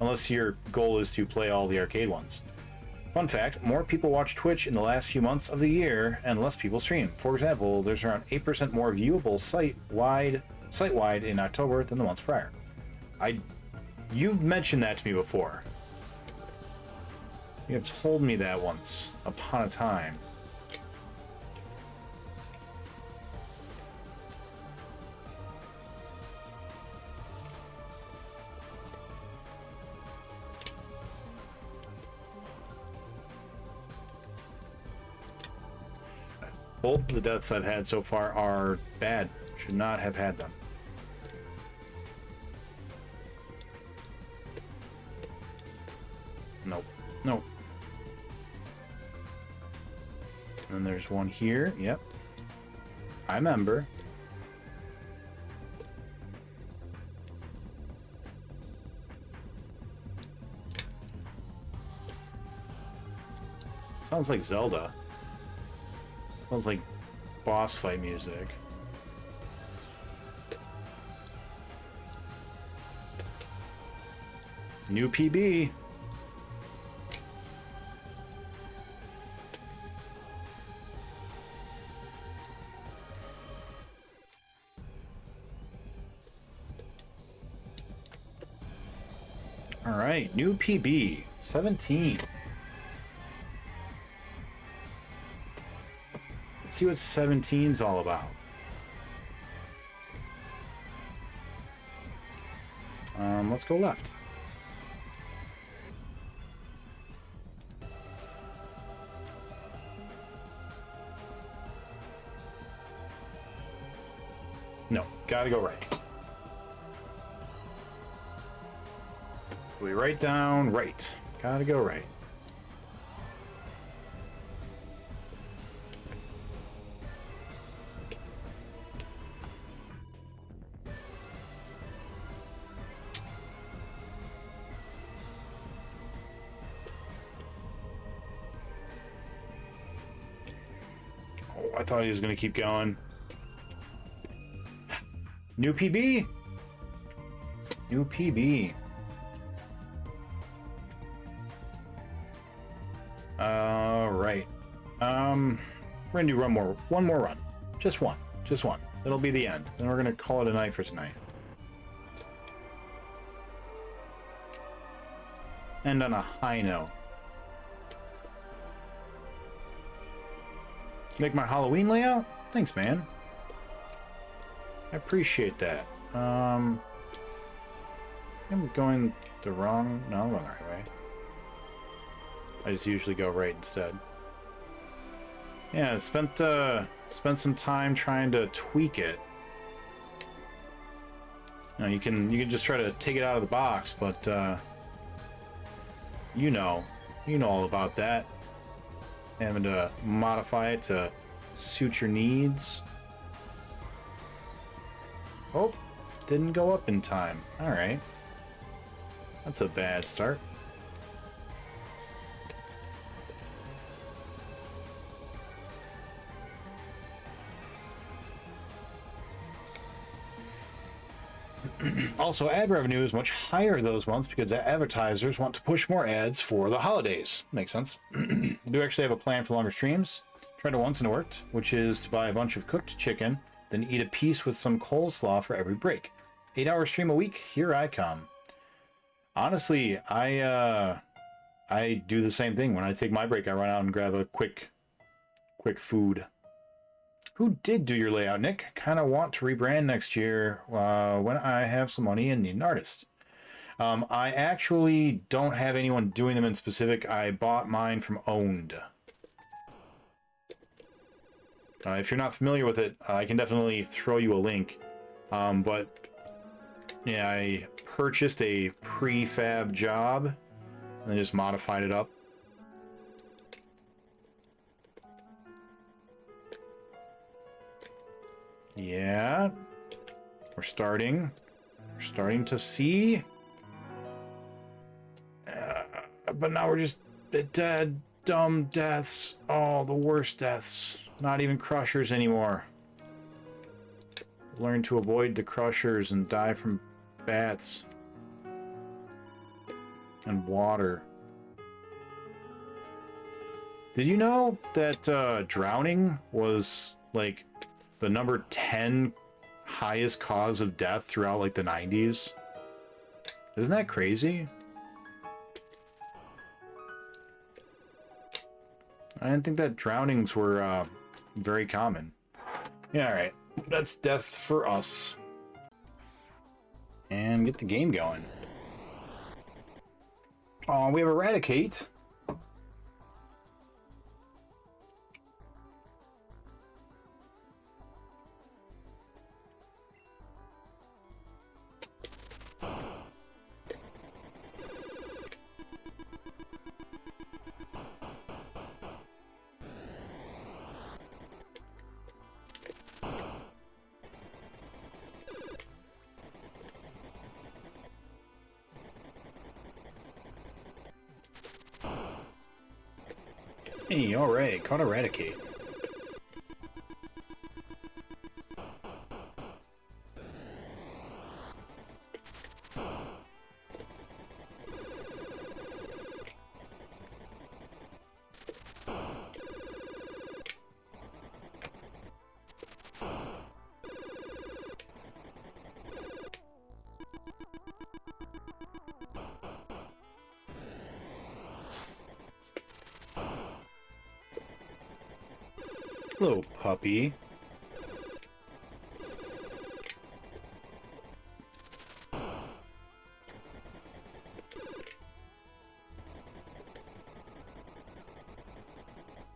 Unless your goal is to play all the arcade ones. Fun fact, more people watch Twitch in the last few months of the year and less people stream. For example, there's around 8% more viewable site-wide in October than the months prior. You've mentioned that to me before. You have told me that once upon a time. Both of the deaths I've had so far are bad. Should not have had them. Nope. Nope. And there's one here. Yep. I remember. Sounds like Zelda. Sounds like boss fight music. New PB. All right, new PB, 17. Let's see what 17's all about. Let's go left. No, gotta go right. We write down right. Gotta go right. Oh, I thought he was gonna keep going. New PB. New PB. Right. We're gonna do one more run. Just one. It'll be the end. Then we're gonna call it a night for tonight. End on a high note. Make my Halloween layout? Thanks, man. I appreciate that. I'm going the wrong... No, I'm going the right way. I just usually go right instead. Yeah, spent some time trying to tweak it. You can just try to take it out of the box, but you know all about that. Having to modify it to suit your needs. Oh, didn't go up in time. All right, that's a bad start. Also, ad revenue is much higher those months because advertisers want to push more ads for the holidays. Makes sense. I do actually have a plan for longer streams. Tried it once and it worked, which is to buy a bunch of cooked chicken, then eat a piece with some coleslaw for every break. 8-hour stream a week, here I come. Honestly, I do the same thing. When I take my break, I run out and grab a quick food. Who did do your layout, Nick? Kind of want to rebrand next year when I have some money and need an artist. I actually don't have anyone doing them in specific. I bought mine from Owned. If you're not familiar with it, I can definitely throw you a link. But yeah, I purchased a prefab job and then just modified it up. Yeah, we're starting to see. But now we're just dead, dumb deaths. Oh, the worst deaths. Not even crushers anymore. Learn to avoid the crushers and die from bats. And water. Did you know that drowning was like the number 10 highest cause of death throughout like the 90s? Isn't that crazy? I didn't think that drownings were very common. Yeah, alright. That's death for us. And get the game going. Oh, we have Eradicate. Hey, alright, caught Eradicate. Hello, puppy.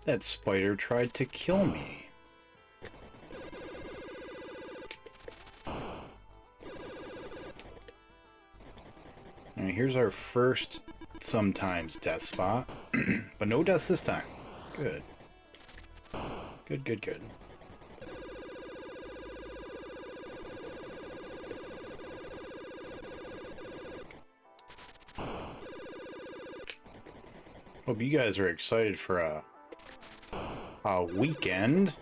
That spider tried to kill me. Alright, here's our first sometimes death spot. But no deaths this time. Good. Good, good, good. Hope you guys are excited for a weekend.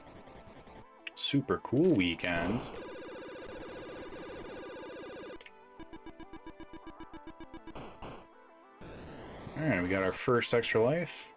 Super cool weekend. Alright, we got our first extra life.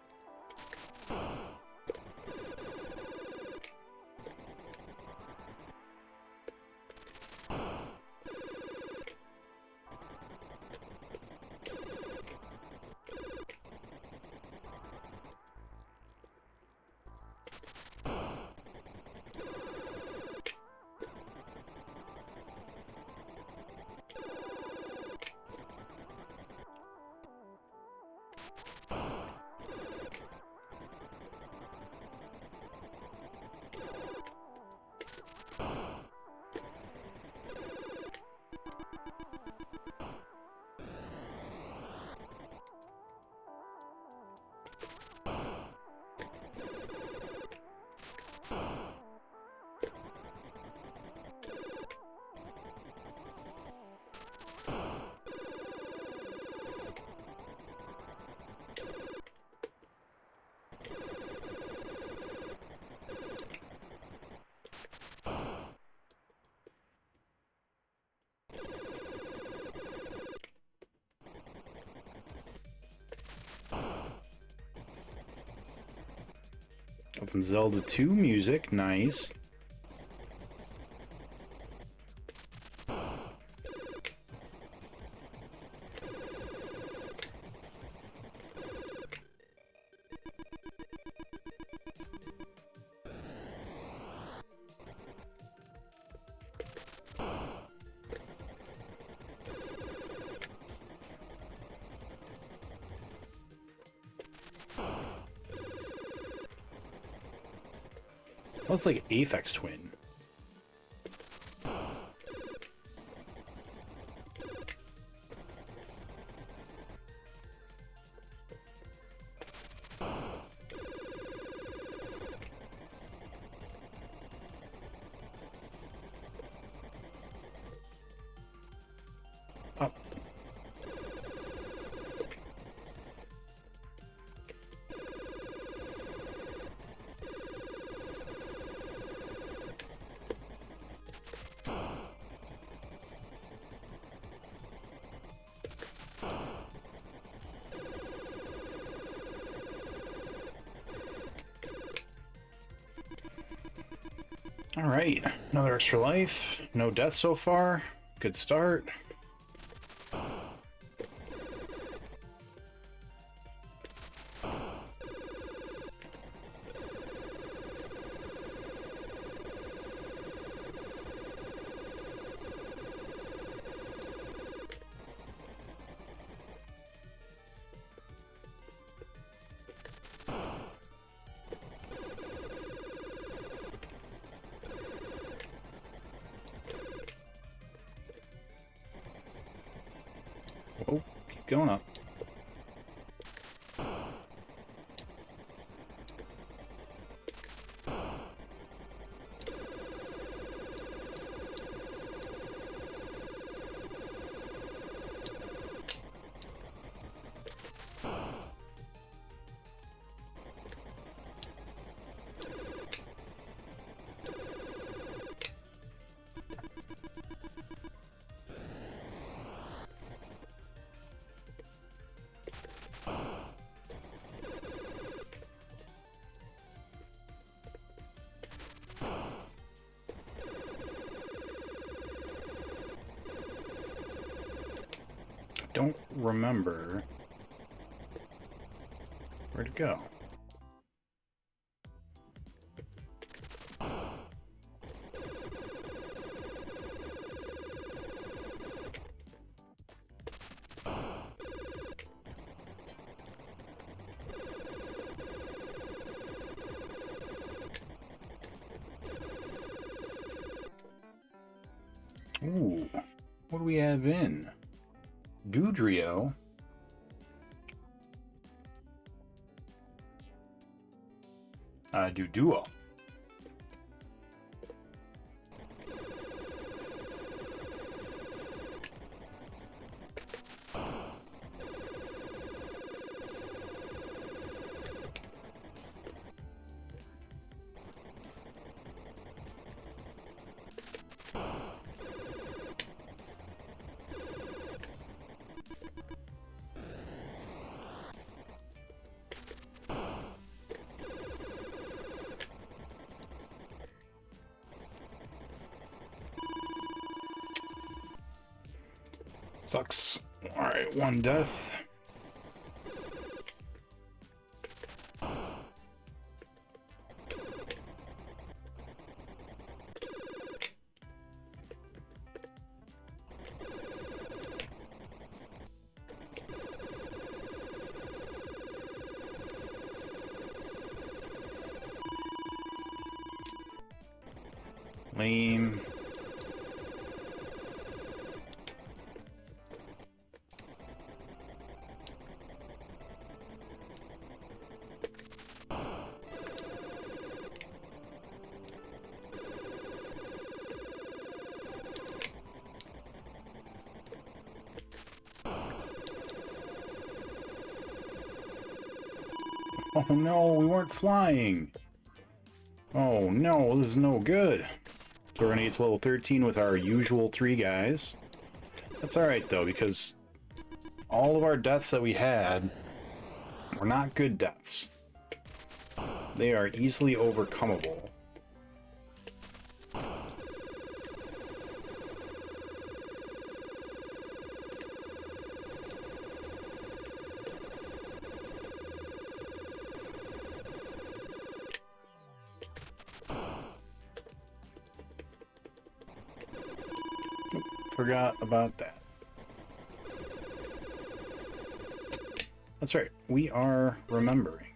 Got some Zelda 2 music. Nice. Well, it's like Aphex Twin. Up. All right, another extra life. No death so far. Good start. Oh, keep going up. Don't remember where to go. Ooh, what do we have in? Dudrio. Duo. Sucks. Alright, one death. Lame. Oh no, we weren't flying. Oh no, this is no good. So we're gonna get to level 13 with our usual 3 guys. That's alright though, because all of our deaths that we had were not good deaths. They are easily overcomable. Forgot about that. That's right, we are remembering.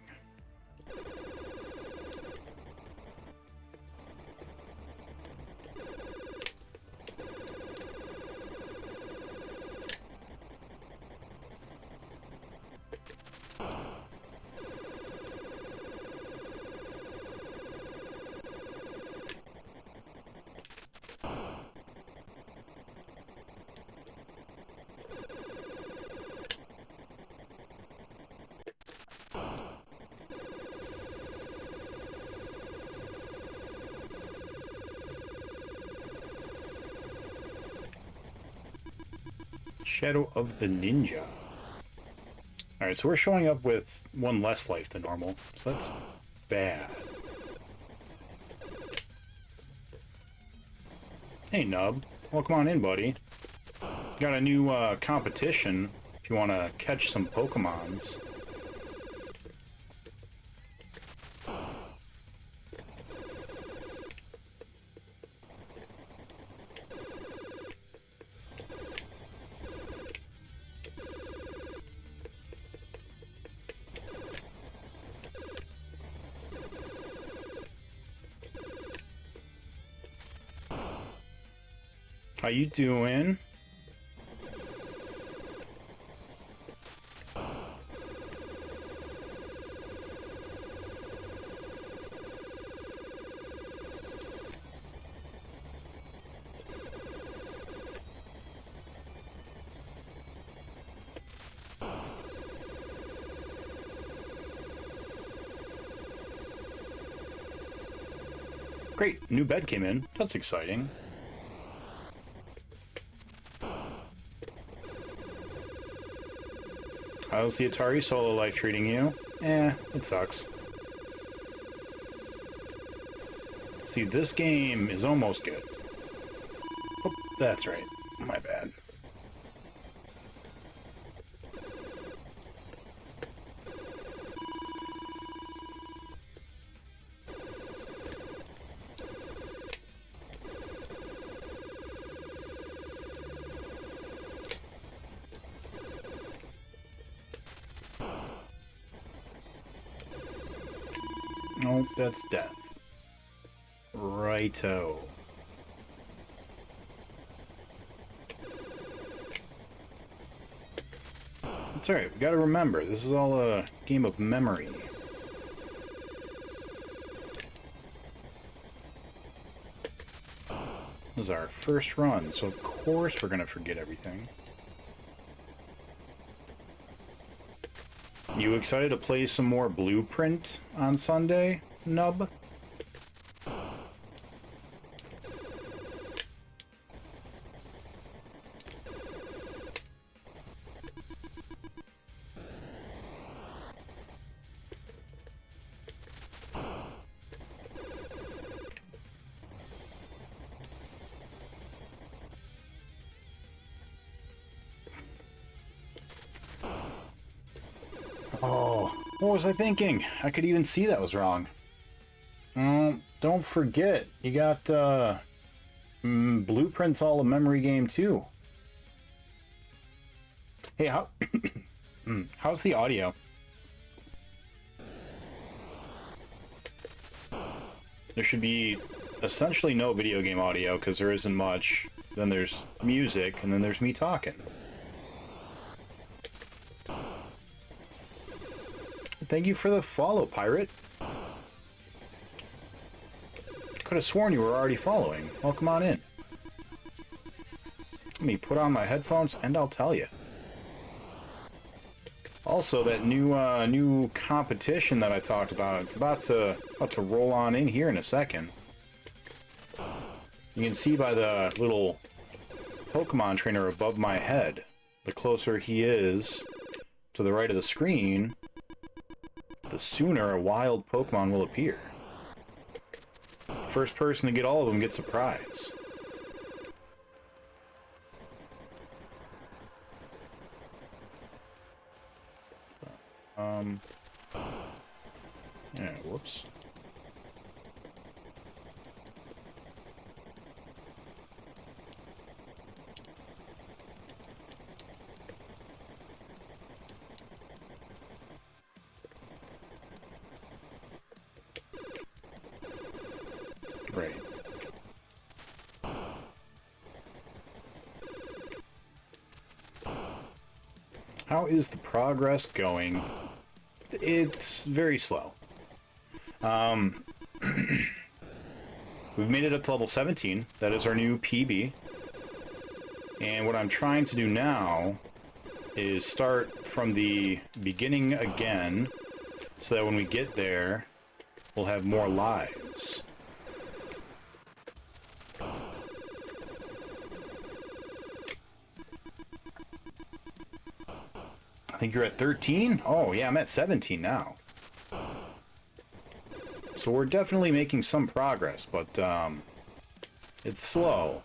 Shadow of the Ninja. Alright, so we're showing up with one less life than normal, so that's bad. Hey, Nub. Welcome on in, buddy. Got a new competition if you want to catch some Pokemons. How you doing? Great, new bed came in. That's exciting. How's the Atari solo life treating you? Eh, it sucks. See, this game is almost good. Oh, that's right. My bad. Oh, that's death. Righto. It's alright, we gotta remember, this is all a game of memory. This is our first run, so of course we're gonna forget everything. You excited to play some more Blueprint on Sunday, Nub? Oh, what was I thinking? I could even see that was wrong. Don't forget, you got Blueprint's all a memory game too. Hey, how's the audio? There should be essentially no video game audio because there isn't much. Then there's music, and then there's me talking. Thank you for the follow, Pirate. Could have sworn you were already following. Welcome on in. Let me put on my headphones and I'll tell you. Also, that new competition that I talked about, it's about to roll on in here in a second. You can see by the little Pokemon trainer above my head, the closer he is to the right of the screen, the the sooner a wild Pokemon will appear. First person to get all of them gets a prize. Yeah, whoops. Right. How is the progress going? It's very slow. We've made it up to level 17. That is our new PB. And what I'm trying to do now is start from the beginning again, so that when we get there, we'll have more lives. I think you're at 13? Oh, yeah, I'm at 17 now. So we're definitely making some progress, but it's slow.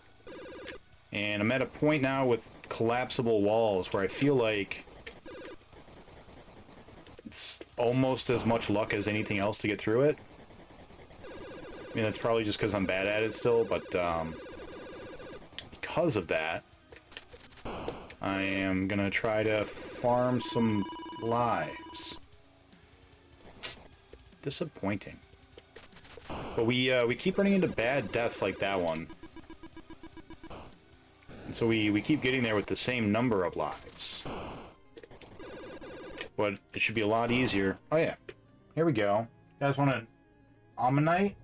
And I'm at a point now with collapsible walls where I feel like it's almost as much luck as anything else to get through it. I mean, that's probably just because I'm bad at it still, but because of that, I am gonna try to farm some lives. Disappointing. But we keep running into bad deaths like that one. And so we keep getting there with the same number of lives. But it should be a lot easier. Oh yeah, here we go. You guys want an Ammonite?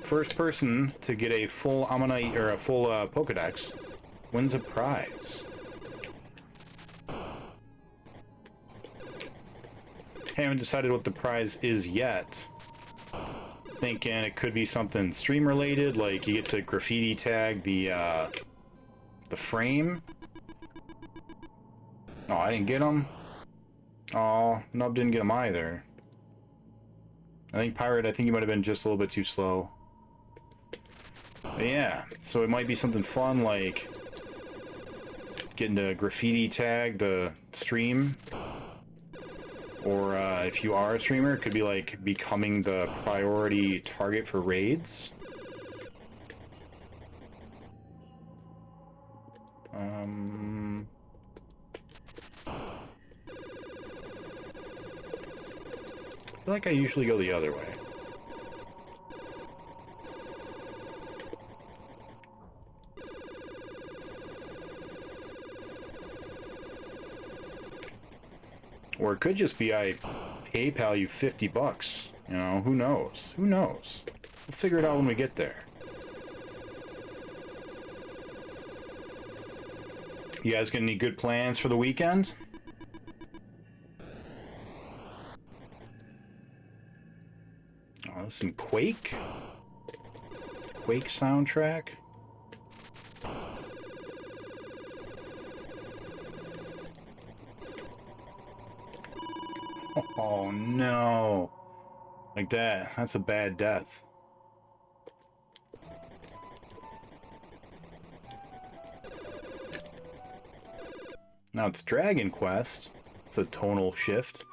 First person to get a full Ammonite or a full Pokedex wins a prize. Haven't decided what the prize is yet. Thinking it could be something stream related, like you get to graffiti tag the frame. Oh, I didn't get him. Oh, Nub didn't get him either. I think Pirate, I think you might have been just a little bit too slow. But yeah, so it might be something fun like getting to graffiti tag the stream. Or if you are a streamer, it could be like becoming the priority target for raids. I feel like I usually go the other way. Or it could just be I PayPal you $50. You know, who knows? Who knows? We'll figure it out when we get there. You guys got any good plans for the weekend? Oh, listen, Quake? Quake soundtrack? Oh no. Like that. That's a bad death. Now it's Dragon Quest. It's a tonal shift.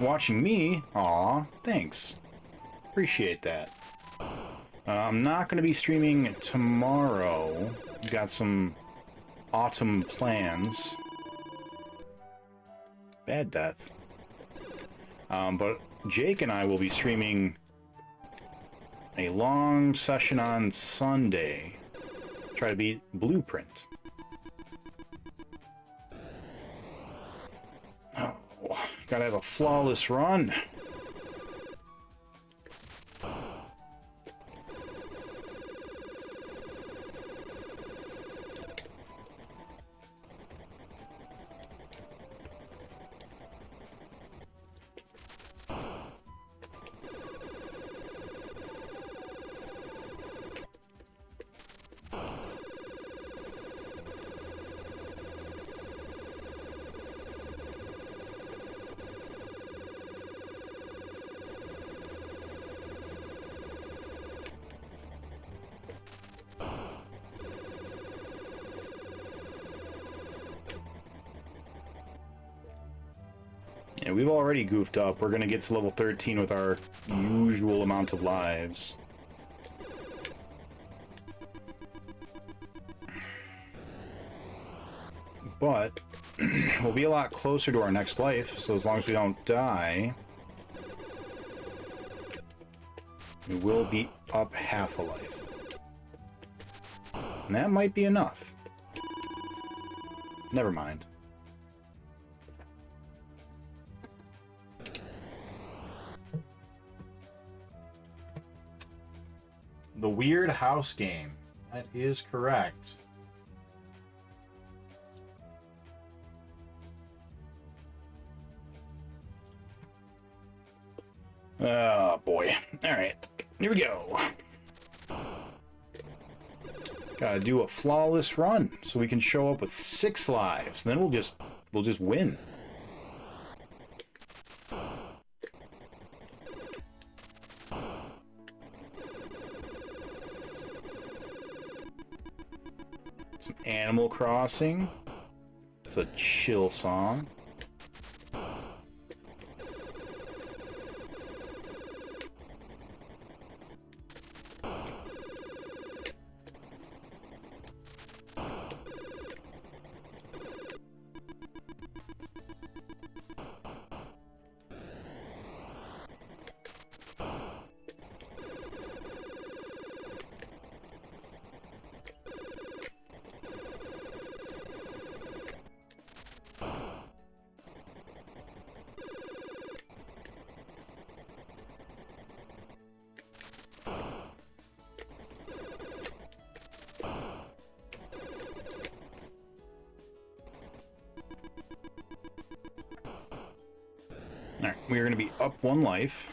Watching me? Aw, thanks. Appreciate that. I'm not going to be streaming tomorrow. Got some autumn plans. Bad death. But Jake and I will be streaming a long session on Sunday. Try to beat Blueprint. Gotta have a flawless run. Yeah, we've already goofed up. We're gonna get to level 13 with our usual amount of lives. But we'll be a lot closer to our next life, so as long as we don't die, we will be up half a life. And that might be enough. Never mind. The Weird House game. That is correct. Oh boy. Alright. Here we go. Gotta do a flawless run so we can show up with 6 lives. Then we'll just win. Some Animal Crossing. It's a chill song. Alright, we are going to be up 1 life.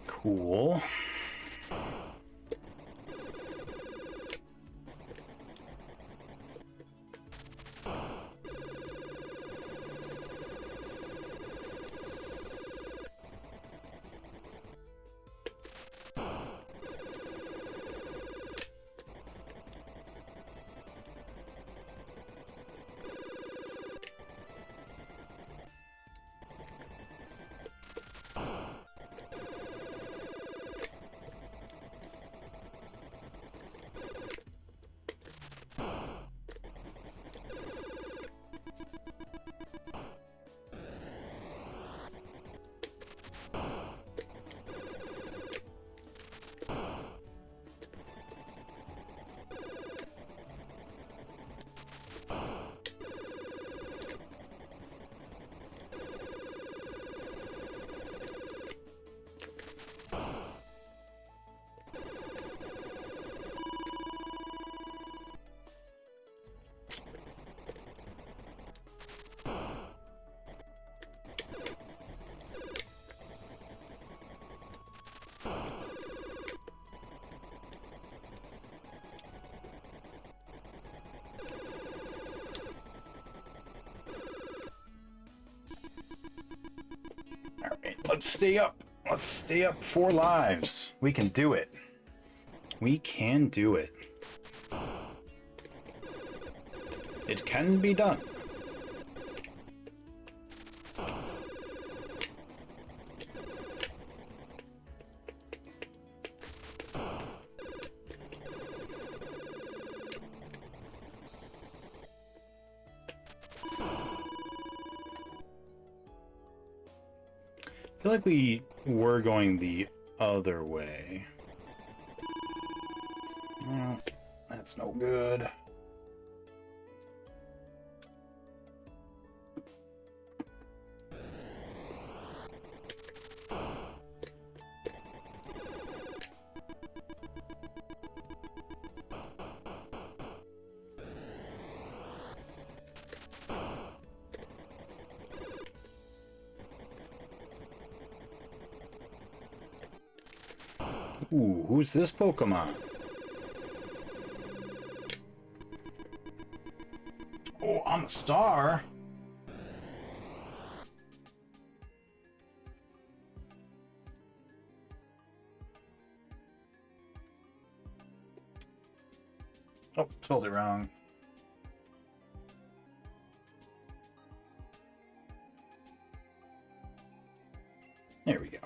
Cool. Alright, let's stay up. Let's stay up 4 lives. We can do it. We can do it. It can be done. feel like we were going the other way. Oh, that's no good. Ooh, who's this Pokemon? Oh, I'm a star. Oh, spelled it wrong. There we go.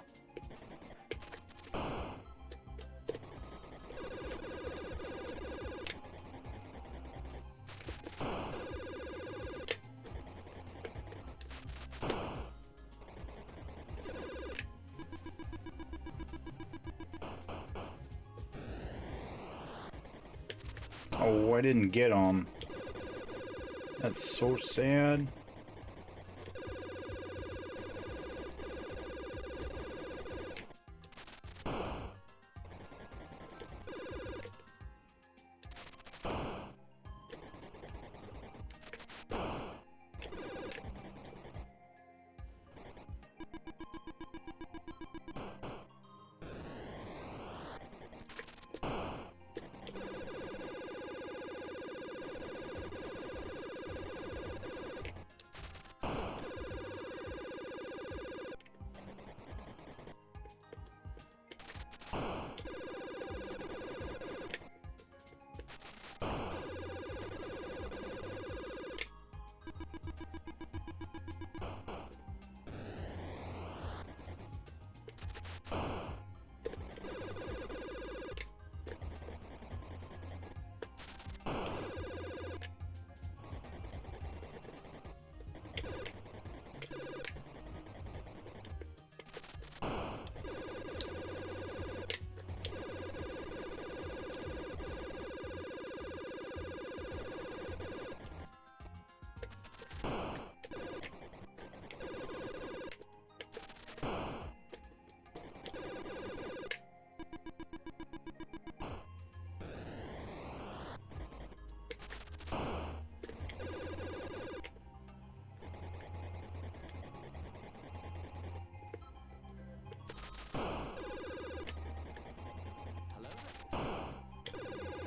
Oh, I didn't get him. That's so sad.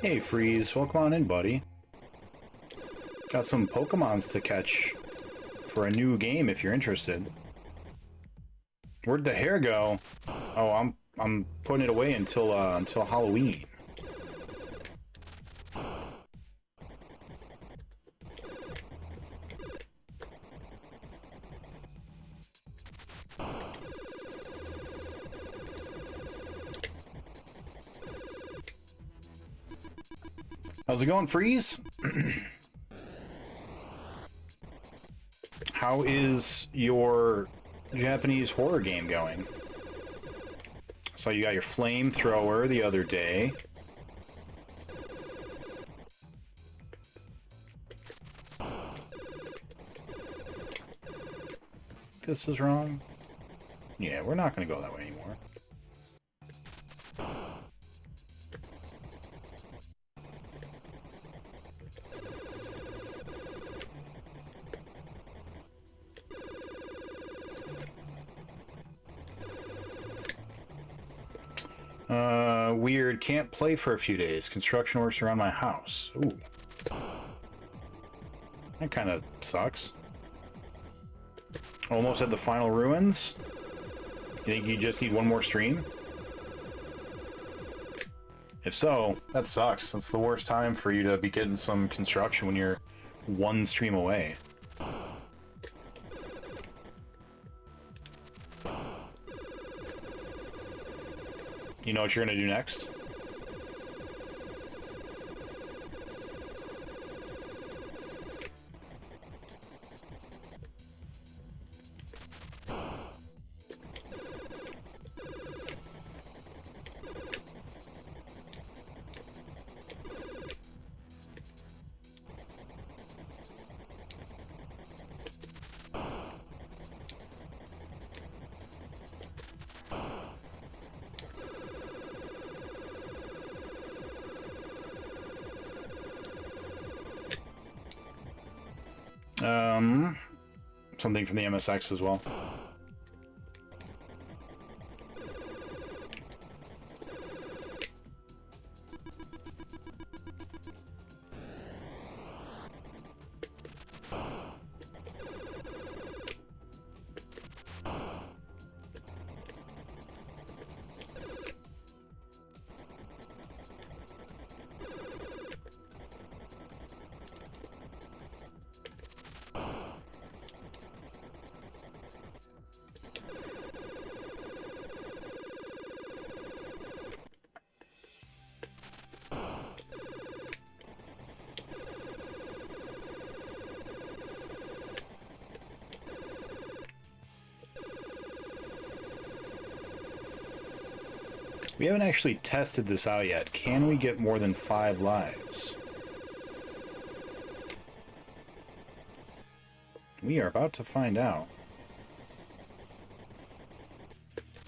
Hey, Freeze. Welcome on in, buddy. Got some Pokemons to catch for a new game if you're interested. Where'd the hair go? Oh, I'm putting it away until Halloween. How's it going, Freeze? How is your Japanese horror game going? So you got your flamethrower the other day. This is wrong. Yeah, we're not going to go that way anymore. Weird. Can't play for a few days. Construction works around my house. Ooh. That kind of sucks. Almost at the final ruins? You think you just need one more stream? If so, that sucks. That's the worst time for you to be getting some construction when you're one stream away. You know what you're gonna do next? Something from the MSX as well. We haven't actually tested this out yet. Can we get more than 5 lives? We are about to find out.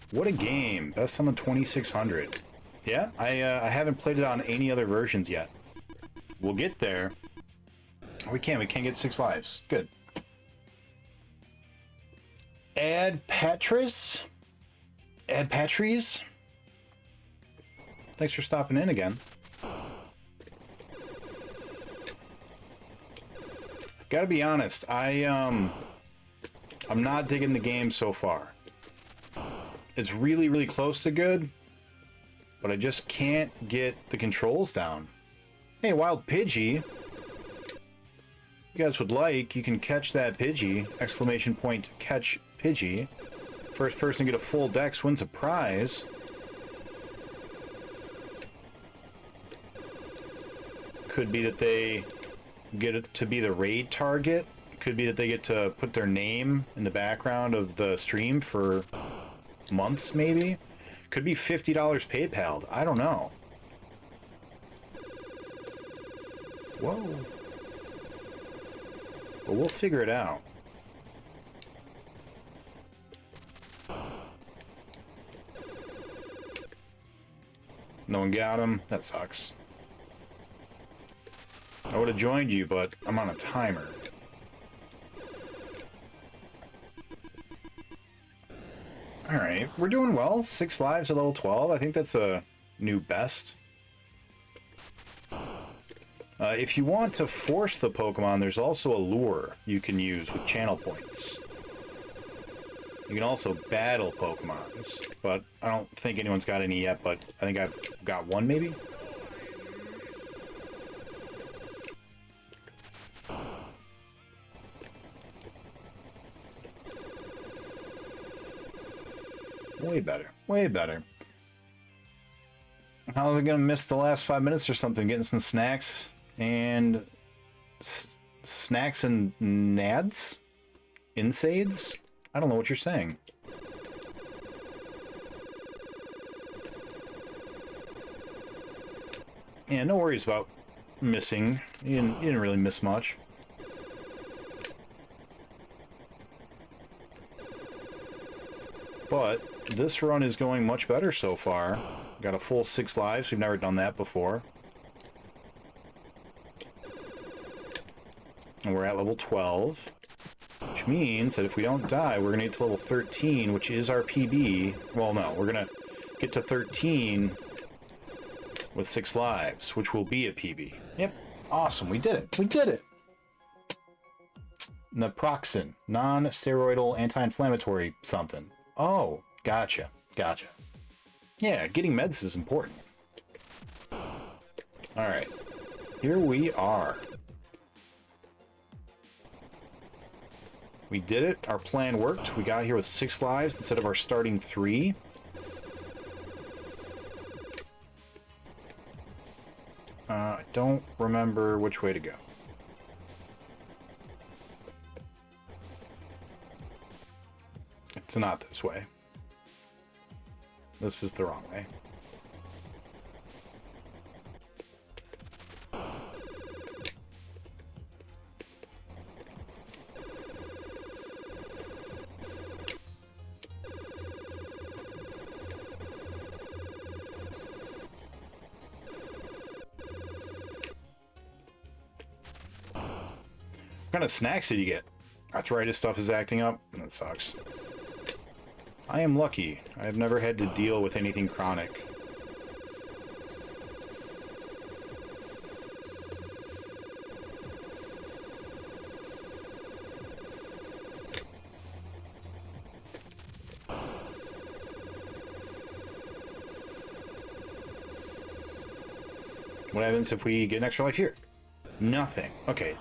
What a game. Best on the 2600. Yeah, I haven't played it on any other versions yet. We'll get there. We can't get 6 lives. Good. Ad Patris? Thanks for stopping in again. Gotta be honest, I'm not digging the game so far. It's really, really close to good, but I just can't get the controls down. Hey, Wild Pidgey. If you guys would like, you can catch that Pidgey. Exclamation point, catch Pidgey. First person to get a full dex wins a prize. Could be that they get it to be the raid target. Could be that they get to put their name in the background of the stream for months, maybe. Could be $50 PayPal. I don't know. Whoa. But we'll figure it out. No one got him. That sucks. I would have joined you, but I'm on a timer. Alright, we're doing well. 6 lives at level 12. I think that's a new best. If you want to force the Pokemon, there's also a lure you can use with channel points. You can also battle Pokemons, but I don't think anyone's got any yet, but I think I've got one maybe? Way better. Way better. How was I gonna miss the last 5 minutes or something? Getting some snacks and... snacks and nads? Insades? I don't know what you're saying. Yeah, no worries about missing. You didn't really miss much. But this run is going much better so far. Got a full 6 lives. We've never done that before. And we're at level 12. Which means that if we don't die, we're going to get to level 13, which is our PB. Well, no, we're going to get to 13 with 6 lives, which will be a PB. Yep. Awesome. We did it. We did it. Naproxen. Non-steroidal anti-inflammatory something. Oh, gotcha. Gotcha. Yeah, getting meds is important. Alright. Here we are. We did it. Our plan worked. We got here with 6 lives instead of our starting 3. I don't remember which way to go. It's not this way. This is the wrong way. kind of snacks did you get? Arthritis stuff is acting up? That sucks. I am lucky. I have never had to deal with anything chronic. What happens if we get an extra life here? Nothing. Okay.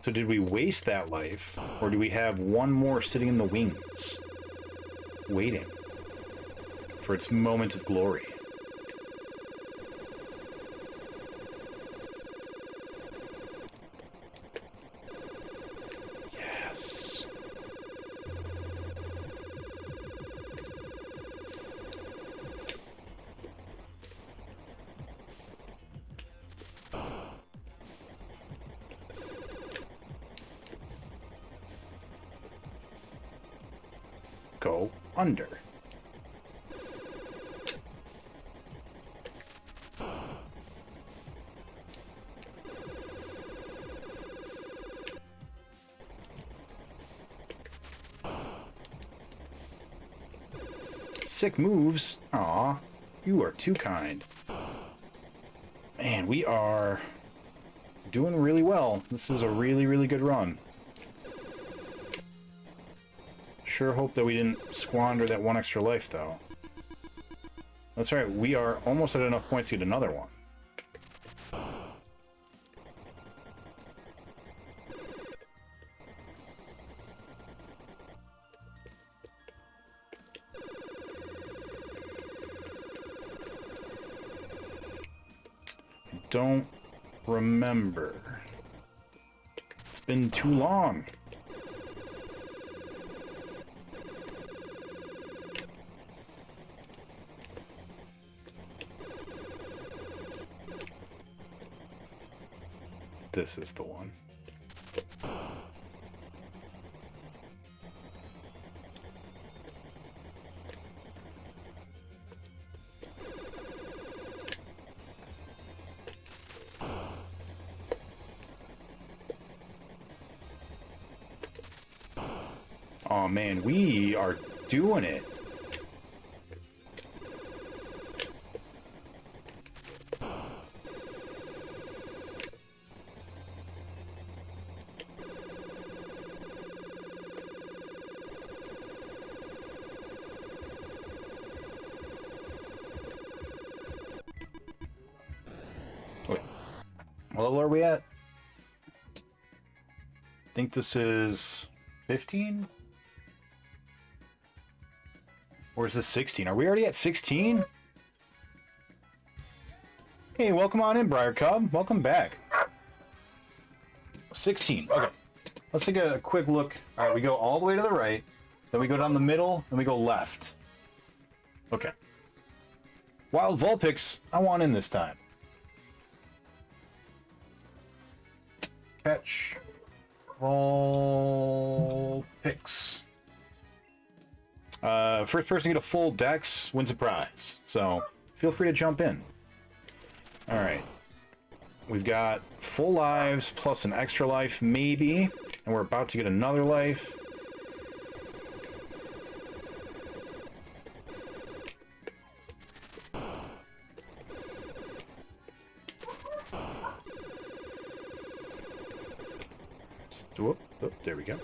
So did we waste that life, or do we have one more sitting in the wings, waiting for its moment of glory? Yes. Go under. Sick moves. Aw, you are too kind. Man, we are doing really well. This is a really, really good run. Sure hope that we didn't squander that one extra life, though. That's right, we are almost at enough points to get another one. I don't remember. It's been too long. This is the one. Oh man, we are doing it. Wait, what level are we at? I think this is 15? Or is this 16? Are we already at 16? Hey, welcome on in, Briar Cub. Welcome back. 16. Okay. Let's take a quick look. All right, we go all the way to the right. Then we go down the middle, and we go left. Okay. Wild Vulpix, I want in this time. Catch. Vulpix. First person to get a full dex wins a prize. So feel free to jump in. All right. We've got full lives plus an extra life, maybe. And we're about to get another life. Whoop, whoop, there we go.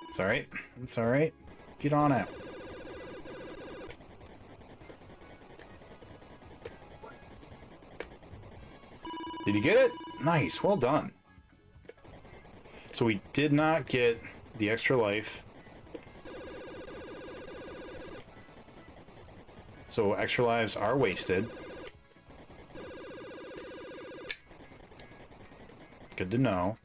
It's alright. It's alright. Get on out. Did you get it? Nice. Well done. So we did not get the extra life. So extra lives are wasted. Good to know.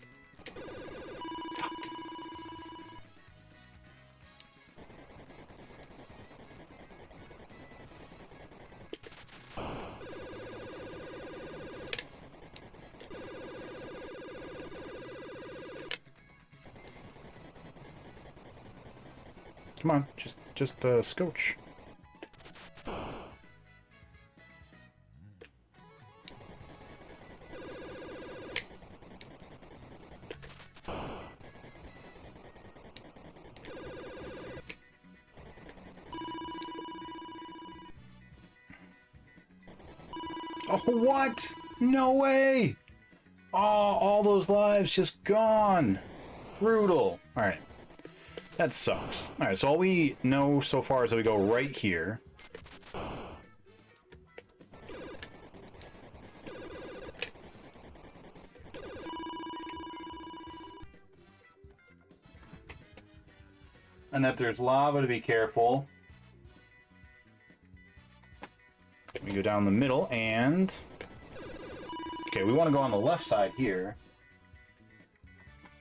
Come on, just scotch. What? No way! Oh, all those lives just gone. Brutal. Alright. That sucks. Alright, so all we know so far is that we go right here. And that there's lava to be careful. We go down the middle and... Okay, we want to go on the left side here.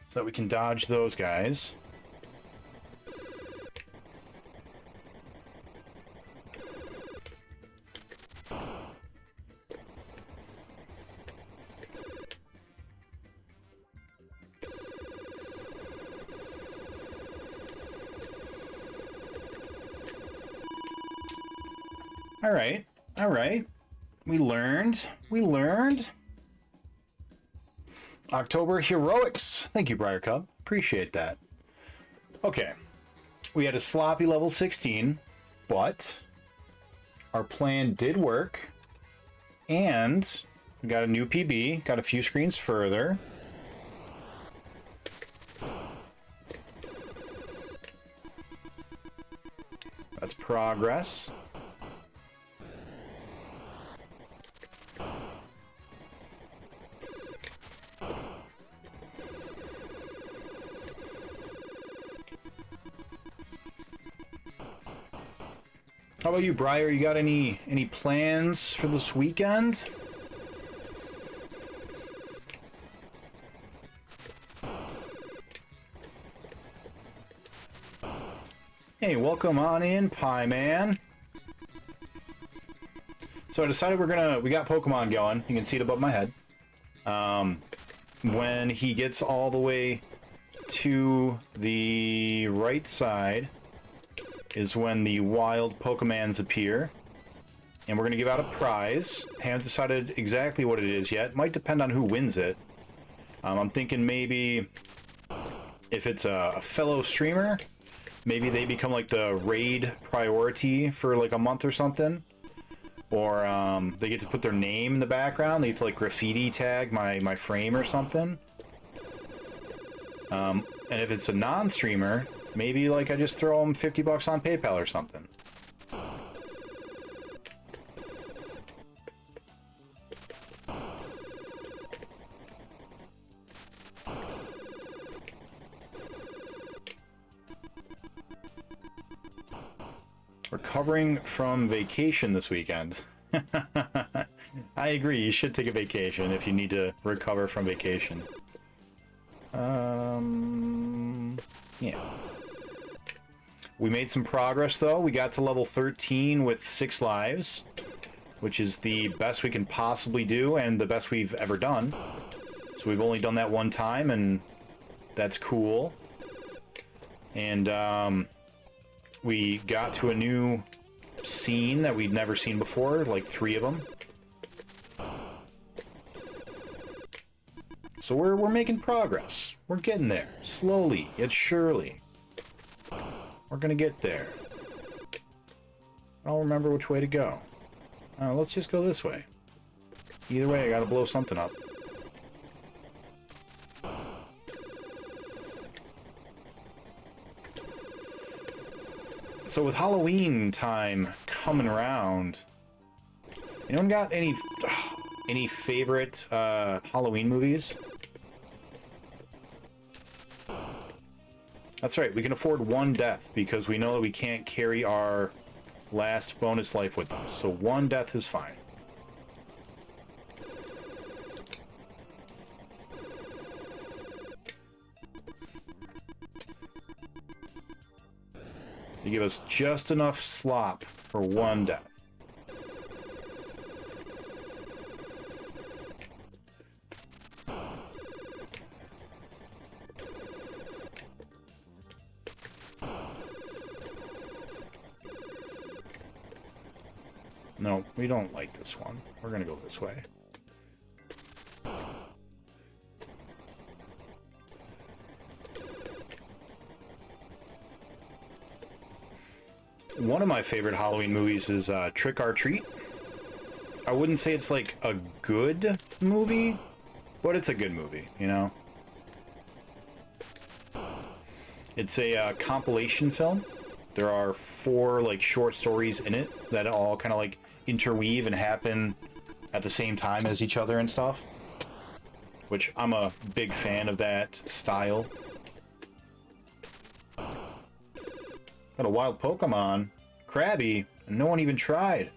So that we can dodge those guys. Alright, alright. We learned. We learned. October heroics. Thank you, Briar Cub. Appreciate that. Okay. We had a sloppy level 16, but our plan did work. And we got a new PB, got a few screens further. That's progress. How about you, Briar? You got any plans for this weekend? Hey, welcome on in, Pie Man. So I decided we got Pokemon going. You can see it above my head. When he gets all the way to the right side is when the wild Pokemons appear. And we're going to give out a prize. Haven't decided exactly what it is yet. Might depend on who wins it. I'm thinking maybe if it's a fellow streamer, maybe they become like the raid priority for like a month or something. Or they get to put their name in the background. They get to like graffiti tag my frame or something. And if it's a non-streamer, maybe like I just throw them $50 on PayPal or something. Recovering from vacation this weekend. I agree, you should take a vacation if you need to recover from vacation. Yeah. We made some progress though. We got to level 13 with 6 lives, which is the best we can possibly do and the best we've ever done. So we've only done that one time and that's cool. And we got to a new scene that we'd never seen before, like 3 of them. So we're making progress. We're getting there, slowly yet surely. We're gonna get there. I don't remember which way to go. Let's just go this way. Either way, I gotta blow something up. So with Halloween time coming around, anyone got any favorite Halloween movies? That's right, we can afford 1 death because we know that we can't carry our last bonus life with us. So 1 death is fine. You give us just enough slop for 1 death. No, we don't like this one. We're gonna go this way. One of my favorite Halloween movies is Trick or Treat. I wouldn't say it's like a good movie, but it's a good movie, you know? It's a compilation film. There are 4 like short stories in it that all kind of like interweave and happen at the same time as each other and stuff. Which I'm a big fan of that style. Got a wild Pokemon, Krabby, and no one even tried.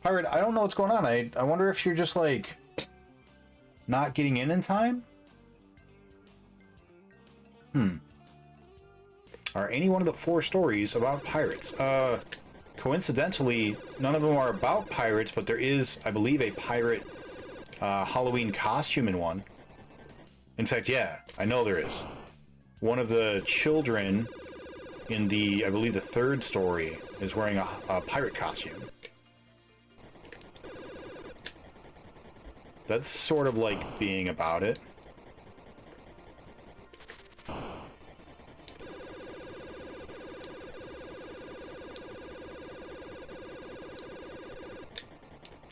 Pirate, I don't know what's going on. I wonder if you're just like not getting in time? Are any one of the 4 stories about pirates? Coincidentally, none of them are about pirates, but there is, I believe, a pirate Halloween costume in one. In fact, yeah, I know there is. One of the children in the, I believe, the 3rd story is wearing a pirate costume. That's sort of like being about it.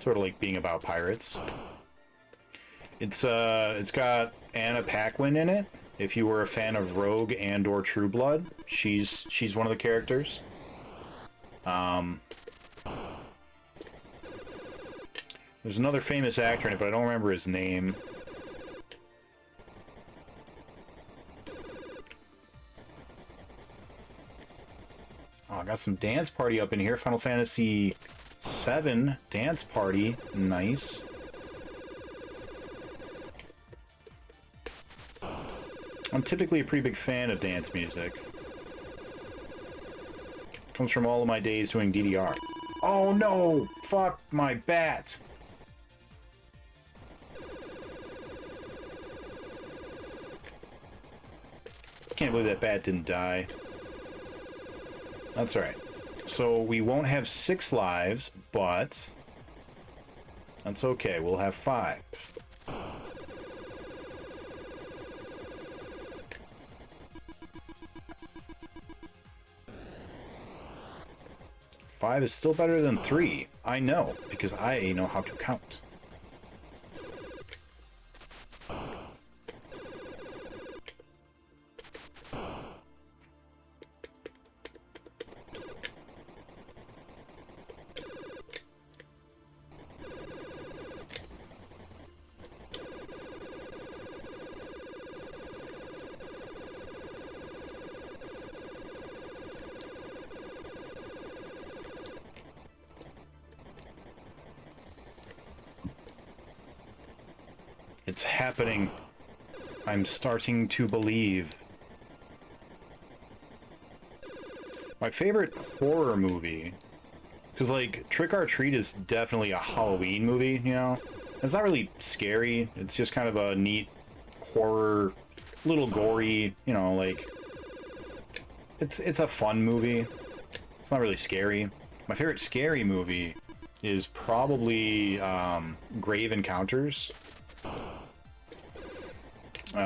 Sort of like being about pirates. It's got Anna Paquin in it. If you were a fan of Rogue and or True Blood, she's one of the characters. There's another famous actor in it, but I don't remember his name. Oh, I got some dance party up in here. Final Fantasy VII dance party. Nice. I'm typically a pretty big fan of dance music. Comes from all of my days doing DDR. Oh no! Fuck my bat! Can't believe that bat didn't die. That's alright. So we won't have 6 lives, but that's okay. We'll have 5. Five is still better than 3. I know, because I know how to count. It's happening. I'm starting to believe. My favorite horror movie, because like Trick or Treat is definitely a Halloween movie, you know? It's not really scary. It's just kind of a neat horror, little gory, you know, like it's a fun movie. It's not really scary. My favorite scary movie is probably Grave Encounters.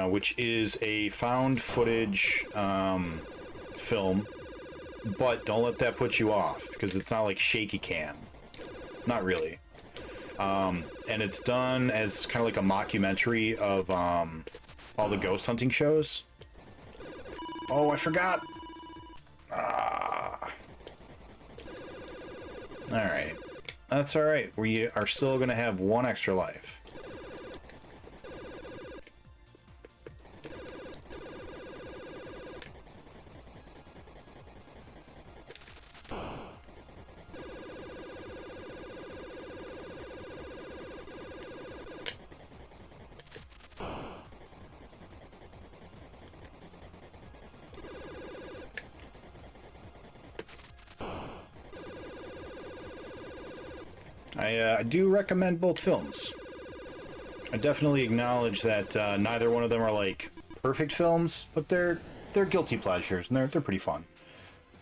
Which is a found footage film, but don't let that put you off, because it's not like shaky cam. Not really. And it's done as kind of like a mockumentary of all the ghost hunting shows. Oh, I forgot! Alright. That's alright. We are still going to have 1 extra life. I do recommend both films. I definitely acknowledge that neither one of them are like perfect films, but they're guilty pleasures and they're pretty fun.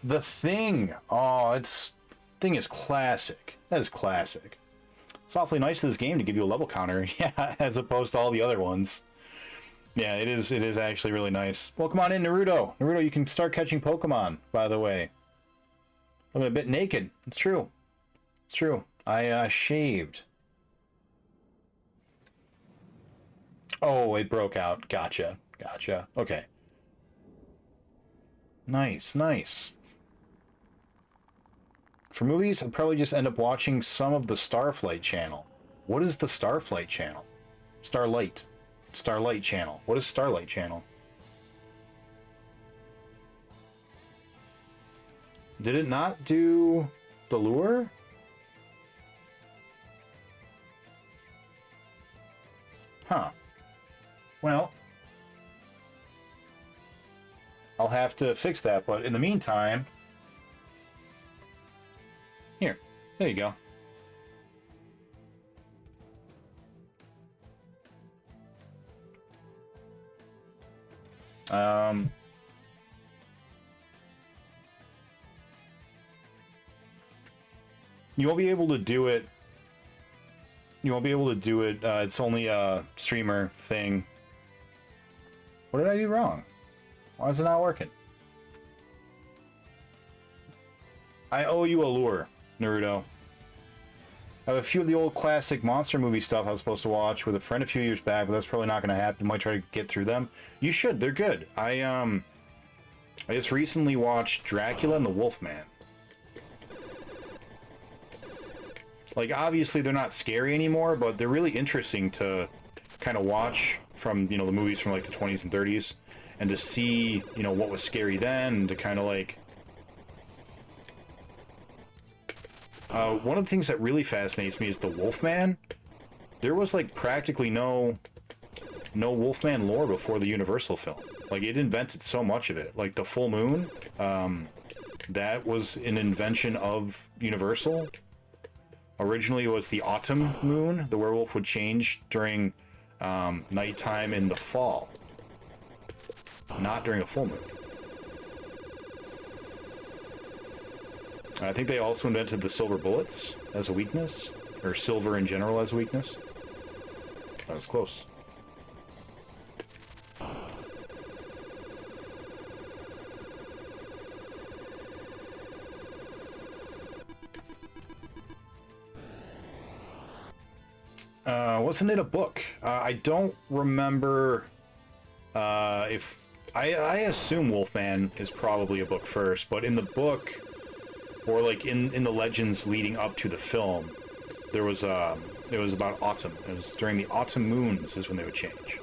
The Thing, Thing is classic. That is classic. It's awfully nice of this game to give you a level counter, yeah, as opposed to all the other ones. Yeah, it is actually really nice. Welcome on in, Naruto. Naruto, you can start catching Pokemon, by the way. I'm a bit naked. It's true. It's true. I shaved. Oh, it broke out. Gotcha. Gotcha. Okay. Nice, nice. For movies, I'd probably just end up watching some of the Starflight channel. What is the Starflight channel? Starlight. Starlight channel. What is Starlight channel? Did it not do the lure? Huh. Well, I'll have to fix that, but in the meantime, here, there you go. You won't be able to do it. You won't be able to do it. It's only a streamer thing. What did I do wrong? Why is it not working? I owe you a lure, Naruto. I have a few of the old classic monster movie stuff I was supposed to watch with a friend a few years back, but that's probably not going to happen. Might try to get through them. You should. They're good. I just recently watched Dracula and the Wolfman. Like, obviously they're not scary anymore, but they're really interesting to kind of watch from, you know, the movies from like the 20s and 30s, and to see, you know, what was scary then, and to kind of like... one of the things that really fascinates me is the Wolfman. There was like practically no Wolfman lore before the Universal film. Like, it invented so much of it. Like the full moon, that was an invention of Universal. Originally, it was the autumn moon. The werewolf would change during nighttime in the fall, not during a full moon. I think they also invented the silver bullets as a weakness, or silver in general as a weakness. That was close. Wasn't it a book? I don't remember if... I assume Wolfman is probably a book first, but in the book, or like in the legends leading up to the film, there was it was about autumn. It was during the autumn moons is when they would change.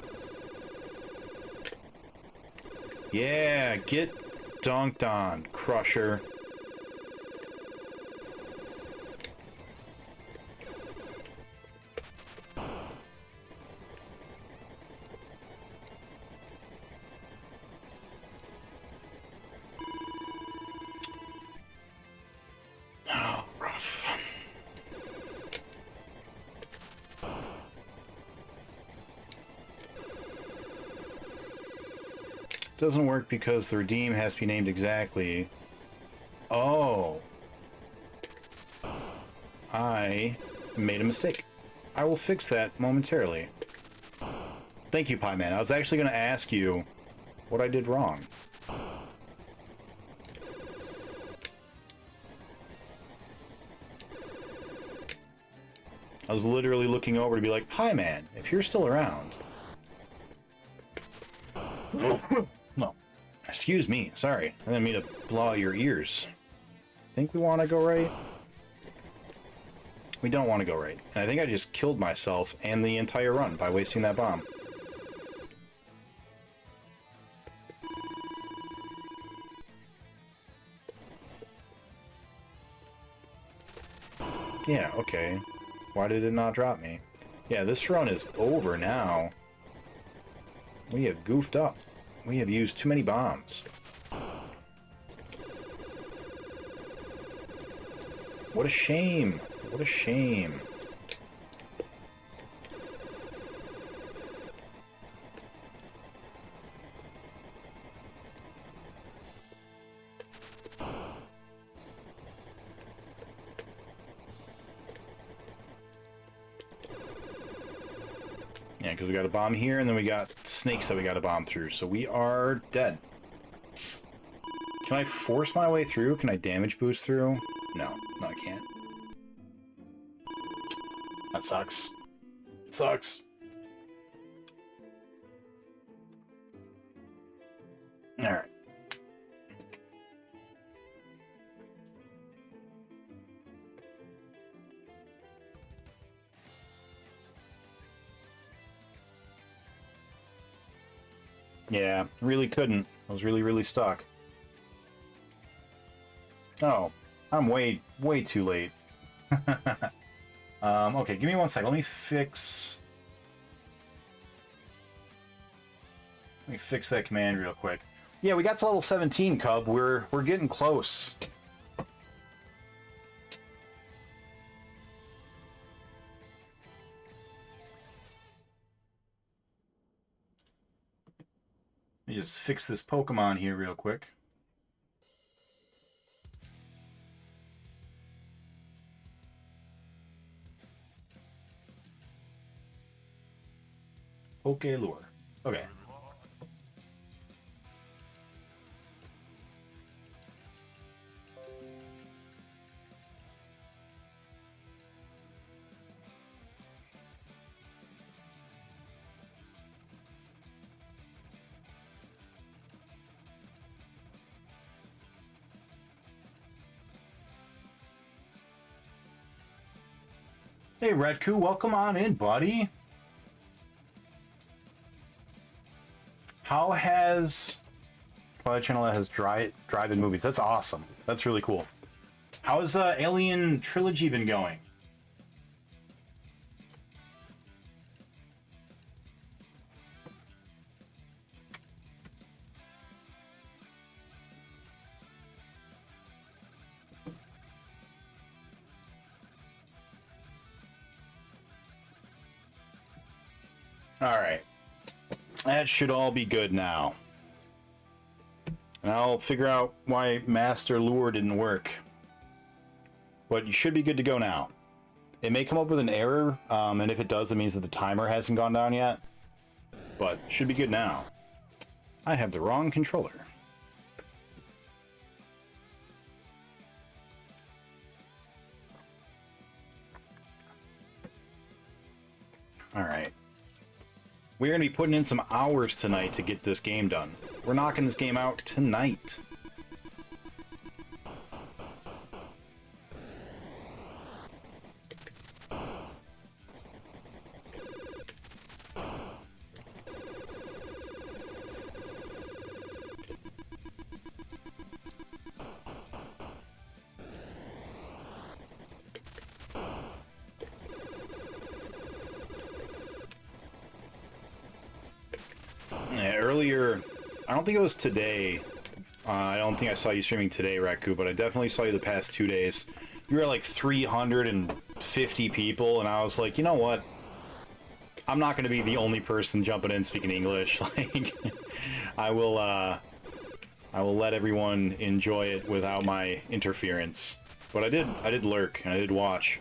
Yeah, get dunked on, Crusher. Doesn't work because the redeem has to be named exactly. Oh. I made a mistake. I will fix that momentarily. Thank you, Pie Man. I was actually going to ask you what I did wrong. I was literally looking over to be like, Pie Man, if you're still around. No. Excuse me. Sorry. I didn't mean to blow out your ears. Think we want to go right? We don't want to go right. And I think I just killed myself and the entire run by wasting that bomb. Yeah, okay. Why did it not drop me? Yeah, this run is over now. We have goofed up. We have used too many bombs. What a shame. What a shame. Yeah, because we got a bomb here, and then we got snakes that we got to bomb through, so we are dead. Can I force my way through? Can I damage boost through? No, no I can't. That sucks. Sucks. Alright. Yeah, really couldn't. I was really, really stuck. Oh, I'm way too late. Okay, give me one second. Let me fix that command real quick. Yeah, we got to level 17, Cub. We're getting close. Let me just fix this Pokemon here real quick. Pokelure. Okay. Hey, Redku, welcome on in, buddy. How has Twilight Channel that has drive-in movies? That's awesome. That's really cool. How's Alien Trilogy been going? All right. That should all be good now. And I'll figure out why Master Lure didn't work. But you should be good to go now. It may come up with an error, and if it does, it means that the timer hasn't gone down yet. But should be good now. I have the wrong controller. Alright. We're going to be putting in some hours tonight to get this game done. We're knocking this game out tonight. Earlier, I don't think it was today. I don't think I saw you streaming today, Raku, but I definitely saw you the past 2 days. You were like 350 people, and I was like, you know what? I'm not going to be the only person jumping in speaking English. Like, I will let everyone enjoy it without my interference. But I did lurk and I did watch.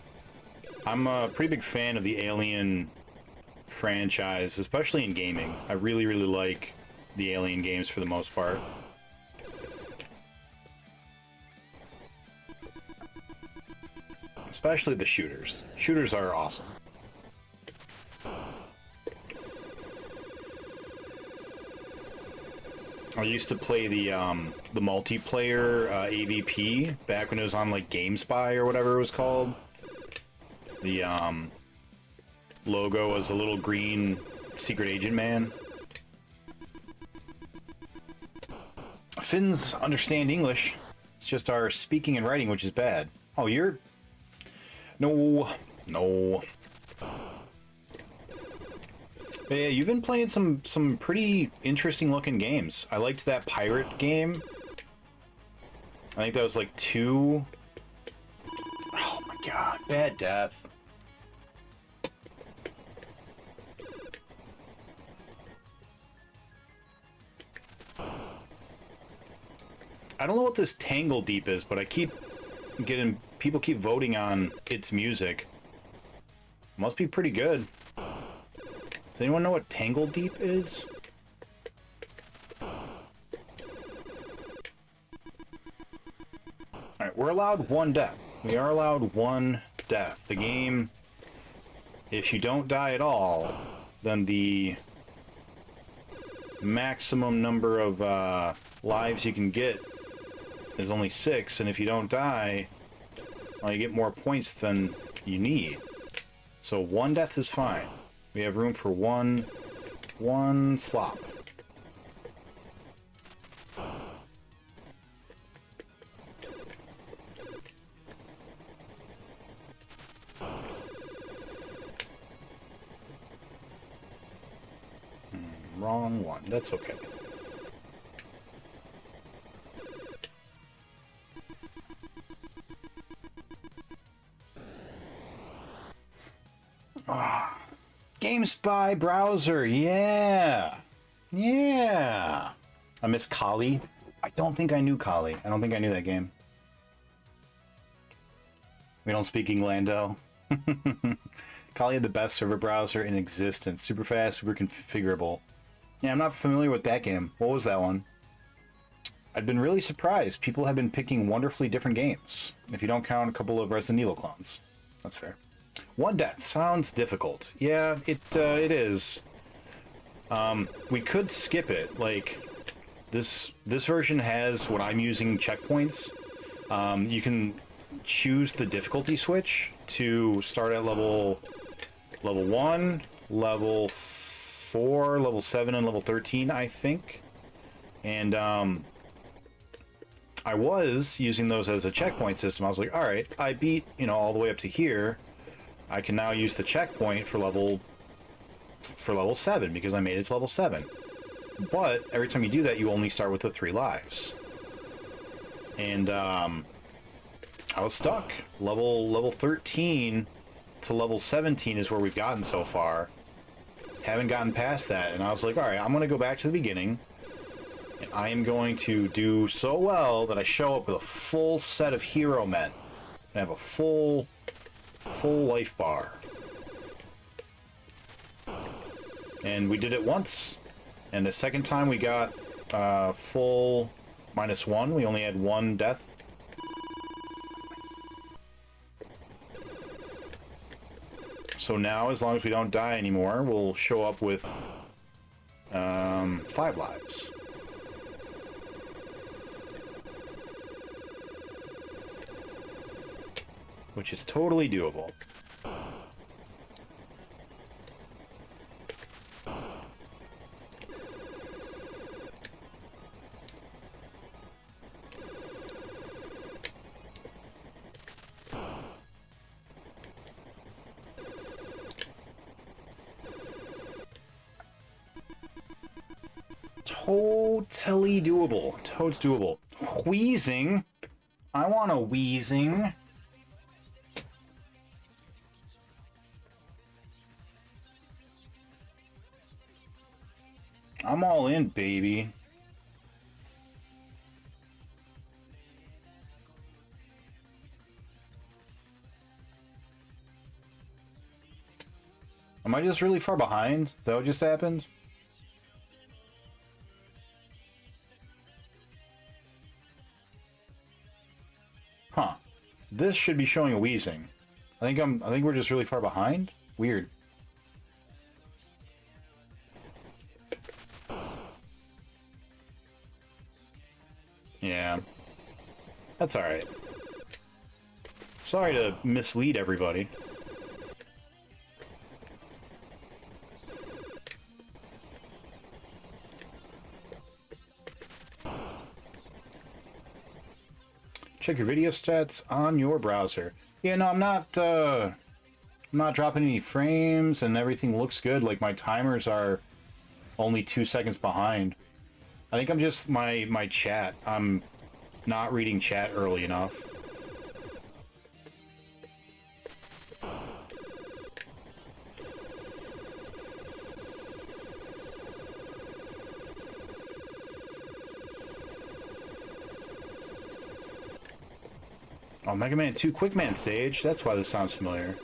I'm a pretty big fan of the Alien franchise, especially in gaming. I really, really like the Alien games for the most part. Especially the shooters. Shooters are awesome. I used to play the multiplayer AVP back when it was on like GameSpy or whatever it was called. The logo was a little green secret agent man. Finns understand English. It's just our speaking and writing which is bad. Oh, you're... No. But yeah, you've been playing some pretty interesting looking games. I liked that pirate game. I think that was like 2... Oh my god, bad death. I don't know what this Tangle Deep is, but I keep getting... People keep voting on its music. Must be pretty good. Does anyone know what Tangle Deep is? Alright, we're allowed 1 death. We are allowed 1 death. The game if you don't die at all, then the maximum number of lives you can get is only 6, and if you don't die, well, you get more points than you need. So 1 death is fine. We have room for one slop. Wrong one. That's okay. GameSpy browser, yeah. Yeah. I miss Kali. I don't think I knew Kali. I don't think I knew that game. We don't speak Englando. Kali had the best server browser in existence. Super fast, super configurable. Yeah, I'm not familiar with that game. What was that one? I've been really surprised. People have been picking wonderfully different games. If you don't count a couple of Resident Evil clones. That's fair. 1 death sounds difficult. Yeah, it is. We could skip it. Like, this version has what I'm using checkpoints. You can choose the difficulty switch to start at level 1, level 4, level 7, and level 13, I think. And I was using those as a checkpoint system. I was like, all right, I beat, all the way up to here. I can now use the checkpoint for level 7 because I made it to level 7. But every time you do that, you only start with the 3 lives. And I was stuck. Level 13 to level 17 is where we've gotten so far. Haven't gotten past that, and I was like, all right, I'm going to go back to the beginning, and I am going to do so well that I show up with a full set of hero men. I have a full life bar. And we did it once, and the second time we got full -1. We only had 1 death. So now, as long as we don't die anymore, we'll show up with 5 lives. Which is totally doable. Totally doable. Totes doable. Wheezing. I want a wheezing. I'm all in, baby. Am I just really far behind? Is that what just happened? Huh. This should be showing a wheezing. I think we're just really far behind. Weird. Yeah. That's alright. Sorry to mislead everybody. Check your video stats on your browser. Yeah, no, I'm not dropping any frames, and everything looks good. Like, my timers are only 2 seconds behind. I think I'm just my chat. I'm not reading chat early enough. Oh, Mega Man 2 Quick Man stage. That's why this sounds familiar.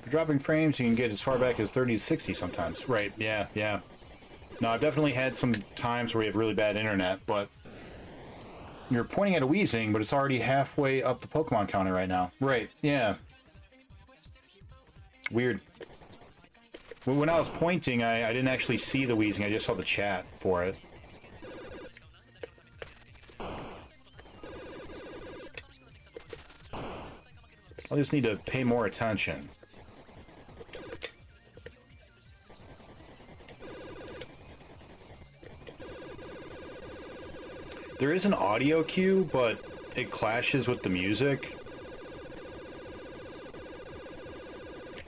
For dropping frames, you can get as far back as 30 to 60 sometimes. Right, yeah, yeah. No, I've definitely had some times where we have really bad internet, but You're pointing at a Weezing, but it's already halfway up the Pokemon counter right now. Right, yeah. Weird. When I was pointing, I didn't actually see the Weezing, I just saw the chat for it. I just need to pay more attention. There is an audio cue, but it clashes with the music.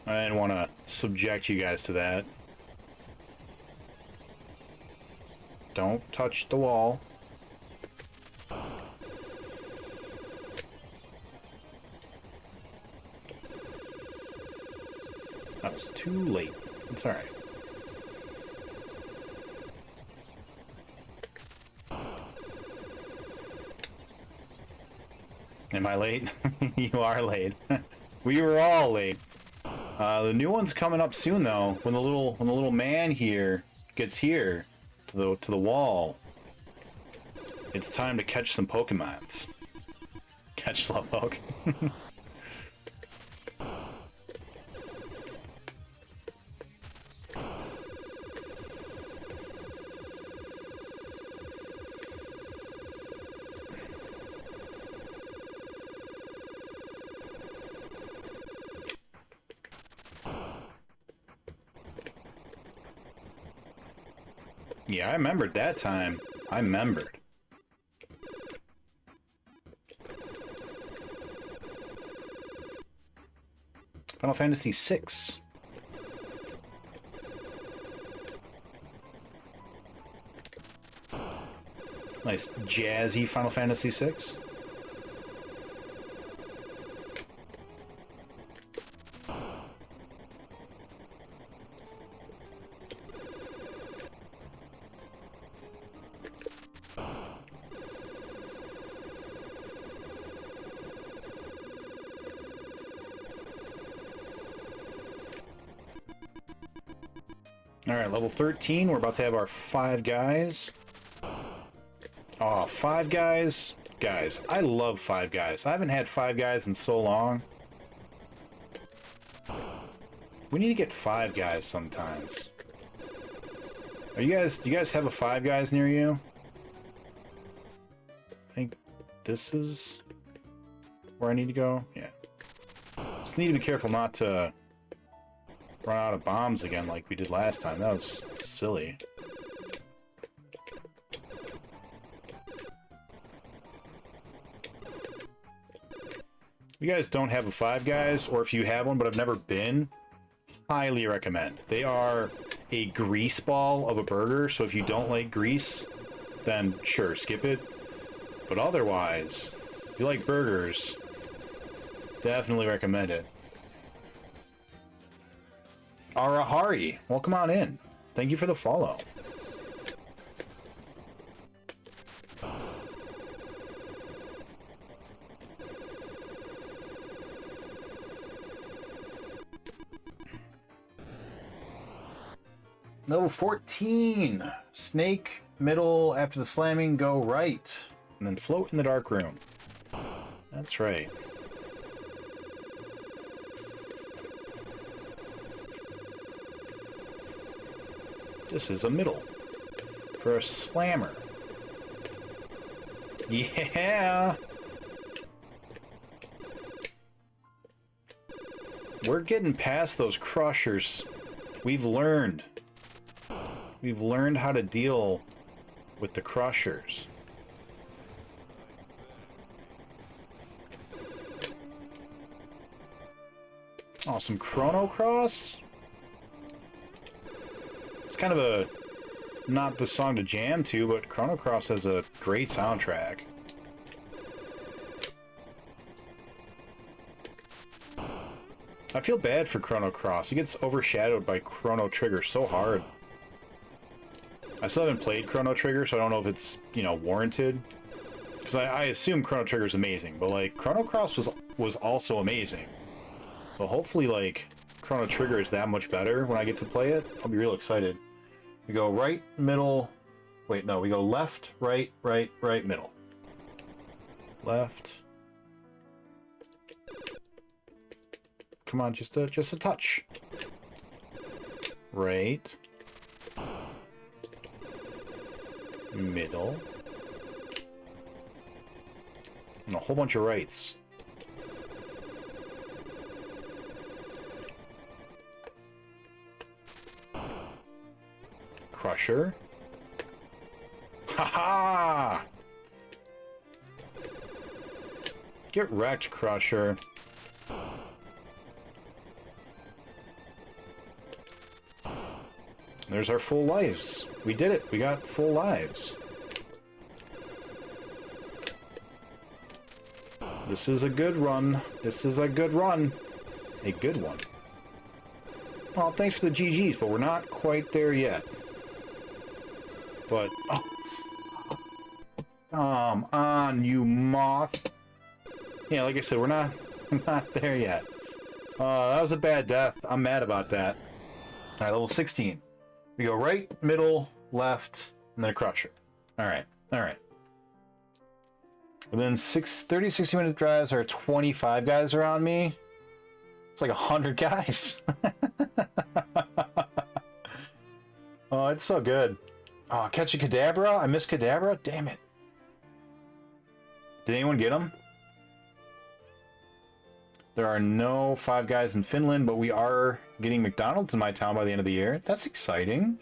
I didn't want to subject you guys to that. Don't touch the wall. That was too late. It's alright. Am I late? You are late. We were all late. The new one's coming up soon, though. When the little man here gets here to the wall, it's time to catch some Pokemons. Catch Slowpoke. Yeah, I remembered that time. I remembered. Final Fantasy VI. Nice jazzy Final Fantasy VI. Alright, level 13. We're about to have our 5 guys. Oh, 5 guys. Guys, I love 5 guys. I haven't had 5 guys in so long. We need to get 5 guys sometimes. Do you guys have a 5 guys near you? I think this is where I need to go. Yeah. Just need to be careful not to run out of bombs again like we did last time. That was silly. If you guys don't have a 5 guys, or if you have one but have never been, highly recommend. They are a grease ball of a burger, so if you don't like grease, then sure, skip it. But otherwise, if you like burgers, definitely recommend it. Arahari, welcome on in. Thank you for the follow. Level 14. Snake, middle, after the slamming, go right. And then float in the dark room. That's right. This is a middle for a slammer. Yeah! We're getting past those crushers. We've learned. We've learned how to deal with the crushers. Oh, some Chrono Cross? It's kind of a, not the song to jam to, but Chrono Cross has a great soundtrack. I feel bad for Chrono Cross. He gets overshadowed by Chrono Trigger so hard. I still haven't played Chrono Trigger, so I don't know if it's, you know, warranted. Because I assume Chrono Trigger is amazing, but like Chrono Cross was also amazing. So hopefully, like, Chrono Trigger is that much better when I get to play it. I'll be real excited. We go right, middle... Wait, no, we go left, right, right, right, middle. Left. Come on, just a touch. Right. Middle. And a whole bunch of rights. Crusher. Ha-ha! Get wrecked, Crusher. There's our full lives. We did it. We got full lives. This is a good run. This is a good run. A good one. Well, thanks for the GGs, but we're not quite there yet. But, oh, come on, you moth. Yeah, like I said, we're not there yet. That was a bad death. I'm mad about that. All right, level 16. We go right, middle, left, and then a crusher. All right, all right. Within 30, 60-minute drives are 25 guys around me. It's like 100 guys. Oh, it's so good. Oh, catch a Kadabra? I missed Kadabra? Damn it. Did anyone get him? There are no 5 guys in Finland, but we are getting McDonald's in my town by the end of the year. That's exciting.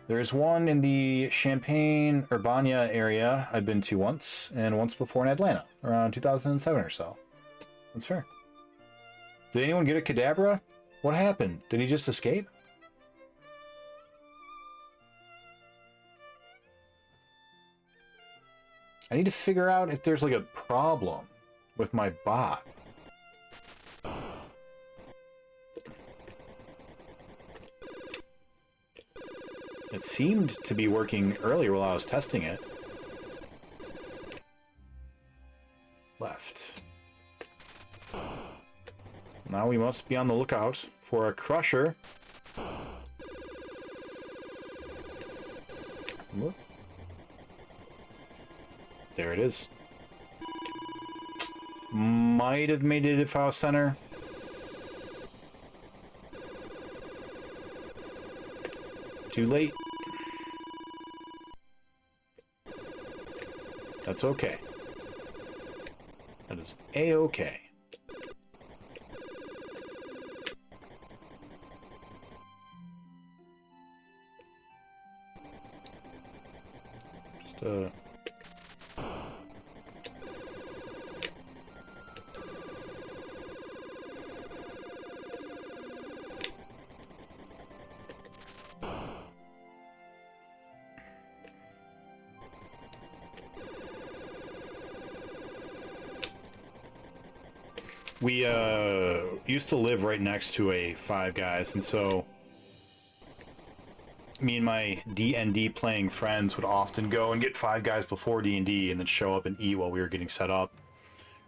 There's one in the Champaign-Urbana area I've been to once, and once before in Atlanta, around 2007 or so. That's fair. Did anyone get a Kadabra? What happened? Did he just escape? I need to figure out if there's like a problem with my bot. It seemed to be working earlier while I was testing it. Left. Now we must be on the lookout for a crusher. Whoop. There it is. Might have made it if I was center. Too late. That's okay. That is A-okay. Just we used to live right next to a Five Guys, and so me and my D&D playing friends would often go and get Five Guys before D&D and then show up and eat while we were getting set up.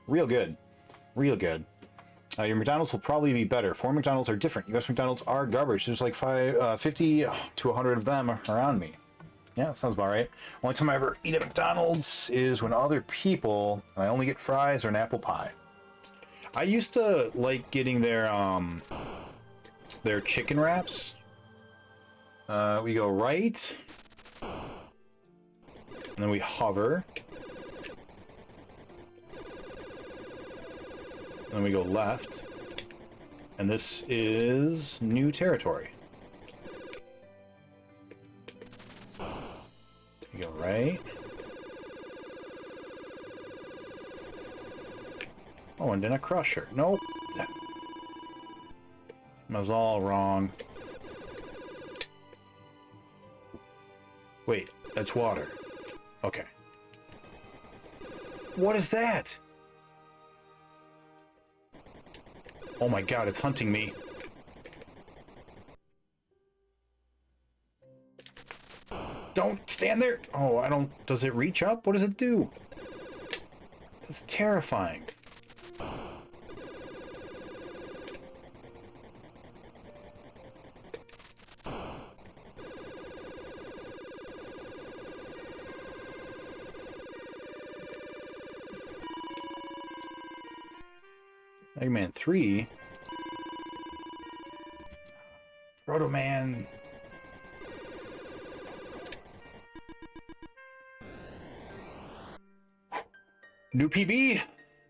Real good. Real good. Your McDonald's will probably be better. Foreign McDonald's are different. US McDonald's are garbage. There's like 50 to 100 of them around me. Yeah, that sounds about right. Only time I ever eat at McDonald's is when other people, and I only get fries or an apple pie. I used to like getting their chicken wraps. We go right, and then we hover, then we go left, and this is new territory. We go right. Oh, and then a crusher. Nope. That was all wrong. Wait, that's water. Okay. What is that? Oh my god, it's hunting me. Don't stand there! Oh, I don't... Does it reach up? What does it do? That's terrifying. Mega Man 3. Proto Man. New PB.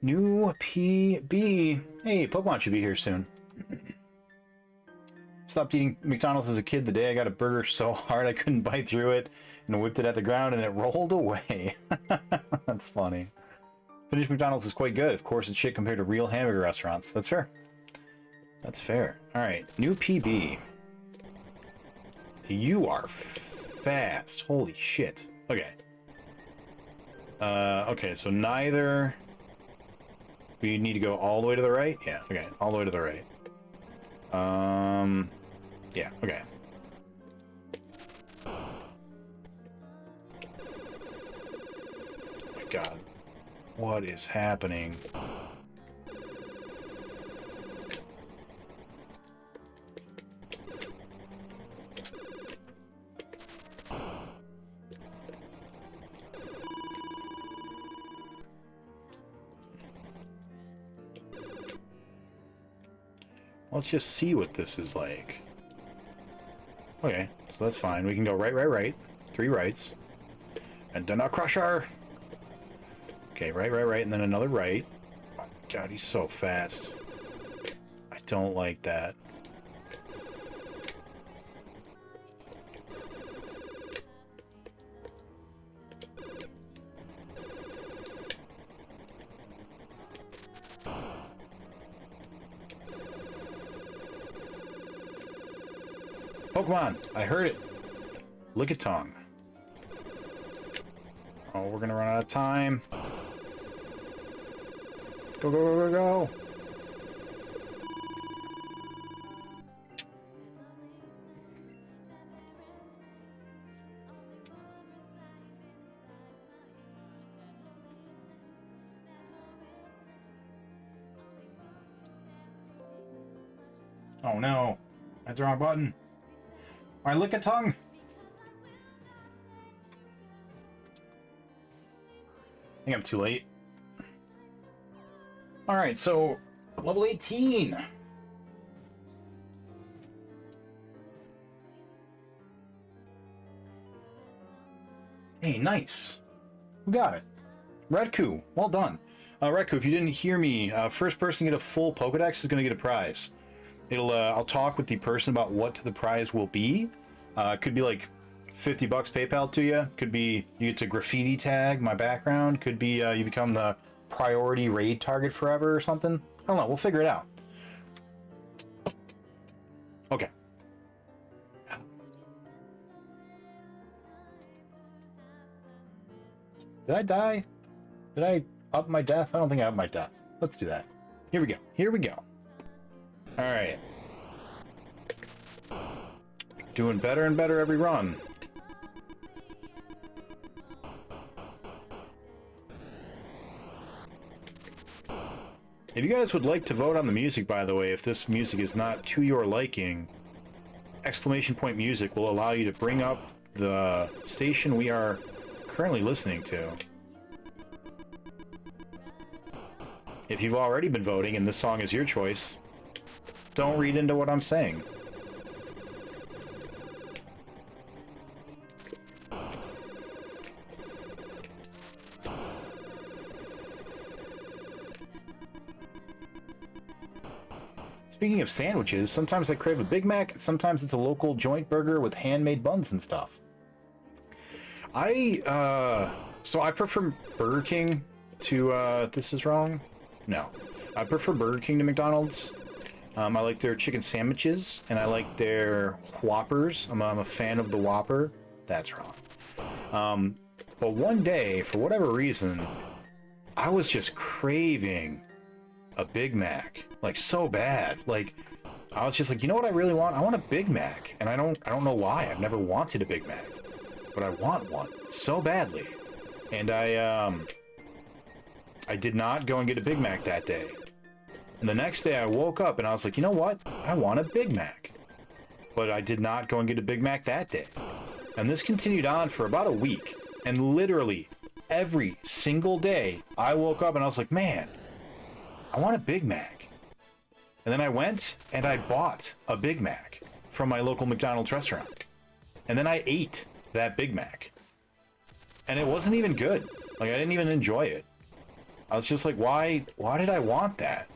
New PB. Hey, Pokemon should be here soon. Stopped eating McDonald's as a kid the day I got a burger so hard I couldn't bite through it and whipped it at the ground and it rolled away. That's funny. Finished McDonald's is quite good. Of course, it's shit compared to real hamburger restaurants. That's fair. That's fair. Alright, new PB. You are fast. Holy shit. Okay. Okay, so neither... We need to go all the way to the right? Yeah, okay, all the way to the right. Yeah, okay. Oh my god. What is happening? Let's just see what this is like. Okay, so that's fine. We can go right, right, right. 3 rights. And then a crusher! Okay, right, right, right, and then another right. Oh, God, he's so fast. I don't like that. Pokemon! I heard it! Lickitung. Oh, we're gonna run out of time. Go, go, go, go, go! Oh no! That's the wrong button! My Lickitung! I think I'm too late. Alright, so level 18. Hey, nice. Who got it? Redku, well done. Redku, if you didn't hear me, first person to get a full Pokedex is going to get a prize. It'll, I'll talk with the person about what the prize will be. Could be like $50 PayPal to you. Could be you get to graffiti tag my background. Could be you become the priority raid target forever or something. I don't know. We'll figure it out. Okay. Did I die? Did I up my death? I don't think I upped my death. Let's do that. Here we go. Here we go. Alright. Doing better and better every run. If you guys would like to vote on the music, by the way, if this music is not to your liking, exclamation point music will allow you to bring up the station we are currently listening to. If you've already been voting and this song is your choice, don't read into what I'm saying. Speaking of sandwiches, sometimes I crave a Big Mac, and sometimes it's a local joint burger with handmade buns and stuff. So I prefer Burger King to, this is wrong? No. I prefer Burger King to McDonald's. I like their chicken sandwiches, and I like their Whoppers. I'm a fan of the Whopper. That's wrong. But one day, for whatever reason, I was just craving a Big Mac, like so bad. Like I was just like, you know what I really want? I want a Big Mac, and I don't know why. I've never wanted a Big Mac, but I want one so badly. And I did not go and get a Big Mac that day. And the next day I woke up and I was like, you know what? I want a Big Mac. But I did not go and get a Big Mac that day. And this continued on for about a week. And literally every single day I woke up and I was like, man, I want a Big Mac. And then I went and I bought a Big Mac from my local McDonald's restaurant. And then I ate that Big Mac. And it wasn't even good. Like, I didn't even enjoy it. I was just like, why did I want that?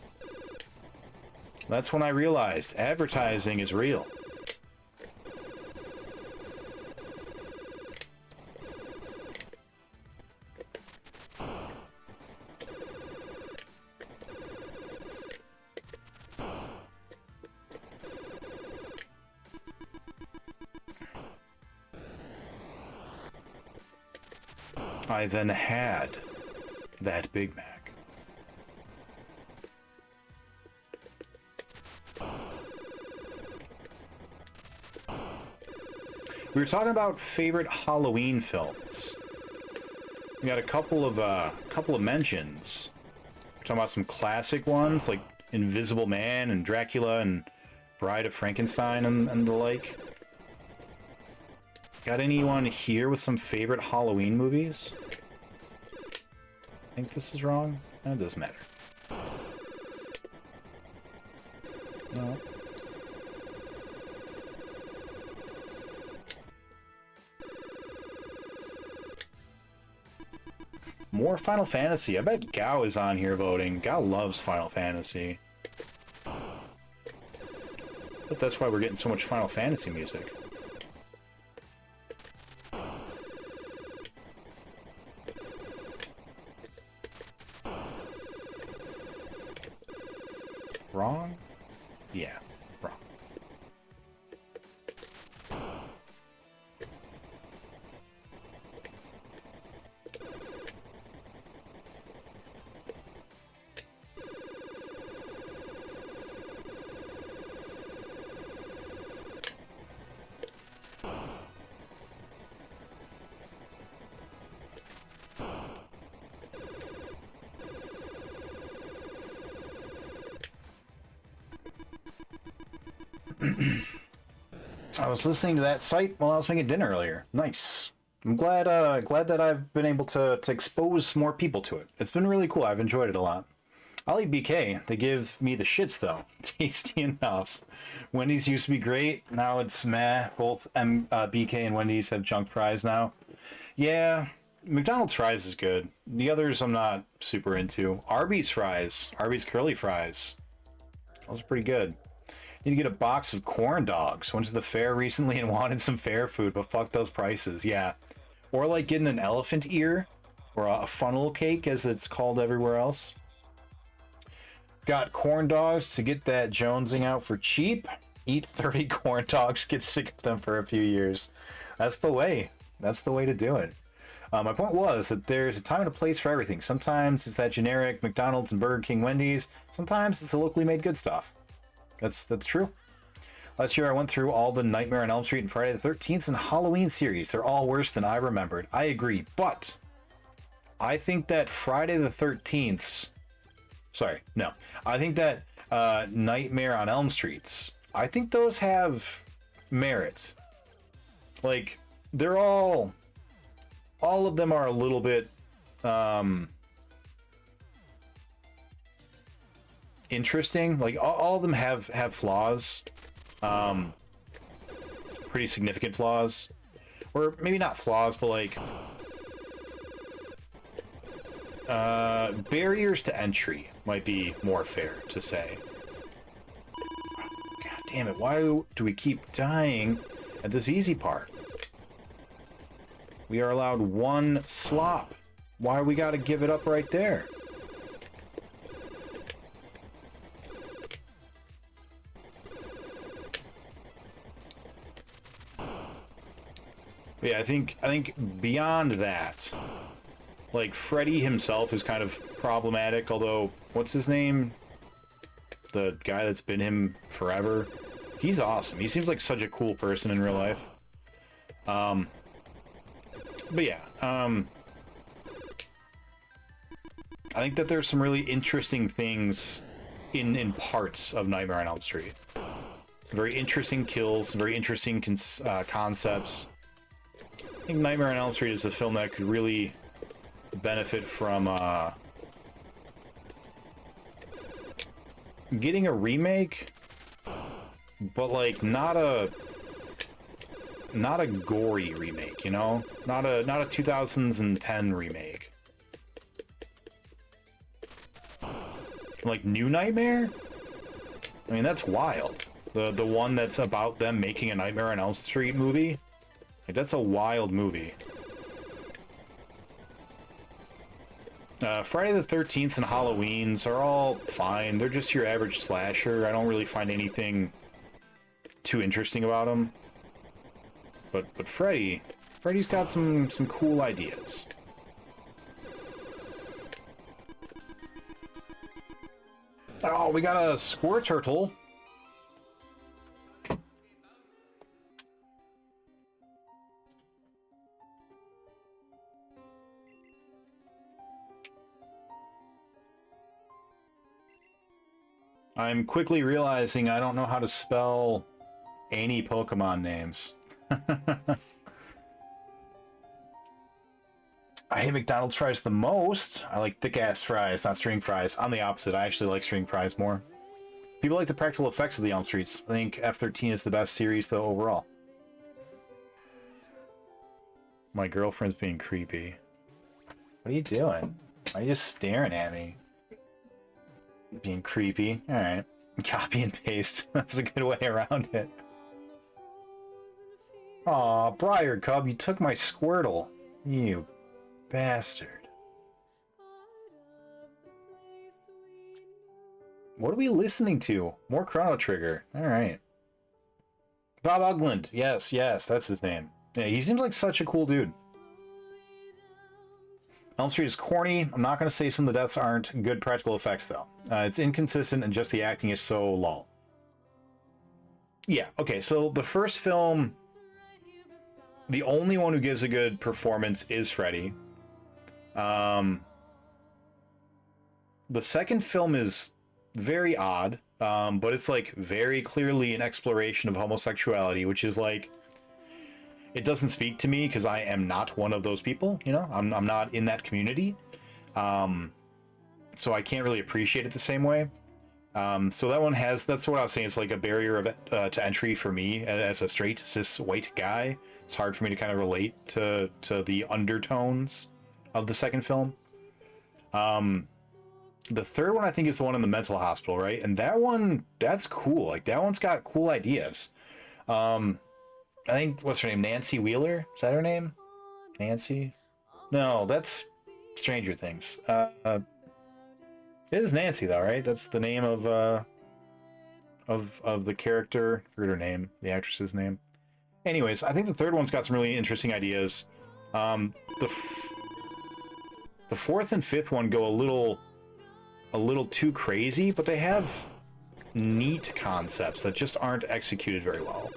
That's when I realized advertising is real. I then had that Big Mac. We were talking about favorite Halloween films. We got a couple of mentions. We're talking about some classic ones like Invisible Man and Dracula and Bride of Frankenstein and the like. Got anyone here with some favorite Halloween movies? I think this is wrong. It doesn't matter. No. More Final Fantasy. I bet Gao is on here voting. Gao loves Final Fantasy. But that's why we're getting so much Final Fantasy music. Wrong? Yeah, wrong. I was listening to that site while I was making dinner earlier. Nice. I'm glad that I've been able to expose more people to it. It's been really cool. I've enjoyed it a lot. I'll eat BK. They give me the shits though. Tasty enough. Wendy's used to be great. Now it's meh. Both BK and Wendy's have junk fries now. Yeah, McDonald's fries is good. The others I'm not super into. Arby's fries. Arby's curly fries. Those are pretty good. Need to get a box of corn dogs. Went to the fair recently and wanted some fair food, but fuck those prices. Yeah. Or like getting an elephant ear or a funnel cake as it's called everywhere else. Got corn dogs to get that jonesing out for cheap. Eat 30 corn dogs, get sick of them for a few years. That's the way. That's the way to do it. My point was that there's a time and a place for everything. Sometimes it's that generic McDonald's and Burger King, Wendy's. Sometimes it's the locally made good stuff. That's true. Last year I went through all the Nightmare on Elm Street and Friday the 13th and Halloween series. They're all worse than I remembered. I agree, but I think that Friday the 13th... Sorry, no. I think that Nightmare on Elm Streets, I think those have merit. Like, they're all of them are a little bit interesting. Like all of them have flaws, pretty significant flaws, or maybe not flaws, but like barriers to entry might be more fair to say. God damn it, why do we keep dying at this easy part? We are allowed one slop. Why we gotta give it up right there? Yeah, I think beyond that, like Freddy himself is kind of problematic, although what's his name? The guy that's been him forever. He's awesome. He seems like such a cool person in real life. But yeah, I think that there's some really interesting things in parts of Nightmare on Elm Street. Some very interesting kills, some very interesting concepts. I think Nightmare on Elm Street is a film that could really benefit from getting a remake, but like not a gory remake, you know? Not a 2010 remake. Like New Nightmare? I mean, that's wild. The one that's about them making a Nightmare on Elm Street movie? Like, that's a wild movie. Friday the 13th and Halloween's are all fine. They're just your average slasher. I don't really find anything too interesting about them. But Freddy's got some cool ideas. Oh, we got a Squirturtle. I'm quickly realizing I don't know how to spell any Pokemon names. I hate McDonald's fries the most. I like thick-ass fries, not string fries. I'm the opposite. I actually like string fries more. People like the practical effects of the Elm Streets. I think F-13 is the best series, though, overall. My girlfriend's being creepy. What are you doing? Why are you just staring at me? Being creepy. Alright. Copy and paste. That's a good way around it. Aw, Briar Cub, you took my Squirtle. You bastard. What are we listening to? More Chrono Trigger. Alright. Bob Ugland. Yes, that's his name. Yeah, he seems like such a cool dude. Elm Street is corny. I'm not going to say some of the deaths aren't good practical effects, though. It's inconsistent and just the acting is so lull. Yeah, okay, so the first film, the only one who gives a good performance is Freddy. The second film is very odd, but it's like very clearly an exploration of homosexuality, which is like, it doesn't speak to me because I am not one of those people, you know? I'm not in that community. So I can't really appreciate it the same way. So that one has, that's what I was saying, it's like a barrier of to entry for me as a straight cis white guy. It's hard for me to kind of relate to the undertones of the second film. The third one I think is the one in the mental hospital, right? And that one, that's cool. Like that one's got cool ideas. I think, what's her name? Nancy Wheeler? Is that her name? Nancy? No, that's Stranger Things. It is Nancy though, right? That's the name of the character. I forget her name, the actress's name. Anyways, I think the third one's got some really interesting ideas. The fourth and fifth one go a little too crazy, but they have neat concepts that just aren't executed very well.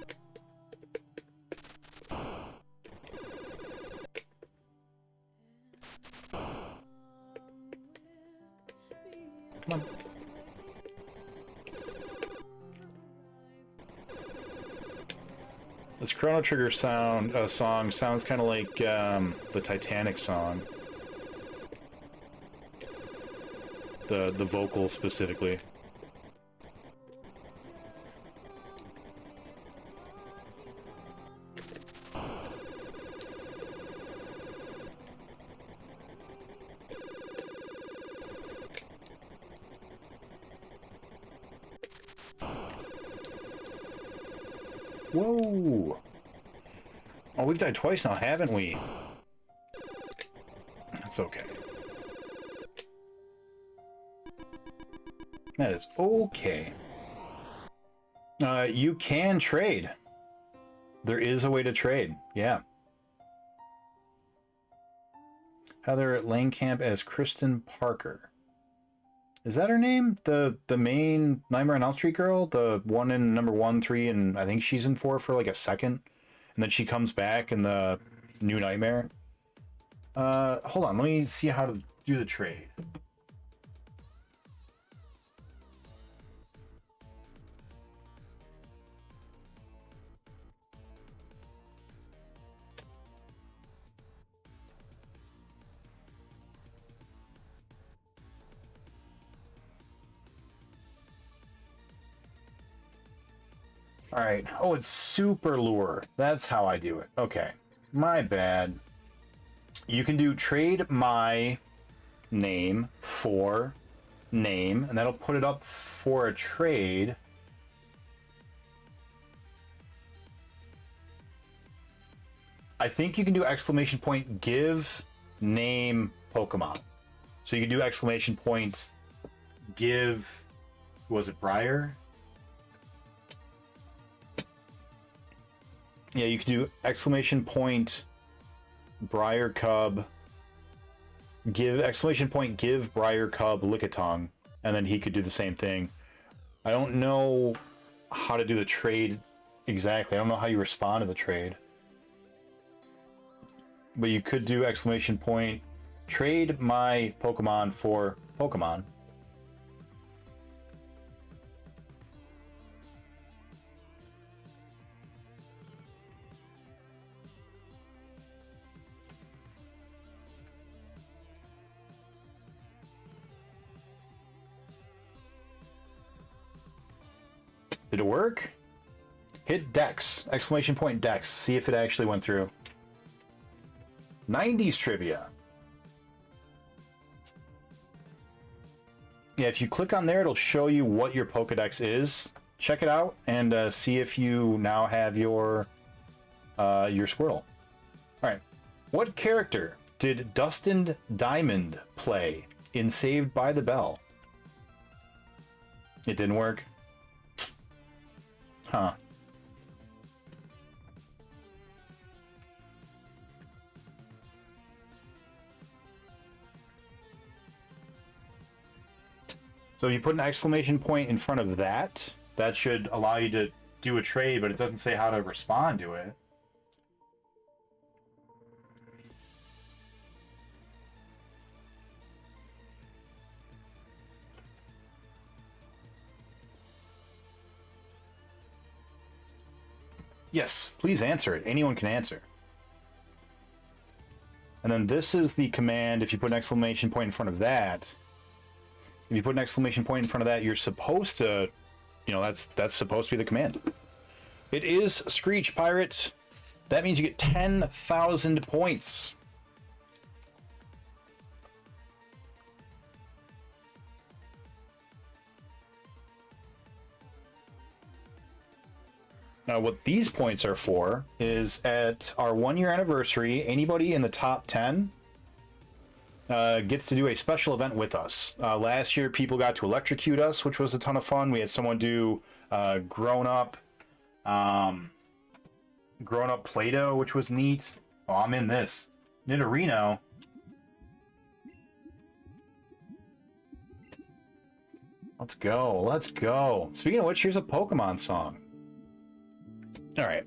Come on. This Chrono Trigger song sounds kind of like the Titanic song. The vocals specifically. Whoa! Oh, we've died twice now, haven't we? That's okay. That is okay. You can trade. There is a way to trade, yeah. Heather Langenkamp as Kristen Parker. Is that her name? The main Nightmare on Elm Street girl? The one in number 1, 3, and I think she's in 4 for like a second. And then she comes back in the new Nightmare. Hold on, let me see how to do the trade. Alright. Oh, it's super lure. That's how I do it. Okay. My bad. You can do trade my name for name, and that'll put it up for a trade. I think you can do exclamation point give name Pokemon. So you can do exclamation point give, was it Briar? Yeah, you could do exclamation point Briar Cub, give exclamation point give Briar Cub Lickitung, and then he could do the same thing. I don't know how to do the trade exactly. I don't know how you respond to the trade. But you could do exclamation point trade my Pokemon for Pokemon. Did it work? Hit Dex, exclamation point Dex. See if it actually went through. 90s trivia. Yeah, if you click on there, it'll show you what your Pokedex is. Check it out and see if you now have your Squirtle. All right. What character did Dustin Diamond play in Saved by the Bell? It didn't work. Huh. So if you put an exclamation point in front of that, that should allow you to do a trade, but it doesn't say how to respond to it. Yes, please answer it. Anyone can answer. And then this is the command. If you put an exclamation point in front of that, if you put an exclamation point in front of that, you're supposed to, you know, that's supposed to be the command. It is Screech Pirate. That means you get 10,000 points. Now, what these points are for is at our 1-year anniversary, anybody in the top 10 gets to do a special event with us. Last year, people got to electrocute us, which was a ton of fun. We had someone do grown-up Play-Doh, which was neat. Oh, I'm in this. Nidorino. Let's go. Let's go. Speaking of which, here's a Pokemon song. All right.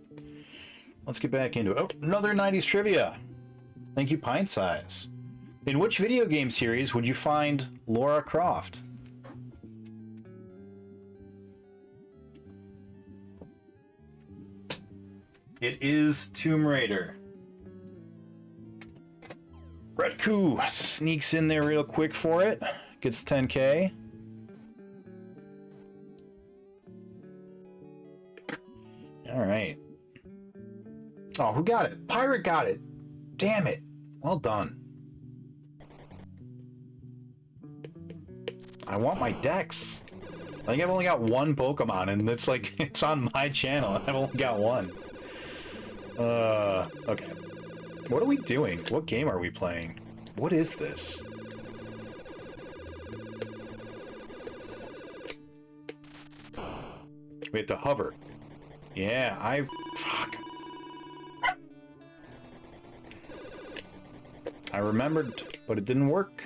Let's get back into it. Oh, another 90s trivia. Thank you, Pint Size. In which video game series would you find Lara Croft? It is Tomb Raider. Redku sneaks in there real quick for it. Gets 10K. All right. Oh, who got it? Pirate got it. Damn it. Well done. I want my Dex. I think I've only got one Pokemon, and it's like, it's on my channel, and I've only got one. Okay. What are we doing? What game are we playing? What is this? We have to hover. Yeah, fuck. I remembered, but it didn't work.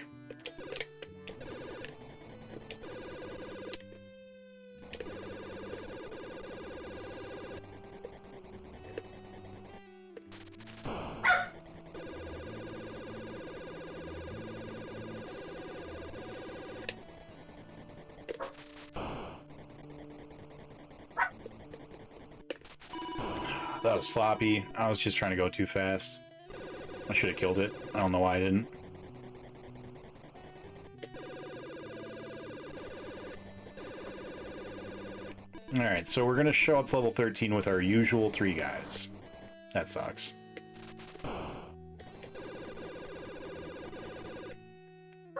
That was sloppy. I was just trying to go too fast. I should have killed it. I don't know why I didn't. Alright, so we're going to show up to level 13 with our usual 3 guys. That sucks.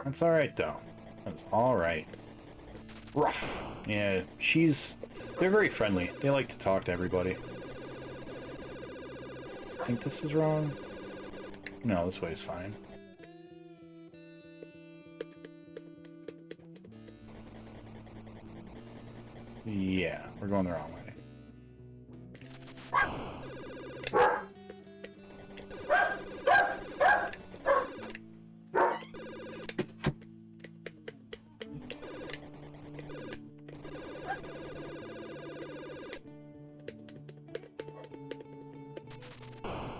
That's alright, though. That's alright. Rough. Yeah, they're very friendly. They like to talk to everybody. I think this is wrong. No, this way is fine. Yeah, we're going the wrong way.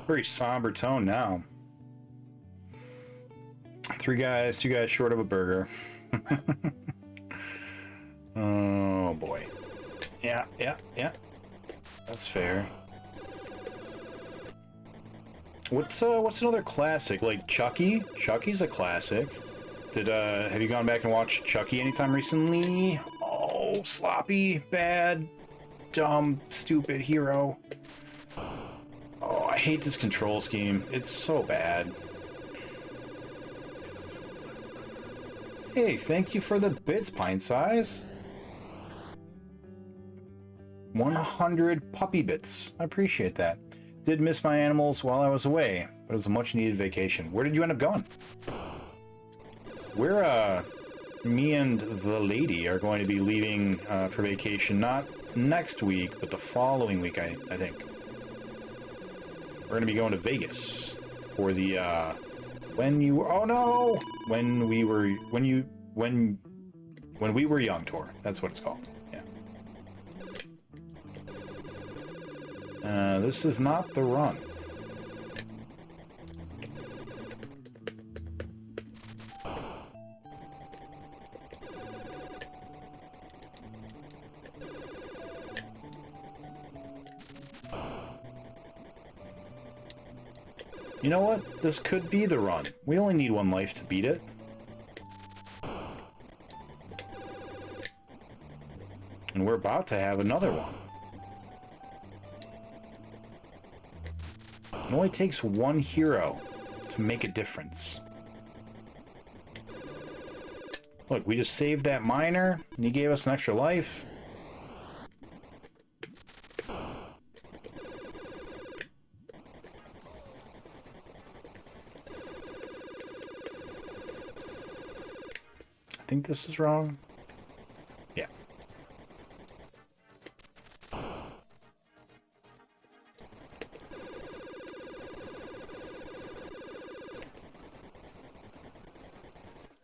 Very somber tone now. 3 guys, 2 guys short of a burger. Oh boy. Yeah. That's fair. What's another classic? Like Chucky? Chucky's a classic. Have you gone back and watched Chucky anytime recently? Oh, sloppy, bad, dumb, stupid hero. Oh, I hate this control scheme. It's so bad. Hey, thank you for the bits, Pint Size. 100 puppy bits. I appreciate that. Did miss my animals while I was away, but it was a much needed vacation. Where did you end up going? Me and the lady are going to be leaving for vacation, not next week, but the following week, I think. We're going to be going to Vegas for the, when we were young tour. That's what it's called. Yeah. This is not the run. You know what? This could be the run. We only need 1 life to beat it. And we're about to have another one. It only takes 1 hero to make a difference. Look, we just saved that miner, and he gave us an extra life. I think this is wrong. Yeah.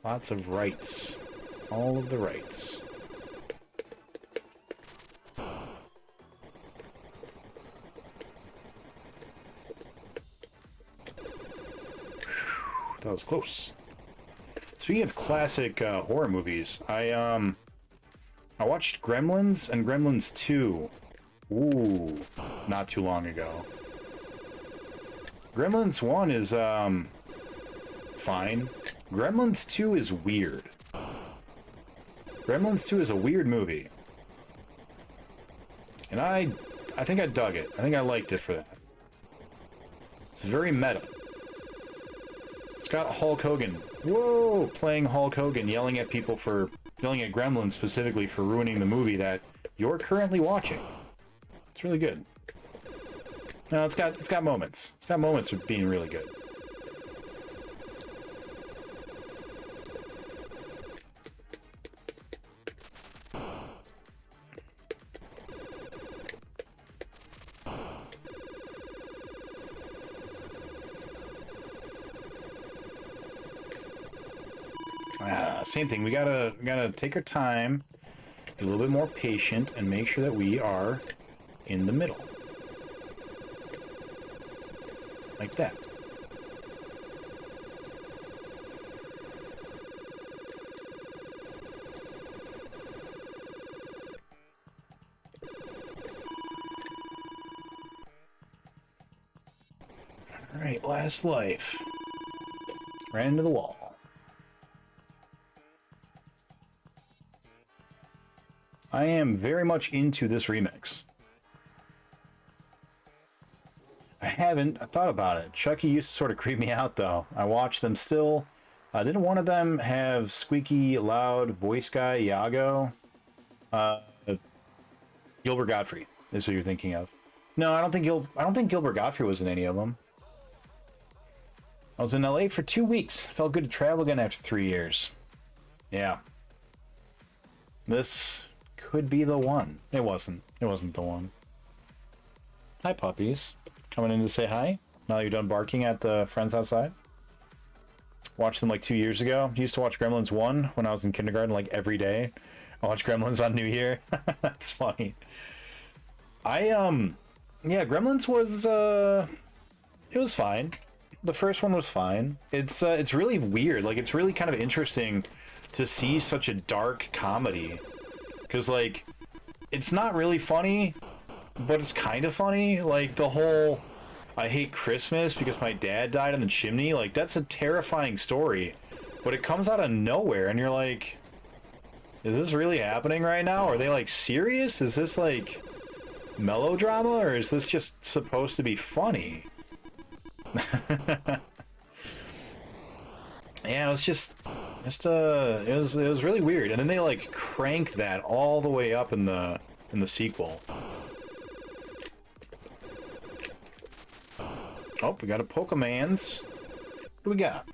Lots of rights. All of the rights. That was close. Speaking of classic horror movies, I watched Gremlins and Gremlins 2. Ooh, not too long ago. Gremlins 1 is fine. Gremlins 2 is weird. Gremlins 2 is a weird movie. And I think I dug it. I think I liked it for that. It's very meta. It's got Hulk Hogan. Whoa! Playing Hulk Hogan, yelling at Gremlins specifically for ruining the movie that you're currently watching. It's really good. No, it's got moments. It's got moments of being really good. Same thing. We gotta take our time, be a little bit more patient, and make sure that we are in the middle, like that. All right, last life. Ran into the wall. I am very much into this remix. I haven't thought about it. Chucky used to sort of creep me out, though. I watched them still. Didn't one of them have squeaky, loud voice guy, Iago? Gilbert Godfrey is who you're thinking of. No, I don't think Gilbert Godfrey was in any of them. I was in LA for 2 weeks. Felt good to travel again after 3 years. Yeah. This could be the one. It wasn't. It wasn't the one. Hi, puppies. Coming in to say hi. Now that you're done barking at the friends outside. Watched them like 2 years ago. Used to watch Gremlins 1 when I was in kindergarten, like every day. I watched Gremlins on New Year. That's funny. Yeah, Gremlins was, it was fine. The first one was fine. It's really weird. Like, it's really kind of interesting to see such a dark comedy. Because, like, it's not really funny, but it's kind of funny. Like, the whole, I hate Christmas because my dad died in the chimney. Like, that's a terrifying story. But it comes out of nowhere, and you're like, is this really happening right now? Are they, like, serious? Is this, like, melodrama, or is this just supposed to be funny? Yeah, it was it was really weird. And then they like crank that all the way up in the sequel. Oh, we got a Pokemans. What do we got?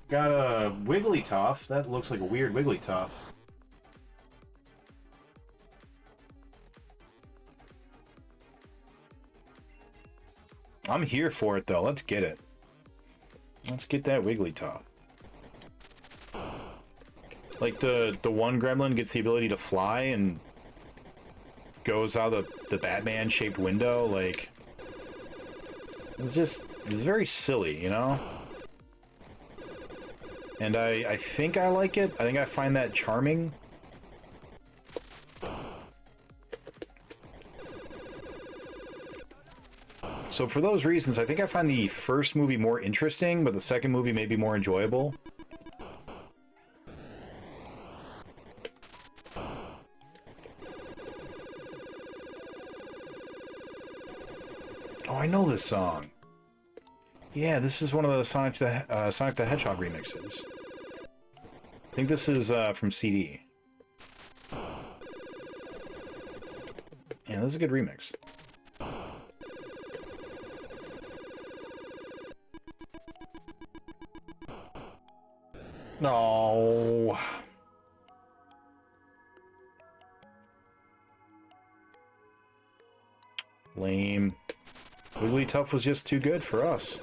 Got a Wigglytuff. That looks like a weird Wigglytuff. I'm here for it, though. Let's get it. Let's get that Wigglytuff. Like, the one gremlin gets the ability to fly and goes out the Batman-shaped window. Like, it's very silly, you know? And I think I like it. I think I find that charming. So for those reasons, I think I find the first movie more interesting, but the second movie may be more enjoyable. Oh, I know this song. Yeah, this is one of the Sonic the Hedgehog remixes. I think this is from CD. Yeah, this is a good remix. No. Lame. Wigglytuff was just too good for us.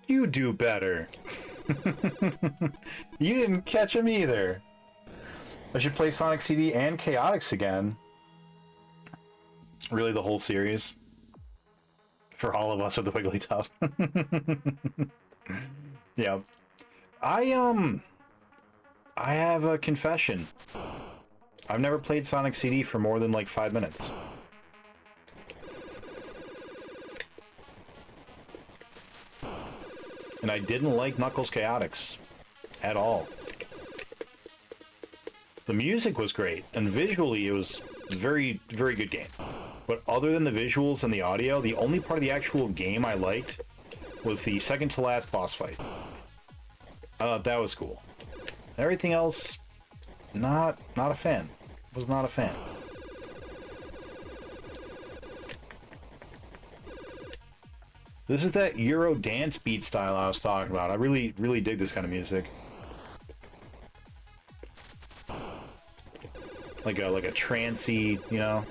You do better. You didn't catch him either. I should play Sonic CD and Chaotix again. Really, the whole series. For all of us with the Wigglytuff. Yeah. I have a confession. I've never played Sonic CD for more than like 5 minutes. And I didn't like Knuckles Chaotix at all. The music was great, and visually it was very, very good game. But other than the visuals and the audio, the only part of the actual game I liked was the second to last boss fight. That was cool. Everything else, not a fan. Was not a fan. This is that Euro dance beat style I was talking about. I really, really dig this kind of music. Like a trancey, you know?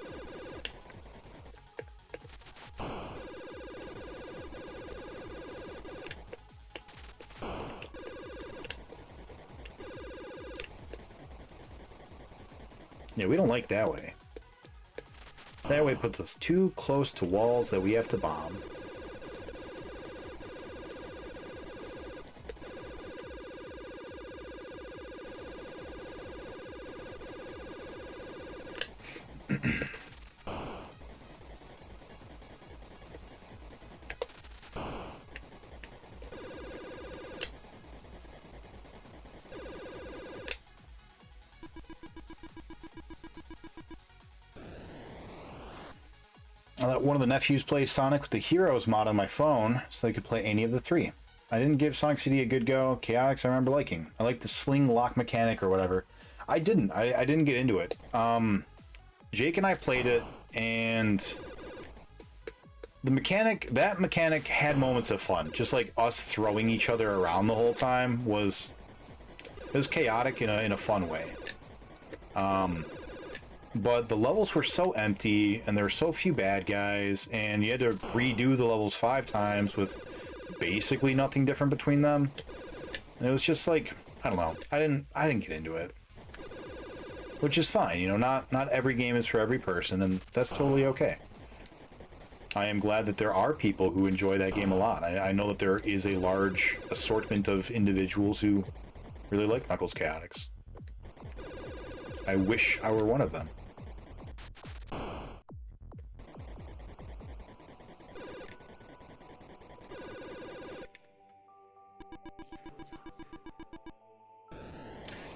Yeah, we don't like that way. That way puts us too close to walls that we have to bomb. I let one of the nephews play Sonic with the Heroes mod on my phone so they could play any of the three. I didn't give Sonic CD a good go. Chaotix I remember liking. I like the sling lock mechanic or whatever. I didn't. I didn't get into it. Jake and I played it, and the mechanic, that mechanic had moments of fun. Just like us throwing each other around the whole time was chaotic in a fun way. But the levels were so empty, and there were so few bad guys, and you had to redo the levels 5 times with basically nothing different between them. And it was just like, I don't know. I didn't get into it, which is fine. You know, not every game is for every person, and that's totally okay. I am glad that there are people who enjoy that game a lot. I know that there is a large assortment of individuals who really like Knuckles Chaotix. I wish I were one of them.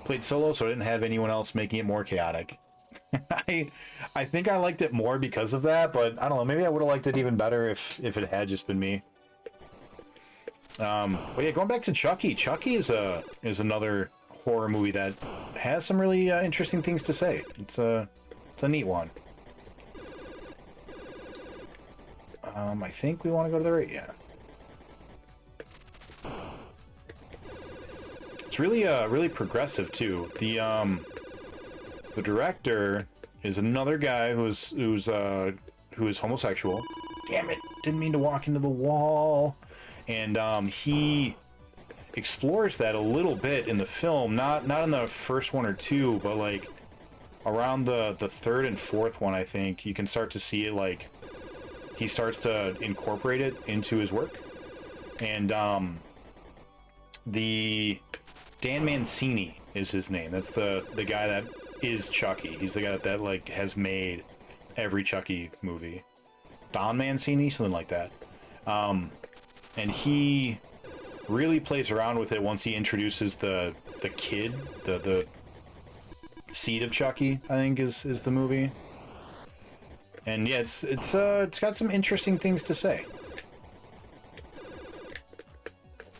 Played solo, so I didn't have anyone else making it more chaotic. I think I liked it more because of that, but I don't know, maybe I would have liked it even better if it had just been me. But yeah, going back to Chucky. Chucky is another horror movie that has some really interesting things to say. It's a neat one. I think we want to go to the right. Yeah. It's really really progressive too. The director is another guy who is homosexual. Damn it! Didn't mean to walk into the wall. And he explores that a little bit in the film, not in the first one or two, but like around the third and fourth one, I think you can start to see it. Like he starts to incorporate it into his work. And the Dan Mancini is his name. That's the guy that is Chucky. He's the guy that like has made every Chucky movie. Don Mancini, something like that. And he really plays around with it once he introduces the kid, the seed of Chucky, I think is the movie. And yeah, it's got some interesting things to say.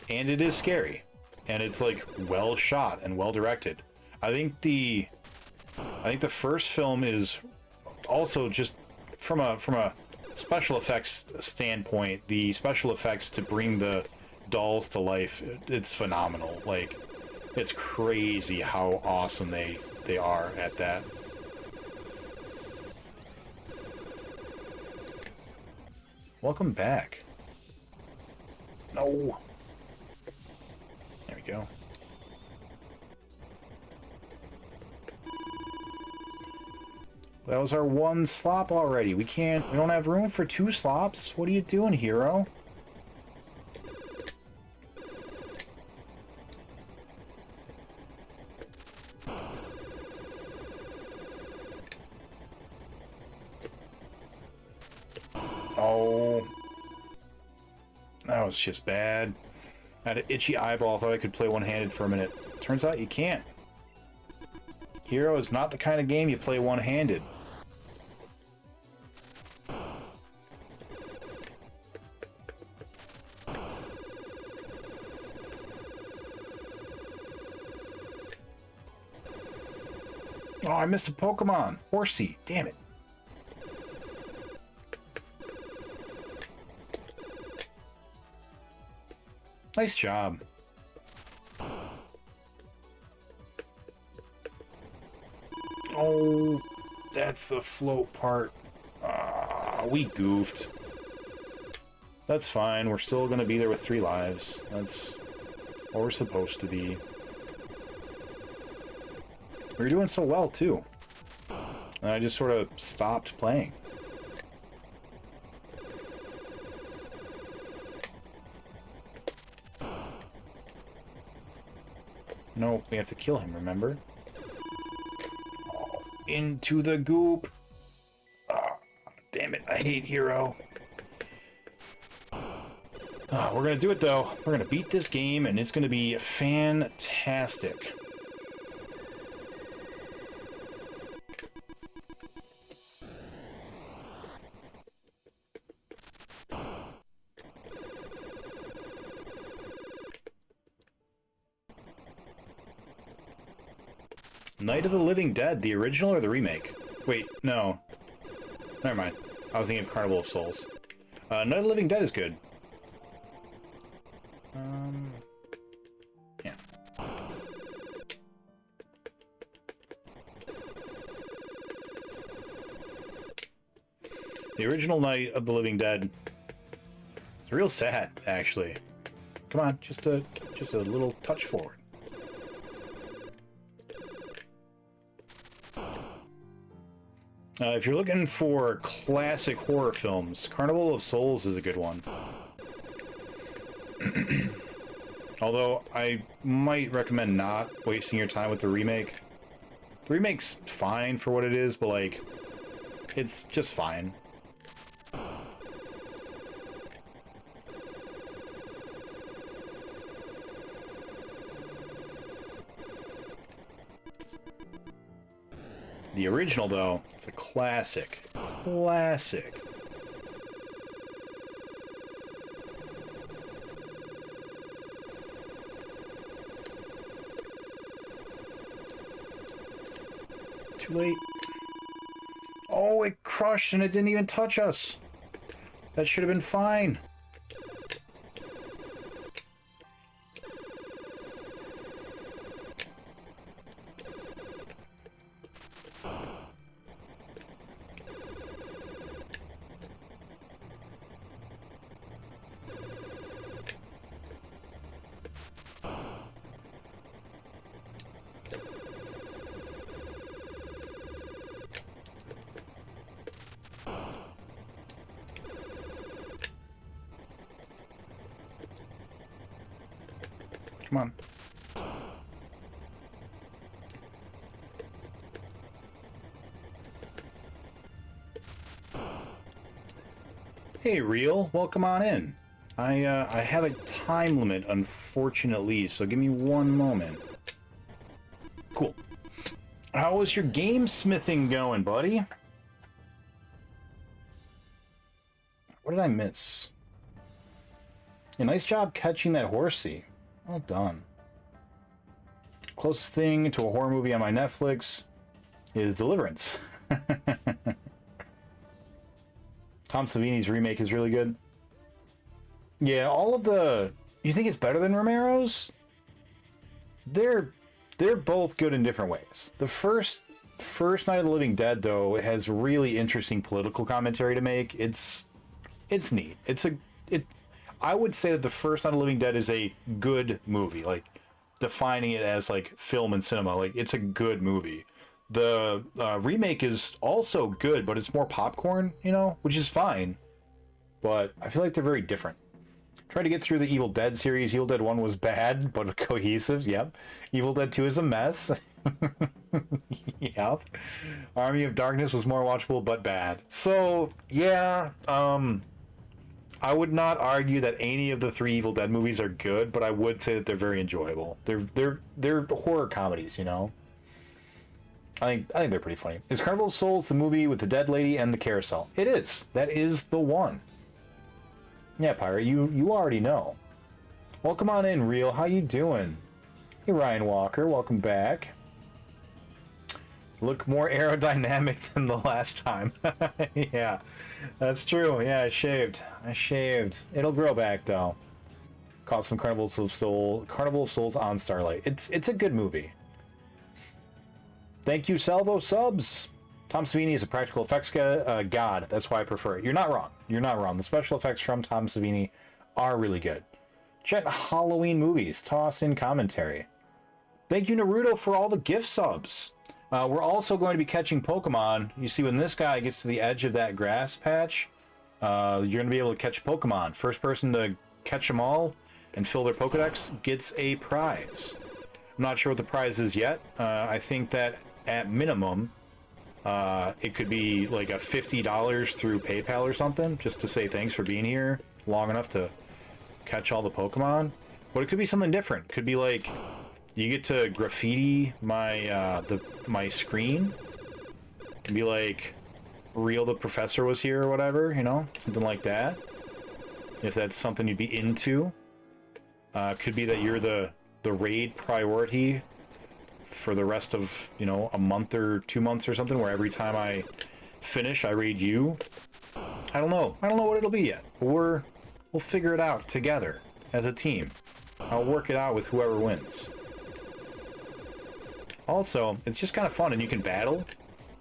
And it is scary. And it's like well shot and well directed. I think the first film is also just from a special effects standpoint, the special effects to bring the dolls to life, it's phenomenal. Like, it's crazy how awesome they are at that. Welcome back. No. There we go. That was our one slop already. We don't have room for 2 slops. What are you doing, Hero? Oh. That was just bad. I had an itchy eyeball. Thought I could play one-handed for a minute. Turns out you can't. Hero is not the kind of game you play one-handed. Oh, I missed a Pokemon. Horsey. Damn it. Nice job. Oh, that's the float part. We goofed. That's fine. We're still going to be there with 3 lives. That's what we're supposed to be. We're doing so well, too. And I just sort of stopped playing. No, we have to kill him, remember? Oh, into the goop. Oh, damn it, I hate H.E.R.O. Oh, we're gonna do it though. We're gonna beat this game and it's gonna be fantastic. Night of the Living Dead, the original or the remake? Wait, no. Never mind. I was thinking of Carnival of Souls. Night of the Living Dead is good. Yeah. The original Night of the Living Dead. It's real sad, actually. Come on, just a little touch forward. If you're looking for classic horror films, Carnival of Souls is a good one. Although, I might recommend not wasting your time with the remake. The remake's fine for what it is, but, like, it's just fine. The original, though, it's a classic. Classic. Too late. Oh, it crushed and it didn't even touch us. That should have been fine. Come on. Hey, Real, welcome on in. I have a time limit, unfortunately, so give me one moment. Cool. How was your game smithing going, buddy? What did I miss? Yeah, nice job catching that horsey. Well done. Closest thing to a horror movie on my Netflix is Deliverance. Tom Savini's remake is really good. Yeah, all of the... You think it's better than Romero's? They're both good in different ways. The first Night of the Living Dead, though, has really interesting political commentary to make. It's neat. I would say that the first Night of the Living Dead is a good movie, like defining it as like film and cinema. Like it's a good movie. The remake is also good, but it's more popcorn, you know, which is fine. But I feel like they're very different. Tried to get through the Evil Dead series. Evil Dead 1 was bad, but cohesive. Yep. Evil Dead 2 is a mess. Yep. Army of Darkness was more watchable, but bad. So yeah. I would not argue that any of the 3 Evil Dead movies are good, but I would say that they're very enjoyable. They're horror comedies, you know. I think they're pretty funny. Is Carnival of Souls the movie with the dead lady and the carousel? It is. That is the one. Yeah, Pirate, you already know. Welcome on in, Real. How you doing? Hey, Ryan Walker. Welcome back. Look more aerodynamic than the last time. Yeah. That's true. Yeah, I shaved. It'll grow back though. Caught some Carnival of Souls on Starlight. It's a good movie. Thank you, Salvo subs. Tom Savini is a practical effects god. That's why I prefer it. You're not wrong. You're not wrong. The special effects from Tom Savini are really good. Check Halloween movies. Toss in commentary. Thank you, Naruto, for all the gift subs. We're also going to be catching Pokemon. You see, when this guy gets to the edge of that grass patch, you're going to be able to catch Pokemon. First person to catch them all and fill their Pokedex gets a prize. I'm not sure what the prize is yet. I think that at minimum, it could be like a $50 through PayPal or something, just to say thanks for being here long enough to catch all the Pokemon. But it could be something different. It could be like you get to graffiti my my screen and be like, "Real the professor was here" or whatever, you know, something like that. If that's something you'd be into, could be that you're the raid priority for the rest of, you know, a month or 2 months or something, where every time I finish, I raid you. I don't know. I don't know what it'll be yet. But we'll figure it out together as a team. I'll work it out with whoever wins. Also, it's just kind of fun, and you can battle.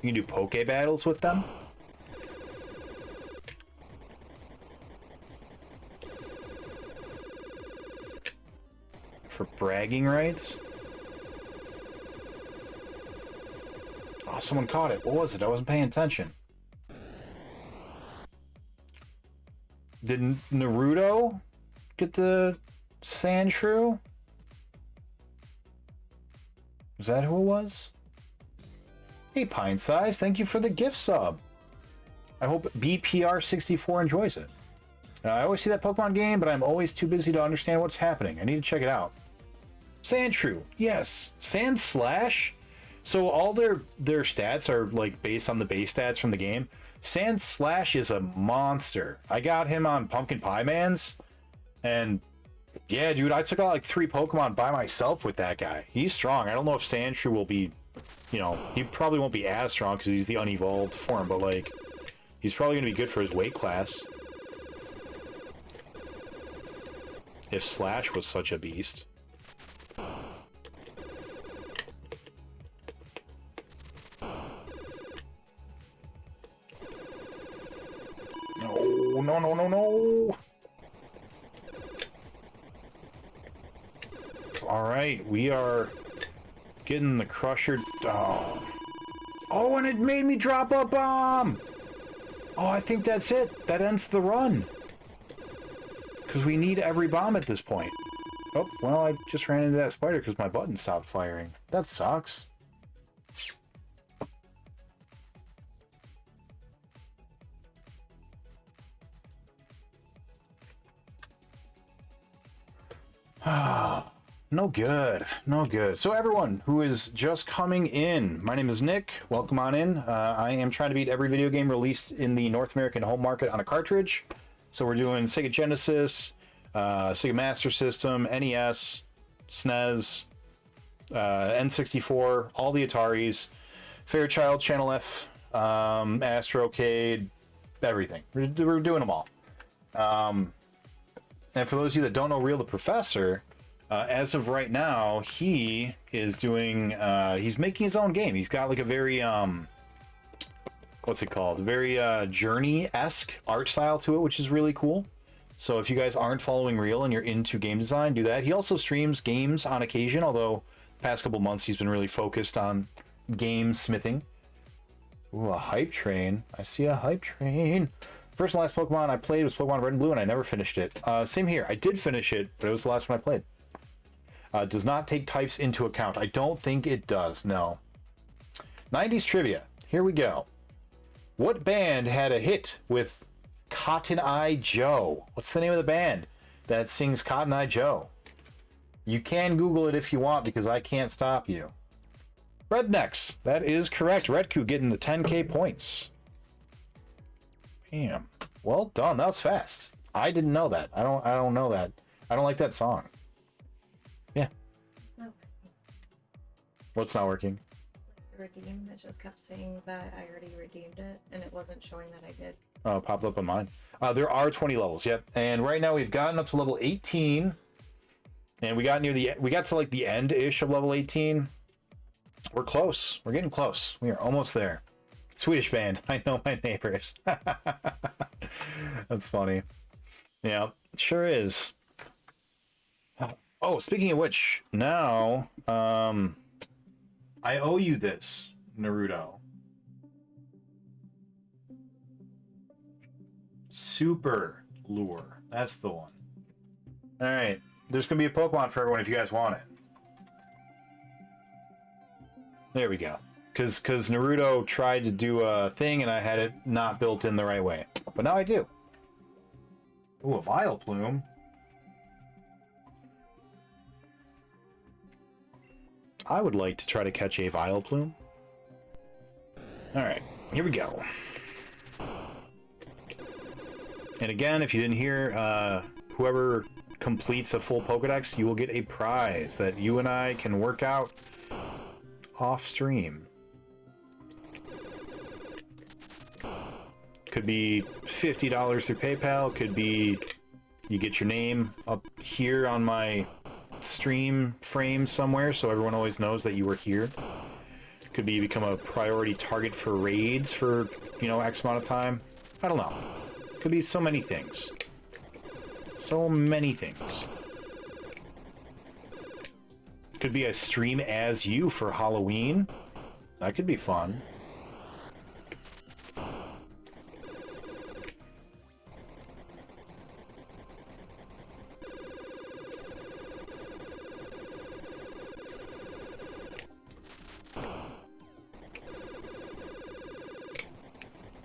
You can do Poke battles with them. For bragging rights. Oh, someone caught it. What was it? I wasn't paying attention. Did Naruto get the sand shrew? Is that who it was? Hey, Pine Size, thank you for the gift sub. I hope BPR64 enjoys it. I always see that Pokemon game, but I'm always too busy to understand what's happening. I need to check it out. Sandshrew, yes. Sand Slash. So all their stats are like based on the base stats from the game. Sand Slash is a monster. I got him on Pumpkin Pie Man's, and yeah, dude, I took out like 3 Pokemon by myself with that guy. He's strong. I don't know if Sandshrew will be, you know, he probably won't be as strong because he's the unevolved form, but like, he's probably going to be good for his weight class. If Slash was such a beast. No, no, no, no, no! Alright, we are getting the Crusher... Oh. Oh, and it made me drop a bomb! Oh, I think that's it. That ends the run. Because we need every bomb at this point. Oh, well, I just ran into that spider because my button stopped firing. That sucks. No good. No good. So everyone who is just coming in, my name is Nick. Welcome on in. I am trying to beat every video game released in the North American home market on a cartridge. So we're doing Sega Genesis, Sega Master System, NES, SNES, N64, all the Ataris, Fairchild, Channel F, Astrocade, everything. We're doing them all. And for those of you that don't know Real the Professor, as of right now, he is doing, he's making his own game. He's got like a very, what's it called? Very Journey-esque art style to it, which is really cool. So if you guys aren't following Real and you're into game design, do that. He also streams games on occasion, although the past couple months he's been really focused on game smithing. Ooh, a hype train. I see a hype train. First and last Pokemon I played was Pokemon Red and Blue, and I never finished it. Same here. I did finish it, but it was the last one I played. Does not take types into account. I don't think it does, no. 90s trivia. Here we go. What band had a hit with Cotton Eye Joe? What's the name of the band that sings Cotton Eye Joe? You can Google it if you want, because I can't stop you. Rednecks. That is correct. Redku getting the 10k points. Damn. Well done. That was fast. I didn't know that. I don't know that. I don't like that song. Yeah. No. What's not working? The redeem, it just kept saying that I already redeemed it, and it wasn't showing that I did. Oh, it popped up on mine. There are 20 levels, yep. And right now we've gotten up to level 18. And we got to like the end-ish of level 18. We're close. We're getting close. We are almost there. Swedish band. I know my neighbors. That's funny. Yeah, it sure is. Oh, speaking of which, now I owe you this. Naruto. Super Lure. That's the one. Alright. There's going to be a Pokemon for everyone if you guys want it. There we go. Because Naruto tried to do a thing and I had it not built in the right way. But now I do. Ooh, a Vileplume. I would like to try to catch a Vileplume. Alright, here we go. And again, if you didn't hear, whoever completes a full Pokedex, you will get a prize that you and I can work out off stream. Could be $50 through PayPal, could be you get your name up here on my stream frame somewhere so everyone always knows that you were here. Could be you become a priority target for raids for, you know, X amount of time. I don't know. Could be so many things. So many things. Could be a stream as you for Halloween. That could be fun.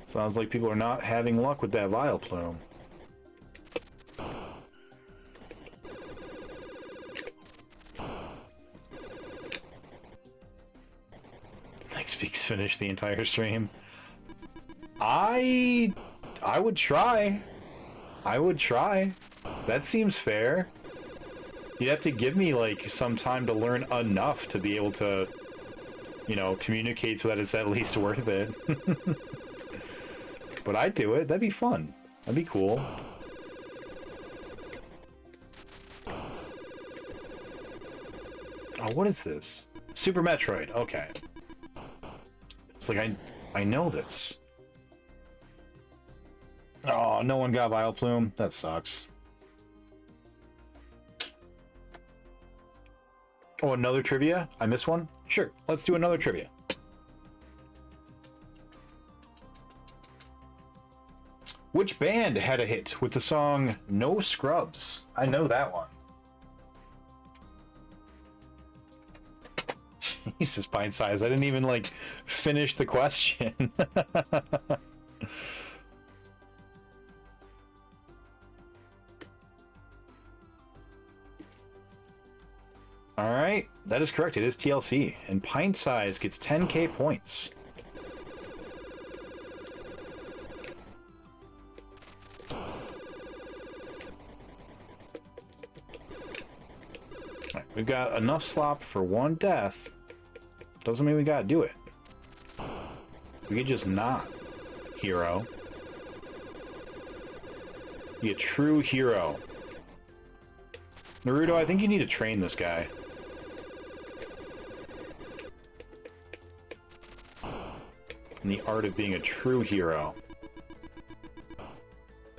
Sounds like people are not having luck with that Vileplume. Speaks finish the entire stream. I would try. I would try. That seems fair. You'd have to give me like some time to learn enough to be able to, you know, communicate so that it's at least worth it. But I'd do it. That'd be fun. That'd be cool. Oh, what is this? Super Metroid. Okay. It's like, I know this. Oh, no one got Vileplume. That sucks. Oh, another trivia? I missed one? Sure, let's do another trivia. Which band had a hit with the song No Scrubs? I know that one. Jesus, Pint Size. I didn't even, like, finish the question. Alright, that is correct. It is TLC. And Pint Size gets 10k points. Alright, we've got enough slop for one death. Doesn't mean we gotta do it. We could just not. Hero. Be a true hero. Naruto, I think you need to train this guy. In the art of being a true hero.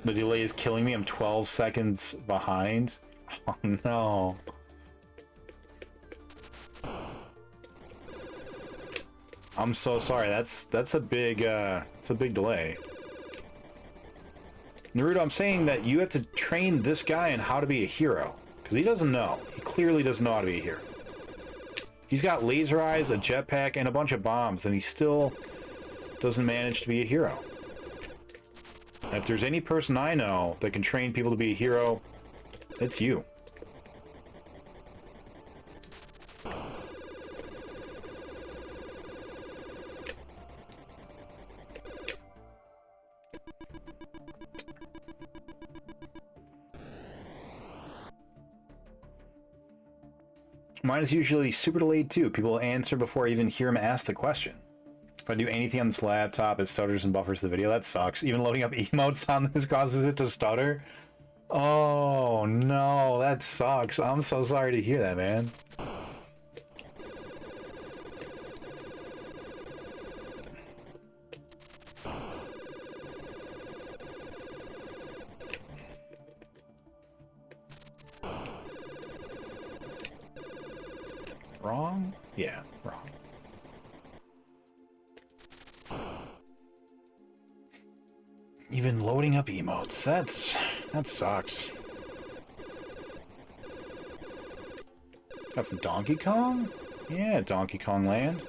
The delay is killing me. I'm 12 seconds behind. Oh no. I'm so sorry. That's a big it's a big delay. Naruto, I'm saying that you have to train this guy in how to be a hero, because he doesn't know. He clearly doesn't know how to be a hero. He's got laser eyes, a jetpack, and a bunch of bombs, and he still doesn't manage to be a hero. And if there's any person I know that can train people to be a hero, it's you. Mine is usually super delayed too. People answer before I even hear them ask the question. If I do anything on this laptop, it stutters and buffers the video. That sucks. Even loading up emotes on this causes it to stutter. Oh no, that sucks. I'm so sorry to hear that, man. Wrong? Yeah, wrong. even loading up emotes. That sucks. Got some Donkey Kong? Yeah, Donkey Kong Land.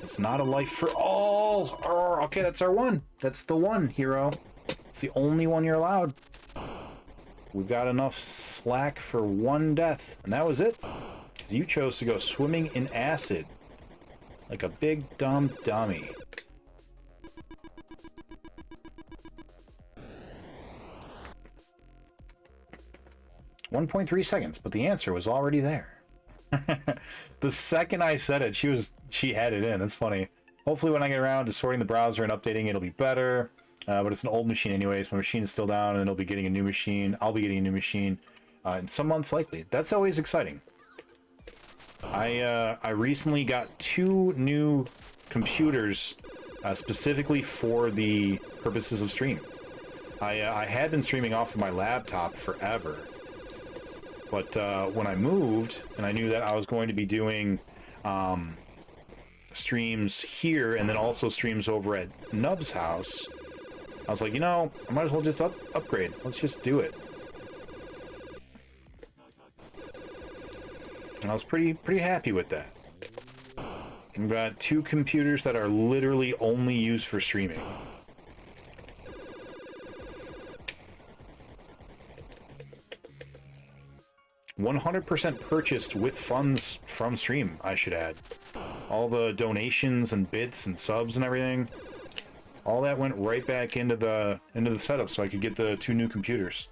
It's not a life for all. Oh, okay, that's our one. That's the one, hero. It's the only one you're allowed. We've got enough slack for one death, and that was it. You chose to go swimming in acid. Like a big dumb dummy. .3 seconds, but the answer was already there. The second I said it, she had it in. That's funny. Hopefully when I get around to sorting the browser and updating, it'll be better. But it's an old machine anyways. My machine is still down, and it'll be getting a new machine. I'll be getting a new machine in some months likely. That's always exciting. I recently got 2 new computers specifically for the purposes of stream. I had been streaming off of my laptop forever. But when I moved, and I knew that I was going to be doing streams here, and then also streams over at Nub's house, I was like, you know, I might as well just upgrade. Let's just do it. And I was pretty happy with that. I've got 2 computers that are literally only used for streaming. 100% purchased with funds from stream, I should add. All the donations and bits and subs and everything, all that went right back into the setup so I could get the 2 new computers.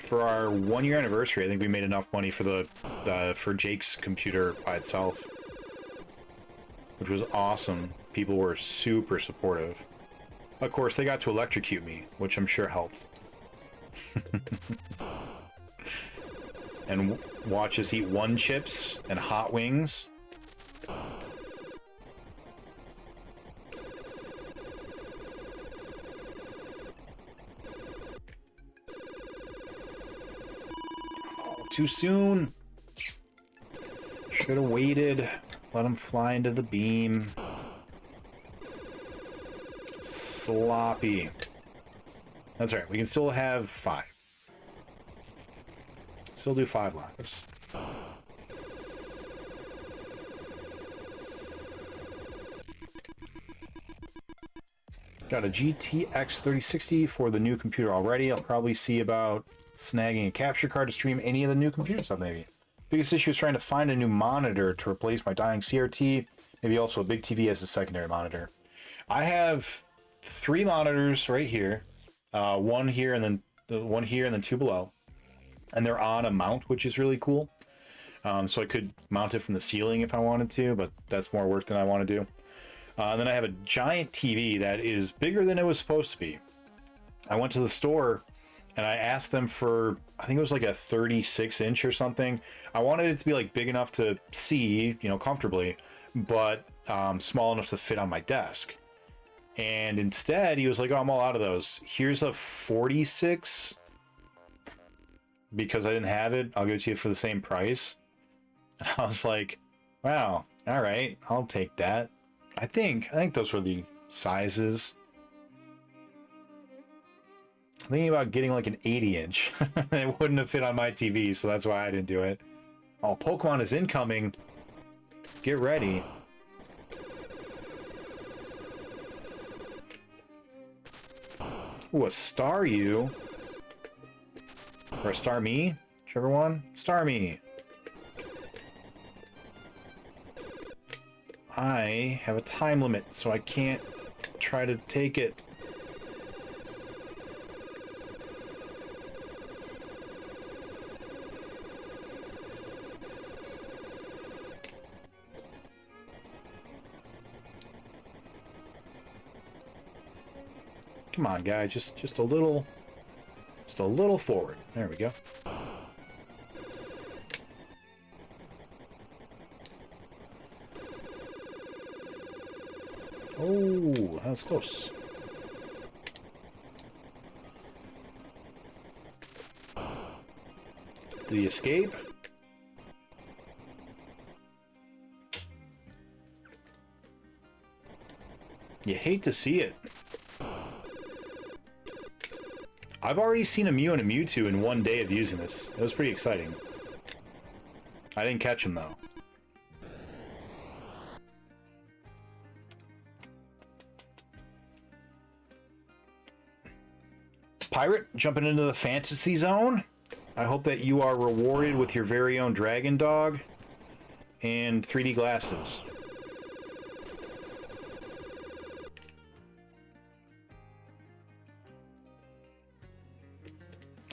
For our 1-year anniversary, I think we made enough money for Jake's computer by itself, which was awesome. People were super supportive. Of course, they got to electrocute me, which I'm sure helped. And watch us eat one chips and hot wings. Oh, too soon. Should have waited. Let him fly into the beam. Sloppy. That's right. We can still have 5. Still do 5 lives. Got a GTX 3060 for the new computer already. I'll probably see about snagging a capture card to stream any of the new computer stuff, maybe. Biggest issue is trying to find a new monitor to replace my dying CRT. Maybe also a big TV as a secondary monitor. I have 3 monitors right here. One here and then one here and then 2 below. And they're on a mount, which is really cool. So I could mount it from the ceiling if I wanted to, but that's more work than I want to do. And then I have a giant TV that is bigger than it was supposed to be. I went to the store and I asked them for, I think it was like a 36-inch or something. I wanted it to be like big enough to see, you know, comfortably, but small enough to fit on my desk. And instead, he was like, oh, I'm all out of those. Here's a 46. Because I didn't have it, I'll give it to you for the same price. And I was like, wow, all right, I'll take that. I think those were the sizes. I'm thinking about getting like an 80-inch. It wouldn't have fit on my TV, so that's why I didn't do it. Oh, Pokemon is incoming. Get ready. Ooh, a Staryu. Or a Star Me, whichever one. Star Me. I have a time limit, so I can't try to take it. Come on, guy, just a little forward. There we go. Oh, that was close. Did he escape? You hate to see it. I've already seen a Mew and a Mewtwo in one day of using this. It was pretty exciting. I didn't catch him, though. Pirate, jumping into the fantasy zone. I hope that you are rewarded with your very own dragon dog and 3D glasses.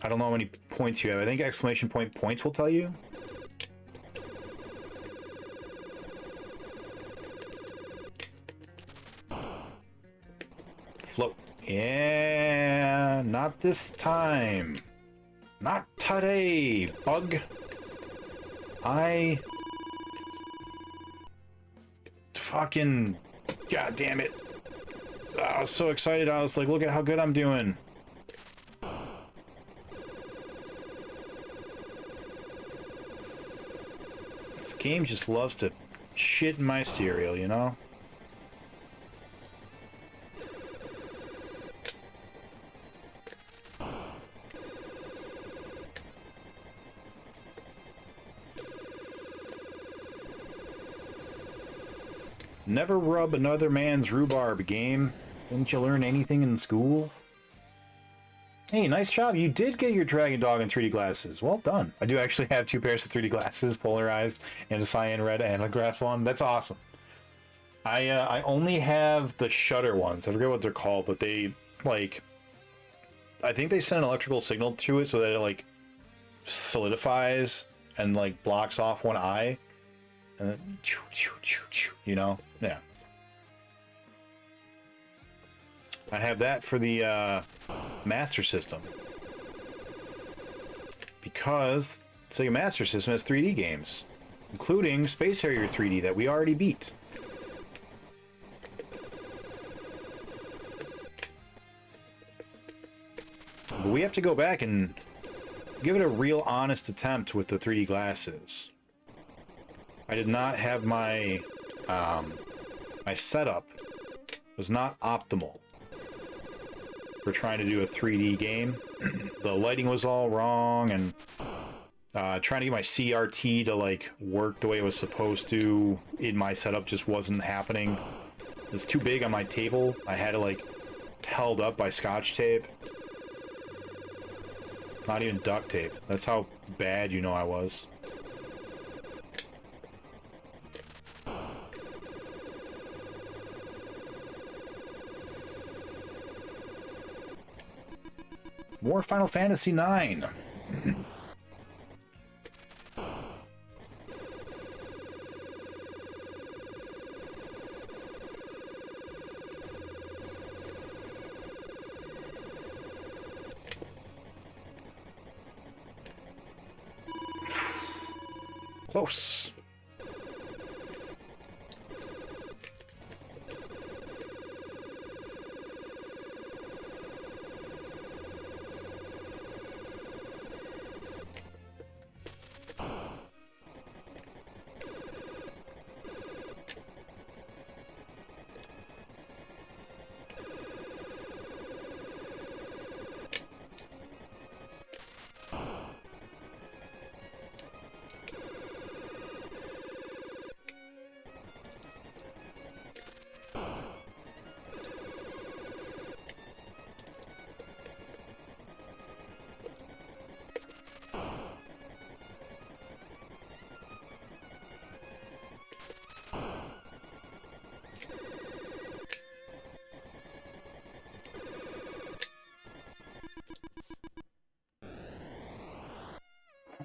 I don't know how many points you have. I think exclamation point points will tell you. Float. Yeah, not this time. Not today, bug. Fucking... God damn it. I was so excited. I was like, look at how good I'm doing. This game just loves to shit in my cereal, you know? Never rub another man's rhubarb, game. Didn't you learn anything in school? Hey, nice job. You did get your dragon dog in 3D glasses. Well done. I do actually have 2 pairs of 3D glasses, polarized, and a cyan red anaglyph one. That's awesome. I only have the shutter ones. I forget what they're called, but they, like... I think they send an electrical signal to it so that it, like, solidifies and, like, blocks off one eye. And then, you know? Yeah. I have that for the Master System. Because Sega Master System has 3D games, including Space Harrier 3D that we already beat. But we have to go back and give it a real honest attempt with the 3D glasses. I did not have my my setup was not optimal for trying to do a 3D game. The lighting was all wrong, and trying to get my CRT to like work the way it was supposed to in my setup just wasn't happening. It was too big on my table. I had it like held up by Scotch tape. Not even duct tape. That's how bad you know I was. More Final Fantasy IX. Close.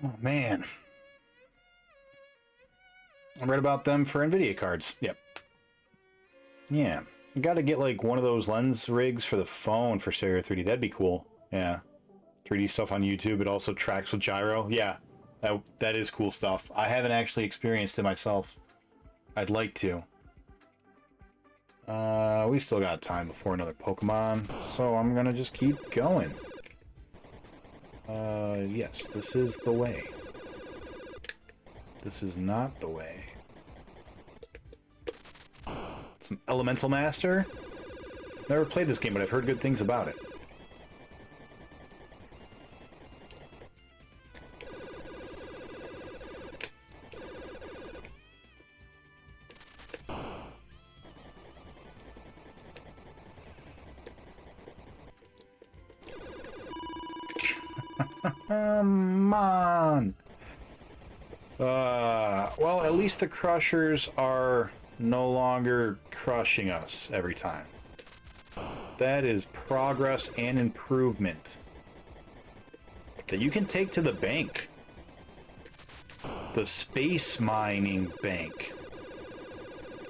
Oh, man. I read about them for NVIDIA cards. Yep. Yeah. You gotta get, like, one of those lens rigs for the phone for Stereo 3D. That'd be cool. Yeah. 3D stuff on YouTube. It also tracks with gyro. Yeah. That is cool stuff. I haven't actually experienced it myself. I'd like to. We've still got time before another Pokemon, so I'm gonna just keep going. Yes, this is the way. This is not the way. Some Elemental Master. Never played this game, but I've heard good things about it. Come on. Well, at least the crushers are no longer crushing us every time. That is progress and improvement that you can take to the bank. The space mining bank.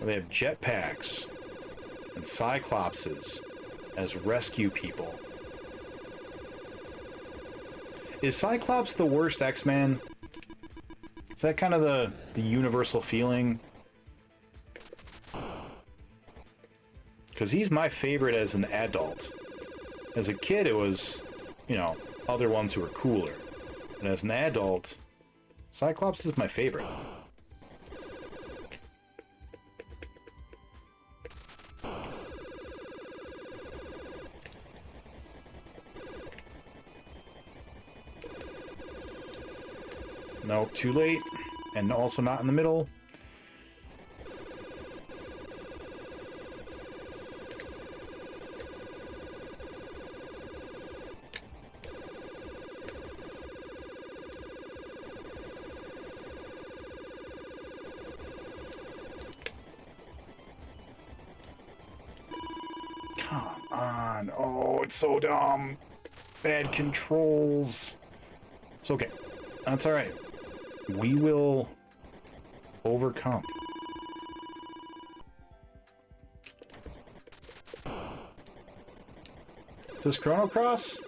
They have jetpacks and cyclopses as rescue people. Is Cyclops the worst X-Man? Is that kind of the universal feeling? Because he's my favorite as an adult. As a kid, it was, you know, other ones who were cooler. And as an adult, Cyclops is my favorite. No, too late. And also not in the middle. Come on. Oh, it's so dumb. Bad controls. It's okay. That's alright. We will overcome. Is this Chrono Cross?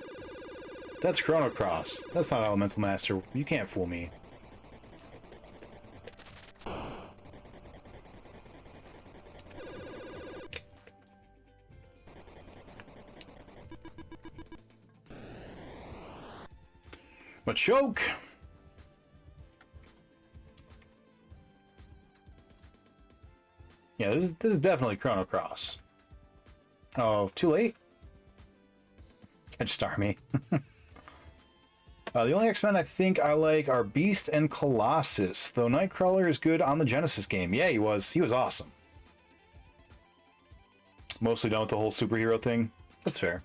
That's Chrono Cross. That's not Elemental Master. You can't fool me. Machoke! Yeah, this is definitely Chrono Cross. Oh, too late? Edge Army. The only X-Men I think I like are Beast and Colossus, though Nightcrawler is good on the Genesis game. Yeah, he was. He was awesome. Mostly done with the whole superhero thing. That's fair.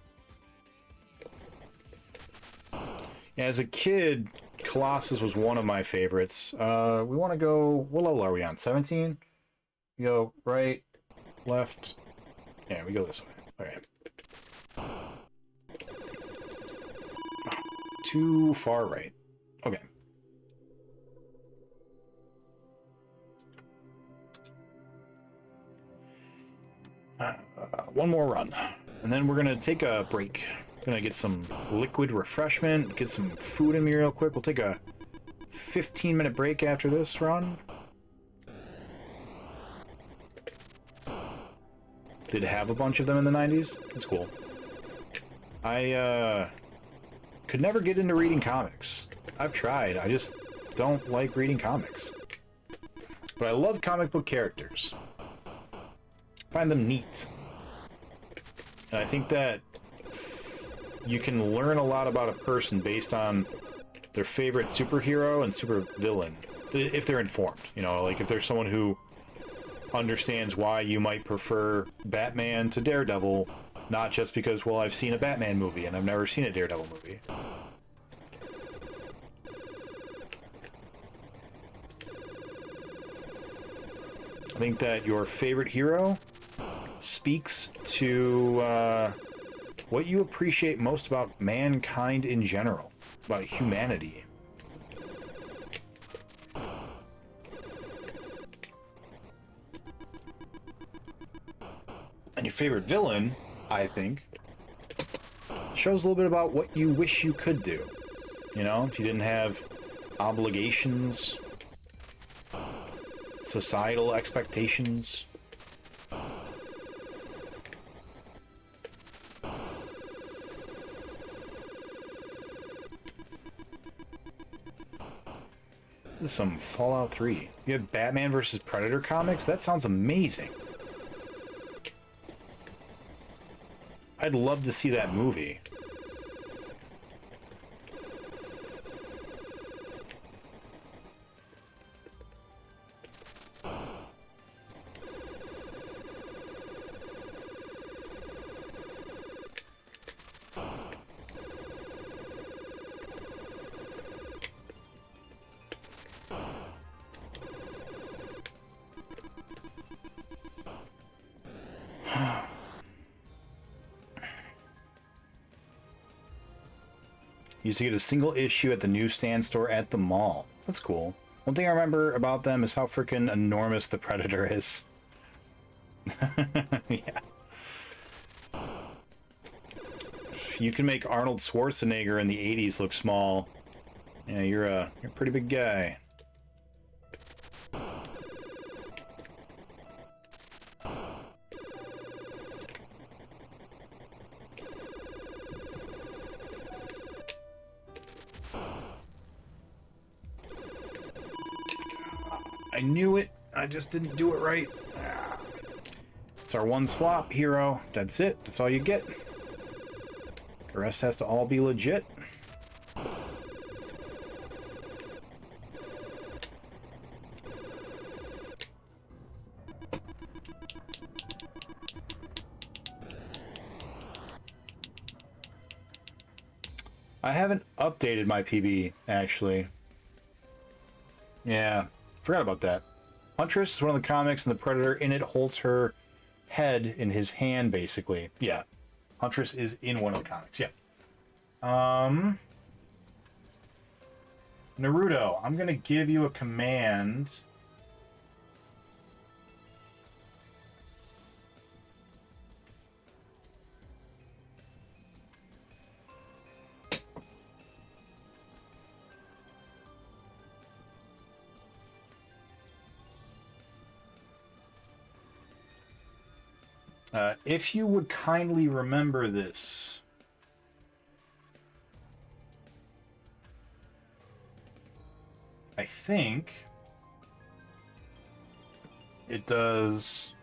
Yeah, as a kid, Colossus was one of my favorites. We want to go... What level are we on? 17? We go right, left. Yeah, we go this way. Alright. Too far right. Okay. One more run. And then we're going to take a break. Gonna get some liquid refreshment, get some food in me real quick. We'll take a 15-minute break after this run. Did have a bunch of them in the 90s. That's cool. I could never get into reading comics. I've tried. I just don't like reading comics. But I love comic book characters. Find them neat. And I think that you can learn a lot about a person based on their favorite superhero and supervillain. If they're informed. You know, like if there's someone who understands why you might prefer Batman to Daredevil, not just because, well, I've seen a Batman movie and I've never seen a Daredevil movie. I think that your favorite hero speaks to what you appreciate most about mankind in general, about humanity. And your favorite villain, I think, shows a little bit about what you wish you could do. You know, if you didn't have obligations, societal expectations. This is some Fallout 3. You have Batman vs. Predator comics? That sounds amazing. I'd love to see that movie. Used to get a single issue at the newsstand store at the mall. That's cool. One thing I remember about them is how freaking enormous the Predator is. Yeah. You can make Arnold Schwarzenegger in the 80s look small. Yeah, you're a pretty big guy. I knew it. I just didn't do it right. It's our one slop, Hero. That's it. That's all you get. The rest has to all be legit. I haven't updated my PB, actually. Yeah. Forgot about that. Huntress is one of the comics, and the Predator in it holds her head in his hand, basically. Yeah. Huntress is in one of the comics, yeah. Naruto, I'm gonna give you a command. If you would kindly remember this. I think it does.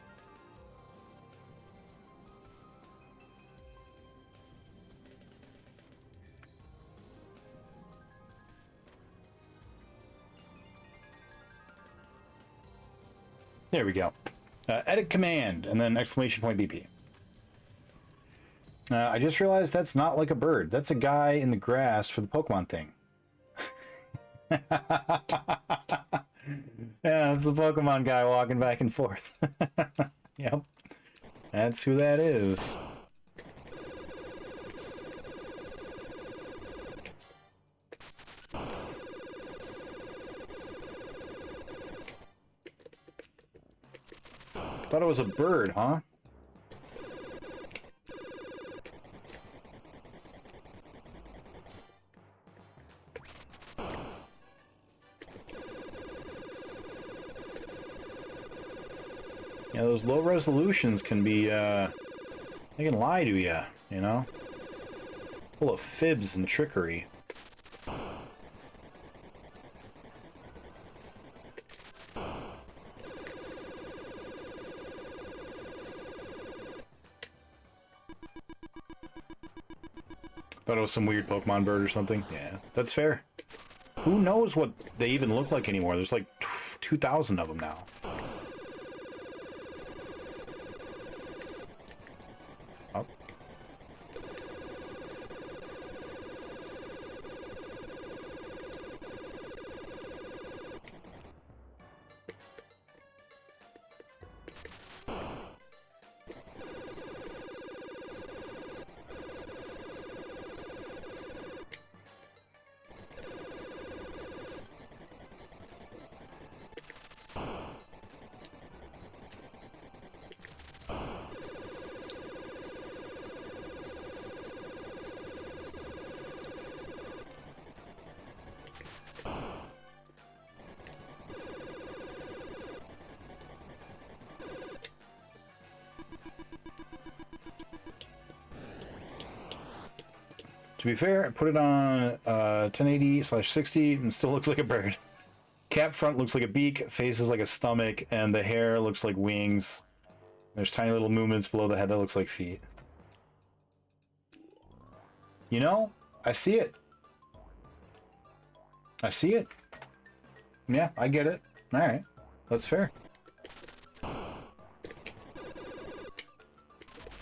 There we go. Edit command, and then exclamation point BP. I just realized that's not like a bird. That's a guy in the grass for the Pokemon thing. Yeah, it's the Pokemon guy walking back and forth. Yep. That's who that is. Thought it was a bird, huh? Yeah, those low resolutions can be, they can lie to you, you know? Full of fibs and trickery. Thought it was some weird Pokemon bird or something. Yeah, that's fair. Who knows what they even look like anymore? There's like 2,000 of them now. Oh. To be fair, I put it on 1080/60 and it still looks like a bird. Cap front looks like a beak, face is like a stomach, and the hair looks like wings. There's tiny little movements below the head that looks like feet. You know, I see it. I see it. Yeah, I get it. Alright. That's fair.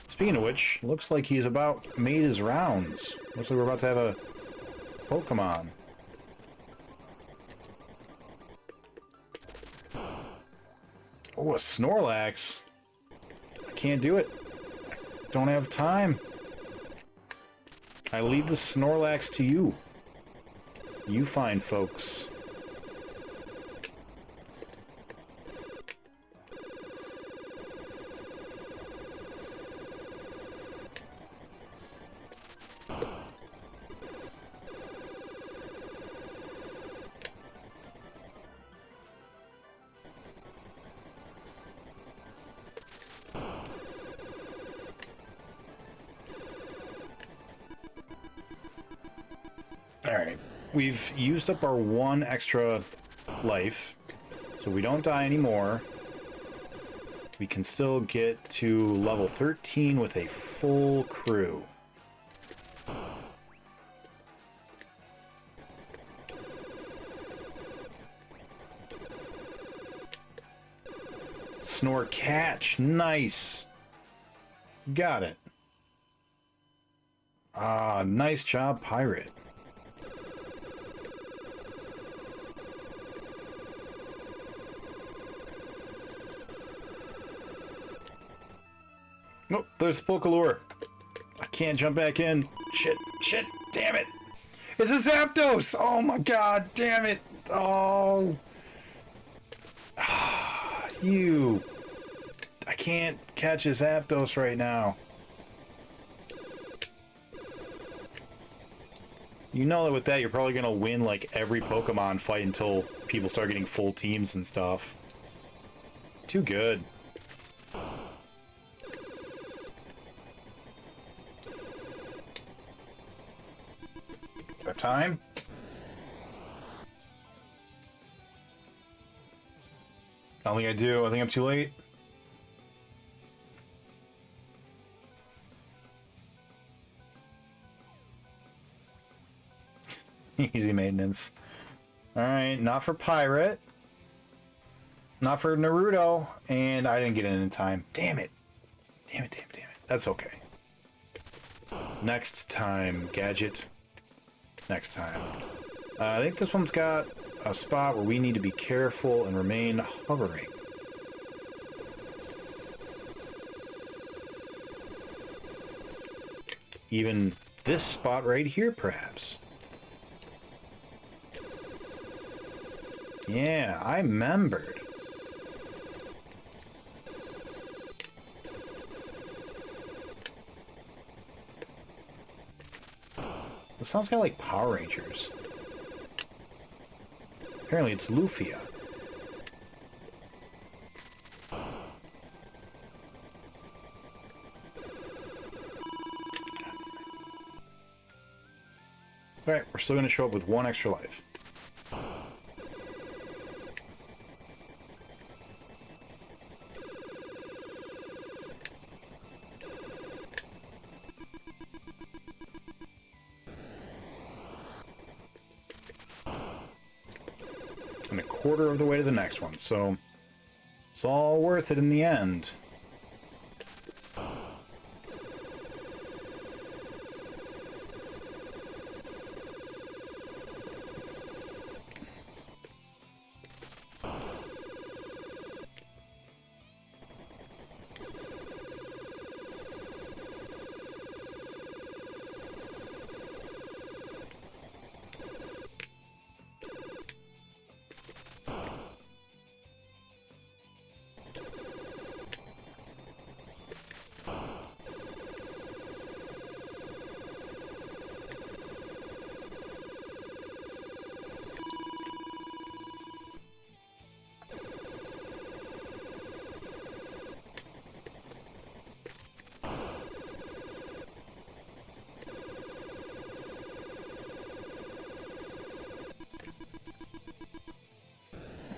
Speaking of which, looks like he's about made his rounds. Looks like we're about to have a Pokemon. Oh, a Snorlax. I can't do it. Don't have time. I leave the Snorlax to you. You fine folks. Alright, we've used up our one extra life, so we don't die anymore. We can still get to level 13 with a full crew. Snore catch, nice. Got it. Ah, nice job, pirate. Nope, there's Pokalure. I can't jump back in. Shit, shit, damn it. It's a Zapdos! Oh my god, damn it. Oh. You. I can't catch a Zapdos right now. You know that with that, you're probably gonna win like every Pokemon fight until people start getting full teams and stuff. Too good. Time. I don't think I do. I think I'm too late. Easy maintenance. Alright, not for Pirate. Not for Naruto. And I didn't get in time. Damn it. Damn it, damn it, damn it. That's okay. Next time, Gadget. Next time. I think this one's got a spot where we need to be careful and remain hovering. Even this spot right here, perhaps. Yeah, I remembered. This sounds kind of like Power Rangers. Apparently it's Lufia. Alright, we're still going to show up with one extra life. And a quarter of the way to the next one, so it's all worth it in the end.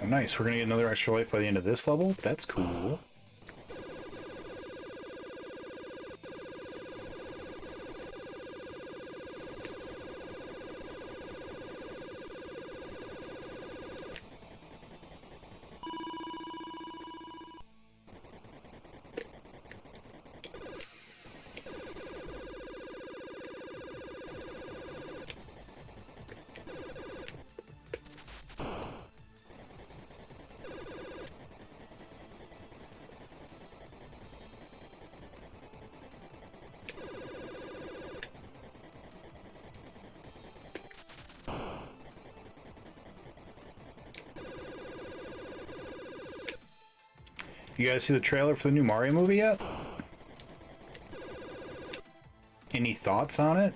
Oh, nice. We're going to get another extra life by the end of this level. That's cool. You guys see the trailer for the new Mario movie yet? Any thoughts on it?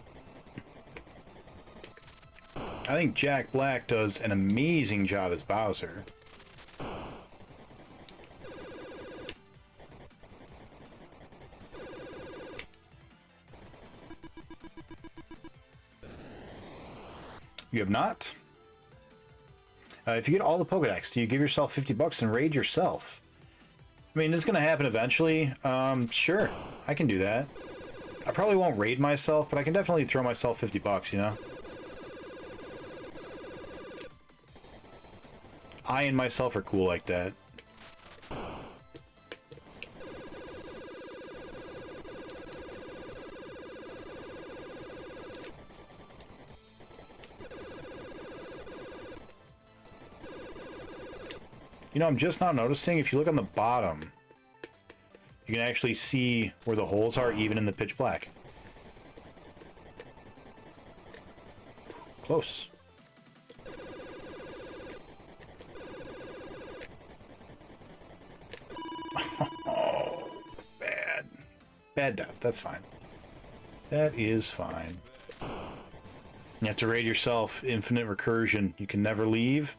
I think Jack Black does an amazing job as Bowser. You have not? If you get all the Pokédex, do you give yourself 50 bucks and raid yourself? I mean, it's going to happen eventually. Sure, I can do that. I probably won't raid myself, but I can definitely throw myself 50 bucks, you know? I and myself are cool like that. You know, I'm just now noticing, if you look on the bottom, you can actually see where the holes are even in the pitch black. Close. Oh, bad. Bad death, that's fine. That is fine. You have to raid yourself, infinite recursion. You can never leave.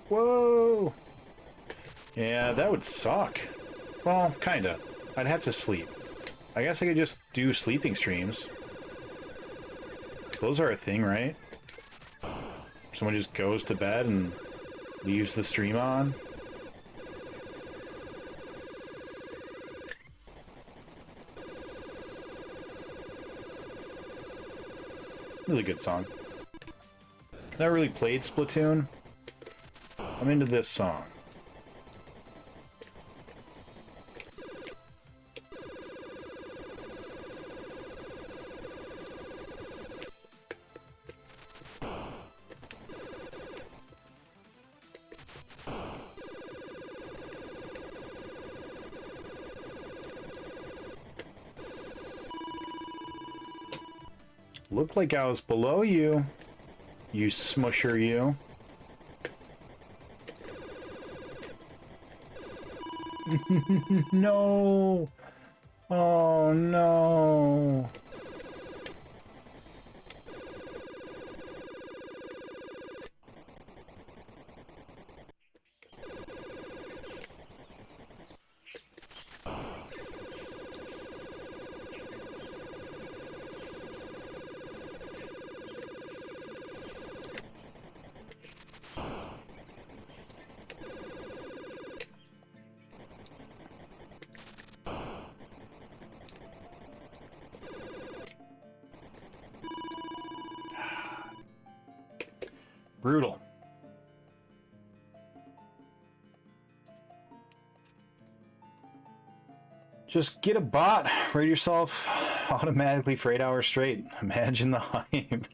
Whoa! Yeah, that would suck. Well, kinda. I'd have to sleep. I guess I could just do sleeping streams. Those are a thing, right? Someone just goes to bed and leaves the stream on. This is a good song. Never really played Splatoon. I'm into this song. Looked like I was below you, you smusher you. No! Oh no! Brutal. Just get a bot, raid yourself automatically for 8 hours straight. Imagine the hype.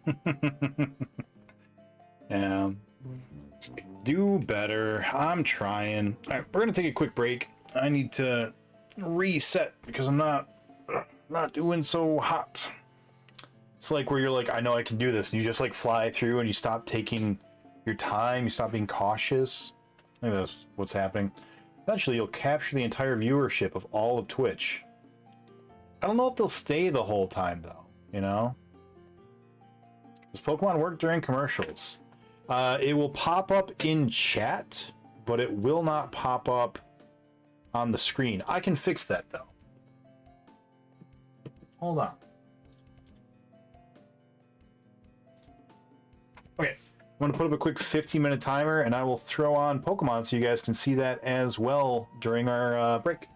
Yeah. Do better. I'm trying. Alright, we're gonna take a quick break. I need to reset because I'm not doing so hot. It's like where you're like, I know I can do this, and you just like fly through and you stop taking your time, you stop being cautious. I think that's what's happening. Eventually you'll capture the entire viewership of all of Twitch. I don't know if they'll stay the whole time though, you know? Does Pokemon work during commercials? It will pop up in chat, but it will not pop up on the screen. I can fix that though. Hold on. Okay, I'm going to put up a quick 15-minute timer, and I will throw on Pokemon so you guys can see that as well during our break.